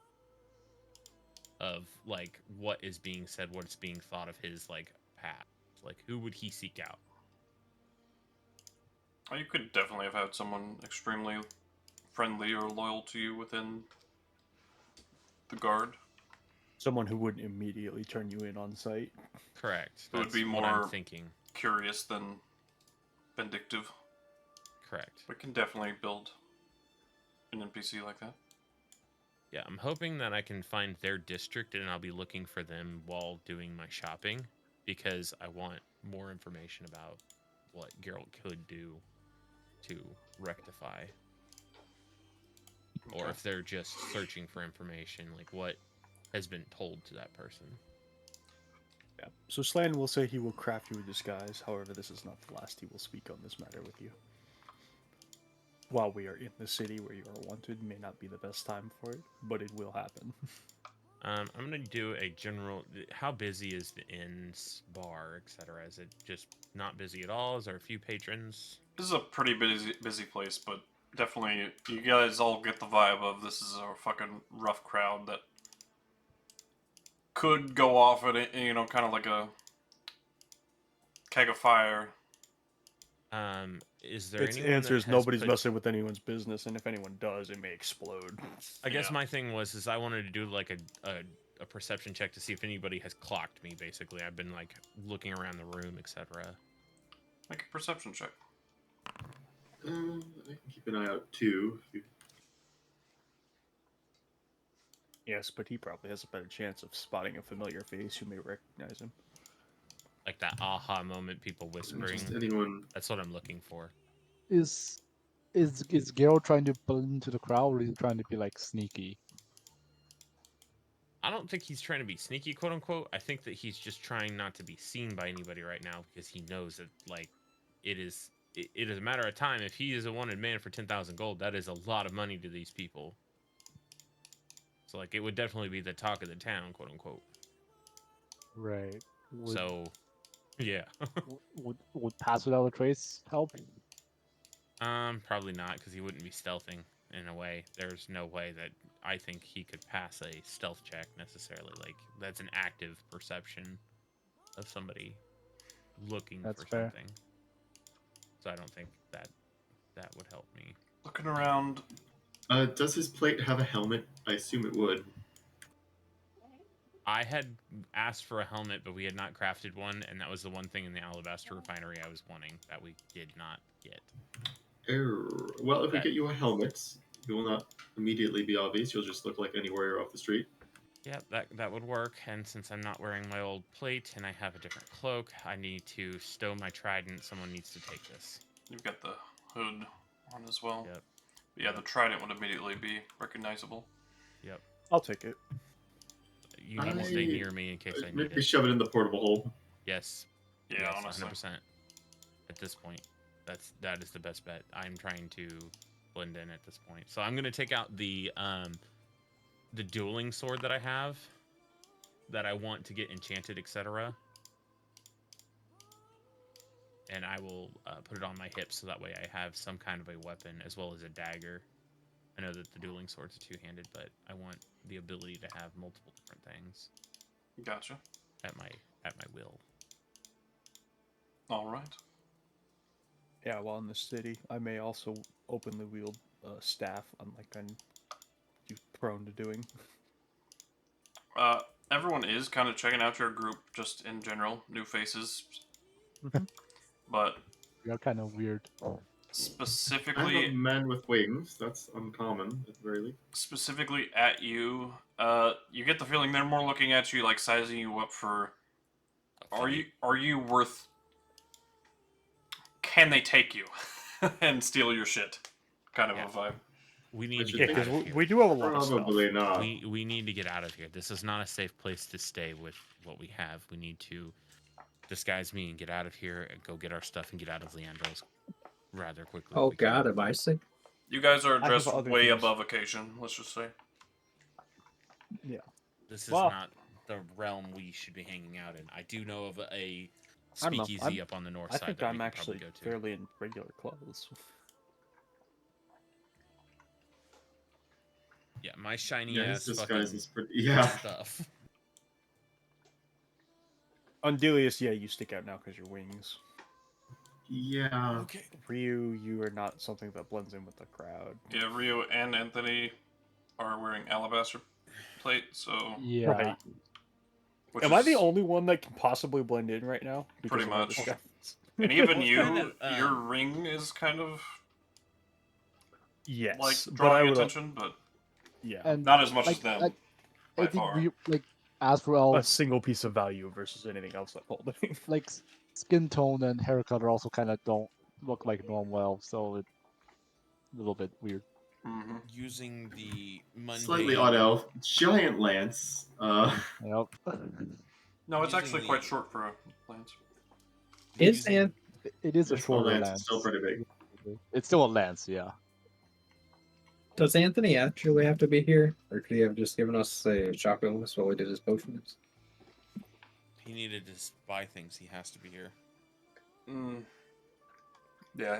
of, like, what is being said, what's being thought of his, like, path. Like, who would he seek out? You could definitely have had someone extremely friendly or loyal to you within the guard. Someone who wouldn't immediately turn you in on sight. Correct. It would be what I'm more thinking. Curious than vindictive. Correct. We can definitely build an NPC like that. Yeah, I'm hoping that I can find their district and I'll be looking for them while doing my shopping, because I want more information about what Geralt could do to rectify. Or if they're just searching for information, like what has been told to that person. Yeah. So Slane will say he will craft you a disguise. However, this is not the last he will speak on this matter with you. while we are in the city where you are wanted, may not be the best time for it, but it will happen. I'm gonna do a general. How busy is the inn's bar, etc.? Is it just not busy at all? Is there a few patrons? This is a pretty busy place, but definitely you guys all get the vibe of this is a fucking rough crowd that could go off at it, you know, kind of like a keg of fire. Is there Its anyone answer that is has nobody's put- messing with anyone's business, and if anyone does, it may explode. I guess Yeah. my thing was I wanted to do like a perception check to see if anybody has clocked me. Basically, I've been like looking around the room, etc. Make a perception check. I can keep an eye out too. Yes, but he probably has a better chance of spotting a familiar face. You may recognize him. Like that aha moment, people whispering. Just anyone. That's what I'm looking for. Is Geralt trying to blend into the crowd, or is he trying to be like sneaky? I don't think he's trying to be sneaky, quote unquote. I think that he's just trying not to be seen by anybody right now because he knows that like it is a matter of time. If he is a wanted man for 10,000 gold, that is a lot of money to these people. So like it would definitely be the talk of the town, quote unquote. Right. So yeah. Would pass without a trace help? Probably not, because he wouldn't be stealthing in a way. There's no way that I think he could pass a stealth check necessarily. Like that's an active perception of somebody looking That's for fair. something. So I don't think that would help me. Looking around, Does his plate have a helmet? I assume it would. I had asked for a helmet, but we had not crafted one, and that was the one thing in the Alabaster Refinery I was wanting that we did not get. Well, if we Okay. get you a helmet, it will not immediately be obvious. You'll just look like any warrior off the street. Yeah, that would work. And since I'm not wearing my old plate and I have a different cloak, I need to stow my trident. Someone needs to take this. you've got the hood on as well. Yep. But yeah, the trident would immediately be recognizable. Yep. I'll take it. You need to stay near me in case I need Maybe it. shove it in the portable hole. Yes. Yeah, Yes, honestly. 100%. At this point, that is the best bet. I'm trying to blend in at this point. So I'm gonna take out the dueling sword that I have, that I want to get enchanted, etc. And I will put it on my hip so that way I have some kind of a weapon as well as a dagger. I know that the dueling sword's two-handed, but I want the ability to have multiple different things Gotcha. at my will. All right. Yeah, while in the city, I may also openly wield a staff, unlike I'm prone to doing. Everyone is kind of checking out your group just in general, new faces. But We are kind of weird. I have a specifically man with wings. That's uncommon, at the very least. specifically at you, you get the feeling they're more looking at you like sizing you up for are you worth, can they take you and steal your shit kind of Yeah. a vibe. We need to should Yeah, get out because of here. we do have a lot of stuff. Probably not. We need to get out of here. This is not a safe place to stay with what we have. We need to disguise me and get out of here and go get our stuff and get out of Leandro's rather quickly. Oh if we can. God, am I sick? You guys are I have dressed other way things. above occasion, let's just say. This is Well- not the realm we should be hanging out in. I do know of a I don't know. speakeasy up on the north I side think that we I'm could actually probably go to. fairly in regular clothes. Yeah, my shiny Yeah, ass his fucking disguise is pretty. Yeah. stuff. Andelias, yeah, you stick out now because your wings. Yeah. Okay. Ryu, you are not something that blends in with the crowd. Yeah, Rio and Anthony are wearing alabaster plate, so Yeah. Right. which Am I the is- only one that can possibly blend in right now? Pretty of all this much. guys? and even Well, you, kind of, your ring is kind of Yes, like but I drawing would. attention, but Yeah, And not as much like, as them. I by think far. we like Astral, a single piece of value versus anything else I'm holding. like skin tone and hair color also kind of don't look like normal elves, so it's a little bit weird. hmm Using the mundane... Slightly odd elf. Giant lance. Yep. No, it's Using actually the- quite short for a lance. Is using- and It is a This shorter lance lance. is still pretty big. It's still a lance, yeah. Does Anthony actually have to be here, or could he have just given us a shopping list while we did his potions? He needed to buy things. He has to be here. Yeah,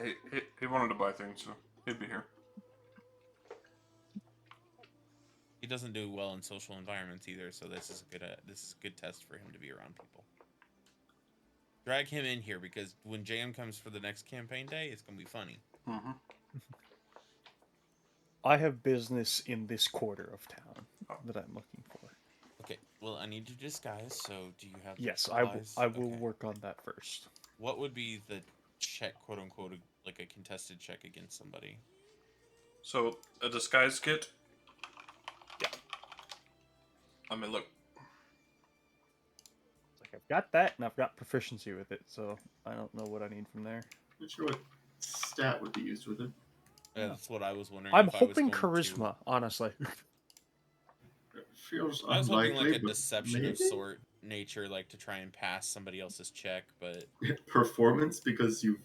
he wanted to buy things, so he'd be here. He doesn't do well in social environments either, so this is a good test for him to be around people. Drag him in here because when JM comes for the next campaign day, it's gonna be funny. Mm-hmm. I have business in this quarter of town that I'm looking for. Okay, well, I need to disguise, so do you have the Yes, supplies? I will Okay. work on that first. What would be the check, quote unquote, like a contested check against somebody? So, a disguise kit? Yeah. I mean, look. It's like I've got that, and I've got proficiency with it, so I don't know what I need from there. Not sure what stat would be used with it. That's what I was wondering. I'm if I was hoping going charisma, honestly. It feels I was unlikely, hoping like a but deception maybe? of sort nature, like to try and pass somebody else's check, but Performance because you've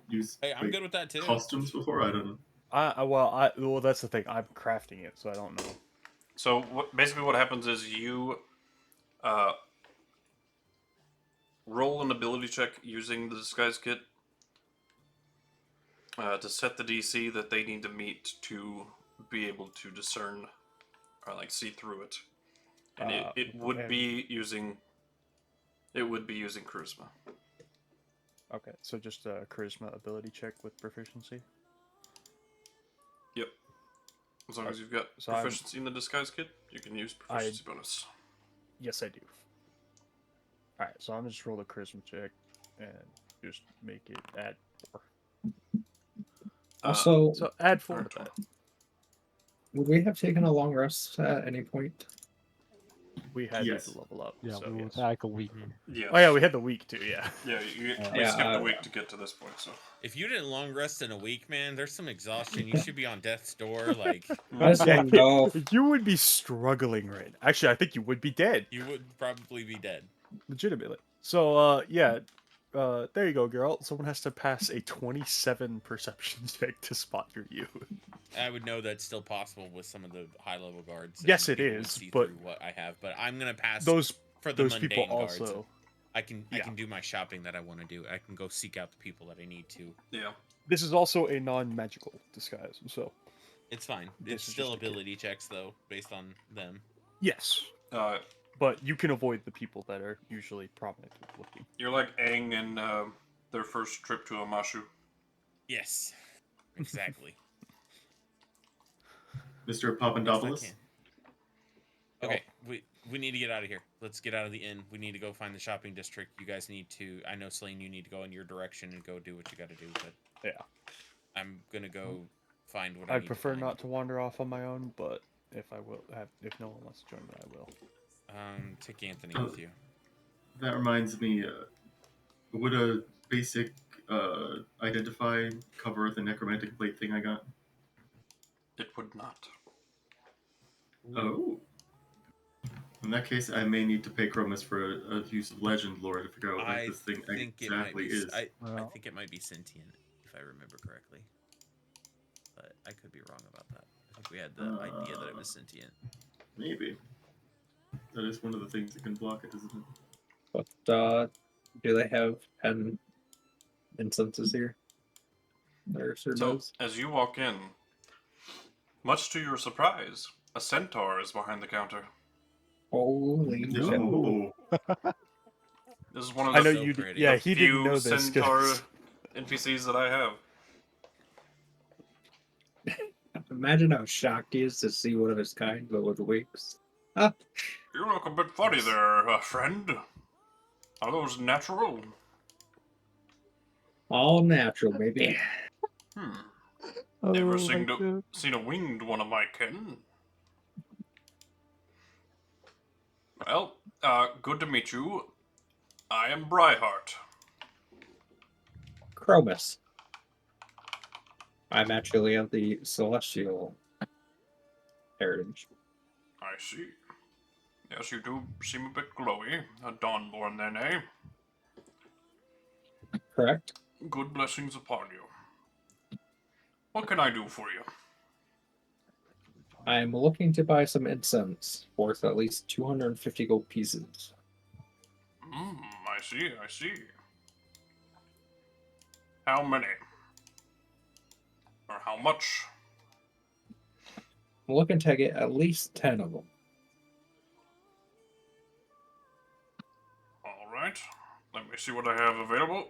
used hey, I'm good with that too. costumes before. I don't know. Well, that's the thing. I'm crafting it, so I don't know. So, basically what happens is you roll an ability check using the disguise kit to set the DC that they need to meet to be able to discern or like see through it, and it would be using charisma. Okay, so just a charisma ability check with proficiency. Yep. As long as you've got So proficiency in the disguise kit, you can use proficiency bonus. Yes, I do. Alright, so I'm just roll a charisma check and just make it add 4. Also, So add 4 to that. would we have taken a long rest at any point? We had Yes. to level up. Yeah, so we yes. will like a week. Yeah. Oh yeah, we had the week too. Yeah. Yeah, we Yeah, skipped a week to get to this point, so. If you didn't long rest in a week, man, there's some exhaustion. You should be on death's door. Like I just want to know. You would be struggling right now. Actually, I think you would be dead. you would probably be dead. Legitimately. So, there you go, Geralt. Someone has to pass a 27 perception check to spot you. I would know that's still possible with some of the high-level guards. Yes, and it people would is, see but through what I have. But I'm gonna pass Those for the those people mundane guards. also. I can do my shopping that I want to do. I can go seek out the people that I need to. Yeah. This is also a non-magical disguise, so It's fine. This It's is still just a kid. ability checks though, based on them. yes. But you can avoid the people that are usually prominent looking. You're like Aang in their first trip to Amashu. Yes, exactly. Mr. Best I Papandopoulos? can. Okay, we need to get out of here. Let's get out of the inn. We need to go find the shopping district. You guys need to. I know, Slane, you need to go in your direction and go do what you got to do. But Yeah. I'm gonna go find what I I'd need prefer to find. not to wander off on my own, but if no one wants to join me, I will. Take Anthony Oh. with you. That reminds me, would a basic identify cover the necromantic plate thing I got? It would not. Oh. In that case, I may need to pay Chromis for a use of legend lore to figure out what I this thing think exactly it might be. is. I Well- think it might be sentient, if I remember correctly. But I could be wrong about that. I think we had the idea that it was sentient. Maybe. That is one of the things that can block it, isn't it? But do they have 10 instances here? Sir So, does. as you walk in, much to your surprise, a centaur is behind the counter. Holy shit. No. This is one of I the know so you. pretty. Yeah, the he didn't few know this. centaur 'cause- NPCs that I have. Imagine how shocked he is to see one of his kind, but with wigs. Ah, You look a bit funny there, friend. Are those natural? all natural, baby. Never Oh, seen, my God. seen a winged one of my kin. Well, good to meet you. I am Bryhart. Chromis. I'm actually of the celestial heritage. I see. Yes, you do seem a bit glowy. A Dawnborn then, eh? Correct? Good blessings upon you. What can I do for you? I'm looking to buy some incense worth at least 250 gold pieces. I see, I see. How many? Or how much? I'm looking to get at least 10 of them. Alright. Let me see what I have available.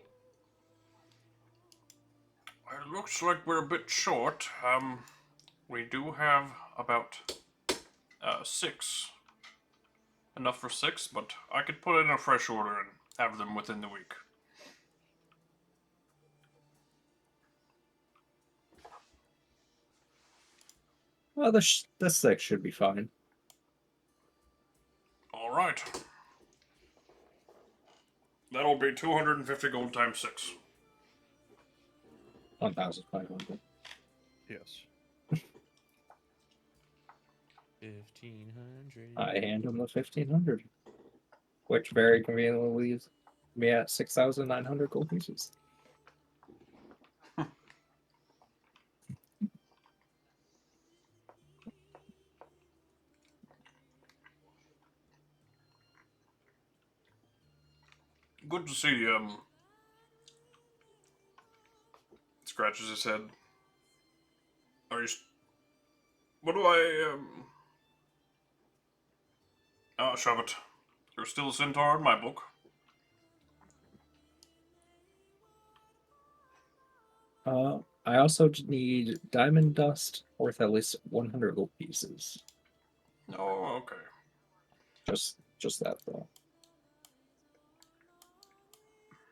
It looks like we're a bit short. We do have about 6. Enough for 6, but I could put in a fresh order and have them within the week. Well, this 6 should be fine. Alright. That'll be 250 gold times 6. 1,500. Yes. 1,500. I hand him the 1,500, which very conveniently leaves me at 6,900 gold pieces. Good to see, scratches his head. Are you... What do I, Oh, shove it. You're still a Centaur in my book. I also need diamond dust worth at least 100 gold pieces. Oh, okay. Just that though.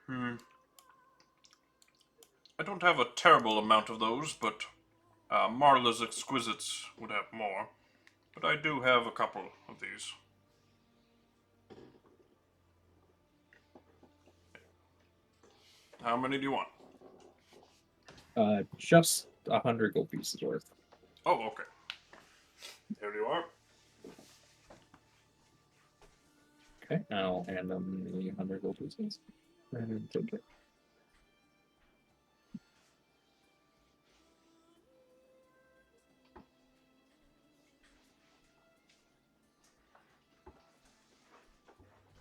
I don't have a terrible amount of those, but Marla's Exquisites would have more. But I do have a couple of these. How many do you want? Just 100 gold pieces worth. Oh, okay. There you are. Okay, I'll hand them the 100 gold pieces. And take it.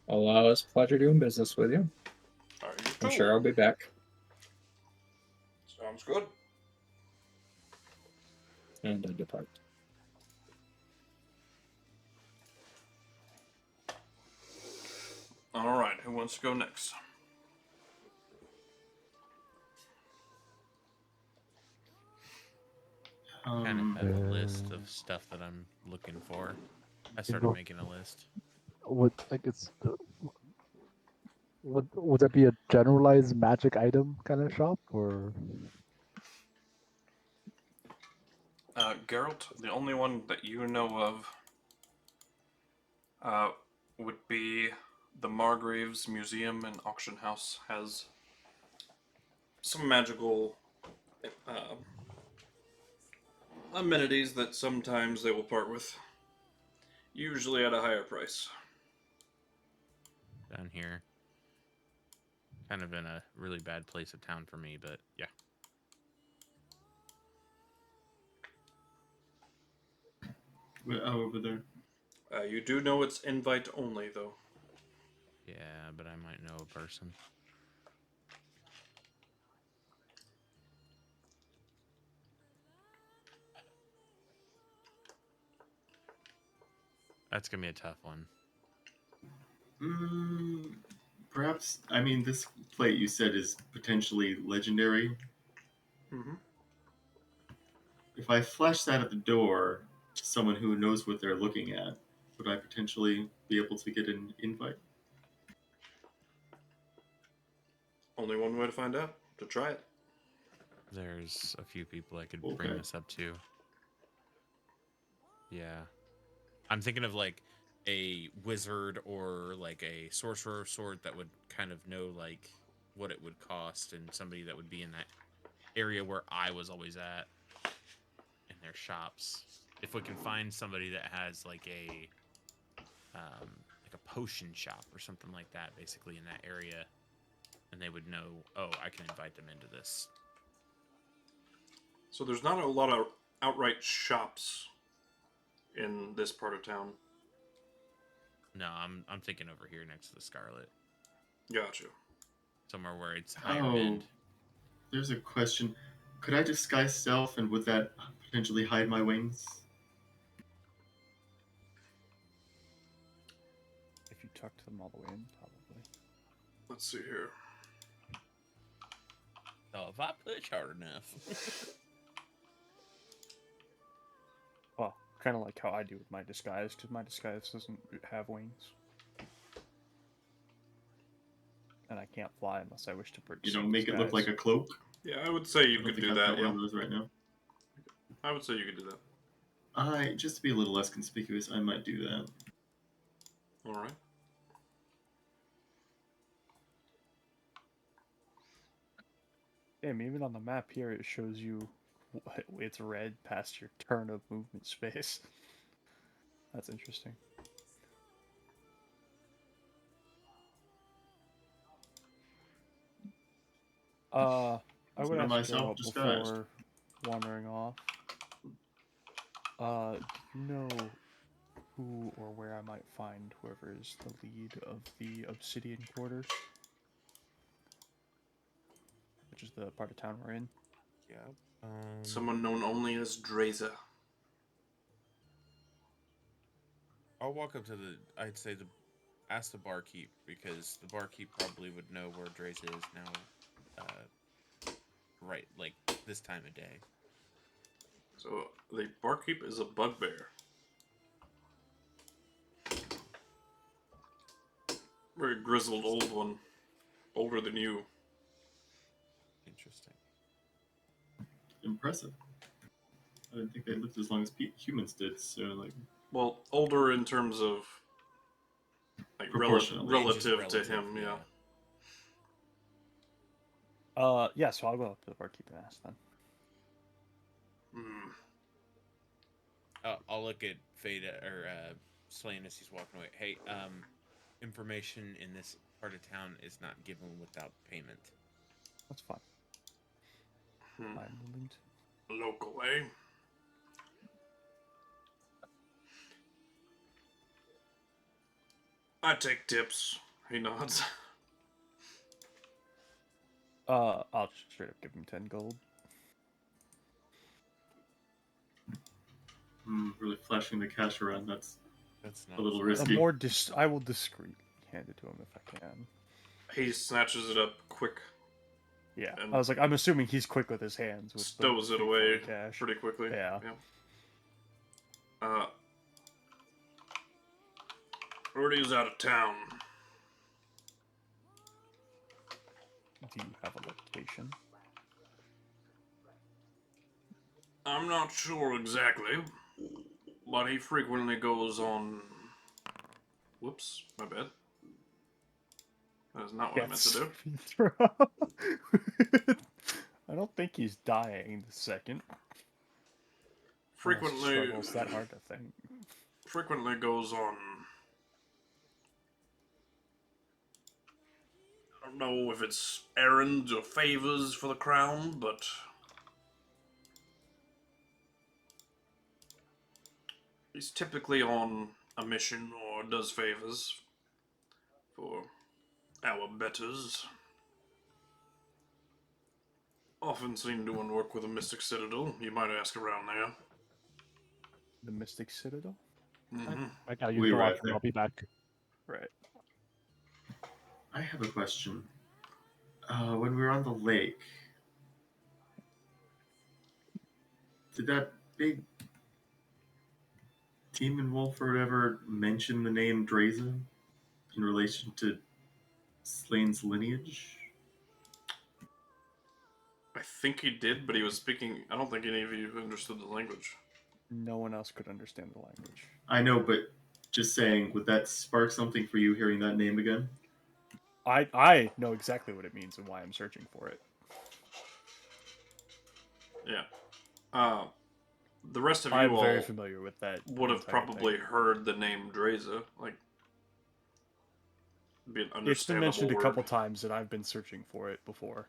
Well, it's a pleasure doing business with you. Are you I'm too? sure I'll be back. Sounds good. And I depart. Alright, who wants to go next? Kind of have a list of stuff that I'm looking for. I started making a list. Would that be a generalized magic item kind of shop, or? Geralt, the only one that you know of would be the Margrave's Museum and Auction House has some magical amenities that sometimes they will part with, usually at a higher price. Down here. Kind of in a really bad place of town for me, but yeah. Over there. You do know it's invite only, though. Yeah, but I might know a person. That's gonna be a tough one. Perhaps, I mean, this plate you said is potentially legendary. Mm-hmm. If I flash that at the door to someone who knows what they're looking at, would I potentially be able to get an invite? Only one way to find out. To try it. There's a few people I could bring this up to. Yeah. I'm thinking of like a wizard or like a sorcerer of sort that would kind of know like what it would cost, and somebody that would be in that area where I was always at in their shops. If we can find somebody that has like a potion shop or something like that, basically in that area, and they would know, oh, I can invite them into this. So there's not a lot of outright shops in this part of town. No, I'm thinking over here next to the Scarlet, Gotcha. somewhere where it's higher Oh, end. there's a question. Could I disguise stealth, and would that potentially hide my wings? If you tucked them all the way in, probably. Let's see here. So if I push hard enough, Well, kind of like how I do with my disguise, because my disguise doesn't have wings. And I can't fly unless I wish to purchase. You know, make it look like a cloak. Yeah, I would say you I don't could think do I've that. got one Yeah, of those right now. I would say you could do that. Just to be a little less conspicuous, I might do that. All right. Damn, even on the map here, it shows you it's red past your turn of movement space. That's interesting. I would Consider ask myself Geralt disguised. before wandering off. Do you know who or where I might find whoever is the lead of the Obsidian Quarter? Which is the part of town we're in. yeah. Someone known only as Draza. I'll walk up to I'd say ask the barkeep, because the barkeep probably would know where Drace is now. Right, like this time of day. So the barkeep is a bugbear. Very grizzled old one. Older than you. Interesting. Impressive. I didn't think they lived as long as humans did, so, like... Well, older in terms of... like Proportionally. relative to him, yeah. Yeah, so I'll go up to the barkeep and ask then. I'll look at Fade or Slane as he's walking away. Hey, information in this part of town is not given without payment. That's fine. I'm willing to. Local, eh? I take tips. He nods. I'll just straight up give him 10 gold. Really flashing the cash around, that's not a little A risky. more I will discreetly hand it to him if I can. He snatches it up quick. Yeah, And I was like, I'm assuming he's quick with his hands. With stows the it away cash. pretty quickly. Yeah. Already's out of town. Do you have a location? I'm not sure exactly, but he frequently goes on... Whoops, my bad. That is not what I meant to do. I don't think he's dying the second. Frequently... Struggles that hard to think. Frequently goes on... I don't know if it's errands or favors for the crown, but... he's typically on a mission or does favors for our betters. Often seen doing work with the Mystic Citadel. You might ask around there. The Mystic Citadel? Mm-hmm. Right now, you We go right off, there. I'll be back. Right. I have a question. When we were on the lake, did that big demon wolf or whatever mention the name Drazen in relation to Slane's lineage? I think he did, but he was speaking... I don't think any of you understood the language. No one else could understand the language. I know, but just saying, would that spark something for you hearing that name again? I know exactly what it means and why I'm searching for it. Yeah. The rest of you I'm all very familiar with that. would have entire probably thing. heard the name Draza. Like, be an understandable It's been mentioned a couple word. times that I've been searching for it before.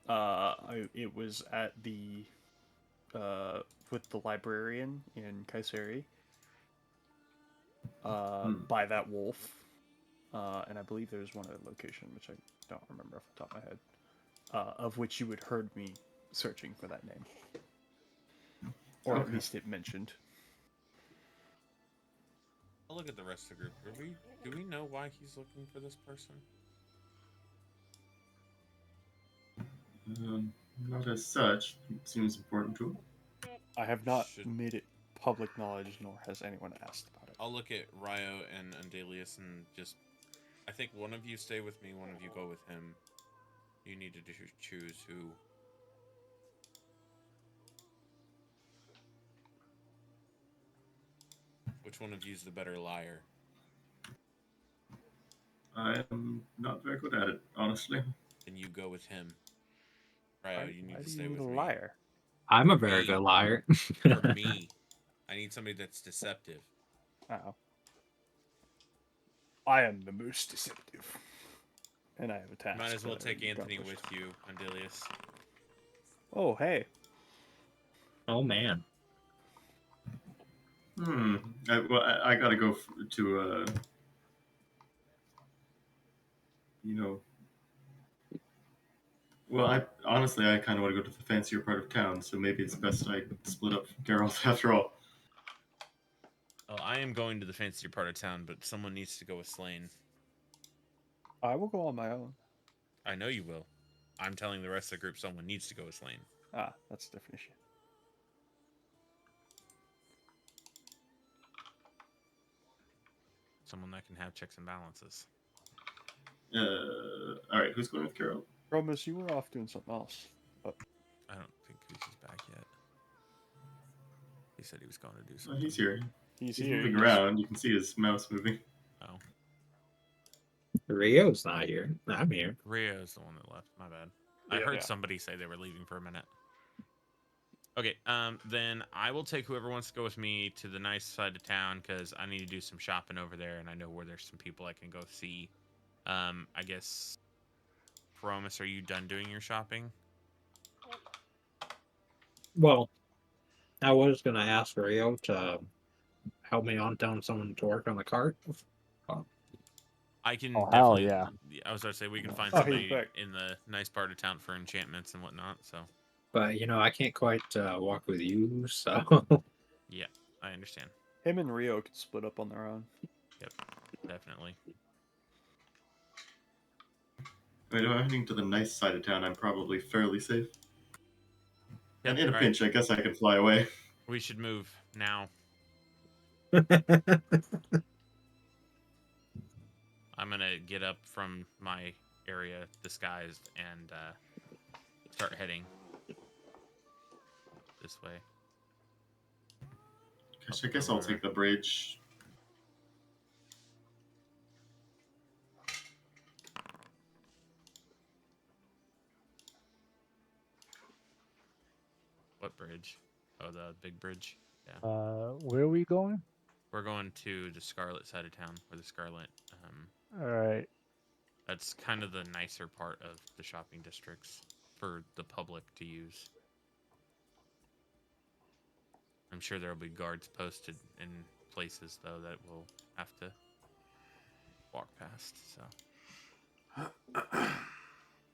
It was at the with the librarian in Kyseri, by that wolf, and I believe there's one other location which I don't remember off the top of my head, of which you had heard me searching for that name, or at Okay. least it mentioned. I'll look at the rest of the group. Do we know why he's looking for this person? Not as such. It seems important to him. I have not Should- made it public knowledge, nor has anyone asked about it. I'll look at Ryo and Andelias and just... I think one of you stay with me, one of you go with him. You need to choose who. Which one of you is the better liar? I am not very good at it, honestly. And you go with him. Ryo, you need Why to do stay you with need a me. liar? I'm a very Me. good liar. For me. I need somebody that's deceptive. Oh. I am the most deceptive. And I have a task. Might as well that I take need Anthony accomplished. with you, Andelias. Oh, hey. Oh man. I gotta go to, Well, I kind of want to go to the fancier part of town, so maybe it's best I split up from Geralt after all. Oh, I am going to the fancier part of town, but someone needs to go with Slane. I will go on my own. I know you will. I'm telling the rest of the group someone needs to go with Slane. Ah, that's a different issue. Someone that can have checks and balances. All right, who's going with Geralt? Chromis, you were off doing something else. But I don't think KuZii's back yet. He said he was going to do Oh, something. he's here. he's He's here. moving he's- around. You can see his mouse moving. Oh. Rio's not here. I'm here. Rio's the one that left. My bad. I Yeah. heard Yeah. somebody say they were leaving for a minute. Okay, then I will take whoever wants to go with me to the nice side of town because I need to do some shopping over there, and I know where there's some people I can go see. I guess, Chromis, are you done doing your shopping? Well, I was gonna ask Rio to help me hunt down someone to work on the cart. I can Oh, hell definitely. yeah. I was going to say we can find Oh, he's somebody back. in the nice part of town for enchantments and whatnot. So But I can't quite walk with you, so yeah, I understand. Him and Rio could split up on their own. Definitely. Wait, if I'm heading to the nice side of town, I'm probably fairly safe. Yep, And in a alright. pinch, I guess I can fly away. We should move now. I'm gonna get up from my area disguised and start heading this way. Gosh, I guess I'll take the bridge. What bridge? Oh, the big bridge. Where are we going? We're going to the Scarlet side of town, or the Scarlet. All right. That's kind of the nicer part of the shopping districts for the public to use. I'm sure there will be guards posted in places, though, that we'll have to walk past. So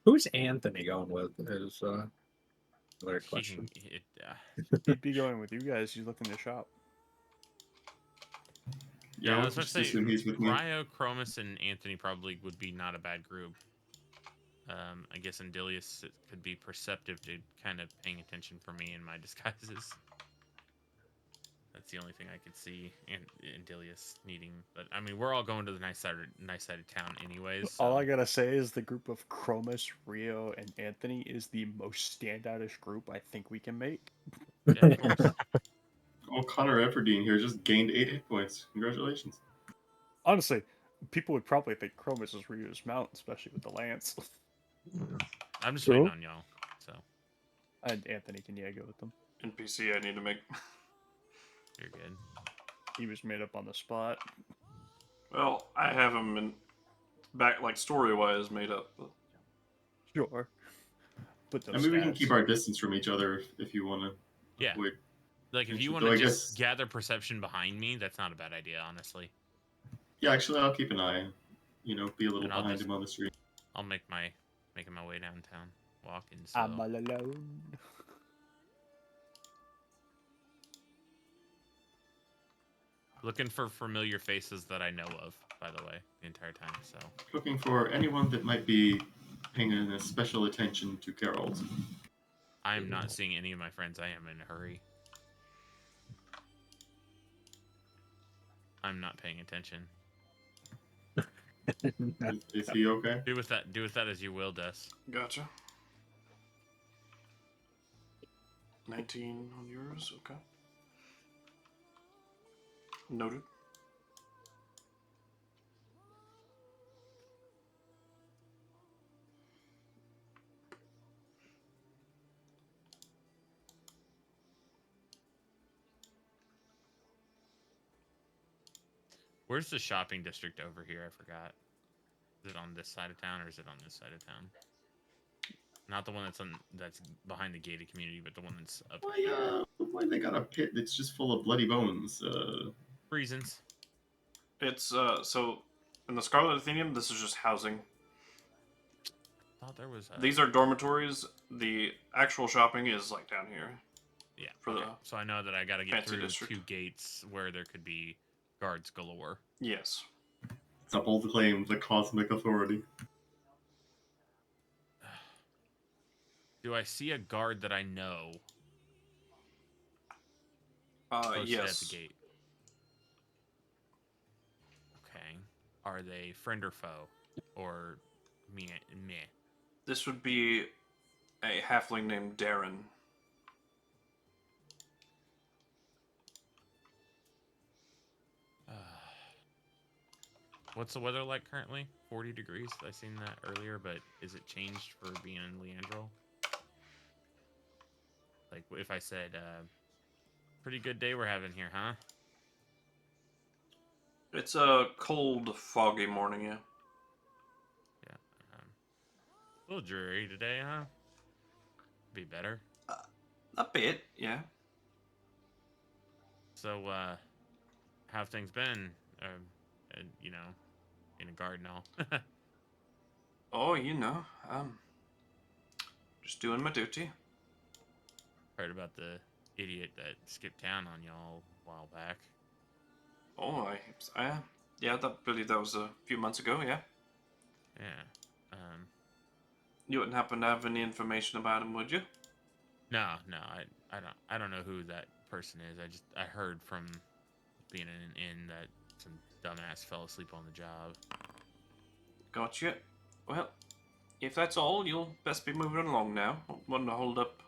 who's Anthony going with? Is another he question. can, He'd be going with you guys. He's looking to shop. Yeah, I we'll was going to just say, assume he's with me. Ryo, Chromis, and Anthony probably would be not a bad group. I guess Andelias could be perceptive to kind of paying attention for me in my disguises. That's the only thing I could see Andelias needing. But, I mean, we're all going to the nice side of town anyways. So. All I gotta say is the group of Chromis, Rio, and Anthony is the most standoutish group I think we can make. Yeah, of course. Oh, Connor Everdeen here just gained 8 hit points. Congratulations. Honestly, people would probably think Chromis is Rio's mount, especially with the lance. I'm just True. waiting on y'all. So And Anthony can go with them. NPC I need to make. you're good. He was made up on the spot. Well, I have him in back, like story-wise, made up. But Sure. But I those mean, we can stats- keep our distance from each other if you want to Yeah. Wait, Like, if you want though to I just guess- gather perception behind me, that's not a bad idea, honestly. Yeah, actually, I'll keep an eye. You know, be a little And I'll behind just- him on the street. I'll making my way downtown, walking. So I'm all alone. looking for familiar faces that I know of, by the way, the entire time. So Looking for anyone that might be paying a special attention to Geralt. I am not seeing any of my friends. I am in a hurry. I'm not paying attention. Is he okay? Do with that as you will, Des. Gotcha. 19 on yours, okay. Noted. Where's the shopping district over here? I forgot. Is it on this side of town or is it on this side of town? Not the one that's behind the gated community, but the one that's up. Why they got a pit that's just full of bloody bones? Reasons. It's, so, in the Scarlet Athenium, this is just housing. I thought there was These are dormitories. The actual shopping is, like, down here. Yeah. For okay. the So I know that I gotta get fancy through district. 2 gates where there could be guards galore. Yes. It's a bold claim, the cosmic authority. Do I see a guard that I know posted Yes. at the gate? Okay. Are they friend or foe? Or meh? This would be a halfling named Darren. What's the weather like currently? 40 degrees. I seen that earlier, but is it changed for being in Leandro? Like, if I said, pretty good day we're having here, huh? It's a cold, foggy morning, yeah. Yeah. A little dreary today, huh? Be better. A bit, yeah. So, how have things been? You know, in a guard and all. Oh, you know, just doing my duty. Heard about the idiot that skipped town on y'all a while back. Oh, yeah, believe that was a few months ago, yeah. Yeah. You wouldn't happen to have any information about him, would you? No, I don't know who that person is. I heard from being in an inn that some dumbass fell asleep on the job. Gotcha. Well, if that's all, you'll best be moving along now. Don't want to hold up,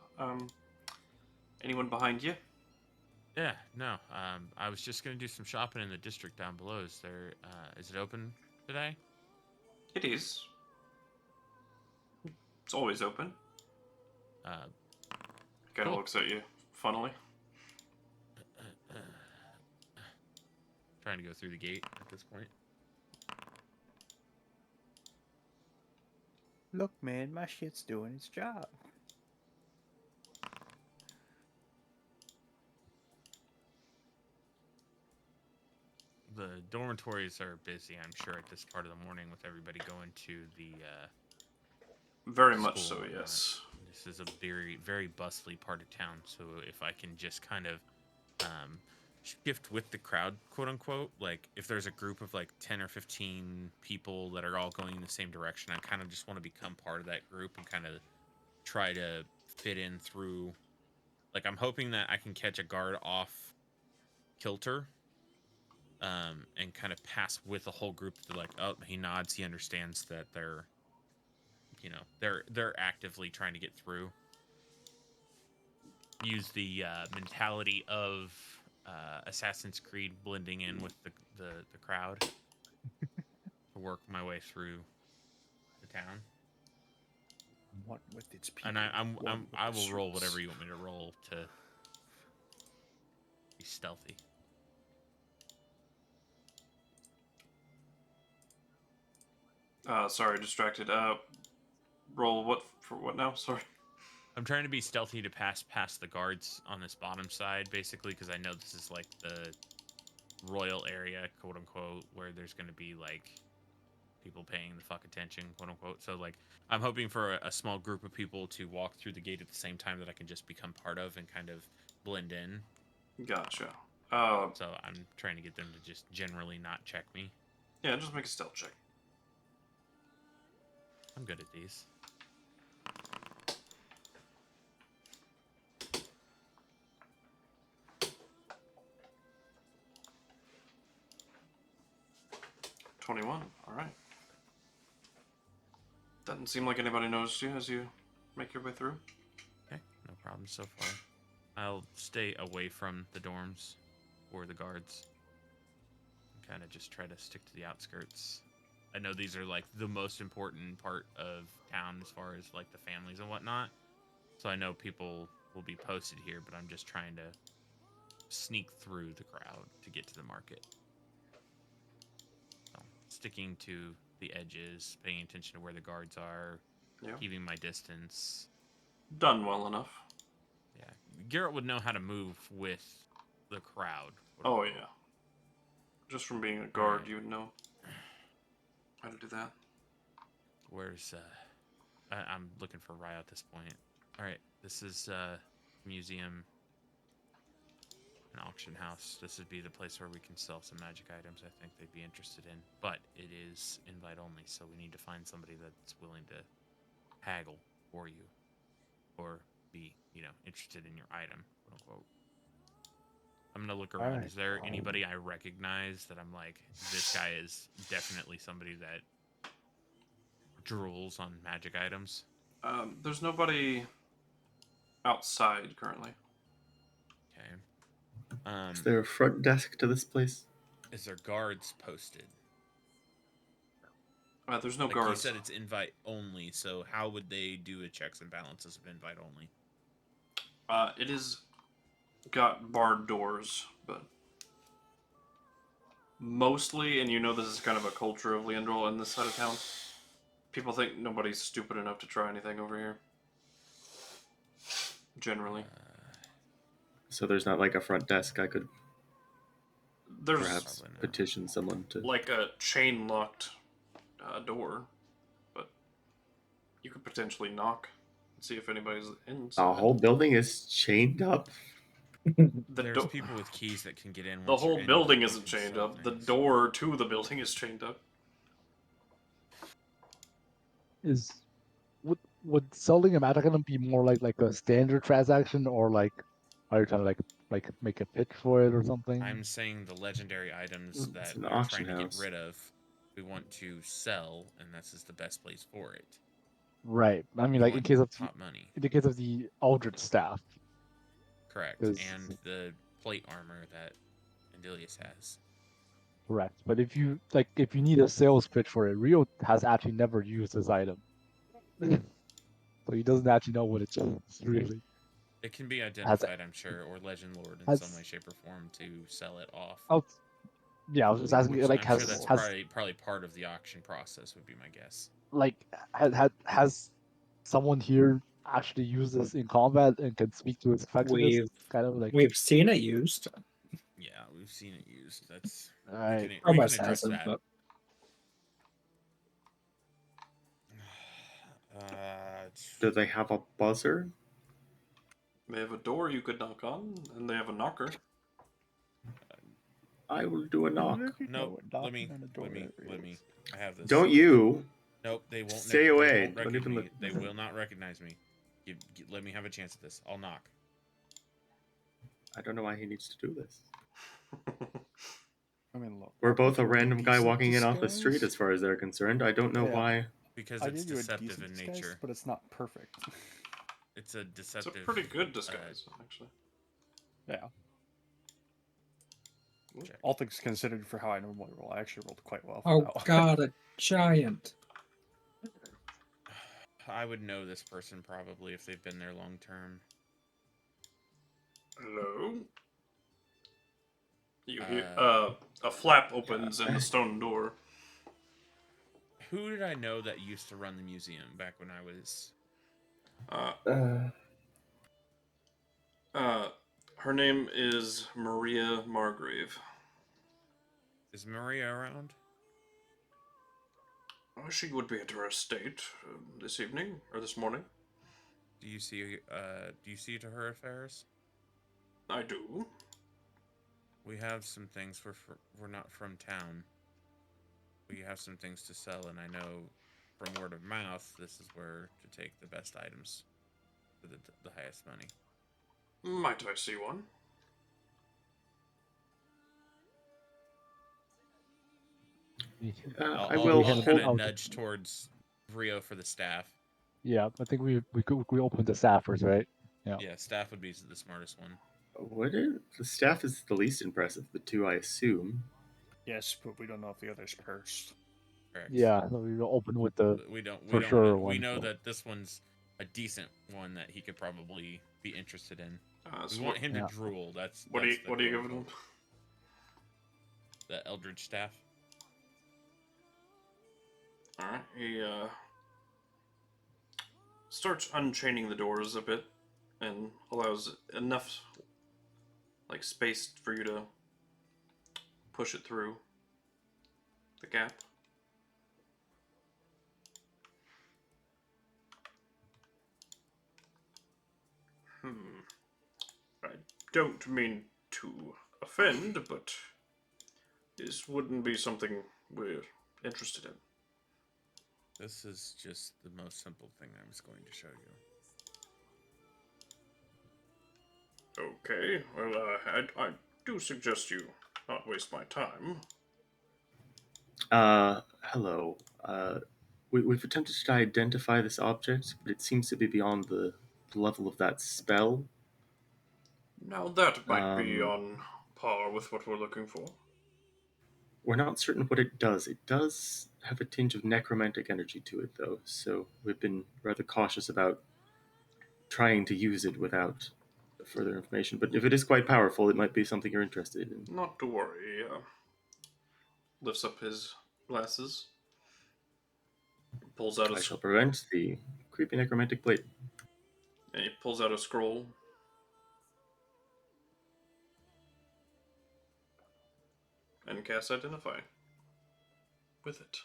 anyone behind you. Yeah, no. I was just gonna do some shopping in the district down below. Is it open today? It is. It's always open. Kind of Cool. looks at you funnily. Trying to go through the gate at this point. Look, man, my shit's doing its job. The dormitories are busy, I'm sure, at this part of the morning with everybody going to the Very much so, school and yes. whatnot. This is a very, very bustly part of town, so if I can just kind of shift with the crowd, quote unquote, like if there's a group of like 10 or 15 people that are all going in the same direction, I kind of just want to become part of that group and kind of try to fit in through. Like, I'm hoping that I can catch a guard off kilter and kind of pass with the whole group. They're like, oh, he nods, he understands that they're, you know, they're actively trying to get through. Use the mentality of Assassin's Creed blending in with the crowd to work my way through the town. What with its people? And I will roll suits. whatever you want me to roll to be stealthy. Sorry, distracted. Roll what for what now? Sorry. I'm trying to be stealthy to pass past the guards on this bottom side, basically, because I know this is like the royal area, quote unquote, where there's going to be like people paying the fuck attention, quote unquote. So like, I'm hoping for a small group of people to walk through the gate at the same time that I can just become part of and kind of blend in. Gotcha. So I'm trying to get them to just generally not check me. Yeah, just make a stealth check. I'm good at these. $21. All right. Doesn't seem like anybody noticed you as you make your way through. Okay, no problem so far. I'll stay away from the dorms or the guards. Kind of just try to stick to the outskirts. I know these are like the most important part of town as far as like the families and whatnot. So I know people will be posted here, but I'm just trying to sneak through the crowd to get to the market. So, sticking to the edges, paying attention to where the guards are, keeping my distance. Done well enough. Yeah, Geralt would know how to move with the crowd. Oh yeah. Just from being a guard, you would know how to do that. Where's I'm looking for Rye at this point. All right, this is museum, an auction house. This would be the place where we can sell some magic items. I think they'd be interested in, but it is invite only, so we need to find somebody that's willing to haggle for you, or be interested in your item, quote unquote. I'm gonna look around. Alright. Is there anybody I recognize that I'm like, this guy is definitely somebody that drools on magic items? There's nobody outside currently. Okay. Is there a front desk to this place? Is there guards posted? There's no Like guards. you said, it's invite only. So how would they do a checks and balances of invite only? It is got barred doors, but mostly, and this is kind of a culture of Leandrol in this side of town. People think nobody's stupid enough to try anything over here. Generally. So there's not like a front desk I could There's perhaps petition someone to. like a chain locked door, but you could potentially knock and see if anybody's inside. The whole building is chained up. There's people with keys that can get in. The once you're whole in, building they isn't can chained sell up. The things. door to the building is chained up. Would selling a magic item be more like a standard transaction, or like are you trying to like make a pitch for it or something? I'm saying the legendary items that an we're auction trying to house. get rid of, we want to sell, and this is the best place for it. Right. I mean, We like in want case of top money. the Eldritch staff. Correct. 'Cause- And the plate armor that Andelias has. Correct. But if you need a sales pitch for it, Rio has actually never used this item, so he doesn't actually know what it's really. It can be identified, I'm sure, or Legend Lord in some way, shape, or form to sell it off. Yeah, I was just asking. Which Like, I'm sure that's probably part of the auction process, would be my guess. Like, has someone here actually used this in combat and can speak to its effectiveness? We've seen it used. Yeah, we've seen it used. That's Alright. we can Almost address hasn't, that. but Do they have a buzzer? They have a door you could knock on, and they have a knocker. I will do a knock. Nope. Let me. I have this. Don't you? Nope. They won't. Stay away. They won't Don't recognize even me. look. They will not recognize me. Let me have a chance at this. I'll knock. I don't know why he needs to do this. I mean, look. We're both a I'll give you random guy decent walking in off the disguise. street, as far as they're concerned. I don't know Yeah. why. Because I it's give you a deceptive decent in disguise, nature. but it's not perfect. It's a deceptive. It's a pretty good disguise, actually. Yeah. Check. All things considered, for how I normally roll, I actually rolled quite well. oh For now. god, a giant. I would know this person probably if they've been there long term. Hello? You hear a flap opens in the stone door. Who did I know that used to run the museum back when I was? Her name is Maria Margrave. Is Maria around? She would be at her estate this evening or this morning. Do you see to her affairs? I do. We have some things. We're not from town. We have some things to sell, and I know from word of mouth this is where to take the best items for the highest money. Might I see one? I I'll will kind hold. of nudge towards Rio for the staff. Yeah, I think we opened the staffers, right? Yeah, staff would be the smartest one. What is the staff is the least impressive of the two, I assume. Yes, but we don't know if the other's cursed. Correct. Yeah, so we will open with the We don't. for We sure don't. We one, know so. that this one's a decent one that he could probably be interested in. So We want him Yeah. to drool. What do you give goal. him? The Eldritch staff. Alright, he starts unchaining the doors a bit and allows enough space for you to push it through the gap. I don't mean to offend, but this wouldn't be something we're interested in. This is just the most simple thing I was going to show you. Okay, well, I do suggest you not waste my time. Hello. We've attempted to identify this object, but it seems to be beyond the level of that spell. Now that might be on par with what we're looking for. We're not certain what it does. It does have a tinge of necromantic energy to it, though, so we've been rather cautious about trying to use it without further information. But if it is quite powerful, it might be something you're interested in. Not to worry. Lifts up his glasses. Pulls out I shall prevent the creepy necromantic blade. And he pulls out a scroll. And casts Identify with it.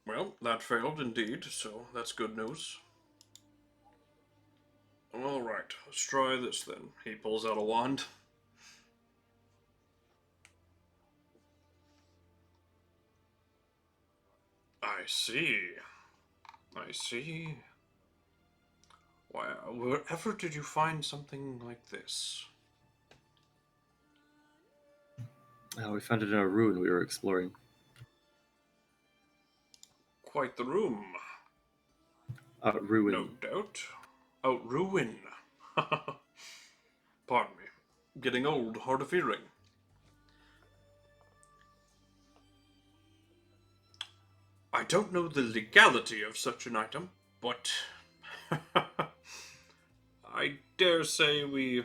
Well, that failed indeed, so that's good news. Alright, let's try this then. He pulls out a wand. I see. I see. Wow, wherever did you find something like this? We found it in a ruin we were exploring. Quite the room. Ruin. No doubt. Oh, ruin. Pardon me. Getting old, hard of hearing. I don't know the legality of such an item, but I dare say we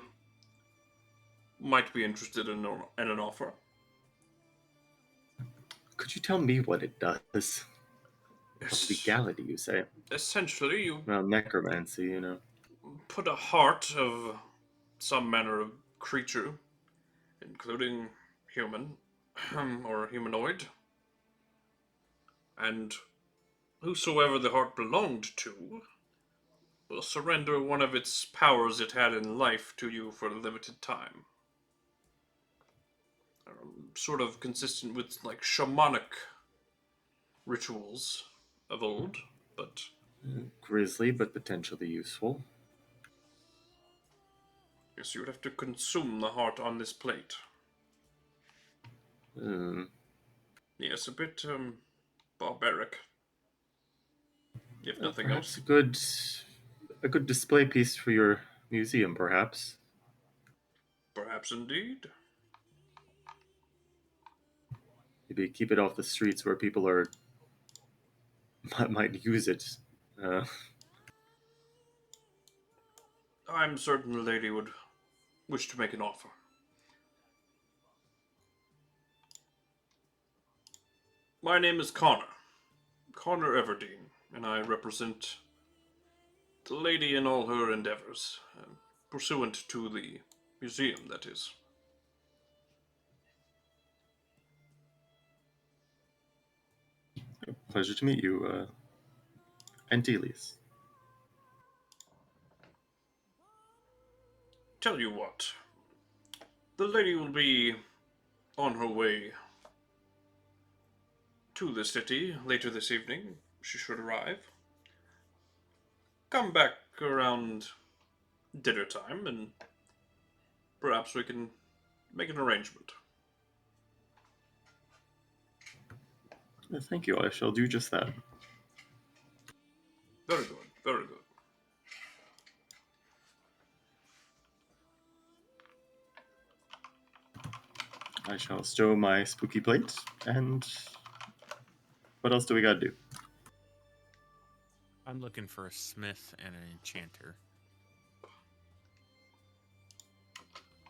might be interested in an offer. Could you tell me what it does? Legality, you say? Essentially, you Well, necromancy, you know. put a heart of some manner of creature, including human or humanoid, and whosoever the heart belonged to will surrender one of its powers it had in life to you for a limited time. Sort of consistent with shamanic rituals of old, but Grisly, but potentially useful. guess you would have to consume the heart on this plate. Yes, a bit barbaric, if nothing Perhaps else. a good display piece for your museum, perhaps. Perhaps indeed. Maybe keep it off the streets where people might use it. I'm certain the lady would wish to make an offer. My name is Connor. Connor Everdeen. and I represent the lady in all her endeavors, pursuant to the museum, that is. Pleasure to meet you, Andelias. Tell you what, the lady will be on her way to the city later this evening. She should arrive. Come back around dinner time, and perhaps we can make an arrangement. Thank you. I shall do just that. Very good, very good. I shall stow my spooky plate, and what else do we gotta do? I'm looking for a smith and an enchanter.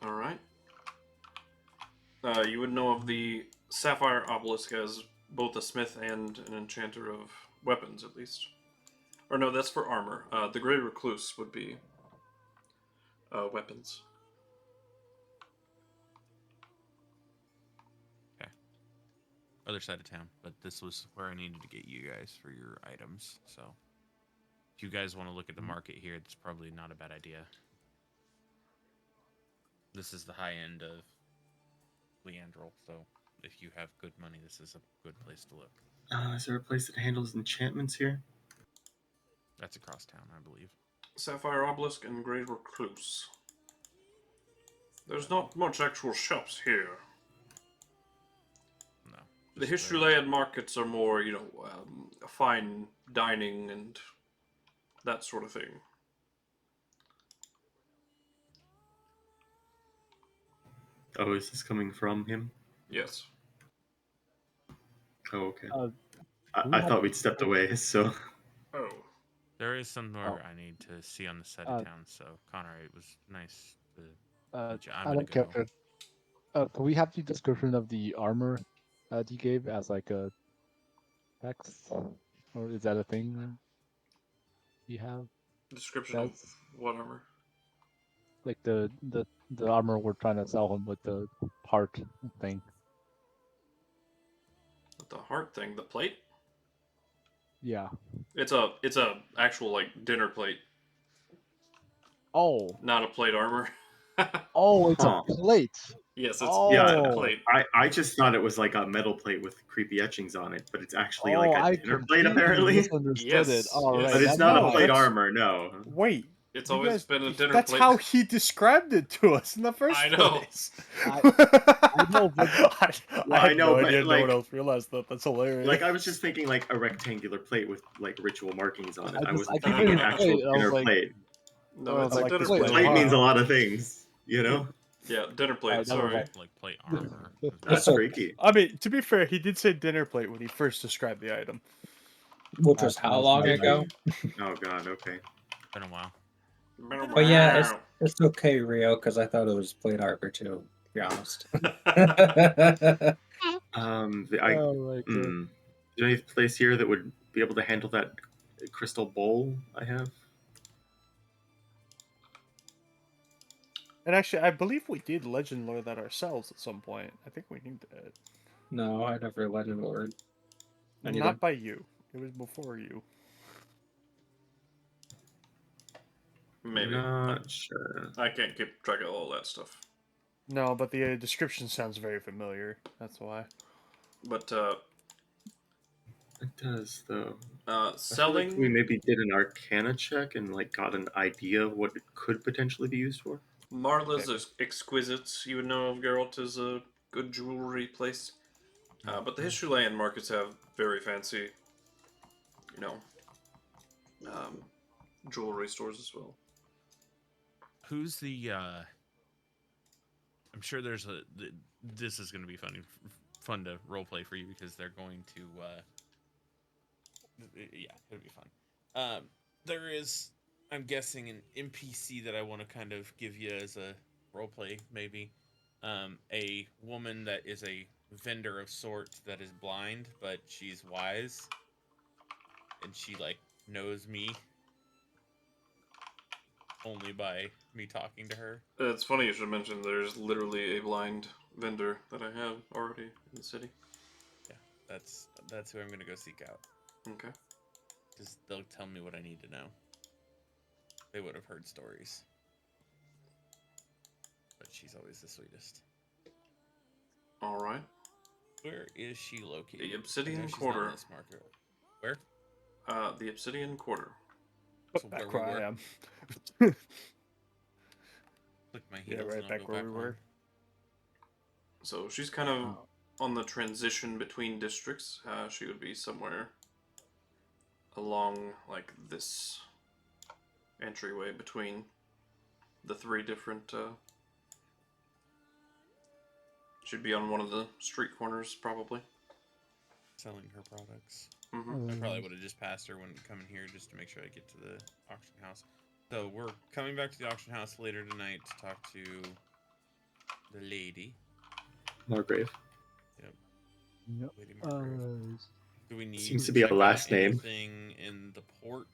All right. You would know of the Sapphire Obelisk as both a smith and an enchanter of weapons, at least. Or no, that's for armor. The Grey Recluse would be weapons. Other side of town, but this was where I needed to get you guys for your items. So, if you guys want to look at the market here, it's probably not a bad idea. This is the high end of Leandrel, so if you have good money, this is a good place to look. Is there a place that handles enchantments here? That's across town, I believe. Sapphire Obelisk and Grey Recluse. There's not much actual shops here. No. The just Histrulean markets are more, fine dining and that sort of thing. Oh, is this coming from him? Yes. Oh, okay. we I have- thought we'd stepped away, so... Oh. There is some more I need to see on the side of town, so Connor, it was nice to meet you. I'm I gonna don't go. care. Can we have the description of the armor that you gave as like a text, or is that a thing you have? Description of That's what armor? like the armor we're trying to sell him with the heart thing. The heart thing, the plate? Yeah. It's a actual like dinner plate, Oh. not a plate armor. Oh, it's Huh. a plate. Yes, it's Yeah, a Oh. plate. I just thought it was like a metal plate with creepy etchings on it, but it's actually like I a dinner plate, completely apparently. misunderstood it. Yes, All yes. right. But it's that- not no, a plate that's- armor, no. Wait. It's you always guys- been a dinner That's plate. how he described it to us in the first I know. place. I know, but- I had I know, no but, idea no like- one else realized that. That's hilarious. Like, I was just thinking like a rectangular plate with like ritual markings on it. I just- wasn't I keep thinking an thinking actual plate, I was dinner like- plate. No, Oh, it's like a dinner this plate. was Plate means a wow. lot of things, you know? Yeah, dinner plate. Alright, never Sorry. mind. Like plate armor. That's So- freaky. I mean, to be fair, he did say dinner plate when he first described the item. Which was how long ago? Oh god, okay. Been a while. But yeah, it's okay, Rio, because I thought it was plate armor too, to be honest. Oh my god. Is there any place here that would be able to handle that crystal bowl I have? And actually, I believe we did legend lore that ourselves at some point. I think we knew that. No, I never legend lord. Not by you. It was before you. Maybe. Not sure. I can't keep track of all that stuff. No, but the description sounds very familiar. That's why. But It does though. I feel like selling we maybe did an Arcana check and like got an idea of what it could potentially be used for. Marla's Exquisites, you would know of Geralt, is a good jewelry place. But the Histrulean markets have very fancy, jewelry stores as well. Who's the? I'm sure there's a. This is going to be fun to roleplay for you because they're going to. Yeah, it'll be fun. There is, I'm guessing, an NPC that I want to kind of give you as a roleplay, maybe. A woman that is a vendor of sorts that is blind, but she's wise. and she like knows me only by me talking to her. It's funny you should mention there's literally a blind vendor that I have already in the city. Yeah, that's who I'm gonna go seek out. Okay. Because they'll tell me what I need to know. They would have heard stories. But she's always the sweetest. Alright. Where is she located? The I know Obsidian she's not Quarter. on this marker. Where? The Obsidian Quarter. So Back where where we I were? am. Click my Yeah, heels right and I'll back go where we home. were. So she's kind of on the transition between districts. She would be somewhere along like this entryway between the three different. Should be on one of the street corners, probably. Selling her products. Mm-hmm. I probably would have just passed her when coming here just to make sure I get to the auction house. So we're coming back to the auction house later tonight to talk to the lady. Margrave. Yep. Lady Margrave. Do we need Seems to to be a check out last name. anything in the port?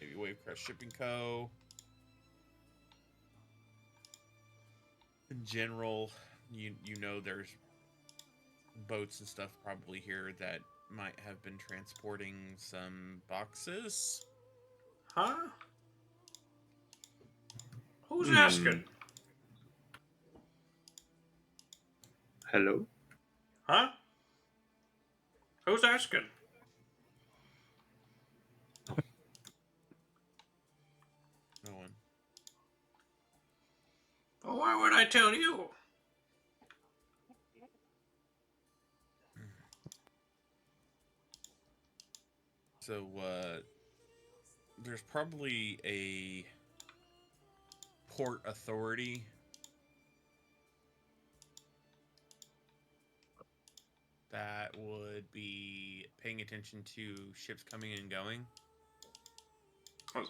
Maybe Wavecrest Shipping Co. In general, you know there's boats and stuff probably here that might have been transporting some boxes. Huh? Who's asking? Hello? Huh? Who's asking? No one. Well, why would I tell you? So, there's probably a port authority that would be paying attention to ships coming and going.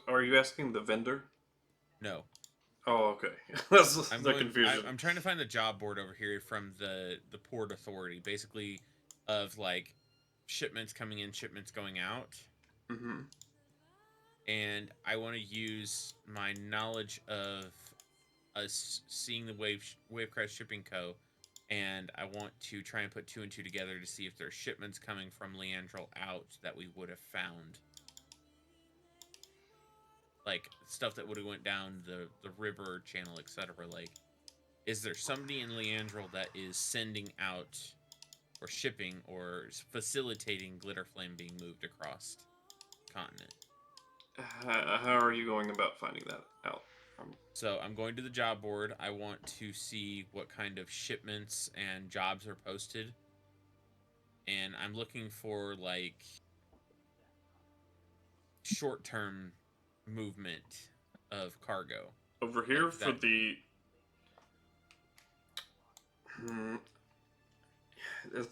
Are you asking the vendor? No. Oh, okay. That's I'm the confusion. I'm trying to find the job board over here from the port authority, basically, of like shipments coming in, shipments going out. Mm-hmm. And I want to use my knowledge of us seeing the Wavecrest Shipping Co. And I want to try and put 2 and 2 together to see if there's shipments coming from Leandrel out that we would have found. Like, stuff that would have went down the river channel, etc. Like, is there somebody in Leandrel that is sending out or shipping or facilitating Glitterflame being moved across the continent? How are you going about finding that out? So I'm going to the job board. I want to see what kind of shipments and jobs are posted. And I'm looking for, like, short-term movement of cargo. Over here Like for that- the...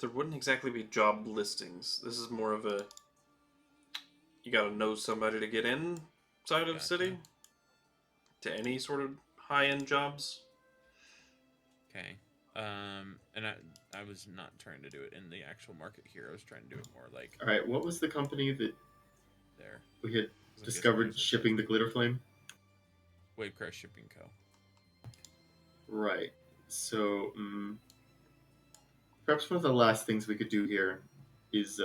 There wouldn't exactly be job listings. This is more of a... You gotta know somebody to get inside of Gotcha. city. To any sort of high-end jobs. Okay. And I was not trying to do it in the actual market here. I was trying to do it more like Alright, what was the company that there. we had 'Cause I'm guessing discovered there's a shipping the glitter flame? Wavecrest Shipping Co. Right. So, perhaps one of the last things we could do here is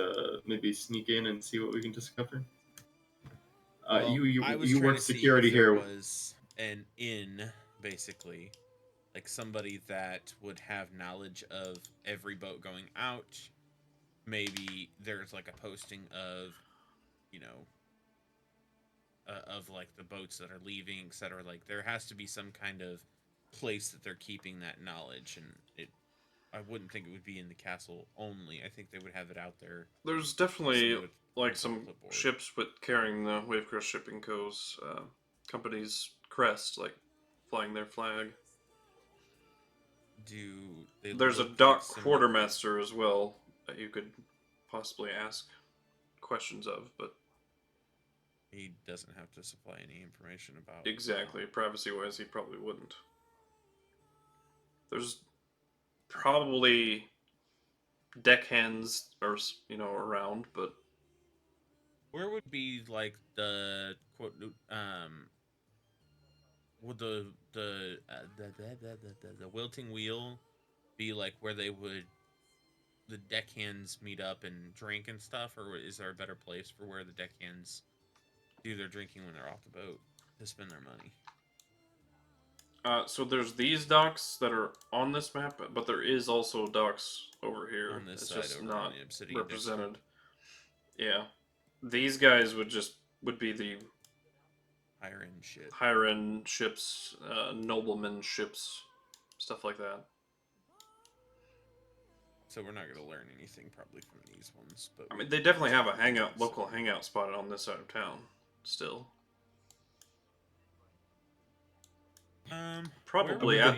maybe sneak in and see what we can discover. Well, I was you trying work to see security if there here. was an inn, basically, like somebody that would have knowledge of every boat going out. Maybe there's like a posting of, you know, of like the boats that are leaving, etc. Like there has to be some kind of place that they're keeping that knowledge, and I wouldn't think it would be in the castle only. I think they would have it out there. There's definitely Somebody with a some clipboard. ships with carrying the Wavecrest Shipping Co.'s company's crest, like flying their flag. Do they There's a look dock like similar- quartermaster as well that you could possibly ask questions of, but He doesn't have to supply any information about exactly, privacy-wise, he probably wouldn't. There's probably deckhands or around, but Where would be like the quote? Would the wilting wheel be like where they would the deckhands meet up and drink and stuff, or is there a better place for where the deckhands do their drinking when they're off the boat to spend their money? So there's these docks that are on this map, but there is also docks over here. On this it's side just over not on the Obsidian represented. Yeah, these guys would be the higher end shit. higher end ships, noblemen ships, stuff like that. So we're not going to learn anything probably from these ones, but I mean, they definitely have a local hangout spot on this side of town. Still, probably at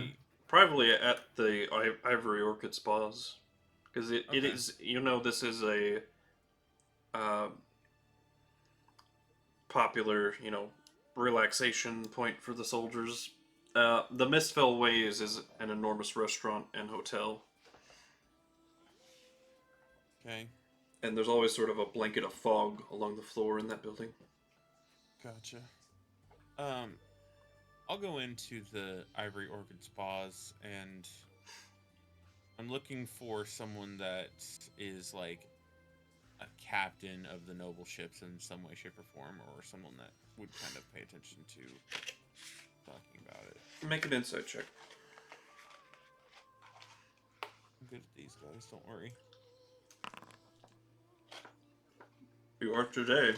the Ivory Orchid spas, because it is, this is a popular relaxation point for the soldiers. The Mistfell Ways is an enormous restaurant and hotel. Okay. And there's always sort of a blanket of fog along the floor in that building. Gotcha. I'll go into the Ivory Orchid spas, and I'm looking for someone that is like a captain of the noble ships in some way, shape, or form, or someone that would kind of pay attention to talking about it. Make an insight check. I'm good at these guys, don't worry. You are today.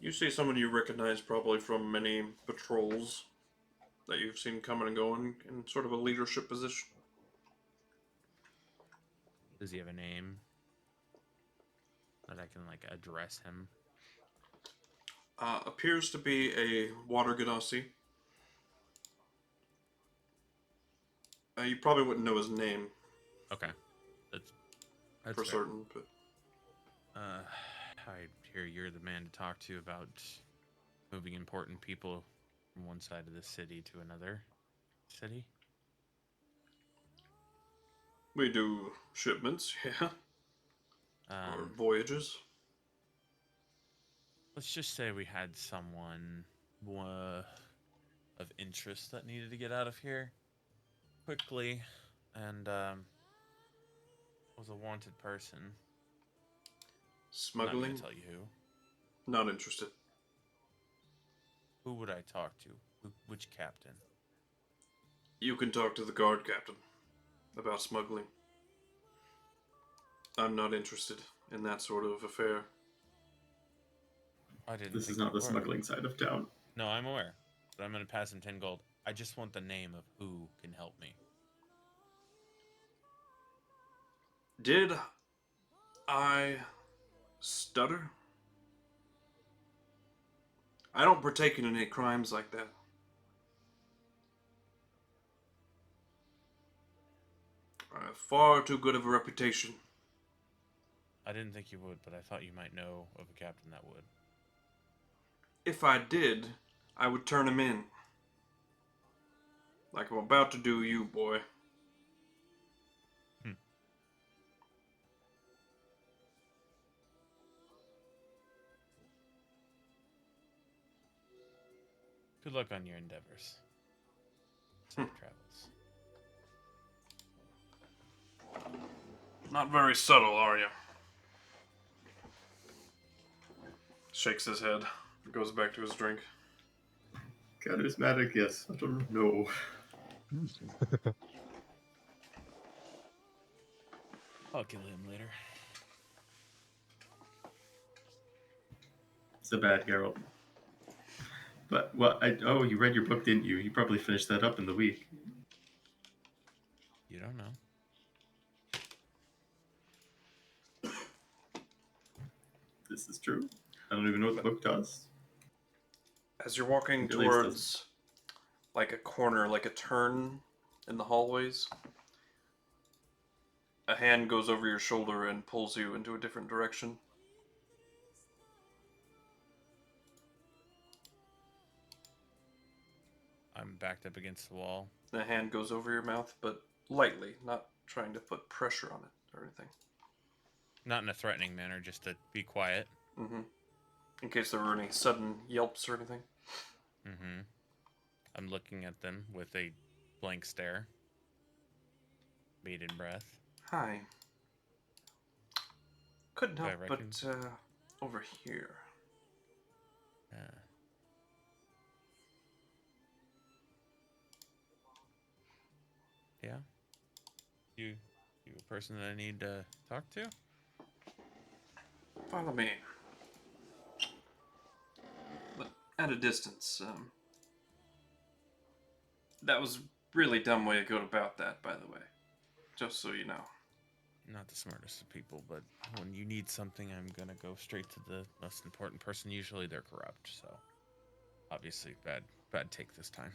You see someone you recognize probably from many patrols that you've seen coming and going in sort of a leadership position. Does he have a name that I can like address him? Appears to be a water ganassi. You probably wouldn't know his name. Okay, that's for fair. certain, but I hear you're the man to talk to about moving important people from one side of the city to another city. we do shipments, yeah, or voyages. Let's just say we had someone of interest that needed to get out of here quickly, and was a wanted person. I'm not Smuggling? gonna tell you who. Not interested. Who would I talk to? Which captain? You can talk to the guard captain about smuggling. I'm not interested in that sort of affair. I didn't. This think is not you the were. smuggling side of town. No, I'm aware, but I'm gonna pass him 10 gold. I just want the name of who can help me. Did I stutter? I don't partake in any crimes like that. I have far too good of a reputation. I didn't think you would, but I thought you might know of a captain that would. If I did, I would turn him in. Like I'm about to do you, boy. Good luck on your endeavors. Safe travels. Not very subtle, are you? Shakes his head. Goes back to his drink. Charismatic, yes. I don't know. I'll kill him later. It's a bad Geralt. But you read your book, didn't you? You probably finished that up in the week. You don't know. This is true. I don't even know what the book does. As you're walking It really towards like a corner, like a turn in the hallways, a hand goes over your shoulder and pulls you into a different direction. I'm backed up against the wall. The hand goes over your mouth, but lightly, not trying to put pressure on it or anything. Not in a threatening manner, just to be quiet. Mm-hmm. In case there were any sudden yelps or anything. Mm-hmm. I'm looking at them with a blank stare. Bated breath. Hi. Couldn't Do I help reckon? but over here. Yeah. You a person that I need to talk to? Follow me. But at a distance. That was really dumb way to go about that, by the way. Just so you know. Not the smartest of people, but when you need something, I'm gonna go straight to the most important person. Usually they're corrupt, so obviously bad take this time.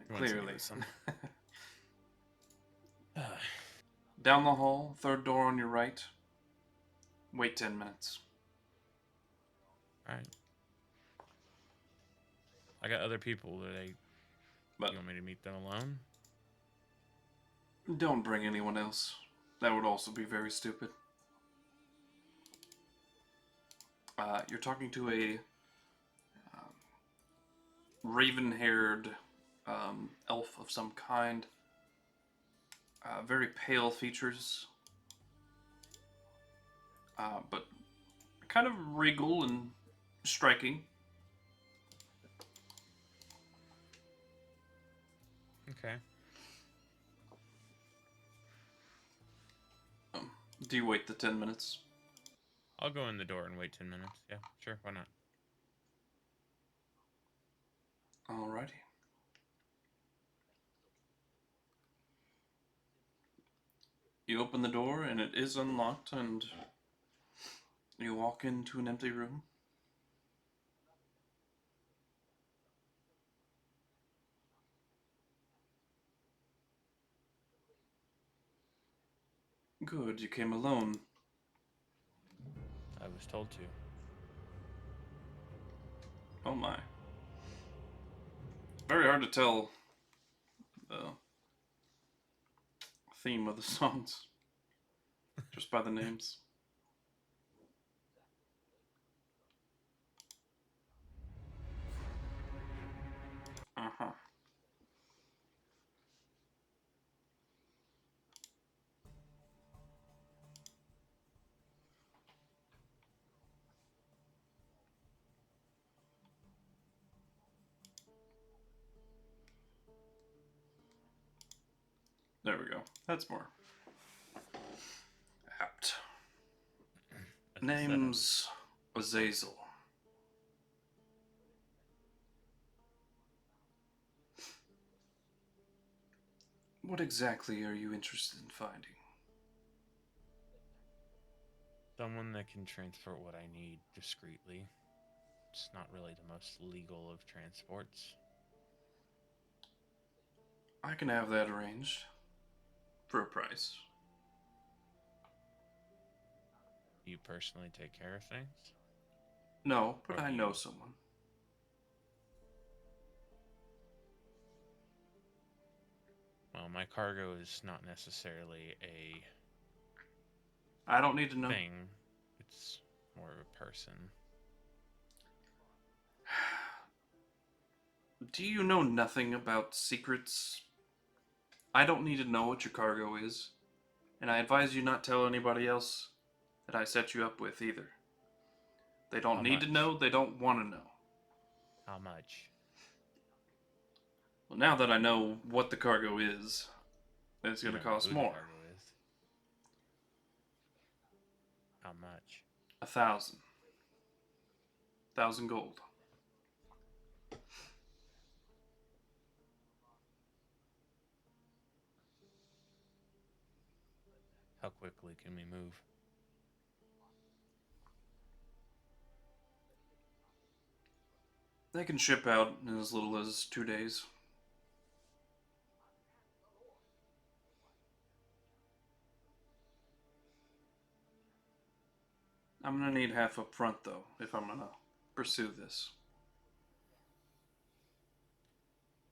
You want some Clearly. medicine? Down the hall, third door on your right. Wait 10 minutes. Alright. I got other people. But You want me to meet them alone? don't bring anyone else. That would also be very stupid. You're talking to a raven-haired elf of some kind. Very pale features. But kind of regal and striking. Okay. Do you wait the 10 minutes? I'll go in the door and wait 10 minutes. Yeah, sure, why not? Alrighty. You open the door and it is unlocked, and you walk into an empty room. Good, you came alone. I was told to. Oh my. Very hard to tell the theme of the songs just by the names. Uh-huh. There we go. That's more apt. As I said, Name's Azazel. What exactly are you interested in finding? someone that can transport what I need discreetly. It's not really the most legal of transports. I can have that arranged. For a price. You personally take care of things? No, but Or I do know you- someone. Well, my cargo is not necessarily a I don't need to know. thing. It's more of a person. Do you know nothing about secrets? I don't need to know what your cargo is. And I advise you not tell anybody else that I set you up with either. They don't How need to much? know, they don't want to know. How much? Well, now that I know what the cargo is, it's You going to don't know cost who the more. cargo is. How much? 1,000. 1,000 gold. How quickly can we move? They can ship out in as little as 2 days. I'm going to need half up front, though, if I'm going to pursue this.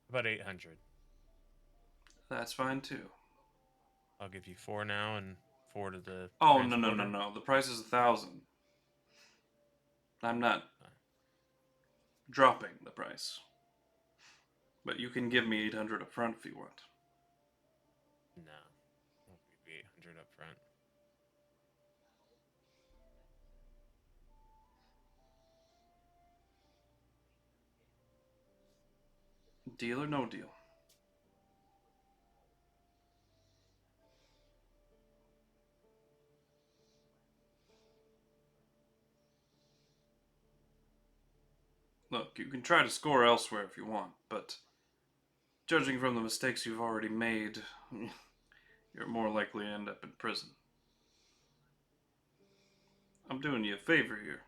About 800. That's fine, too. I'll give you 4 now and 4 to the Oh, no. transporter? The price is 1,000. I'm not dropping the price. But you can give me 800 up front if you want. No. Won't be 800 up front. Deal or no deal? Look, you can try to score elsewhere if you want, but judging from the mistakes you've already made, you're more likely to end up in prison. I'm doing you a favor here.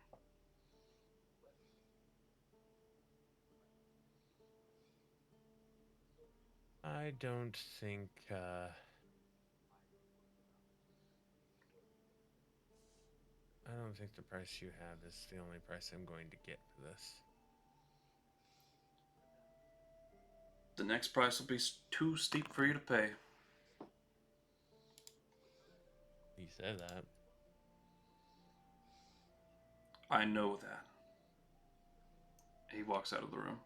I don't think, I don't think the price you have is the only price I'm going to get for this. The next price will be too steep for you to pay. You said that. I know that. He walks out of the room.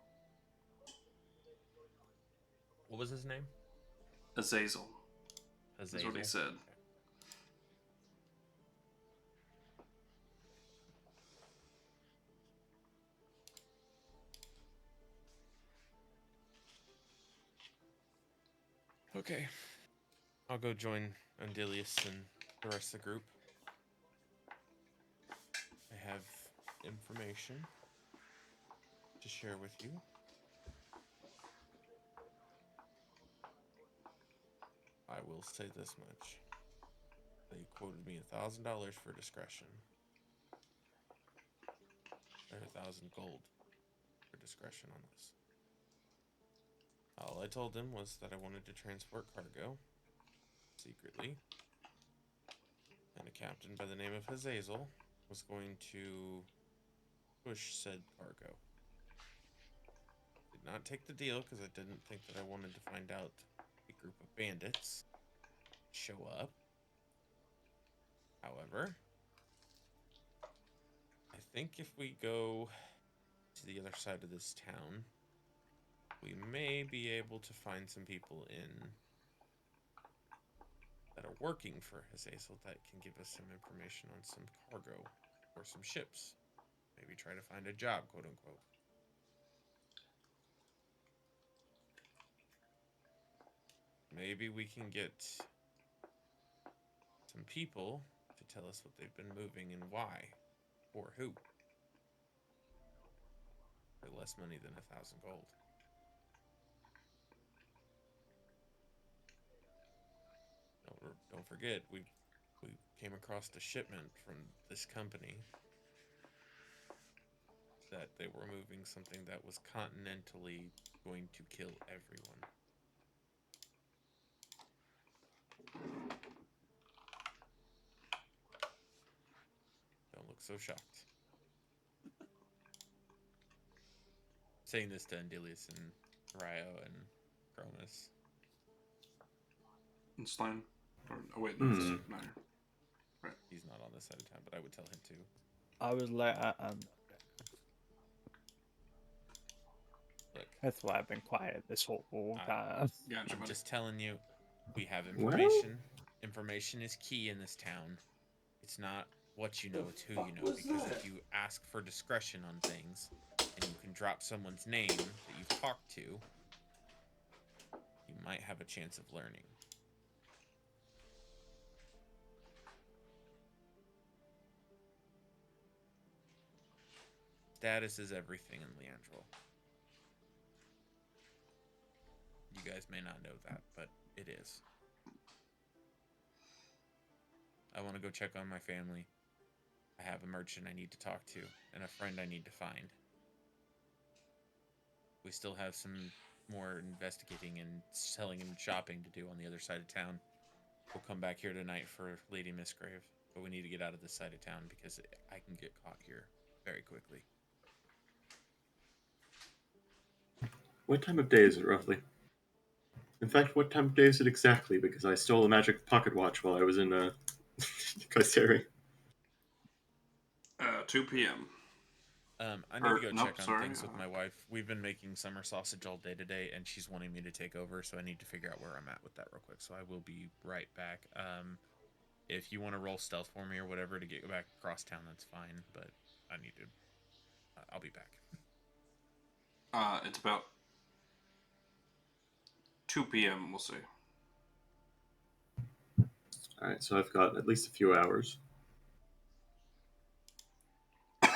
What was his name? Azazel. Azazel. That's what he said. Okay. I'll go join Andelias and the rest of the group. I have information to share with you. I will say this much. They quoted me $1,000 for discretion. Or 1,000 gold for discretion on this. All I told them was that I wanted to transport cargo secretly, and a captain by the name of Azazel was going to push said cargo. Did not take the deal because I didn't think that I wanted to find out a group of bandits show up. However, I think if we go to the other side of this town, we may be able to find some people that are working for Azazel that can give us some information on some cargo or some ships. Maybe try to find a job, quote unquote. Maybe we can get some people to tell us what they've been moving and why, or who, for less money than 1,000 gold. Don't forget, we came across a shipment from this company that they were moving something that was continentally going to kill everyone. Don't look so shocked. Saying this to Andelias and Ryo and Chromis. And Slane. Oh wait, no, it's Hmm. Niner. He's not on this side of town, but I would tell him to. I was like, Look, that's why I've been quiet this whole time. Gotcha, I'm buddy. just telling you, we have Well- information. Information is key in this town. It's not what you know, it's who you know. Because if you ask for discretion on things, and you can drop someone's name that you've talked to, you might have a chance of learning. Status is everything in Leandrel. You guys may not know that, but it is. I want to go check on my family. I have a merchant I need to talk to, and a friend I need to find. We still have some more investigating and selling and shopping to do on the other side of town. We'll come back here tonight for Lady Misgrave, but we need to get out of this side of town because I can get caught here very quickly. What time of day is it roughly? In fact, what time of day is it exactly? Because I stole a magic pocket watch while I was in Kyseri. 2 p.m. I need to go nope, check on sorry, things with my wife. We've been making summer sausage all day today, and she's wanting me to take over, so I need to figure out where I'm at with that real quick. So I will be right back. If you want to roll stealth for me or whatever to get back across town, that's fine. But I need to. I'll be back. It's about 2 p.m. We'll say. All right, so I've got at least a few hours.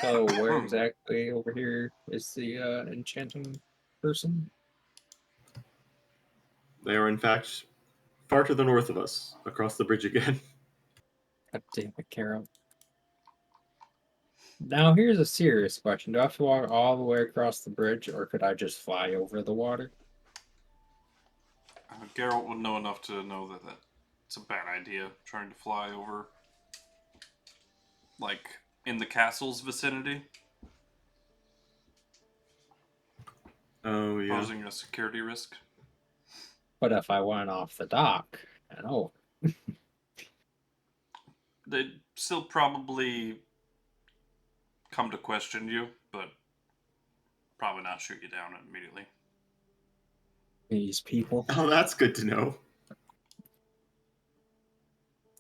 So where exactly over here is the enchanting person? They are, in fact, far to the north of us, across the bridge again. God damn it, Carol. Now here's a serious question. Do I have to walk all the way across the bridge, or could I just fly over the water? Geralt would know enough to know that it's a bad idea, trying to fly over, like, in the castle's vicinity. Oh, yeah. Posing a security risk. But if I went off the dock and over, They'd still probably come to question you, but probably not shoot you down immediately. these people. Oh, that's good to know.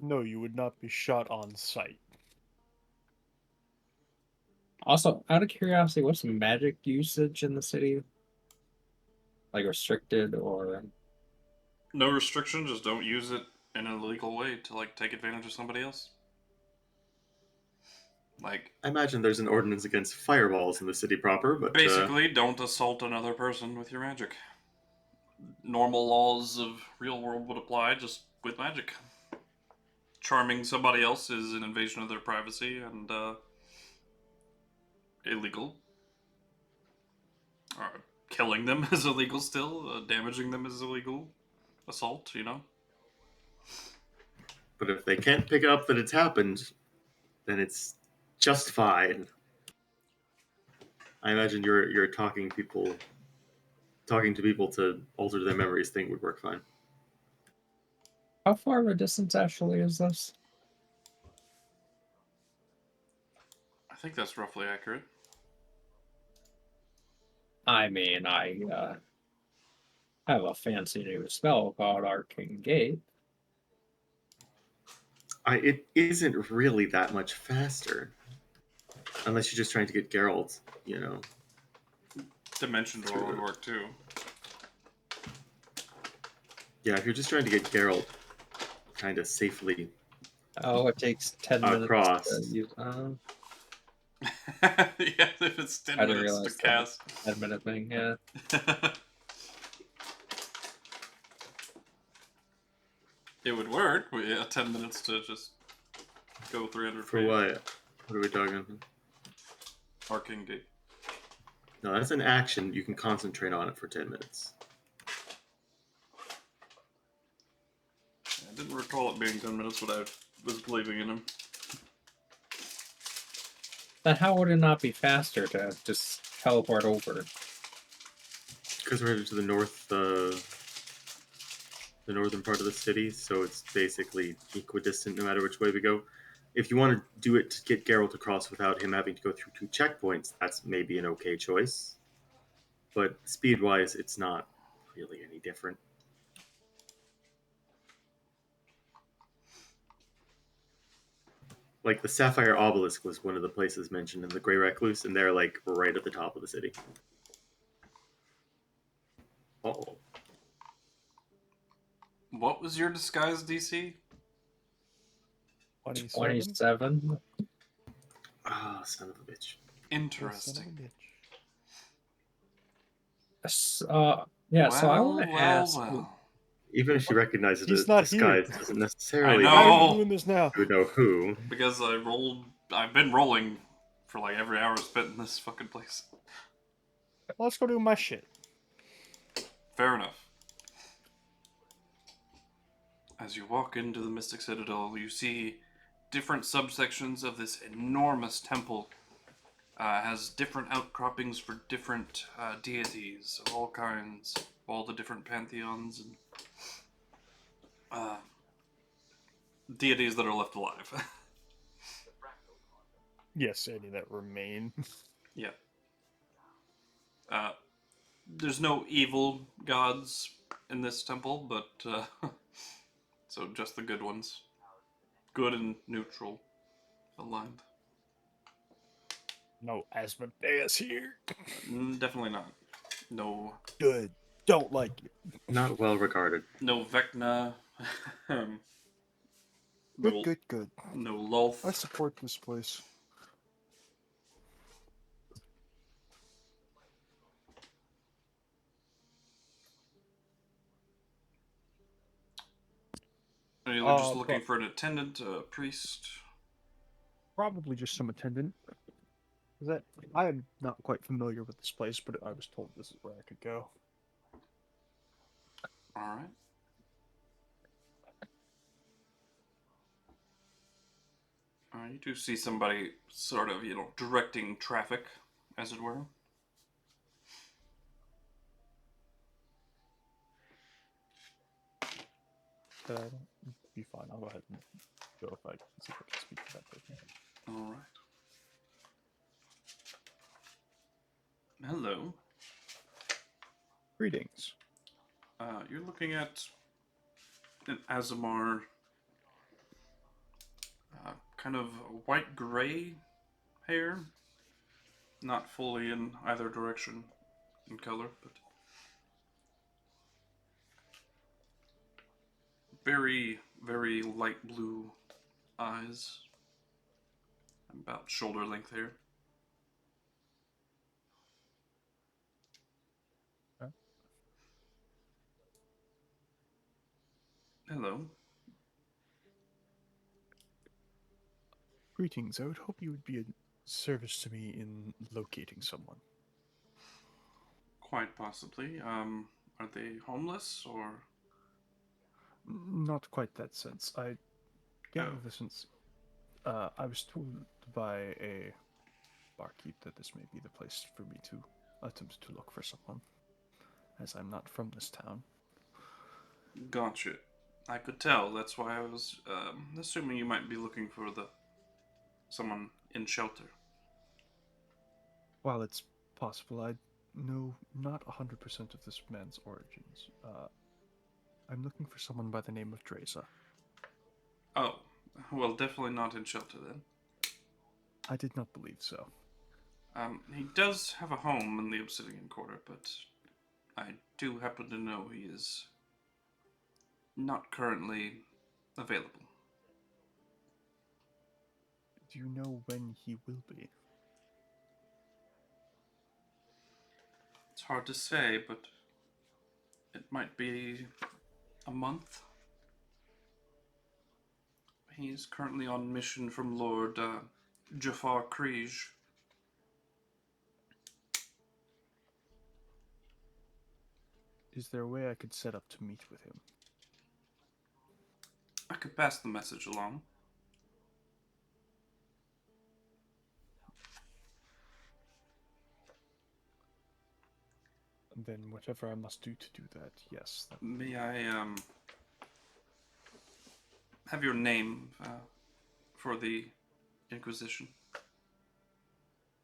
No, you would not be shot on sight. Also, out of curiosity, what's the magic usage in the city? Like restricted or... No restriction, just don't use it in an illegal way to, like, take advantage of somebody else. Like, I imagine there's an ordinance against fireballs in the city proper, but basically, don't assault another person with your magic. Normal laws of real world would apply, just with magic. Charming somebody else is an invasion of their privacy and illegal. Killing them is illegal still. Damaging them is illegal. Assault, you know? but if they can't pick up that it's happened, then it's just fine. I imagine you're talking to people to alter their memories thing would work fine. How far of a distance actually is this? I think that's roughly accurate. I mean, I have a fancy new spell called Arcane Gate. It isn't really that much faster. Unless you're just trying to get Geralt, you know. Dimension door would work too. Yeah, if you're just trying to get Geralt kind of safely Oh, it takes 10 minutes across. to use... Yeah, if it's 10 I didn't minutes to realize that. cast. 10-minute thing, yeah. It would work, but yeah, 10 minutes to just go 300 For feet. what? What are we talking? Arcane Gate. No, that's an action. You can concentrate on it for 10 minutes. I didn't recall it being 10 minutes, but I was believing in him. Then how would it not be faster to just teleport over? Because we're headed to the north, the northern part of the city, so it's basically equidistant no matter which way we go. If you want to do it to get Geralt across without him having to go through 2 checkpoints, that's maybe an okay choice. But speed-wise, it's not really any different. Like, the Sapphire Obelisk was one of the places mentioned in the Grey Recluse, and they're, like, right at the top of the city. Uh-oh. What was your disguise DC? 27? Ah, son of a bitch. Interesting. Yeah, so I want to ask... Even if you recognize it He's as not disguise, here. it doesn't necessarily I Why are know. you doing this now? you know who. Because I've been rolling for like every hour spent in this fucking place. Let's go do my shit. Fair enough. As you walk into the Mystic Citadel, you see different subsections of this enormous temple. Has different outcroppings for different deities of all kinds, all the different pantheons. And deities that are left alive. Yes, any that remain. Yeah. There's no evil gods in this temple, but so just the good ones. Good and neutral aligned. No Asmodeus here. Definitely not. No, Good. Don't like it. Not well regarded. no Vecna. Good, no, good, good. no Lolth. I support this place. Are you just looking but- for an attendant, a priest? Probably just some attendant. That I am not quite familiar with this place, but I was told this is where I could go. All right. You do see somebody sort of, directing traffic, as it were. Be fine. I'll go ahead and go if I can see if I can speak to that person. All right. Hello. Greetings. You're looking at an Azamar, kind of white-gray hair. Not fully in either direction in color, but very, very light blue eyes. About shoulder length hair. Okay. Hello. Greetings. I would hope you would be a service to me in locating someone. Quite possibly. Are they homeless or? Not quite that sense. I gather Oh. this since I was told by a barkeep that this may be the place for me to attempt to look for someone, as I'm not from this town. Gotcha. I could tell. That's why I was assuming you might be looking for someone in shelter. While it's possible, I know not 100% of this man's origins. I'm looking for someone by the name of Dresa. Oh, well, definitely not in shelter then. I did not believe so. He does have a home in the Obsidian Quarter, but I do happen to know he is not currently available. Do you know when he will be? It's hard to say, but it might be a month. He's currently on mission from Lord Jafar Kriege. Is there a way I could set up to meet with him? I could pass the message along. And then whatever I must do to do that, yes. May I have your name for the Inquisition?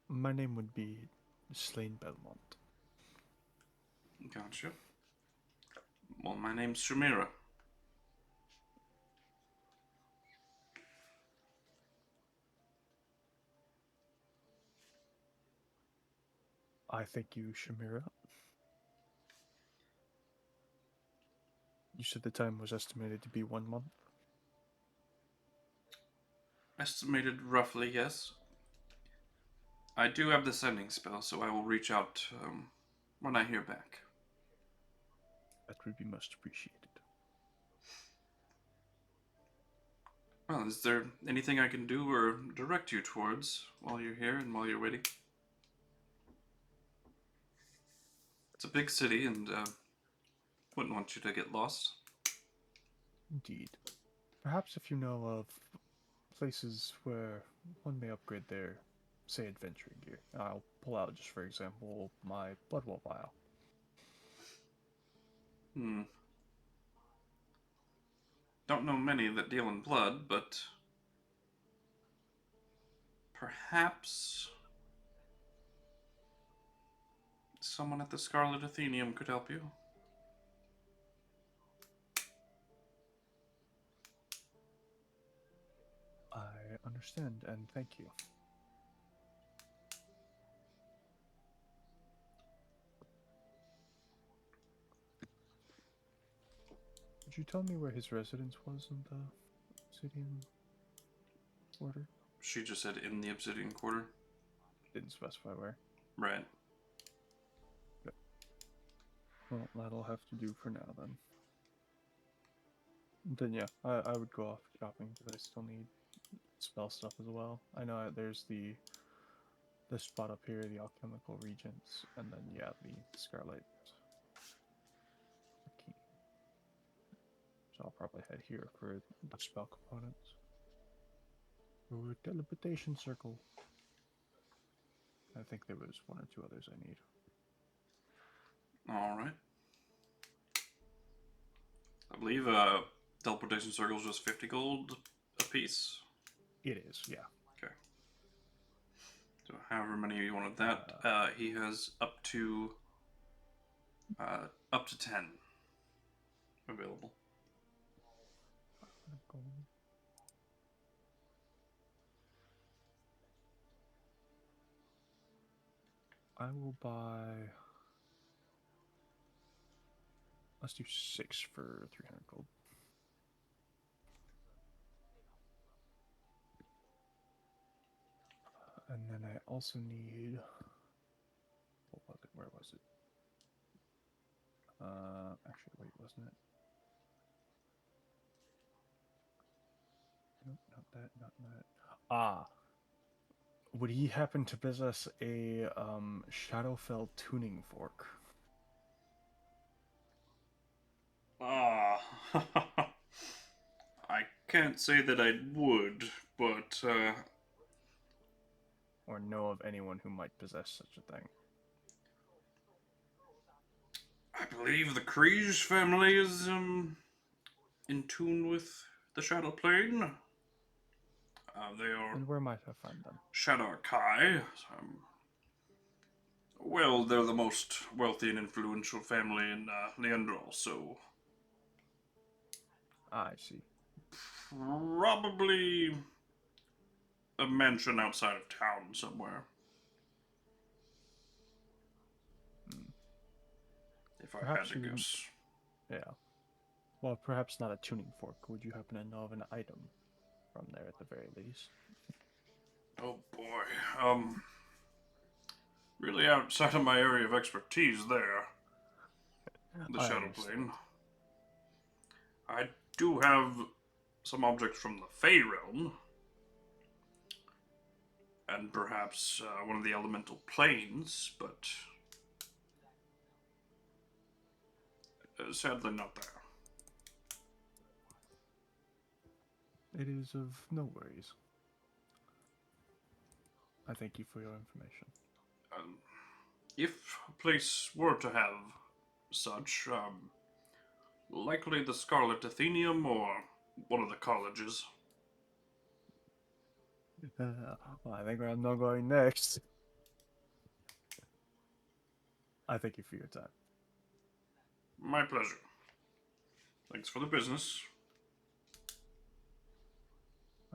My name would be Slane Belmont. Gotcha. Well, my name's Shamira. I thank you, Shamira. You said the time was estimated to be 1 month? Estimated roughly, yes. I do have the sending spell, so I will reach out when I hear back. That would be most appreciated. Well, is there anything I can do or direct you towards while you're here and while you're waiting? It's a big city, and wouldn't want you to get lost. Indeed. Perhaps if you know of places where one may upgrade their, say, adventuring gear. I'll pull out, just for example, my Bloodwell vial. Don't know many that deal in blood, but perhaps someone at the Scarlet Athenium could help you. I understand, and thank you. Could you tell me where his residence was in the Obsidian Order? She just said in the Obsidian Quarter. Didn't specify where. Right. Good. Well, that'll have to do for now then. Then yeah, I would go off shopping, but I still need spell stuff as well. I know there's the spot up here, the alchemical regents, and then yeah, the Scarlet Arcane. So I'll probably head here for the spell components. Or teleportation circle. I think there was one or two others I need. Alright. I believe teleportation circles just 50 gold a piece. It is, yeah. Okay. So however many you wanted that, he has up to 10 available. I will buy. Let's do 6 for 300 gold. And then I also need. What was it? Where was it? Actually, wait, wasn't it? Nope, not that, not that. Ah, would he happen to possess a Shadowfell tuning fork? Ah, I can't say that I would, but Or know of anyone who might possess such a thing? I believe the Kriege family is in tune with the Shadow Plane. They are And where might I find them? Shadar Kai. Well, they're the most wealthy and influential family in Leandral, so Ah, I see. probably a mansion outside of town somewhere. If I Perhaps had to you wouldn't- guess. Yeah. Well, perhaps not a tuning fork. Would you happen to know of an item from there at the very least? Oh boy. Really outside of my area of expertise there. The I Shadow understand. Plane. I do have some objects from the Fey realm. And perhaps one of the elemental planes, but sadly not there. It is of no worries. I thank you for your information. If a place were to have such, likely the Scarlet Athenium or one of the colleges. Well, I think I'm not going next. I thank you for your time. My pleasure. Thanks for the business.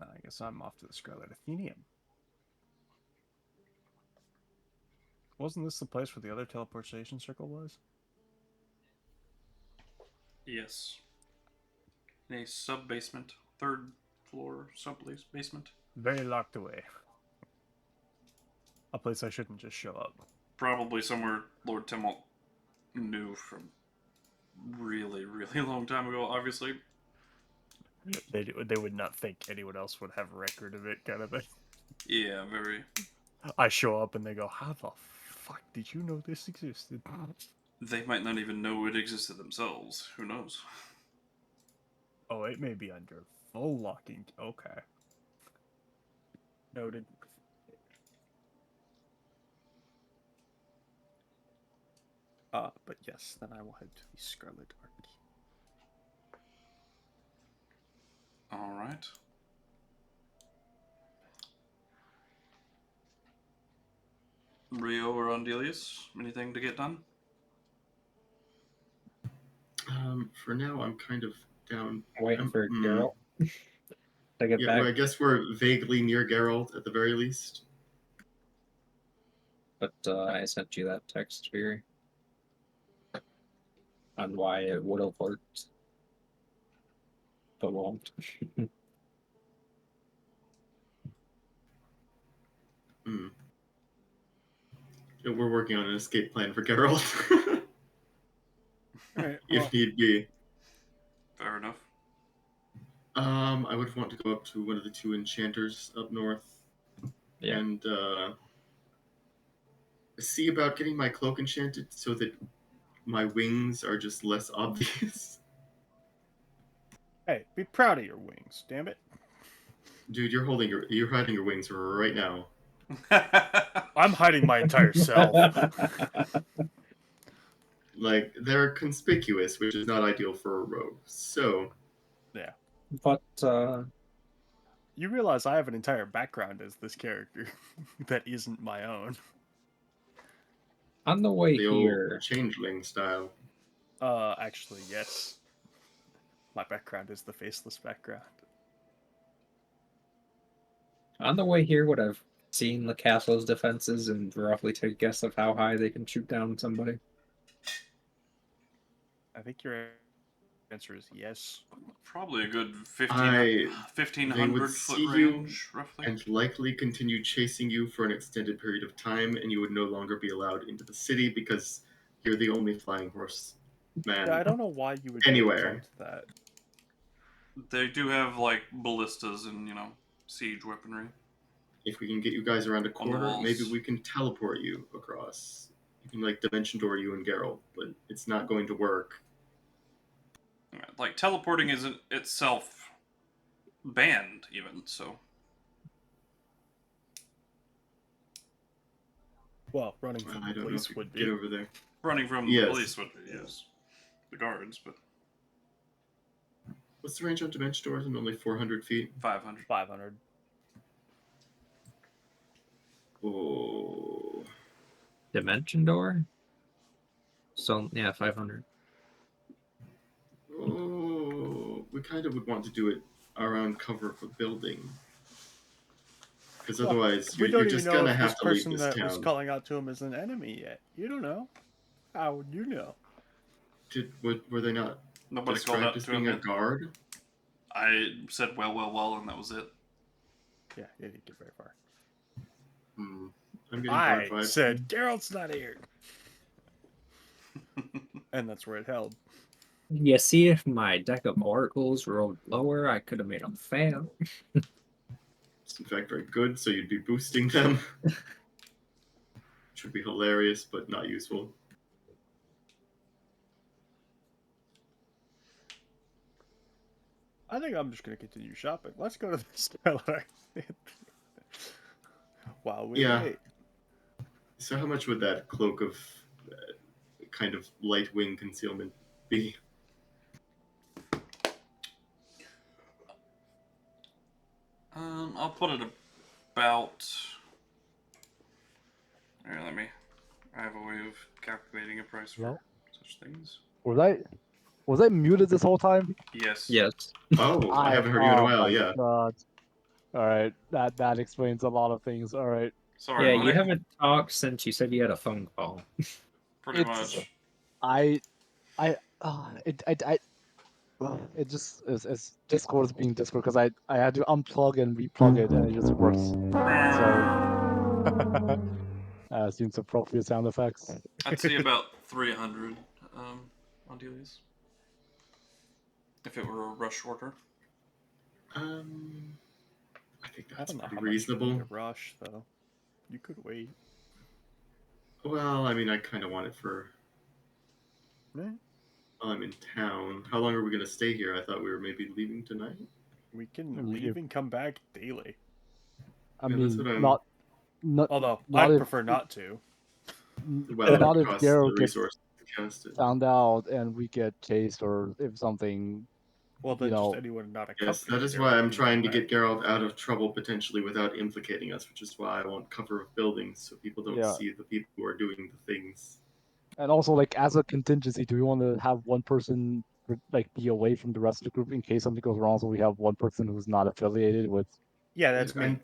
I guess I'm off to the Scarlet Athenium. Wasn't this the place where the other teleportation circle was? Yes. In a sub-basement. 3rd floor sub-basement. Very locked away. A place I shouldn't just show up. Probably somewhere Lord Timalt knew from really, really long time ago, obviously. They would not think anyone else would have a record of it, kind of thing. Yeah, very. I show up and they go, "How the fuck did you know this existed?" They might not even know it existed themselves. Who knows? Oh, it may be under full locking. Okay. Noted. But yes, then I will head to the Scarlet Arcane. All right. Rio or Andelias, anything to get done? For now, I'm kind of down. Waiting for Geralt to get Yeah, back. well, I guess we're vaguely near Geralt at the very least. But I sent you that text, Fury, on why it would have worked, but won't. Hmm. We're working on an escape plan for Geralt, Alright, well, if need be. Fair enough. I would want to go up to one of the two enchanters up north, Yeah. and see about getting my cloak enchanted so that my wings are just less obvious. hey, be proud of your wings, damn it. Dude, you're hiding your wings right now. I'm hiding my entire self. Like, they're conspicuous, which is not ideal for a rogue. So, But You realize I have an entire background as this character that isn't my own. on the way the old here, changeling style. Actually, yes. My background is the faceless background. would I've seen the castle's defenses and roughly take a guess of how high they can shoot down somebody. I think your answer is yes. Probably a good They 1,500 would foot see you range, roughly. and likely continue chasing you for an extended period of time, and you would no longer be allowed into the city because you're the only flying horse man Yeah, I don't know why you would anywhere. attempt that. They do have like ballistas and siege weaponry. If we can get you guys around a On the corner, maybe walls. we can teleport you across. You can like dimension door you and Geralt, but it's not going to work. Like teleporting isn't itself banned, even so. Well, running from I the don't know police if you would can get be. over there. Running from Yes. the police would be, yes. The guards, but What's the range on dimension doors? And only 400 feet. 500. 500. Oh, Dimension door? So, yeah, 500. oh, we kind of would want to do it around cover of a building. Because Well, otherwise, We you're don't even just know gonna if have this to leave person this that was town. calling out to him is an enemy yet. You don't know. How would you know? Were they not Nobody called out described as to him. being a guard? I said well, and that was it. Yeah, you didn't get very far. I'm getting I guard vibes. said, Geralt's not here. And that's where it held. You see, if my deck of oracles rolled lower, I could have made them fail. It's in fact very good, so you'd be boosting them. Which would be hilarious, but not useful. I think I'm just going to continue shopping. Let's go to the Stellar. While we Yeah. wait. So how much would that cloak of kind of light wing concealment be? I'll put it about. Here, I have a way of calculating a price for Well. such things. Was I muted this whole time? Yes. Yes. Oh, I haven't heard you in a while, my yeah. God. All right, that explains a lot of things. All right, Sorry, Yeah, buddy. you haven't talked since you said you had a phone call. Pretty It's- much. it just it's Discord is being Discord because I had to unplug and replug it and it just works. So seems appropriate sound effects. I'd say about 300 on Delius. If it were a rush order. I think I that's don't know pretty how much reasonable. you need to rush, though. You could wait. Well, I mean, I kind of want it for Eh, while I'm in town. How long are we going to stay here? I thought we were maybe leaving tonight. We can I mean, leave and come back daily. I Yeah, that's what mean, I'm- not Although, not I'd if- prefer not to. Well, not it if costs Geralt the gets resources to cast it. found out and we get chased or if something Well, then you know, just anyone not a Yes, company that is leader why I'm can trying to do get Geralt out of trouble potentially without implicating us, which is why I want cover of buildings so people don't Yeah. see the people who are doing the things. and also like as a contingency, do we want to have one person like be away from the rest of the group in case something goes wrong? So we have one person who's not affiliated with. Yeah, that's me.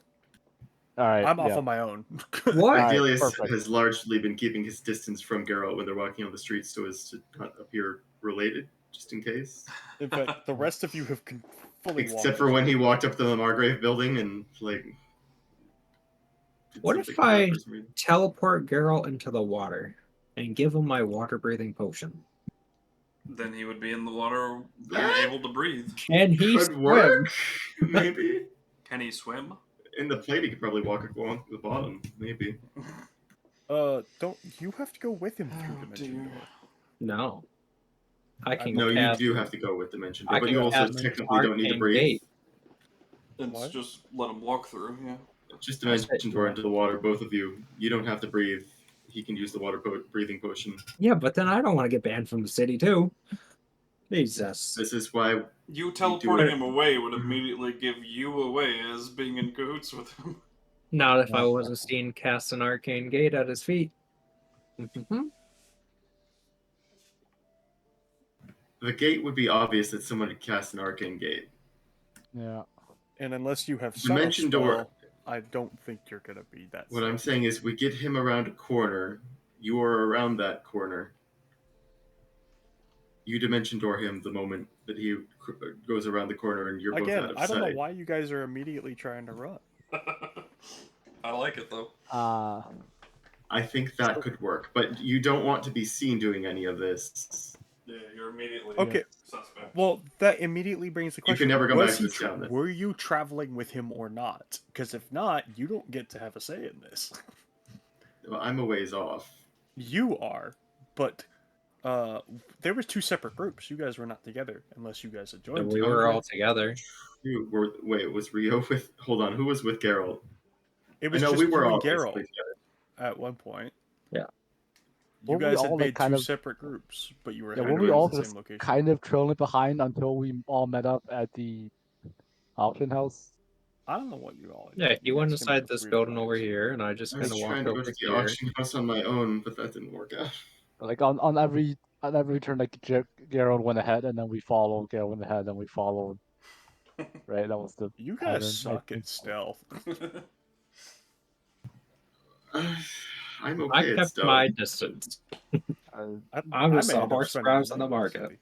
All right. I'm off yeah. on my own. What? Alright, Andelias perfect. has largely been keeping his distance from Geralt when they're walking on the streets so as to not appear related, just in case. In fact, the rest of you have fully walked. Except for when he walked up to the Margrave building and, like, did What something if with that I for some reason. teleport Geralt into the water and give him my water breathing potion? Then he would be in the water, That able to breathe. Can he could swim? work, maybe. Can he swim? In the plate, he could probably walk along the bottom, maybe. Don't you have to go with him through Oh, Dimension dear. Door? No. I can No, you cast. do have to go with Dimension Door, I but can you also cast technically don't need to Arcane breathe. Gate. It's What? just let him walk through, yeah. Just I said- Dimension Door into the water, both of you. You don't have to breathe. He can use the water breathing potion. Yeah, but then I don't want to get banned from the city too. Jesus. This is why You do teleporting it. him away would immediately give you away as being in cahoots with him. Not if I Yeah. wasn't seen cast an Arcane Gate at his feet. Mhm. the gate would be obvious that someone had cast an arcane gate. Yeah. And unless you have Dimension Summon Door. Spell, I don't think you're gonna be that. What I'm safe. saying is, we get him around a corner. You are around that corner. You Dimension Door him the moment that he goes around the corner, and you're both Again, out of I don't know sight. why you guys are immediately trying to run. I like it though. I think that could work, but you don't want to be seen doing any of this. Yeah, you're immediately Okay. suspect. Well, that immediately brings the You question: can never come was back to he this town, then. were you traveling with him or not? Because if not, you don't get to have a say in this. Well, I'm a ways off. You are, but there was two separate groups. You guys were not together unless you guys had So joined. we were all together. Wait, was Rio with? Hold on, who was with Geralt? It was I know just we were you all and Geralt basically together. at one point. Yeah. You Were we guys had all, like, made kind two of- separate groups, but you were Yeah, heading were we towards all the just same location. kind of trailing behind until we all met up at the auction house? I don't know what you all. Yeah, you you went guys came up inside with this weird building over plans. here, and I just I kind was of trying walked to go over to the here. auction house on my own, but that didn't work out. Like on every turn, like Geralt went ahead, and then we followed. Geralt went ahead, and we followed. Right, that was the You pattern. guys I suck think. at stealth. I'm I okay at kept stealth. my distance. I'm just may a end up horse spending browse in money the in market. city.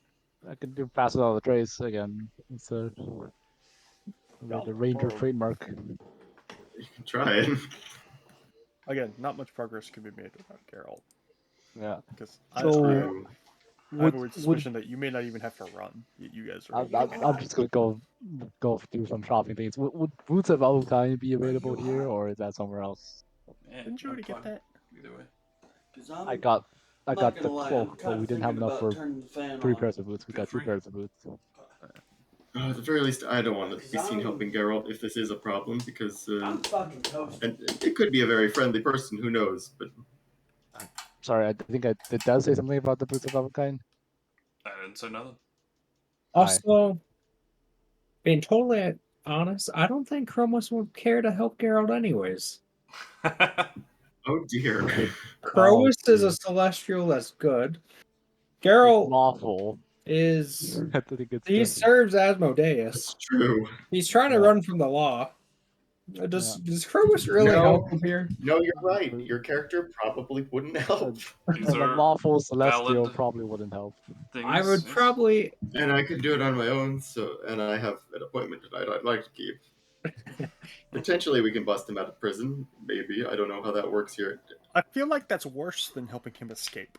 I can do pass without a trace again. It's the ranger Whoa. trademark. You can try it. Again, not much progress can be made without Geralt. Yeah. Because So, True. I have a weird suspicion that you may not even have to run. You guys are. I'm just gonna go do some shopping things. Would Boots of Alchemist be available here, or is that somewhere else? Yeah, Didn't you already fine. get that? Either way. I'm I got not the gonna lie, I'm cloak, but kind we of didn't have thinking enough about for turning the fan 3 on. pairs of boots. We Feel got 2 free. pairs of boots. At the very least, I don't want to be Because seen I'm- helping Geralt if this is a problem, because I'm fucking toasted. and it could be a very friendly person. Who knows? But Sorry, I think I did that say something about the boots of Alchemist? I didn't say nothing. Also, being totally honest, I don't think Chromis would care to help Geralt anyways. oh dear. Chromis is dear. a celestial that's good. It's Geralt lawful. is I think it's he good. serves Asmodeus. That's true. He's trying to Yeah. run from the law. Does Chromis really No. help him here? No, you're right. Your character probably wouldn't help. These A are lawful celestial valid probably wouldn't help. things. I would yes. probably. And I could do it on my own, and I have an appointment tonight I'd like to keep. Potentially we can bust him out of prison, maybe. I don't know how that works here. I feel like that's worse than helping him escape.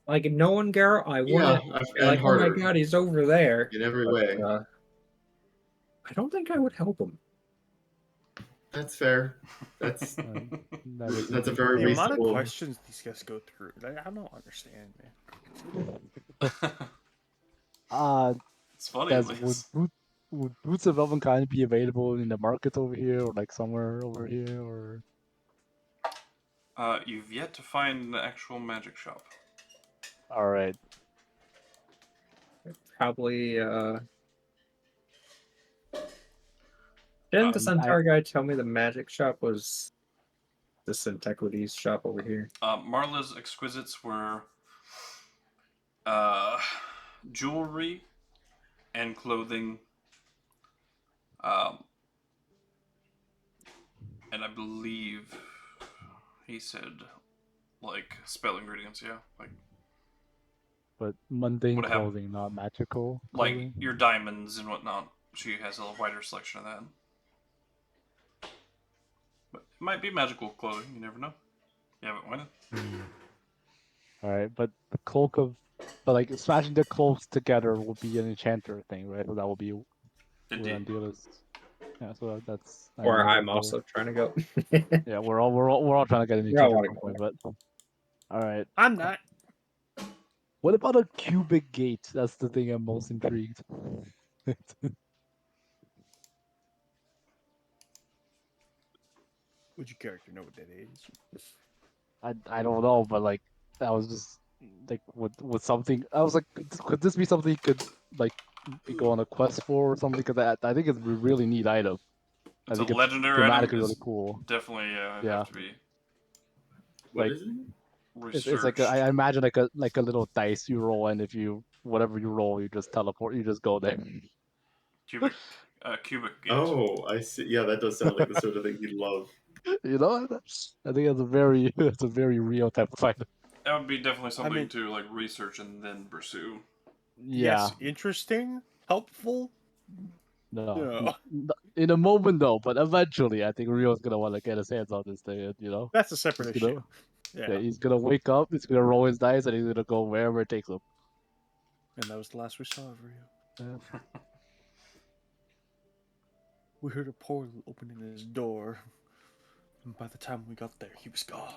Like knowing Geralt, I Yeah, wouldn't. and Like, oh my harder god, he's over there. in every But, way. I don't think I would help him. That's fair. That's That that's a is- very The amount of reasonable. questions these guys go through, I don't understand, man. It's funny. Guys, at least. would Boots of Elvenkind be available in the markets over here, or like somewhere over here, or? You've yet to find the actual magic shop. All right. probably didn't the I Centaur guy tell me the magic shop was this antiquities shop over here? Marla's exquisites were jewelry and clothing, um, and I believe he said like spell ingredients. Yeah, but mundane Would have- clothing, not magical like clothing. your diamonds and whatnot. She has a wider selection of that. But it might be magical clothing. You never know. You haven't won it. All right, but the cloak of, but like smashing the cloaks together would be an enchanter thing, right? So that would be where Indeed. Andelias. Yeah, so that's. I Or know I'm the- also trying to go. Yeah, we're all trying to get an We all enchanter wanna at some go. point, but. All right. I'm not. What about a cubic gate? That's the thing I'm most intrigued. Would your character know what that is? I don't know, but like that was just like with something. I was like, could this be something you could like go on a quest for or something? Because I think it's a really neat item. It's I think a legendary item. thematically really It's cool. definitely Yeah. have to be What Like, is it? researched. It's like I imagine like a little dice you roll, and if you whatever you roll, you just teleport. You just go there. Cubic gate. Oh, I see. Yeah, that does sound like the sort of thing you'd love. You know, I think it's a very real type of item. That would be definitely something mean- to like research and then pursue. Yeah. Yes, interesting, helpful. No. No. In a moment, though, but eventually, I think Rio's gonna want to get his hands on this thing. And, you know, That's a separate he's issue. gonna, Yeah. he's gonna wake up, he's gonna roll his dice, and he's gonna go wherever it takes him. And that was the last we saw of Rio. Yeah. We heard a portal opening his door. And by the time we got there, he was gone.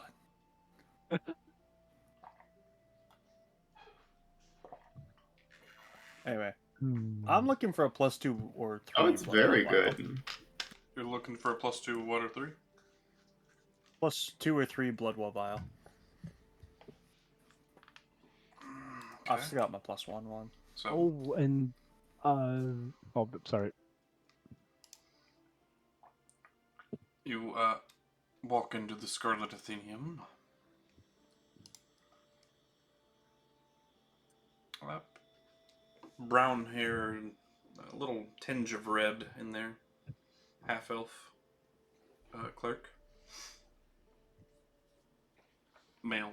Anyway, I'm looking for a +2 or 3. Oh, it's blood very vial. good. You're looking for a +2, 1 or 3? +2 or 3 blood well vial. I've still got my +1 one. So Oh, and oh, sorry. you walk into the Scarlet Athenium. Brown hair and a little tinge of red in there. Half elf clerk. Male.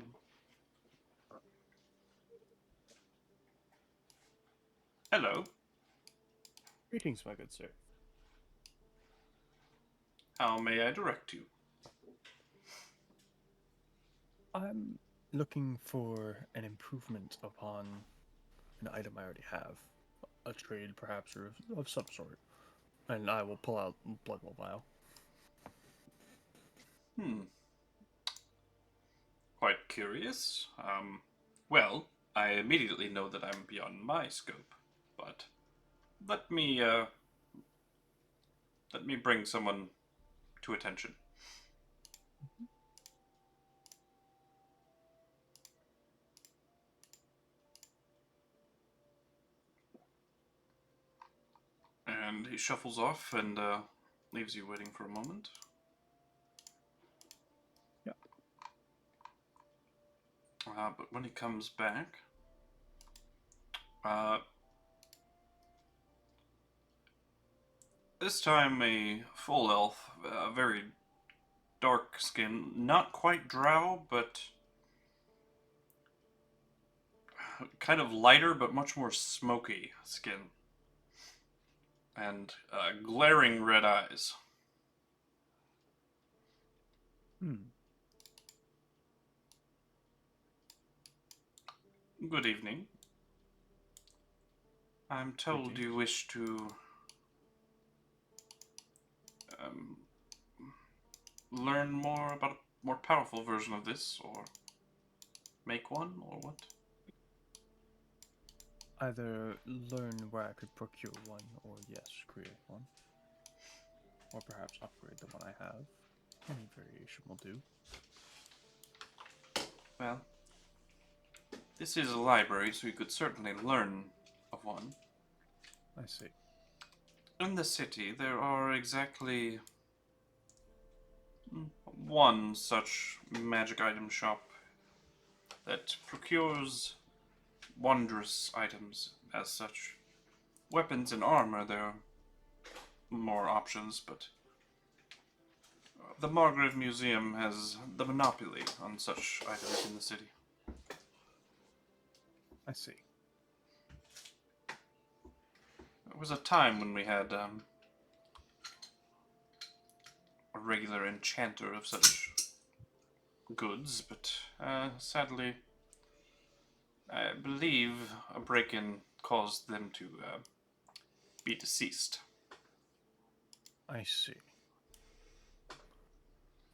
Hello. Greetings, my good sir. How may I direct you? I'm looking for an improvement upon an item I already have. A trade, perhaps, or of some sort. And I will pull out blood well vial. Quite curious. Well, I immediately know that I'm beyond my scope, but let me bring someone to attention. And he shuffles off and leaves you waiting for a moment. Yep. But when he comes back, this time a full elf, very dark skin, not quite drow, but kind of lighter, but much more smoky skin. And glaring red eyes. Good evening. I'm told you wish to learn more about a more powerful version of this, or make one, or what? Either learn where I could procure one, or yes, create one. Or perhaps upgrade the one I have. Any variation will do. Well, this is a library, so you could certainly learn of one. I see. In the city, there are exactly one such magic item shop that procures wondrous items as such. Weapons and armor, there are more options, but the Margrave Museum has the monopoly on such items in the city. I see. There was a time when we had a regular enchanter of such goods, but sadly, I believe a break-in caused them to be deceased. I see.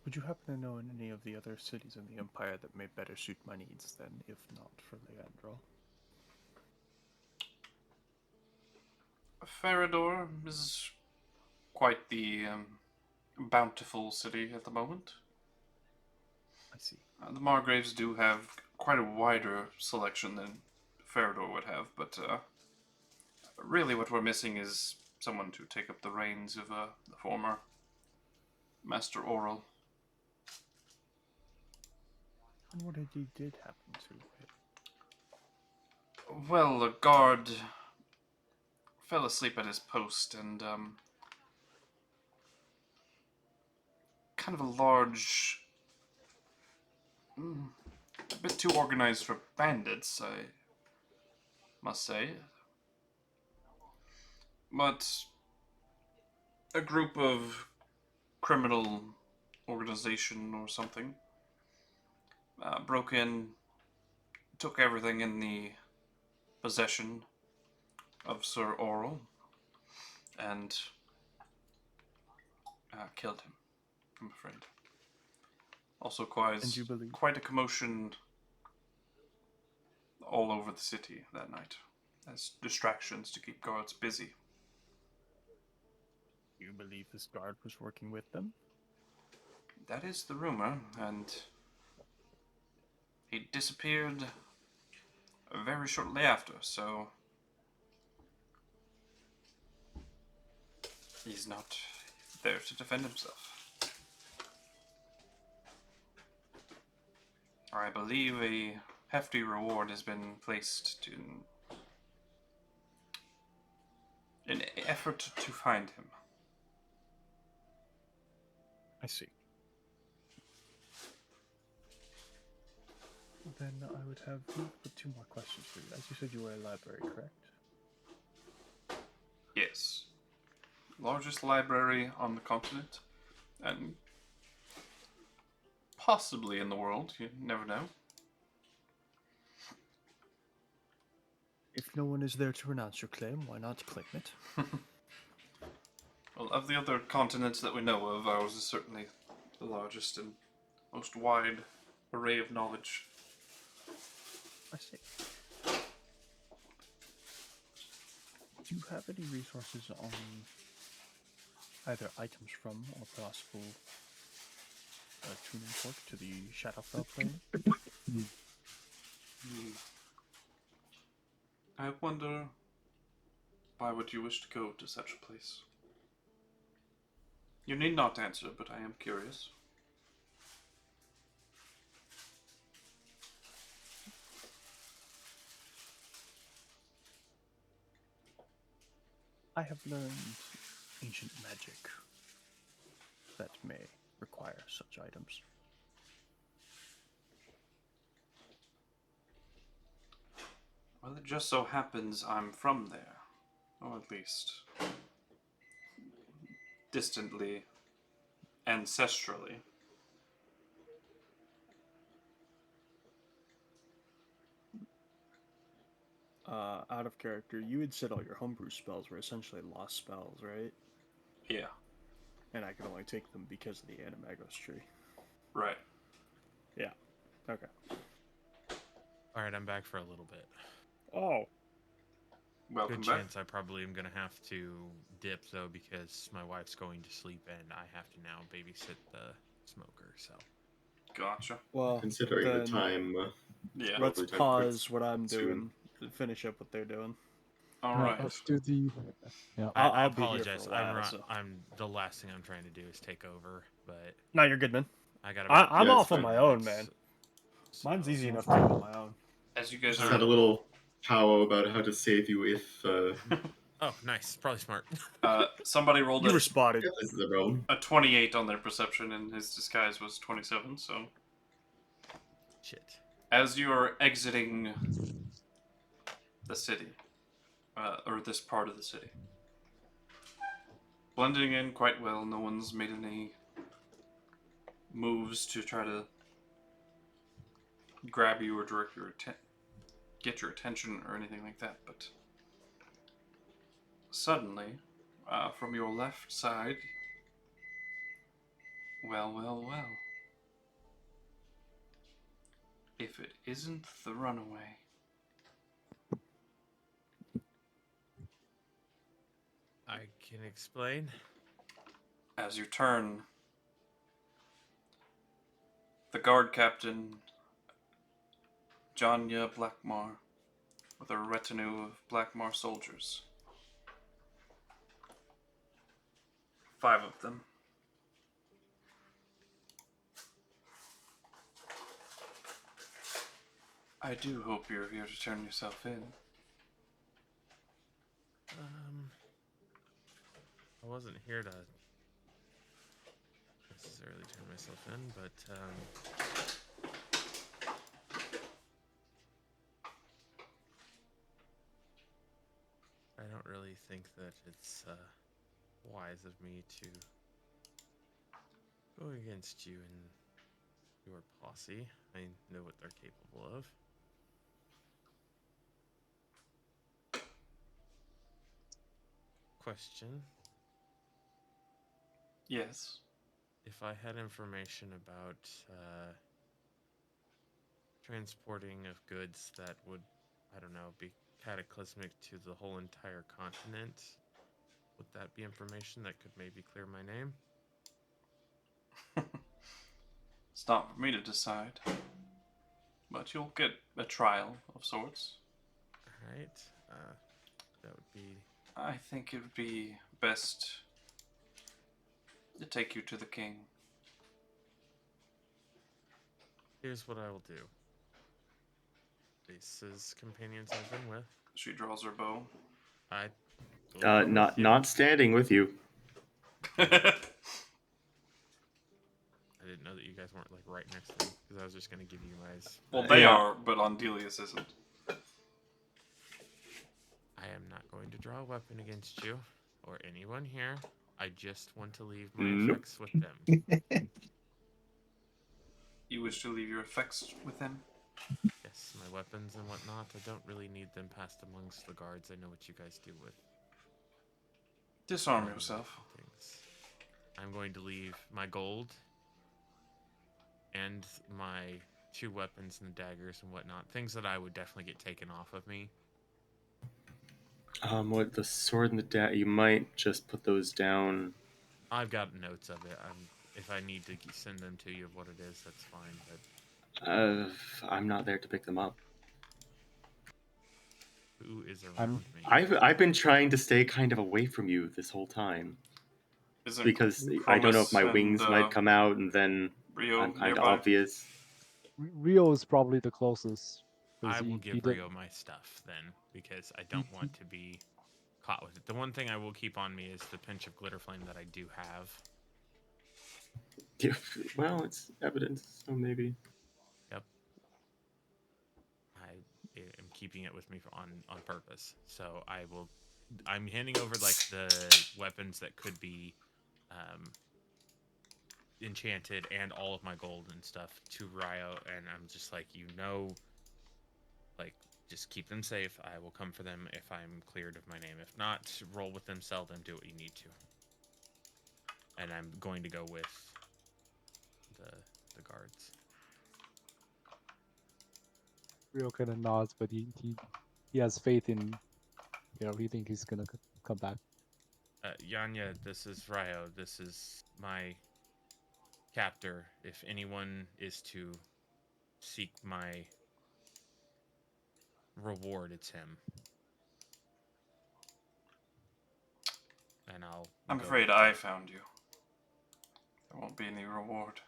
Would you happen to know in any of the other cities in the Empire that may better suit my needs than, if not for Leandro? Farador is quite the bountiful city at the moment. I see. The Margraves do have quite a wider selection than Farador would have, but really what we're missing is someone to take up the reins of the former Master Oral. And what he did happen to it? Well, a guard fell asleep at his post, and kind of a large, a bit too organized for bandits, I must say. But a group of criminal organization or something broke in, took everything in the possession of Sir Oral, and killed him, I'm afraid. Also And you believe? quite a commotion all over the city that night, as distractions to keep guards busy. You believe this guard was working with them? That is the rumor, and he disappeared very shortly after, so he's not there to defend himself. I believe a hefty reward has been placed in an effort to find him. I see. Then I would have two more questions for you. As you said, you were a library, correct? Yes. Largest library on the continent, and possibly in the world, you never know. If no one is there to renounce your claim, why not claim it? Well, of the other continents that we know of, ours is certainly the largest and most wide array of knowledge. I see. Do you have any resources on either items from or possible tuning fork to the Shadowfell plane? I wonder, why would you wish to go to such a place? You need not answer, but I am curious. I have learned ancient magic that may require such items. Well, it just so happens I'm from there. Or at least distantly, ancestrally. Out of character, you had said all your homebrew spells were essentially lost spells, right? Yeah, And I could only take them because of the Animagos tree. right. Yeah. Okay. Alright, I'm back for a little bit. Oh. Welcome Good back. chance I probably am gonna have to dip though because my wife's going to sleep and I have to now babysit the smoker, so. Gotcha. Well, Considering the then time, Yeah. let's Probably time pause what I'm soon. doing and finish up what they're doing. All Yeah, right. let's do the. Yeah. I I'll be here for apologize. a while, so. I'm the last thing I'm trying to do is take over, but No, you're good, man. I got about. I'm Yeah, it's off on fine. my own, man. Mine's easy enough to do on my own. As you guys Just had a little powwow about how to save you if Oh, nice. Probably smart. somebody rolled You a, were spotted. if this is a problem. a 28 on their perception, and his disguise was 27. So, Shit. as you are exiting the city, or this part of the city, blending in quite well. No one's made any moves to try to grab you or direct your get your attention or anything like that. But suddenly, from your left side, well. If it isn't the runaway. I can explain. As you turn, the guard captain, Janya Blackmar, with a retinue of Blackmar soldiers. 5 of them. I do hope you're here to turn yourself in. I wasn't here to necessarily turn myself in, but I don't really think that it's wise of me to go against you and your posse. I know what they're capable of. Question. Yes. If I had information about transporting of goods that would, I don't know, be cataclysmic to the whole entire continent, would that be information that could maybe clear my name? It's not for me to decide. But you'll get a trial of sorts. Alright. That would be... I think it would be best to take you to the king. Here's what I will do. Face's companions I've been with. She draws her bow. I will go with you. Not standing with you. I didn't know that you guys weren't like right next to me, because I was just gonna give you guys. Well, they Yeah. are, but Andelias isn't. I am not going to draw a weapon against you or anyone here. I just want to leave my effects with them. You wish to leave your effects with them? Yes, my weapons and whatnot. I don't really need them passed amongst the guards. I know what you guys do with Disarm yourself. things. I'm going to leave my gold and my 2 weapons and daggers and whatnot. Things that I would definitely get taken off of me. What the sword and the dagger? You might just put those down. I've got notes of it. If I need to send them to you of what it is, that's fine. But I'm not there to pick them up. who is around me? I've been trying to stay kind of away from you this whole time Isn't because I don't know if my Chromis wings and, might come out and then Rio I'm kind of nearby? obvious. Rio is probably the closest. 'cause I will he give did- Rio my stuff then, because I don't want to be caught with it. The one thing I will keep on me is the pinch of glitter flame that I do have. Yeah, well, it's evidence, so maybe. Yep. I am keeping it with me on purpose. So I'm handing over like the weapons that could be enchanted and all of my gold and stuff to Rio, and I'm just like, like, just keep them safe. I will come for them if I'm cleared of my name. If not, roll with them, sell them, do what you need to. And I'm going to go with the guards. Rio kind of nods, but he has faith in, he thinks he's gonna come back. Yanya, this is Rio. This is my captor. If anyone is to seek my reward, it's him. and I'll. I'm go afraid with I that. found you. There won't be any reward.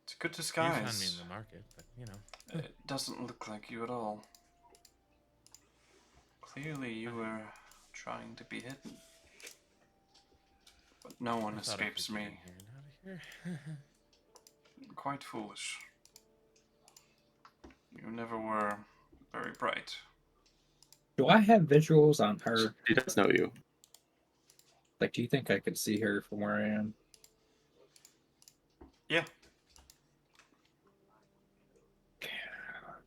It's a good You found me in disguise. the market, but you know. It doesn't look like you at all. Clearly you were trying to be hidden. But no one I thought I escapes could get in me. here and out of here. Quite foolish. You never were very bright. Do I have visuals on her? She does know you. Like, do you think I could see her from where I am? Yeah.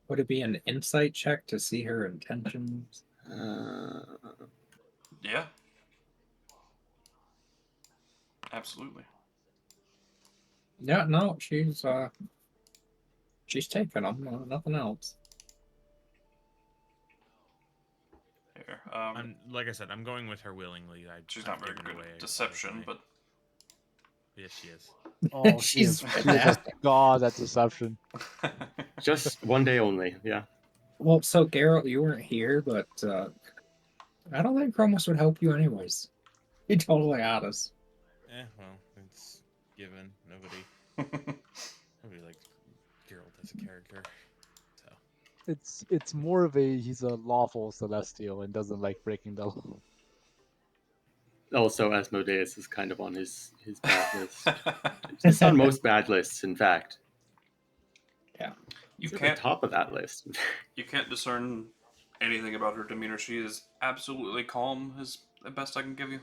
Would it be an insight check to see her intentions? Yeah. Absolutely. Yeah, no, she's taking them, nothing else. Here. Like I said, I'm going with her willingly. She's I've not very given good away at a lot of deception, my- but Yes, she is. Oh, She's she's a god at deception. Just one day only, yeah. Well, so Geralt, you weren't here, but I don't think Chromis would help you anyways. He totally had us. Well, it's given. Nobody likes Geralt as a character. So It's more of a he's a lawful celestial and doesn't like breaking the law. Also, Asmodeus is kind of on his bad list. He's on most bad lists, in fact. Yeah. You He's at can't the top of that list. you can't discern anything about her demeanor. She is absolutely calm, is the best I can give you.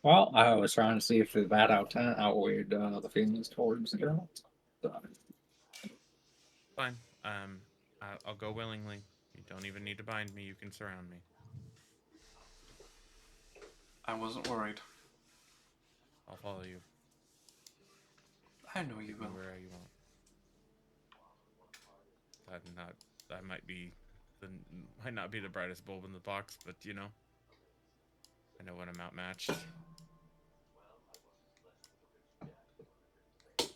Well, I was trying to see if the bad outweighed the feelings towards Geralt. So, fine. I'll go willingly. You don't even need to bind me. You can surround me. I wasn't worried. I'll follow you I know you will. wherever you want. I might not be the brightest bulb in the box, but you know, I know when I'm outmatched. If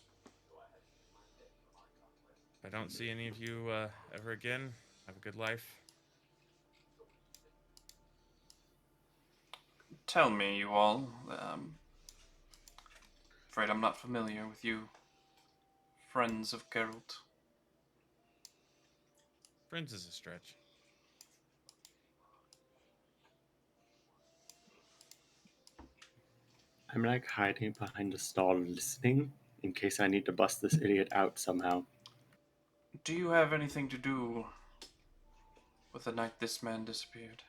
I don't see any of you ever again, have a good life. Tell me, you all. Afraid I'm not familiar with you. Friends of Geralt. Friends is a stretch. I'm like hiding behind a stall listening in case I need to bust this idiot out somehow. Do you have anything to do with the night this man disappeared?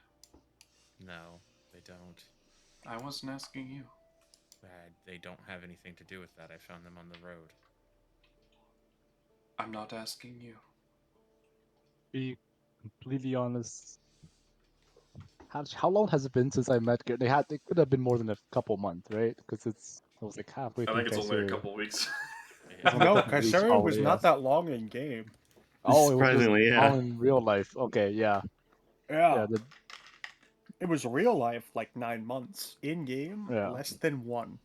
No, they don't. I wasn't asking you. They don't have anything to do with that. I found them on the road. I'm not asking you. Be completely honest. How long has it been since I met Garrett? It could have been more than a couple months, right? Because it was like halfway I through think it's only a Kyseri. couple weeks. It's only a No, couple weeks, Kyseri was probably, not yeah. that long in game. Oh, it was just Surprisingly, yeah. long in real life. Okay, yeah. Yeah. Yeah, It was real life, like 9 months. In game, Yeah. less than 1.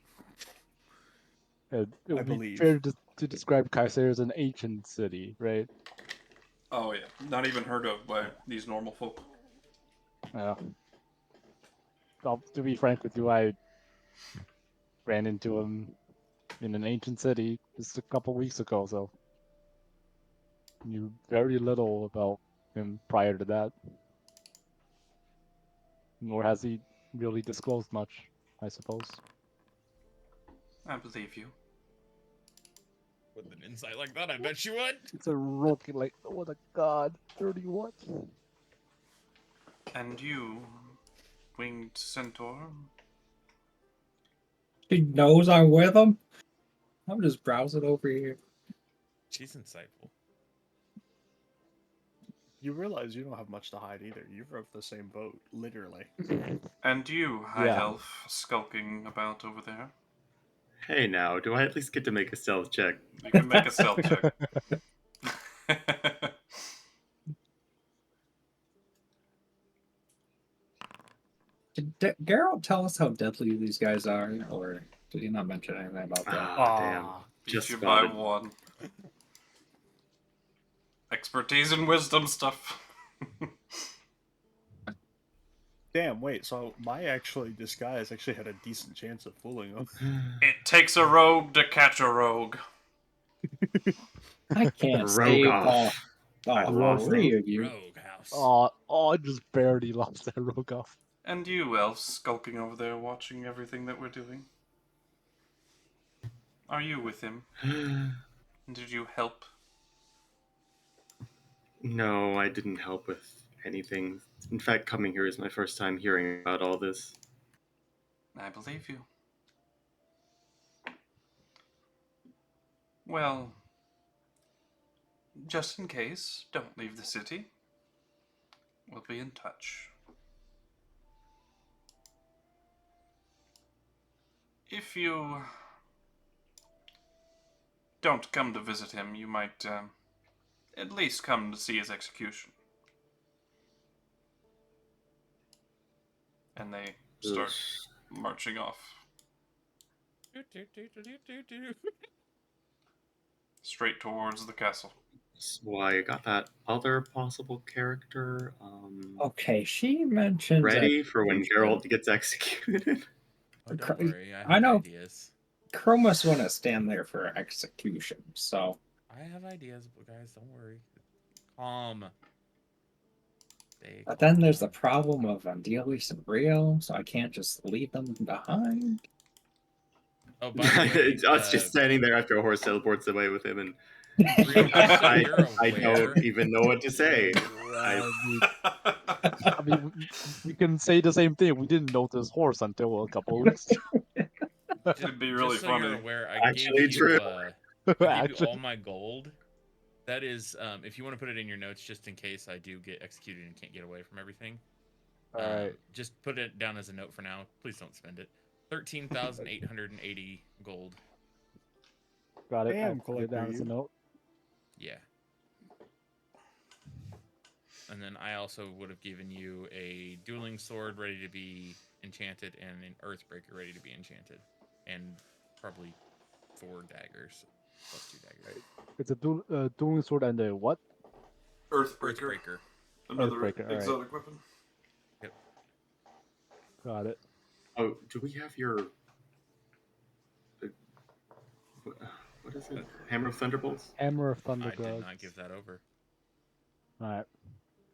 it would be believe. fair to describe Kyseri as an ancient city, right? Oh yeah, not even heard of by these normal folk. Yeah. Well, to be frank with you, I ran into him in an ancient city just a couple weeks ago, so knew very little about him prior to that. Nor has he really disclosed much, I suppose. I believe you. With an insight like that, I bet you would. It's a rookie, like, what a god. 31? And you, winged centaur? she knows I'm with him. I'm just browsing over here. She's insightful. You realize you don't have much to hide either. You rode the same boat, literally. And you, high Yeah. elf, skulking about over there? Hey now, do I at least get to make a stealth check? You can make a stealth check. Did Geralt tell us how deadly these guys are, or did he not mention anything about that? Ah, damn. Beat Just you by spotted. 1. Expertise and wisdom stuff. Damn, wait, so my disguise actually had a decent chance of fooling him. It takes a rogue to catch a rogue. I can't Rogue save off. I all lost three it. of you. Rogue house. I just barely lost that rogue off. And you, elf, skulking over there watching everything that we're doing. Are you with him? Did you help? No, I didn't help with anything. In fact, coming here is my first time hearing about all this. I believe you. Well, just in case, don't leave the city. We'll be in touch. If you don't come to visit him, you might at least come to see his execution. And they start marching off. Straight towards the castle. That's why I got that other possible character Okay, she mentioned ready for when execution. Geralt gets executed. Oh, don't worry, I I have know. ideas. Chromis wouldn't stand there for execution, so I have ideas, but guys, don't worry. Calm. Stay but then calm. there's the problem of Andelias and Rio, so I can't just leave them behind. Oh, by the way, It's us just standing there after a horse teleports away with him, and Rio, just so I, you're I aware, don't even know what to say. I mean, we can say the same thing. We didn't notice horse until a couple of weeks. It'd be really just so funny. you're aware, I Actually gave true. you, I gave you Actually, all my gold. That is, if you want to put it in your notes, just in case I do get executed and can't get away from everything. all right. Just put it down as a note for now. Please don't spend it. 13,880 gold. Got it. Damn, I'll put it down as a collector, note. Yeah. And then I also would have given you a dueling sword ready to be enchanted and an earthbreaker ready to be enchanted. And probably 4 daggers. Plus 2 daggers. It's a dueling sword and a what? Earthbreaker. Earthbreaker. Another Earthbreaker, alright. exotic weapon. Yep. Got it. Oh, do we have your what is it? Hammer of Thunderbolts? Hammer of I did Thunderclouds. not give that over. All right.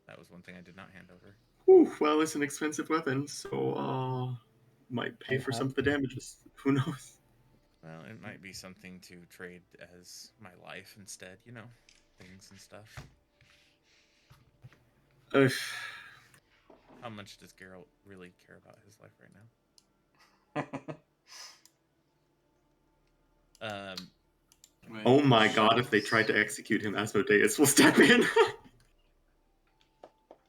That was one thing I did not hand over. Ooh, well, it's an expensive weapon, so might pay for Uh-huh. some of the damages. Who knows? Well, it might be something to trade as my life instead, you know, things and stuff. Ugh. How much does Geralt really care about his life right now? Oh my god, if they tried to execute him, Asmodeus will step in.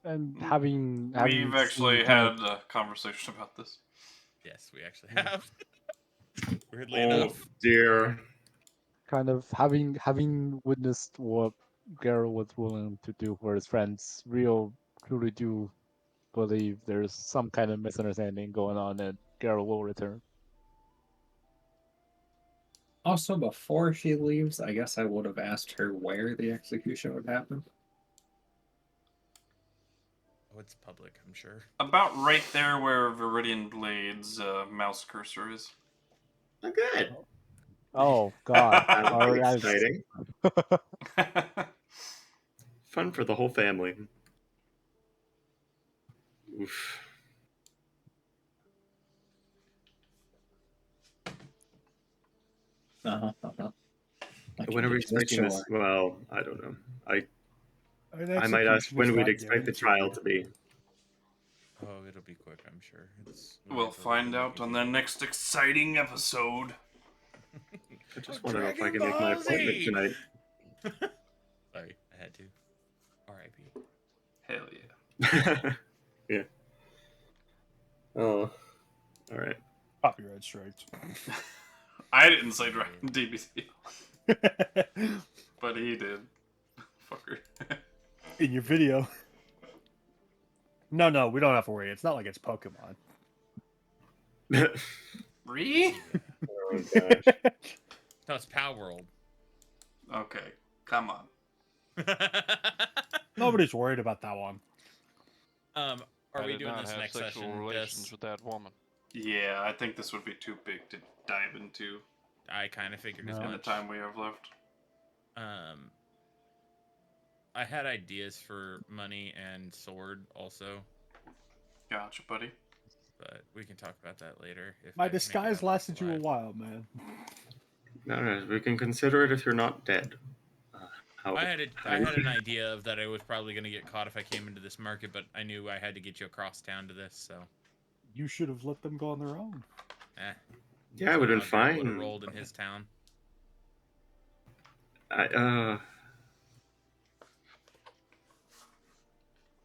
And having We've actually seen kind had a conversation about this. Yes, we actually have. Weirdly Oh enough. dear. kind of having witnessed what Geralt was willing to do for his friends, Rio truly do believe there's some kind of misunderstanding going on, and Geralt will return. Also, before she leaves, I guess I would have asked her where the execution would happen. Oh, it's public, I'm sure. About right there where ViridianBlade's mouse cursor is. Oh, good. Oh God! That'll All be right. exciting. Fun for the whole family. Oof. Uh-huh, uh-huh. When are we expecting this? Well, I don't know. I might ask when we'd expect the trial to be. Oh, it'll be quick, I'm sure. We'll find out on the next exciting episode. I just want to know if I can make my appointment tonight. Sorry, I had to. R.I.P. Hell yeah. Yeah. Oh, all right. Copyright strikes. I didn't say Dragon DBC, but he did. Fucker. In your video. No, we don't have to worry. It's not like it's Pokemon. Re? Oh gosh. No, it's Pow World. Okay, come on. Nobody's worried about that one. Are I we did doing not this have next sexual session? relations Gus? with that woman. Yeah, I think this would be too big to dive into I kind of figured as No. in the much. time we have left. I had ideas for money and sword also, Gotcha, buddy. but we can talk about that later. If I My make it disguise out lasted you a alive. while, man. No, we can consider it if you're not dead. I had an idea of that I was probably going to get caught if I came into this market, but I knew I had to get you across town to this, so. You should have let them go on their own. Yeah, it would have been Would have fine. rolled in his town.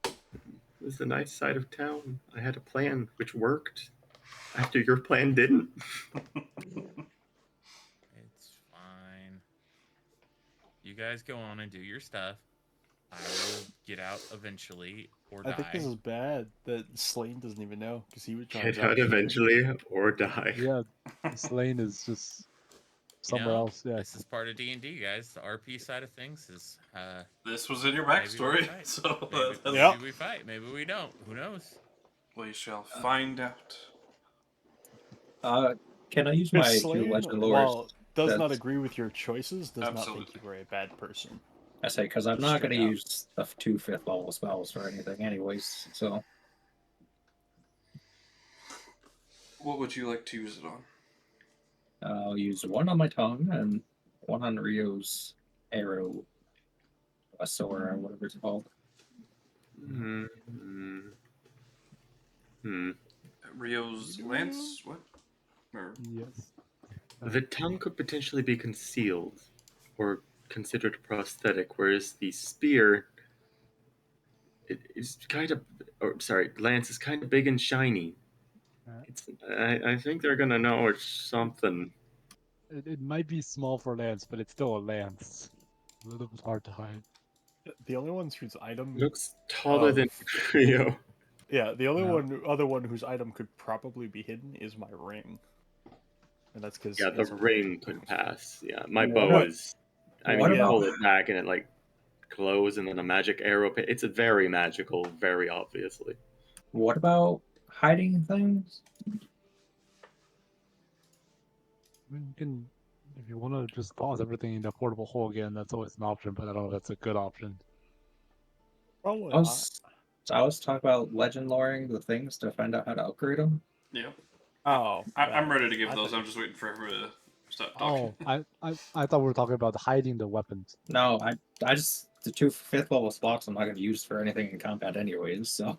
It was the nice side of town. I had a plan which worked after your plan didn't. It's fine. You guys go on and do your stuff. I will get out eventually or die. I think this is bad that Slane doesn't even know because he would try Get out eventually or die. Yeah, Slane is just somewhere else. Yeah. This is part of D&D, guys. The RP side of things is. This was in your maybe we backstory, fight. so Maybe we fight. Maybe we don't. Who knows? We shall find out. Can I use my two legend lores? While does not That's- agree with your choices, does not Absolutely. think you were a bad person. I say because I'm Just not going to straight up. use the 2 5th level spells or anything, anyways. So What would you like to use it on? I'll use one on my tongue and one on Rio's arrow, a sword, or whatever it's called. Rio's lance? What? Or Yes. The tongue could potentially be concealed or considered prosthetic, whereas the spear is kind of, or sorry, lance is kind of big and shiny. It's, I think they're gonna know it's something. It might be small for lance, but it's still a lance. A little bit hard to hide. The only ones whose item Looks taller than Rio. Yeah, the only No. other one whose item could probably be hidden is my ring, and that's because Yeah, the ring could pass. Yeah, my What bow about- is. I what mean, you about- pull it back and it like glows, and then a magic arrow. It's a very magical, very obviously. What about hiding things? I mean, you can, if you want to just toss everything in a portable hole again, that's always an option, but I don't know if that's a good option. Probably I was talking about legend loring the things to find out how to upgrade them. Yeah. Oh, I'm ready to give I those. thought- I'm just waiting for everyone to stop talking. Oh, I thought we were talking about hiding the weapons. No, I just the 2 5th level slots I'm not going to use for anything in combat anyways. So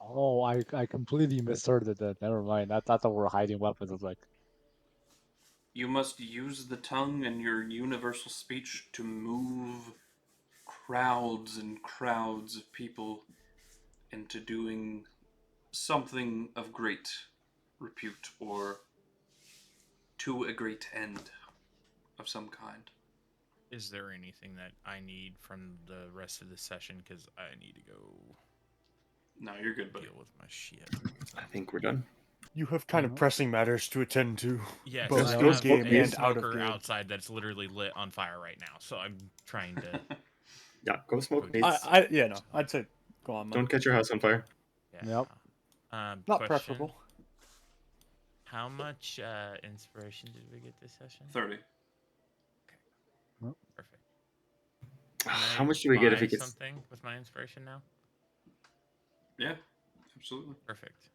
Oh, I completely misheard it then. Never mind. I thought we were hiding weapons. I was like, You must use the tongue and your universal speech to move crowds and crowds of people into doing something of great repute or to a great end of some kind. Is there anything that I need from the rest of the session? Because I need to go No, you're good, buddy. deal with my shit. I think we're done. You have kind of pressing matters to attend to. Yes, both I good have game a and out of smoker game. outside that's literally lit on fire right now. So I'm trying to. Yeah, go smoke. Go Mates. I'd say go on. Man. Don't catch your house on fire. Yeah. Yep. Not Question, preferable. How much inspiration did we get this session? 30. Perfect. How much do we get if buy he gets? something with my inspiration now? Yeah, absolutely. Perfect.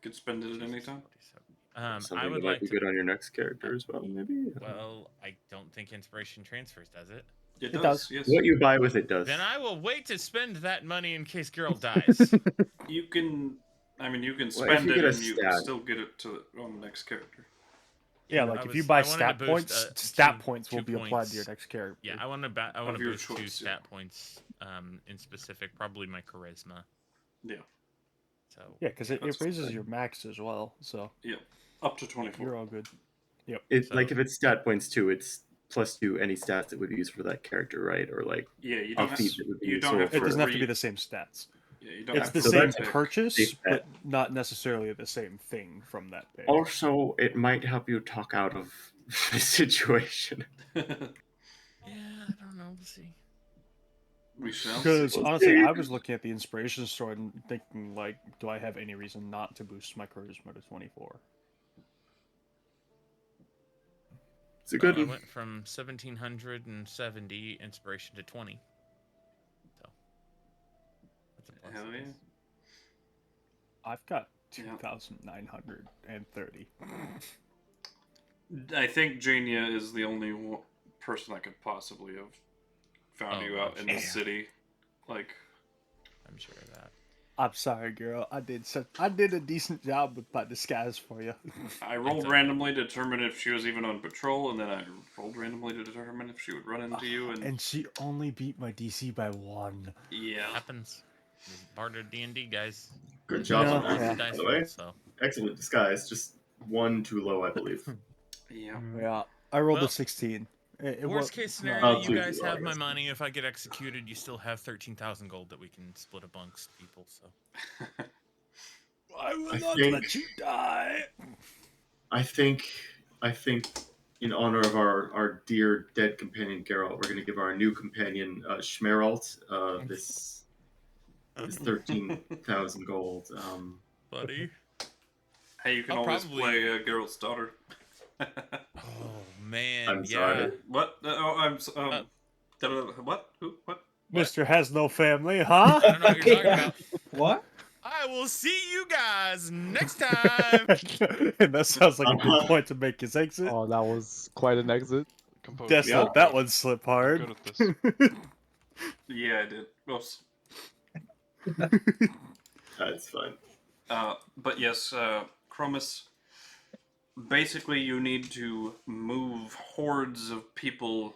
Could spend it at any time. I Something would that might like be to. good on your next character as well, maybe. Well, I don't think inspiration transfers, does it? It It does. does. Yes. What you buy with it does. Then I will wait to spend that money in case Geralt dies. You can. I mean, you can Well, if spend you it get a and you can stat. still get it to on the next character. Yeah, I like if was- you buy I wanted to stat boost, points, stat two- points will two be applied points. to your next character. Yeah, I want to. I want to your boost 2 choice, yeah. stat points. In specific, probably my charisma. Yeah. So Yeah, because it That's raises fine. your max as well. So Yep. Up to 24. you're all good. It's So- like if it's stat points too, it's +2 any stats that would be used for that character, right? Or like Yeah, you a don't have, feat that would be you useful don't have It to doesn't have to read- be the same stats. Yeah, you don't It's have the to same pick. purchase, safe bet. but not necessarily the same thing from that page. Also, it might help you talk out of the situation. yeah, I don't know. We'll see. We shall Because see. honestly, I was looking at the inspiration store and thinking, like, do I have any reason not to boost my charisma to 24? It's a Well, good I one. went from 1770 inspiration to 20. So that's a plus. Hell I yeah. guess. I've got Yeah. 2,930. I think Jania is the only person that could possibly have found Oh, you out in the yeah. city. Like, I'm sure of that. I'm sorry, girl. I did a decent job with my disguise for you. I rolled okay. randomly to determine if she was even on patrol, and then I rolled randomly to determine if she would run into you. And she only beat my DC by 1. yeah, Happens. This is part of D&D, guys. Good job No, on that, yeah. by Dice the roll, way. so. Excellent disguise. Just one too low, I believe. yeah. Yeah, I rolled Well, a 16. Worst case scenario, Oh, you too guys low, I have my guess. money. If I get executed, you still have 13,000 gold that we can split amongst people. So I will I not think- let you die. I think, in honor of our dear dead companion Geralt, we're going to give our new companion Schmeralt this 13,000 gold. buddy. Hey, you can I'll always probably- play Geralt's daughter. Oh man, I'm yeah. sorry. What? What? Who? What? Mister has no family, huh? I don't know what you're talking about. What? I will see you guys next time. And that sounds like a good Uh-huh. point to make his exit. Oh, that was quite an exit. Compose. Just Yeah. let that one slip hard. Good at this. Yeah, I did. Oops. That's fine. But yes, Chromis. Basically, you need to move hordes of people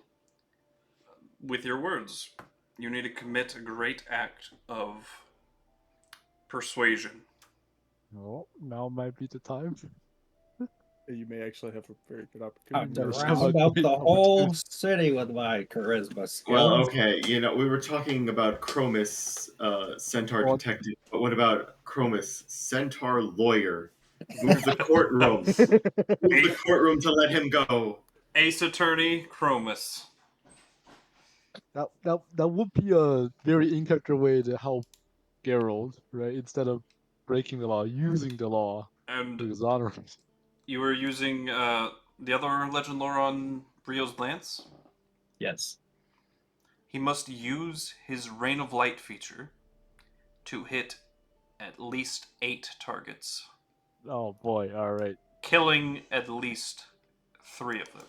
with your words. You need to commit a great act of persuasion. Oh, now might be the time. You may actually have a very good I'm opportunity. to There's round so up many the whole opportunities. city with my charisma skills. Well, okay, we were talking about Chromis, Centaur What? detective, but what about Chromis, Centaur lawyer? Move the courtroom. Move the courtroom to let him go. Ace Attorney Chromis. That would be a very in-character way to help Geralt, right? Instead of breaking the law, using the law to And his honor. you were using the other legend lore on Brio's Lance. Yes. He must use his Rain of Light feature to hit at least 8 targets, Oh boy! All right. killing at least 3 of them.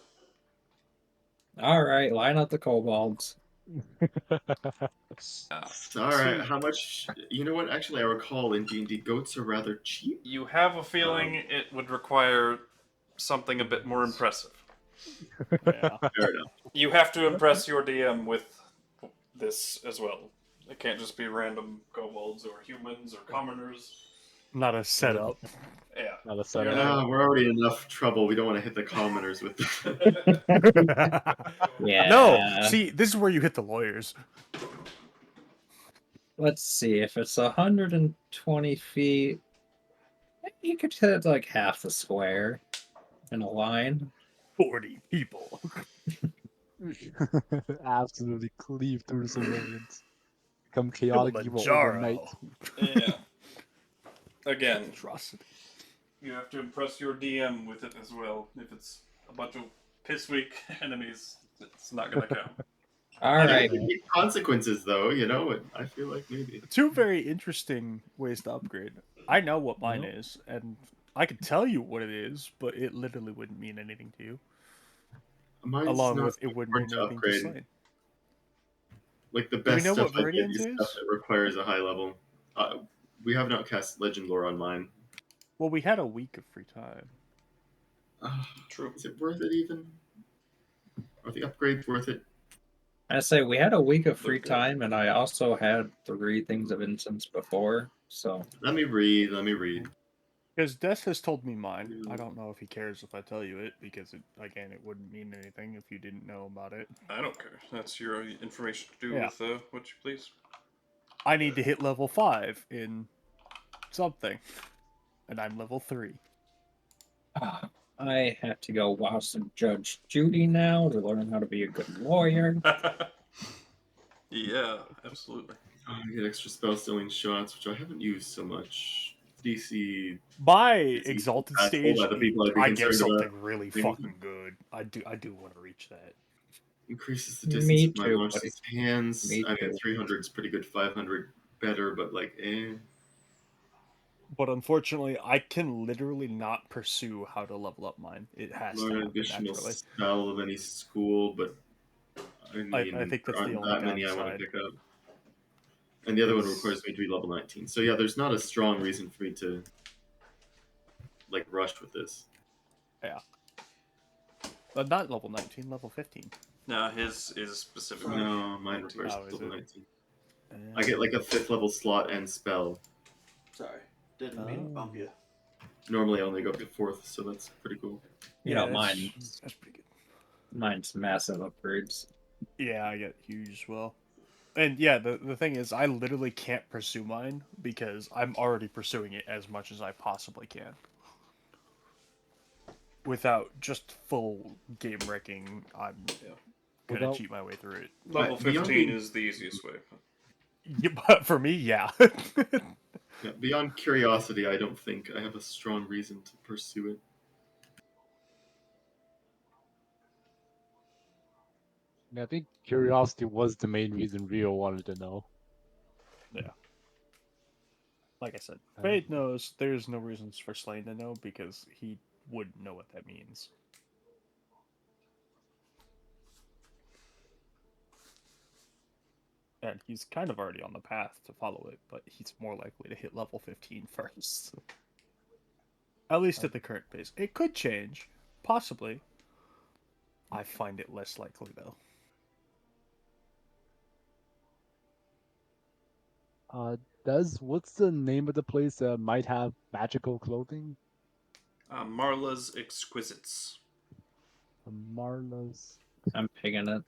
All right, line up the kobolds. All right, how much? You know what? Actually, I recall in D&D, goats are rather cheap. You have a feeling it would require something a bit more impressive. Yeah. Fair enough. You have to impress your DM with this as well. It can't just be random kobolds or humans or commoners. Not a setup. Yeah. Not a setup. We're already in enough trouble. We don't want to hit the commoners with that. Yeah. No, see, this is where you hit the lawyers. Let's see. If it's 120 feet, you could hit like half the square in a line. 40 people. Absolutely cleave through the civilians. Become chaotic evil overnight. Yeah. Again, Atrocity. you have to impress your DM with it as well. If it's a bunch of piss weak enemies, it's not gonna count. All There right. could be consequences, though. I feel like maybe. Two very interesting ways to upgrade. I know what mine is, and I could tell you what it is, but it literally wouldn't mean anything to you. Mine's Along not with it wouldn't mean important to anything to upgrade. Slane. Like the we best know stuff what I get Viridian's is stuff is? that requires a high level. We have not cast Legend Lore on mine. Well, we had a week of free time. True. Is it worth it even? Are the upgrades worth it? I say we had a week of free Okay. time, and I also had 3 things of incense before. So Let me read. Because Death has told me mine. I don't know if he cares if I tell you it, because, it wouldn't mean anything if you didn't know about it. I don't care. That's your information to do Yeah. with what you please. I need to hit level 5 in something. And I'm level 3. I have to go watch some Judge Judy now to learn how to be a good lawyer. Yeah, absolutely. I get extra spell stealing shots, which I haven't used so much. DC By is Exalted impactful by Stage the people 8, I'd be I get concerned about. something really Things fucking good. I do want to reach that. increases the distance Me of my too, buddy. monster's hands. Me I mean, too. 300 is pretty good. 500 better, but like, eh. But unfortunately, I can literally not pursue how to level up mine. It has to Learn an happen additional naturally. spell of any school, but I mean, I think there that's the aren't only that many I want to downside. pick up. And the other one Is- requires me to be level 19. So yeah, there's not a strong reason for me to like rush with this. Yeah. But not level 19, level 15. No, his is specifically. No, mine 19. requires Oh, is level it? 19. I get like a 5th level slot and spell. Sorry, didn't mean to bump you. Normally I only go up to 4th, so that's pretty cool. You know, mine. That's pretty good. Mine's massive upgrades. Yeah, I get huge as well. And yeah, the thing is, I literally can't pursue mine because I'm already pursuing it as much as I possibly can. Without just full game wrecking, I'm gonna Without- cheat my way through it. Level Beyond 15 being- is the easiest way. Yeah, but for me, yeah. Yeah, beyond curiosity, I don't think I have a strong reason to pursue it. I think curiosity was the main reason Rio wanted to know. Yeah. Like I said, Fade knows there's no reasons for Slane to know because he wouldn't know what that means. And he's kind of already on the path to follow it, but he's more likely to hit level 15 first. At least at the current pace. It could change. Possibly. I find it less likely, though. What's the name of the place that might have magical clothing? Marla's Exquisites. Marla's. I'm picking it.